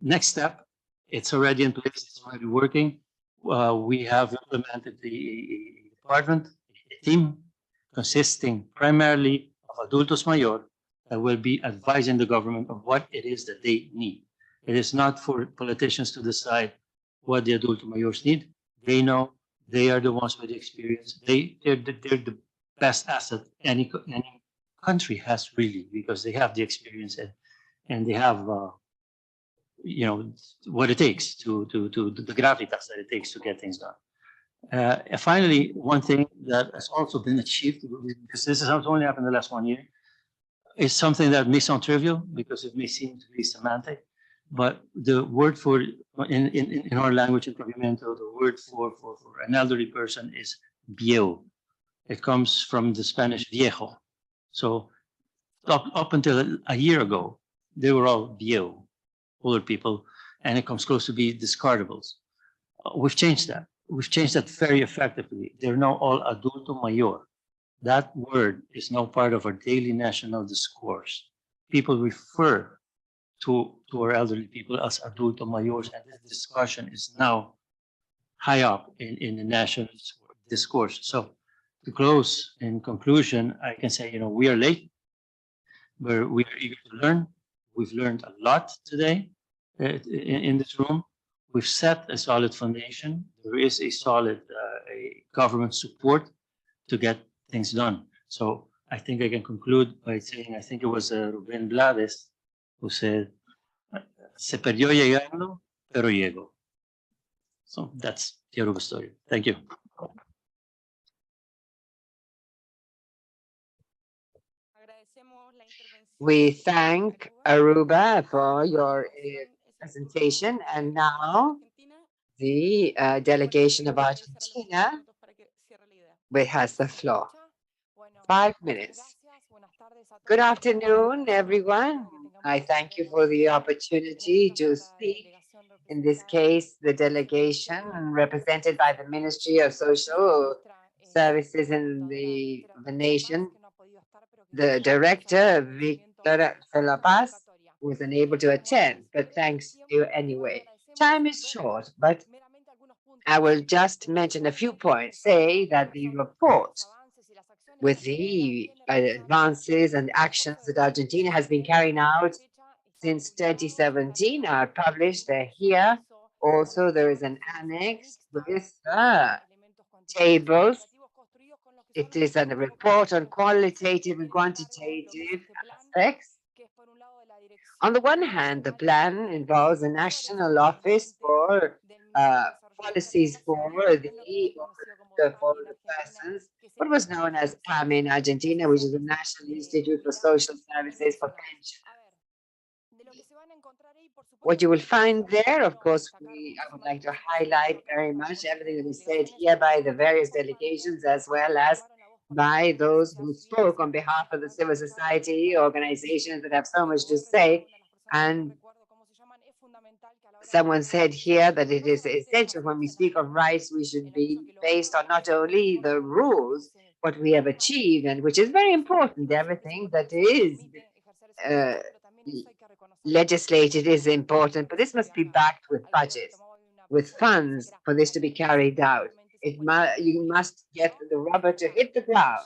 Speaker 18: next step, it's already in place, it's already working. We have implemented the department, a team consisting primarily of adultos mayor that will be advising the government of what it is that they need. It is not for politicians to decide what the adultos mayores need. They know, they are the ones with the experience. They're the best asset any country has, really, because they have the experience and they have you know, what it takes to the gravitas that it takes to get things done. And finally, one thing that has also been achieved, because this has only happened in the last 1 year, is something that may sound trivial because it may seem to be semantic, but the word for, in our language, Intergovernmental, the word for an elderly person is viejo. It comes from the Spanish viejo. So up until a year ago, they were all viejo, older people, and it comes close to be discardables. We've changed that. We've changed that very effectively. They're now all adulto mayor. That word is now part of our daily national discourse. People refer to our elderly people as adulto mayores, and this discussion is now high up in the national discourse. So to close, in conclusion, I can say, you know, we are late, but we are eager to learn. We've learned a lot today in this room. We've set a solid foundation. There is a solid government support to get things done. So I think I can conclude by saying, I think it was Rubén Blades who said, se perdió llegando, pero llegó. So that's the Aruba story. Thank you.
Speaker 12: We thank Aruba for your presentation, and now the delegation of Argentina has the floor. 5 minutes. Good afternoon, everyone. I thank you for the opportunity to speak. In this case, the delegation represented by the Ministry of Social Services in the nation, the director, Victor Felapaz, was unable to attend, but thanks to you anyway. Time is short, but I will just mention a few points. Say that the report with the advances and actions that Argentina has been carrying out since 2017 are published. They're here. Also, there is an annex with tables. It is a report on qualitative and quantitative aspects. On the one hand, the plan involves a national office for policies for the persons, what was known as PAMI in Argentina, which is the National Institute for Social Services for Pension. What you will find there, of course, I would like to highlight very much everything that is said here by the various delegations as well as by those who spoke on behalf of the civil society organizations that have so much to say. And someone said here that it is essential when we speak of rights, we should be based on not only the rules, what we have achieved, and which is very important, everything that is uh, legislated is important, but this must be backed with budgets, with funds for this to be carried out. You must get the rubber to hit the ground.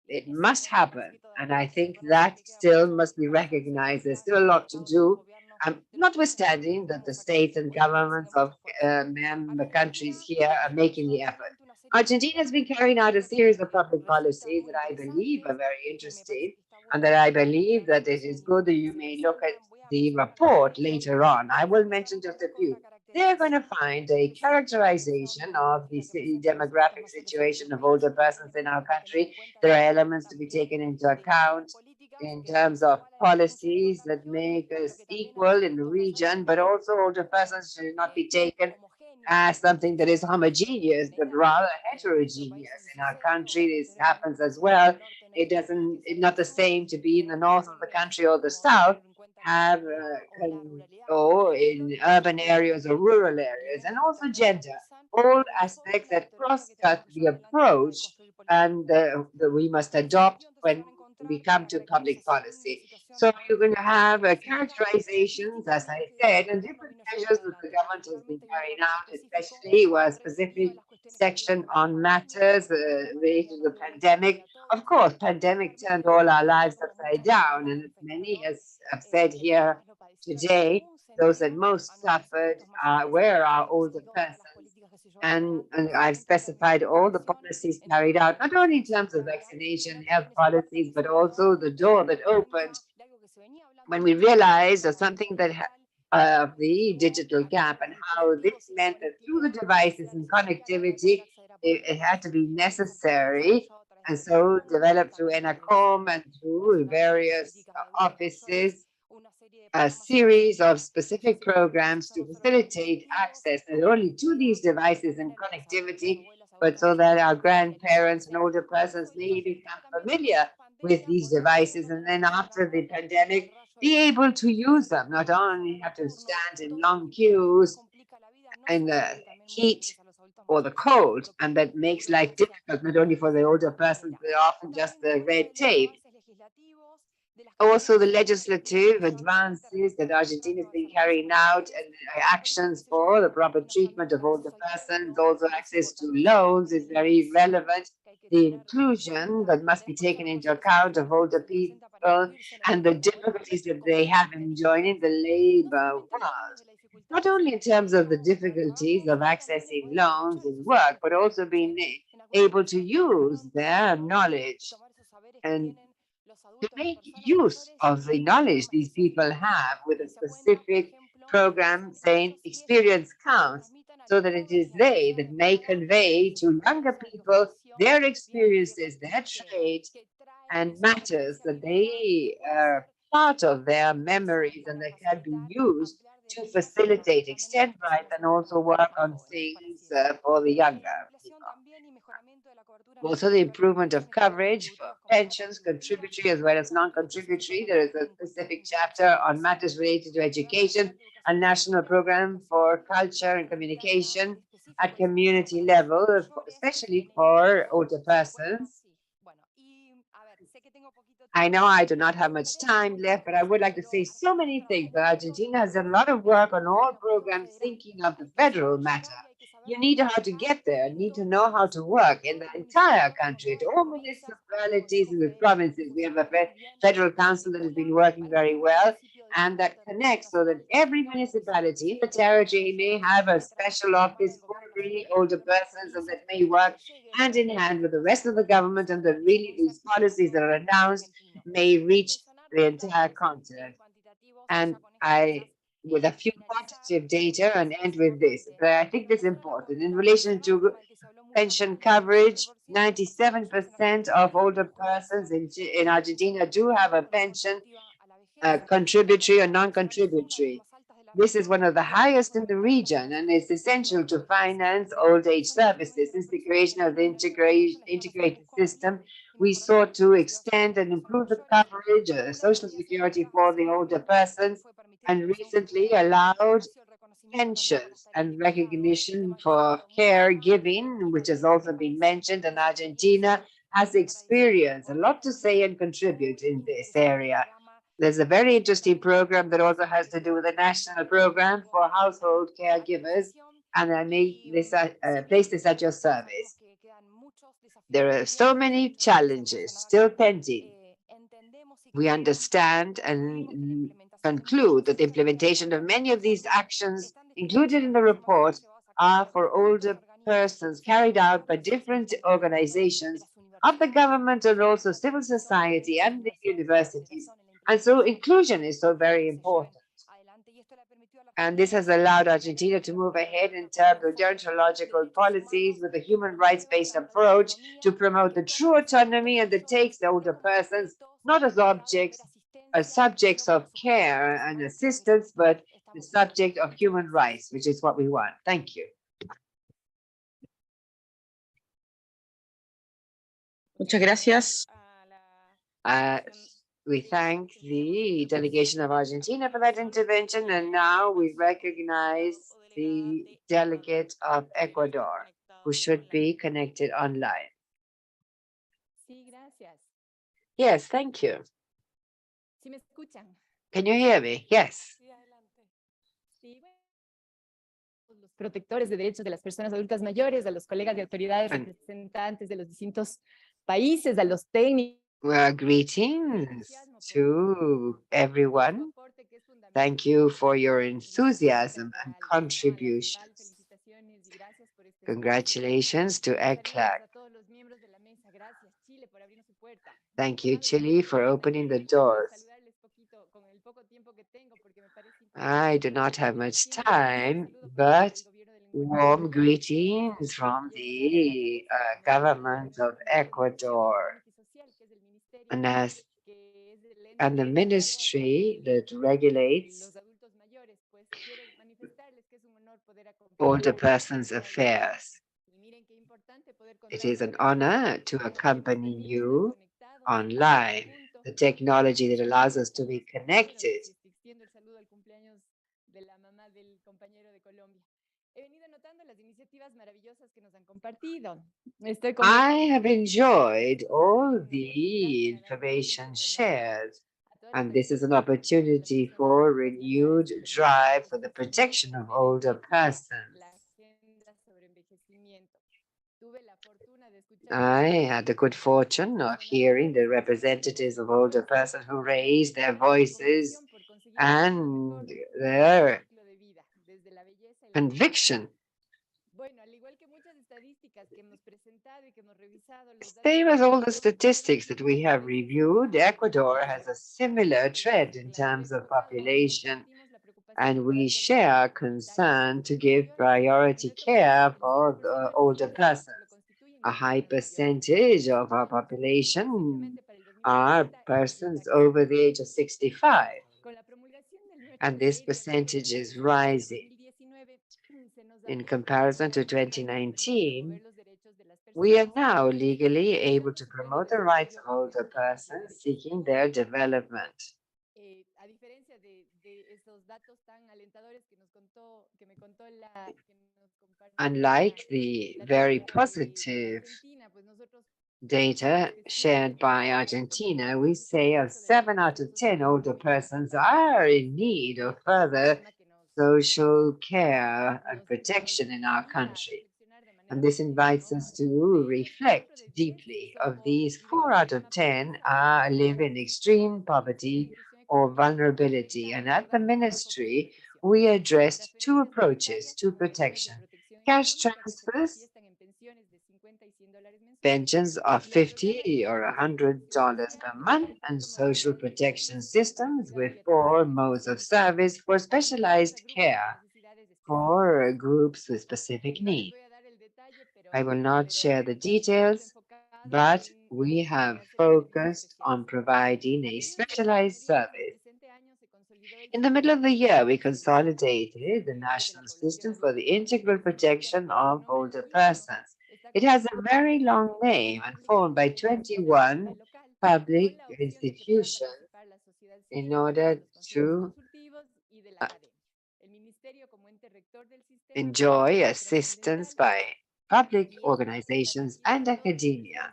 Speaker 12: It must happen. And I think that still must be recognized. There's still a lot to do. Notwithstanding that the states and governments of member countries here are making the effort. Argentina has been carrying out a series of public policies that I believe are very interesting, and that I believe that it is good that you may look at the report later on. I will mention just a few. They're going to find a characterization of the demographic situation of older persons in our country. There are elements to be taken into account in terms of policies that make us equal in the region, but also older persons should not be taken as something that is homogeneous, but rather heterogeneous. In our country, this happens as well. It's not the same to be in the north of the country or the south, or in urban areas or rural areas, and also gender. All aspects that cross-cut the approach and that we must adopt when we come to public policy. So you're going to have characterizations, as I said, and different measures that the government has been carrying out, especially a specific section on matters related to the pandemic. Of course, pandemic turned all our lives upside down, and as many as have said here today, those that most suffered were our older persons. And I've specified all the policies carried out, not only in terms of vaccination, health policies, but also the door that opened when we realized of something that of the digital gap and how this meant that through the devices and connectivity, it had to be necessary. And so developed through ENACOM and through various offices, a series of specific programs to facilitate access not only to these devices and connectivity, but so that our grandparents and older persons may become familiar with these devices. And then after the pandemic, be able to use them, not only have to stand in long queues in the heat or the cold, and that makes life difficult, not only for the older persons, but often just the red tape. Also, the legislative advances that Argentina has been carrying out and actions for the proper treatment of older persons, also access to loans is very relevant. The inclusion that must be taken into account of older people and the difficulties that they have in joining the labor world, not only in terms of the difficulties of accessing loans and work, but also being able to use their knowledge and to make use of the knowledge these people have with a specific program saying experience counts, so that it is they that may convey to younger people their experiences, their trade, and matters that they are part of their memories and that can be used to facilitate, extend rights, and also work on things for the younger people. Also, the improvement of coverage for pensions, contributory as well as non-contributory. There is a specific chapter on matters related to education, a national program for culture and communication at community level, especially for older persons. I know I do not have much time left, but I would like to say so many things. But Argentina has done a lot of work on all programs thinking of the federal matter. You need how to get there, need to know how to work in the entire country, to all municipalities and the provinces. We have a federal council that has been working very well and that connects so that every municipality in the territory may have a special office for really older persons and that may work hand in hand with the rest of the government, and that really these policies that are announced may reach the entire continent. And with a few quantitative data and end with this, but I think this is important. In relation to pension coverage, 97% of older persons in Argentina do have a pension, contributory or non-contributory. This is one of the highest in the region, and it's essential to finance old age services. Since the creation of the integrated system, we sought to extend and improve the coverage of social security for the older persons, and recently allowed pensions and recognition for caregiving, which has also been mentioned, and Argentina has experienced a lot to say and contribute in this area. There's a very interesting program that also has to do with the national program for household caregivers, and I place this at your service. There are so many challenges still pending. We understand and conclude that the implementation of many of these actions included in the report are for older persons carried out by different organizations of the government and also civil society and the universities. And so inclusion is so very important. And this has allowed Argentina to move ahead in terms of deontological policies with a human rights-based approach to promote the true autonomy and that takes the older persons not as objects, as subjects of care and assistance, but the subject of human rights, which is what we want. Thank you.
Speaker 5: Muchas gracias.
Speaker 12: We thank the delegation of Argentina for that intervention, and now we recognize the delegate of Ecuador, who should be connected online. Yes, thank you. Can you hear me? Yes.
Speaker 19: Los protectores de derechos de las personas adultas mayores, a los colegas de autoridades, representantes de los distintos países, a los técnicos.
Speaker 12: Well, greetings to everyone. Thank you for your enthusiasm and contributions. Congratulations to ECLAC. Thank you, Chile, for opening the doors. I do not have much time, but warm greetings from the government of Ecuador and the ministry that regulates older persons' affairs. It is an honor to accompany you online, the technology that allows us to be connected. I have enjoyed all the information shared, and this is an opportunity for renewed drive for the protection of older persons. I had the good fortune of hearing the representatives of older persons who raised their voices and their conviction. Same as all the statistics that we have reviewed, Ecuador has a similar trend in terms of population, and we share our concern to give priority care for the older persons. A high percentage of our population are persons over the age of 65, and this percentage is rising. In comparison to 2019, we are now legally able to promote the rights of older persons seeking their development. Unlike the very positive data shared by Argentina, we say of 7 out of 10 older persons are in need of further social care and protection in our country. And this invites us to reflect deeply. Of these, 4 out of 10 live in extreme poverty or vulnerability. And at the ministry, we addressed 2 approaches to protection: cash transfers, pensions of $50 or $100 per month, and social protection systems with 4 modes of service for specialized care for groups with specific needs. I will not share the details, but we have focused on providing a specialized service. In the middle of the year, we consolidated the national system for the integral protection of older persons. It has a very long name and formed by 21 public institutions in order to enjoy assistance by public organizations and academia.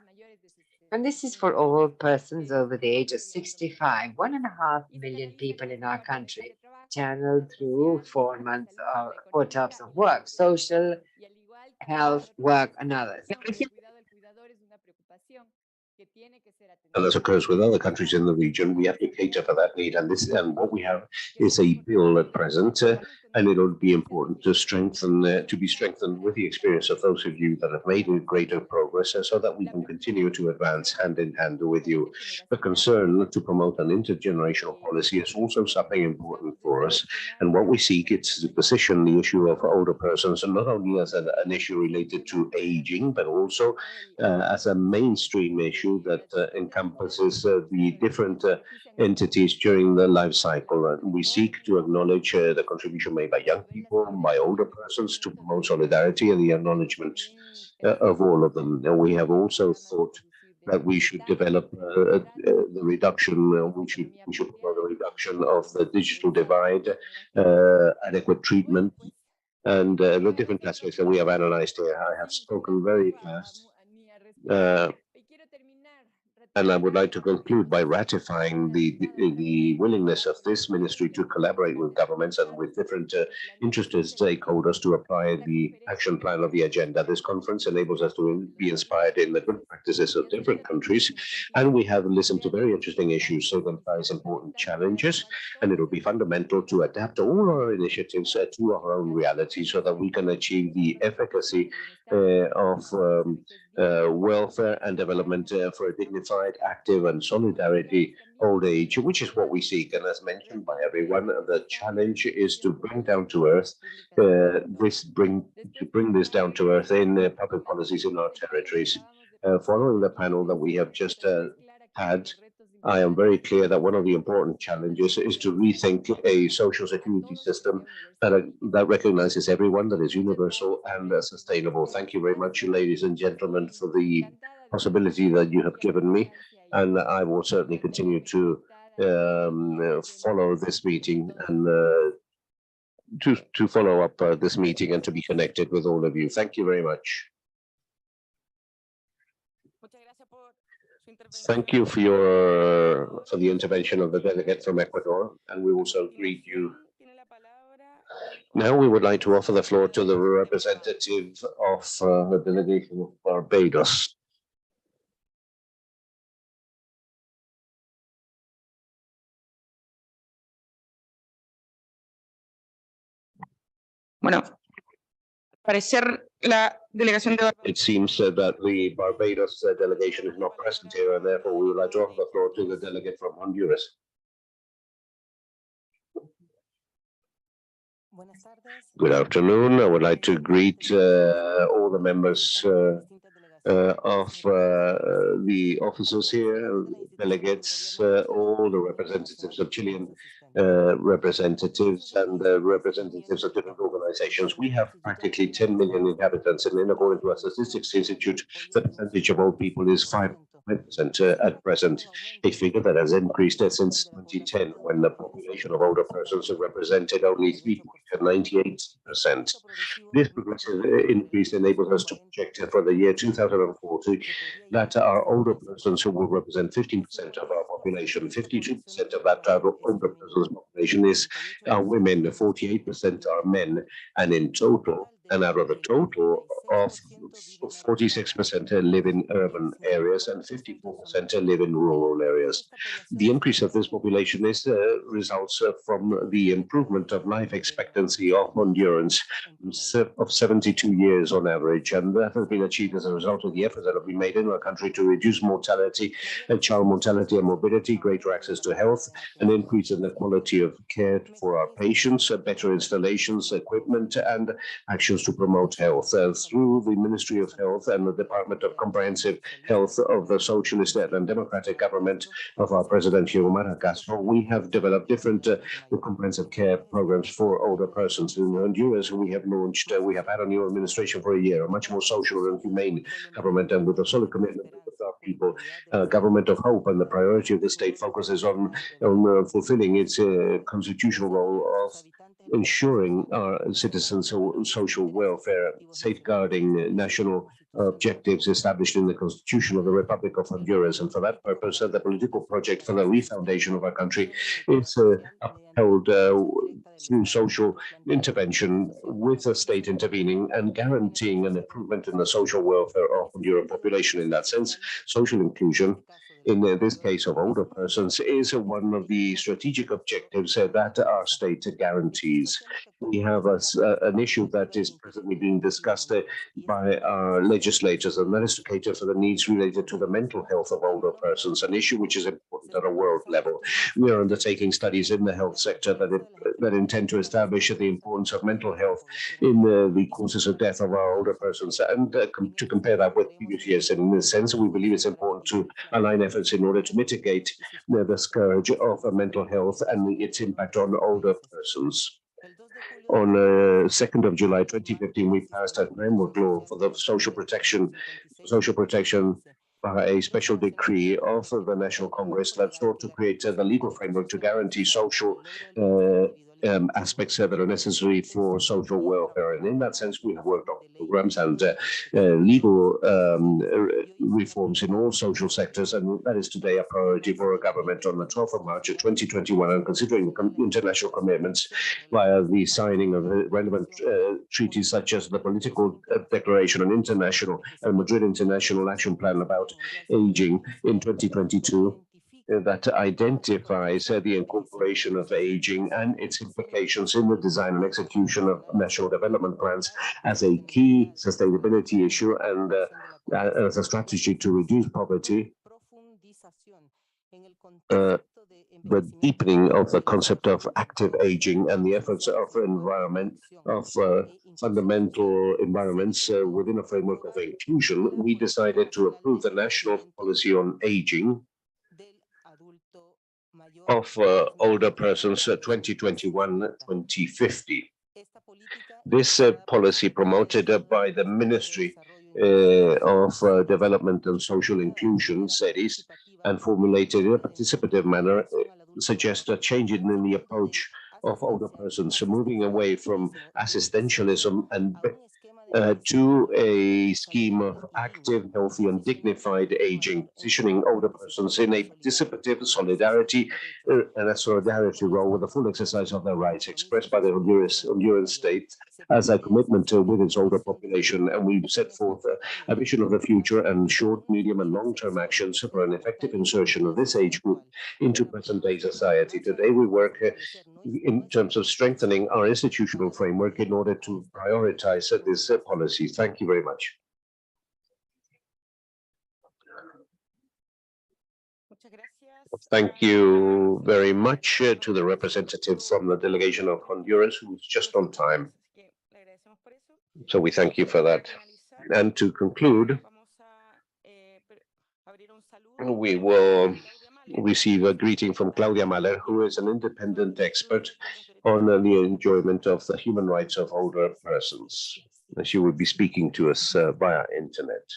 Speaker 12: And this is for all persons over the age of 65, 1.5 million people in our country, channeled through 4 months of 4 types of work, social, health, work, and others.
Speaker 14: And as occurs with other countries in the region, we have to cater for that need. And what we have is a bill at present, and it'll be important to be strengthened with the experience of those of you that have made greater progress, so that we can continue to advance hand in hand with you. The concern to promote an intergenerational policy is also something important for us. And what we seek is to position the issue of older persons, and not only as an issue related to aging, but also as a mainstream issue that encompasses the different entities during the life cycle. We seek to acknowledge the contribution made by young people, by older persons, to promote solidarity and the acknowledgement of all of them. And we have also thought that we should develop the reduction, we should promote the reduction of the digital divide, adequate treatment, and the different aspects that we have analyzed here. I have spoken very fast. And I would like to conclude by ratifying the willingness of this ministry to collaborate with governments and with different interested stakeholders to apply the action plan of the agenda. This conference enables us to be inspired in the good practices of different countries, and we have listened to very interesting issues, so that there is important challenges, and it will be fundamental to adapt all our initiatives to our own reality, so that we can achieve the efficacy of welfare and development for a dignified, active, and solidarity old age, which is what we seek. And as mentioned by everyone, the challenge is to bring down to earth bring this down to earth in public policies in our territories. Following the panel that we have just had, I am very clear that one of the important challenges is to rethink a social security system that recognizes everyone, that is universal and sustainable. Thank you very much, ladies and gentlemen, for the possibility that you have given me. And I will certainly continue to follow this meeting and to follow up this meeting and to be connected with all of you. Thank you very much. Thank you for the intervention of the delegate from Ecuador, and we also greet you. Now we would like to offer the floor to the representative of the delegation of Barbados.
Speaker 5: Bueno, parecer la delegación de
Speaker 14: It seems that the Barbados delegation is not present here, and therefore we would like to offer the floor to the delegate from Honduras. Good afternoon. I would like to greet all the members of the officers here, delegates, all the representatives of Chilean representatives and representatives of different organizations. We have practically 10 million inhabitants, and according to our Statistics Institute, the percentage of old people is 5% at present, a figure that has increased since 2010, when the population of older persons represented only 3.98%. This progressive increase enables us to project for the year 2040 that our older persons who will represent 15% of our population, 52% of that older persons population are women, 48% are men, and in total, and out of the total of 46% live in urban areas and 54% live in rural areas. The increase of this population results from the improvement of life expectancy of Hondurans of 72 years on average, and that has been achieved as a result of the efforts that have been made in our country to reduce mortality, child mortality and morbidity, greater access to health, an increase in the quality of care for our patients, better installations, equipment, and actions actions to promote health through the Ministry of Health and the Department of Comprehensive Health of the Socialist and Democratic government of our President Xiomara Castro. We have developed different comprehensive care programs for older persons. In Honduras, we have had a new administration for a year, a much more social and humane government, and with a solid commitment with our people, government of hope, and the priority of the state focuses on fulfilling its constitutional role of ensuring our citizens' social welfare, safeguarding national objectives established in the Constitution of the Republic of Honduras. And for that purpose, the political project for the refoundation of our country is upheld through social intervention, with the state intervening and guaranteeing an improvement in the social welfare of the Honduran population. In that sense, social inclusion, in this case of older persons, is one of the strategic objectives that our state guarantees. We have an issue that is presently being discussed by our legislators, and that is to cater for the needs related to the mental health of older persons, an issue which is important at a world level. We are undertaking studies in the health sector that intend to establish the importance of mental health in the causes of death of our older persons, and to compare that with previous years. And in this sense, we believe it's important to align efforts in order to mitigate the scourge of mental health and its impact on older persons. On 2nd of July 2015, we passed a framework law for the social protection by a special decree of the National Congress that sought to create the legal framework to guarantee social aspects that are necessary for social welfare. And in that sense, we have worked on programs and legal reforms in all social sectors, and that is today a priority for our government. On the 12th of March of 2021, and considering the international commitments via the signing of relevant treaties such as the Political Declaration on International and Madrid International Action Plan about Aging in 2022, that identifies the incorporation of aging and its implications in the design and execution of national development plans as a key sustainability issue and as a strategy to reduce poverty. The deepening of the concept of active aging and the efforts of fundamental environments within a framework of inclusion, we decided to approve the national policy on aging of older persons 2021-2050. This policy, promoted by the Ministry of Development and Social Inclusion, SEDIS, and formulated in a participative manner, suggests a change in the approach of older persons, moving away from assistantialism and to a scheme of active, healthy, and dignified aging, positioning older persons in a participative solidarity and a solidarity role with the full exercise of their rights, expressed by the Honduran state as a commitment with its older population. And we've set forth a vision of the future and short, medium, and long-term actions for an effective insertion of this age group into present-day society. Today, we work in terms of strengthening our institutional framework in order to prioritize this policy. Thank you very much. Thank you very much to the representative from the delegation of Honduras, who's just on time. So we thank you for that. And to conclude, we will receive a greeting from Claudia Mahler, who is an independent expert on the enjoyment of the human rights of older persons. She will be speaking to us via internet.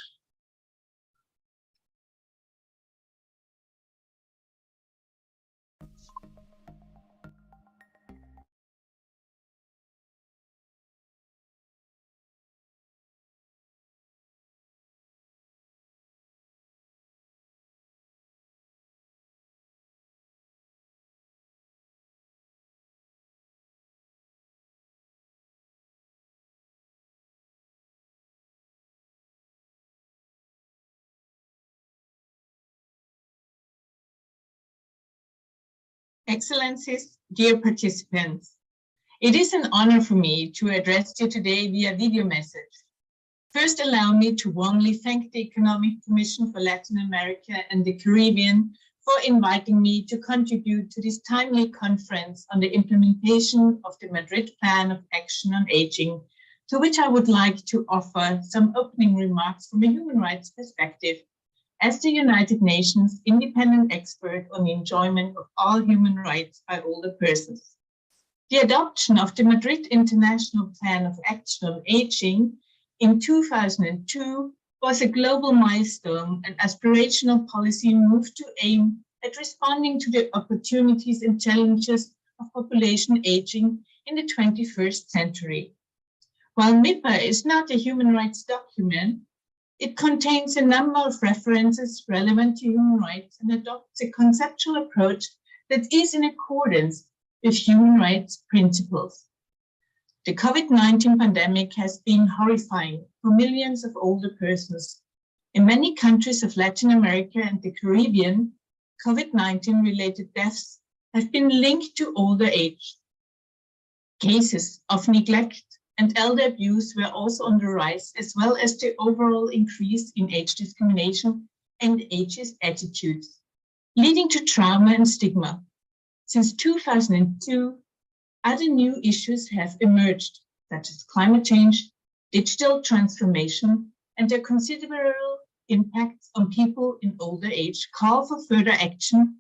Speaker 20: Excellencies, dear participants, it is an honor for me to address you today via video message. First, allow me to warmly thank the Economic Commission for Latin America and the Caribbean for inviting me to contribute to this timely conference on the implementation of the Madrid Plan of Action on Aging to which I would like to offer some opening remarks from a human rights perspective as the United Nations independent expert on the enjoyment of all human rights by older persons. The adoption of the Madrid International Plan of Action on Aging in 2002 was a global milestone and aspirational policy move to aim at responding to the opportunities and challenges of population aging in the 21st century. While MIPA is not a human rights document, it contains a number of references relevant to human rights and adopts a conceptual approach that is in accordance with human rights principles. The COVID-19 pandemic has been horrifying for millions of older persons. In many countries of Latin America and the Caribbean, COVID-19 related deaths have been linked to older age. Cases of neglect and elder abuse were also on the rise, as well as the overall increase in age discrimination and ageist attitudes, leading to trauma and stigma. Since 2002, other new issues have emerged, such as climate change, digital transformation, and their considerable impacts on people in older age call for further action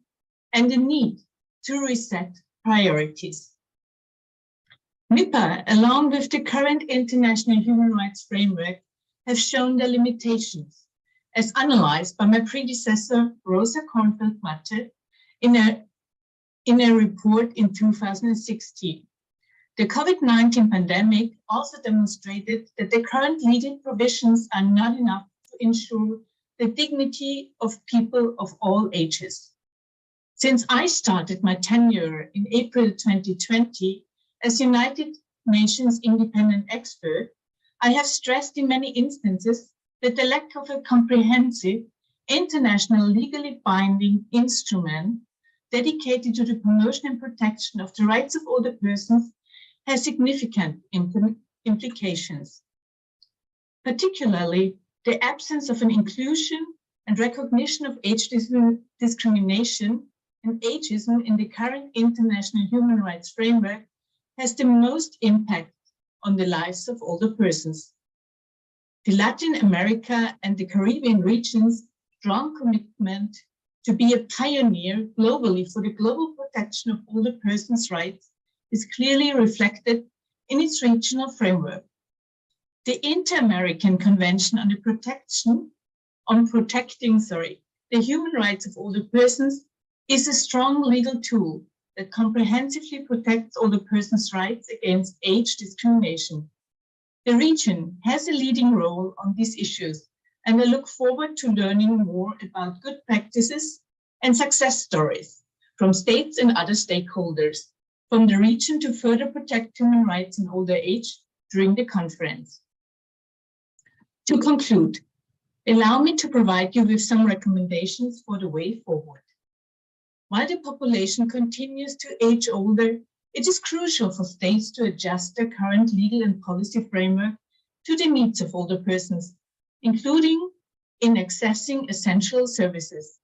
Speaker 20: and the need to reset priorities. MIPA, along with the current international human rights framework, have shown their limitations, as analyzed by my predecessor, Rosa Kornfeld-Matte, in a report in 2016. The COVID-19 pandemic also demonstrated that the current legal provisions are not enough to ensure the dignity of people of all ages. Since I started my tenure in April 2020 as United Nations independent expert, I have stressed in many instances that the lack of a comprehensive international legally binding instrument dedicated to the promotion and protection of the rights of older persons has significant implications. Particularly, the absence of an inclusion and recognition of age discrimination and ageism in the current international human rights framework has the most impact on the lives of older persons. The Latin America and the Caribbean region's strong commitment to be a pioneer globally for the global protection of older persons' rights is clearly reflected in its regional framework. The Inter-American Convention on protecting the human rights of older persons is a strong legal tool that comprehensively protects older persons' rights against age discrimination. The region has a leading role on these issues, and I look forward to learning more about good practices and success stories from states and other stakeholders from the region to further protect human rights in older age during the conference. To conclude, allow me to provide you with some recommendations for the way forward. While the population continues to age older, it is crucial for states to adjust their current legal and policy framework to the needs of older persons, including in accessing essential services.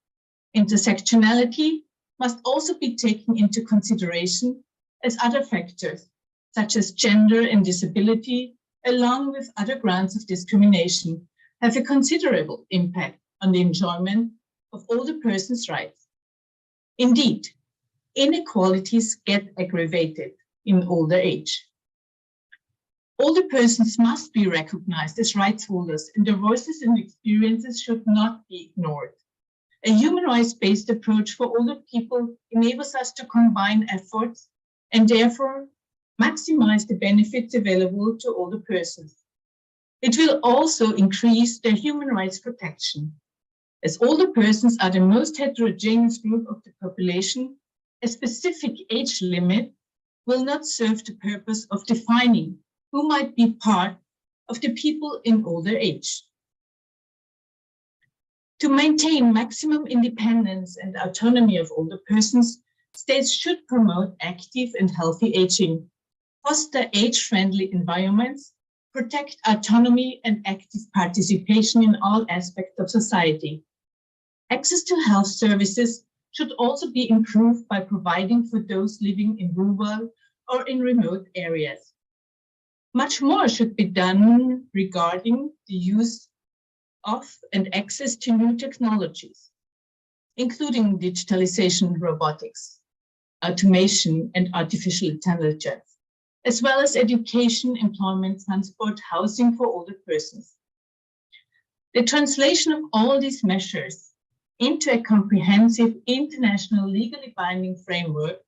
Speaker 20: Intersectionality must also be taken into consideration as other factors, such as gender and disability, along with other grounds of discrimination, have a considerable impact on the enjoyment of older persons' rights. Indeed, inequalities get aggravated in older age. Older persons must be recognized as rights holders, and their voices and experiences should not be ignored. A human rights-based approach for older people enables us to combine efforts and therefore maximize the benefits available to older persons. It will also increase their human rights protection. As older persons are the most heterogeneous group of the population, a specific age limit will not serve the purpose of defining who might be part of the people in older age. To maintain maximum independence and autonomy of older persons, states should promote active and healthy aging, foster age-friendly environments, protect autonomy and active participation in all aspects of society. Access to health services should also be improved by providing for those living in rural or in remote areas. Much more should be done regarding the use of and access to new technologies, including digitalization, robotics, automation, and artificial intelligence, as well as education, employment, transport, housing for older persons. The translation of all these measures into a comprehensive international legally binding framework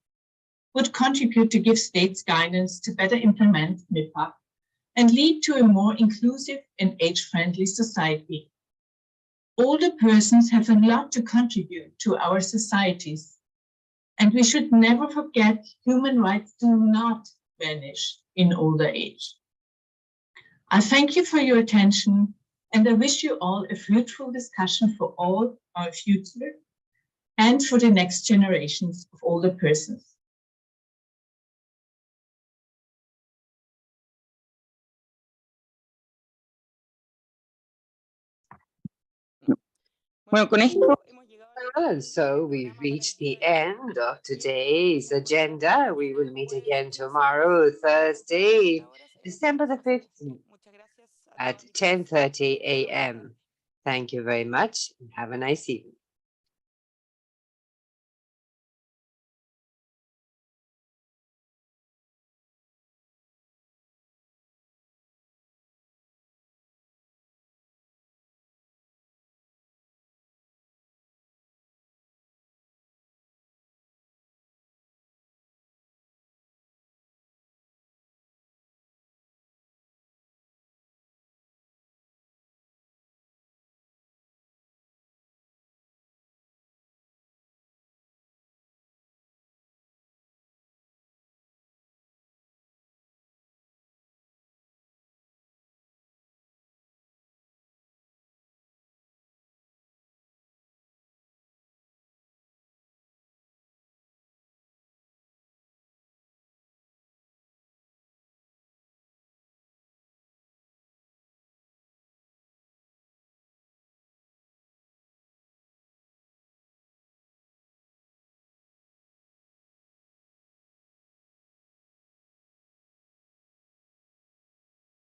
Speaker 20: would contribute to give states guidance to better implement MIPA and lead to a more inclusive and age-friendly society. Older persons have a lot to contribute to our societies, and we should never forget human rights do not vanish in older age. I thank you for your attention, and I wish you all a fruitful discussion for all our future and for the next generations of older persons.
Speaker 17: Bueno, con esto
Speaker 12: And so we've reached the end of today's agenda. We will meet again tomorrow, Thursday, December the 15th at 10:30 a.m. Thank you very much and have a nice evening.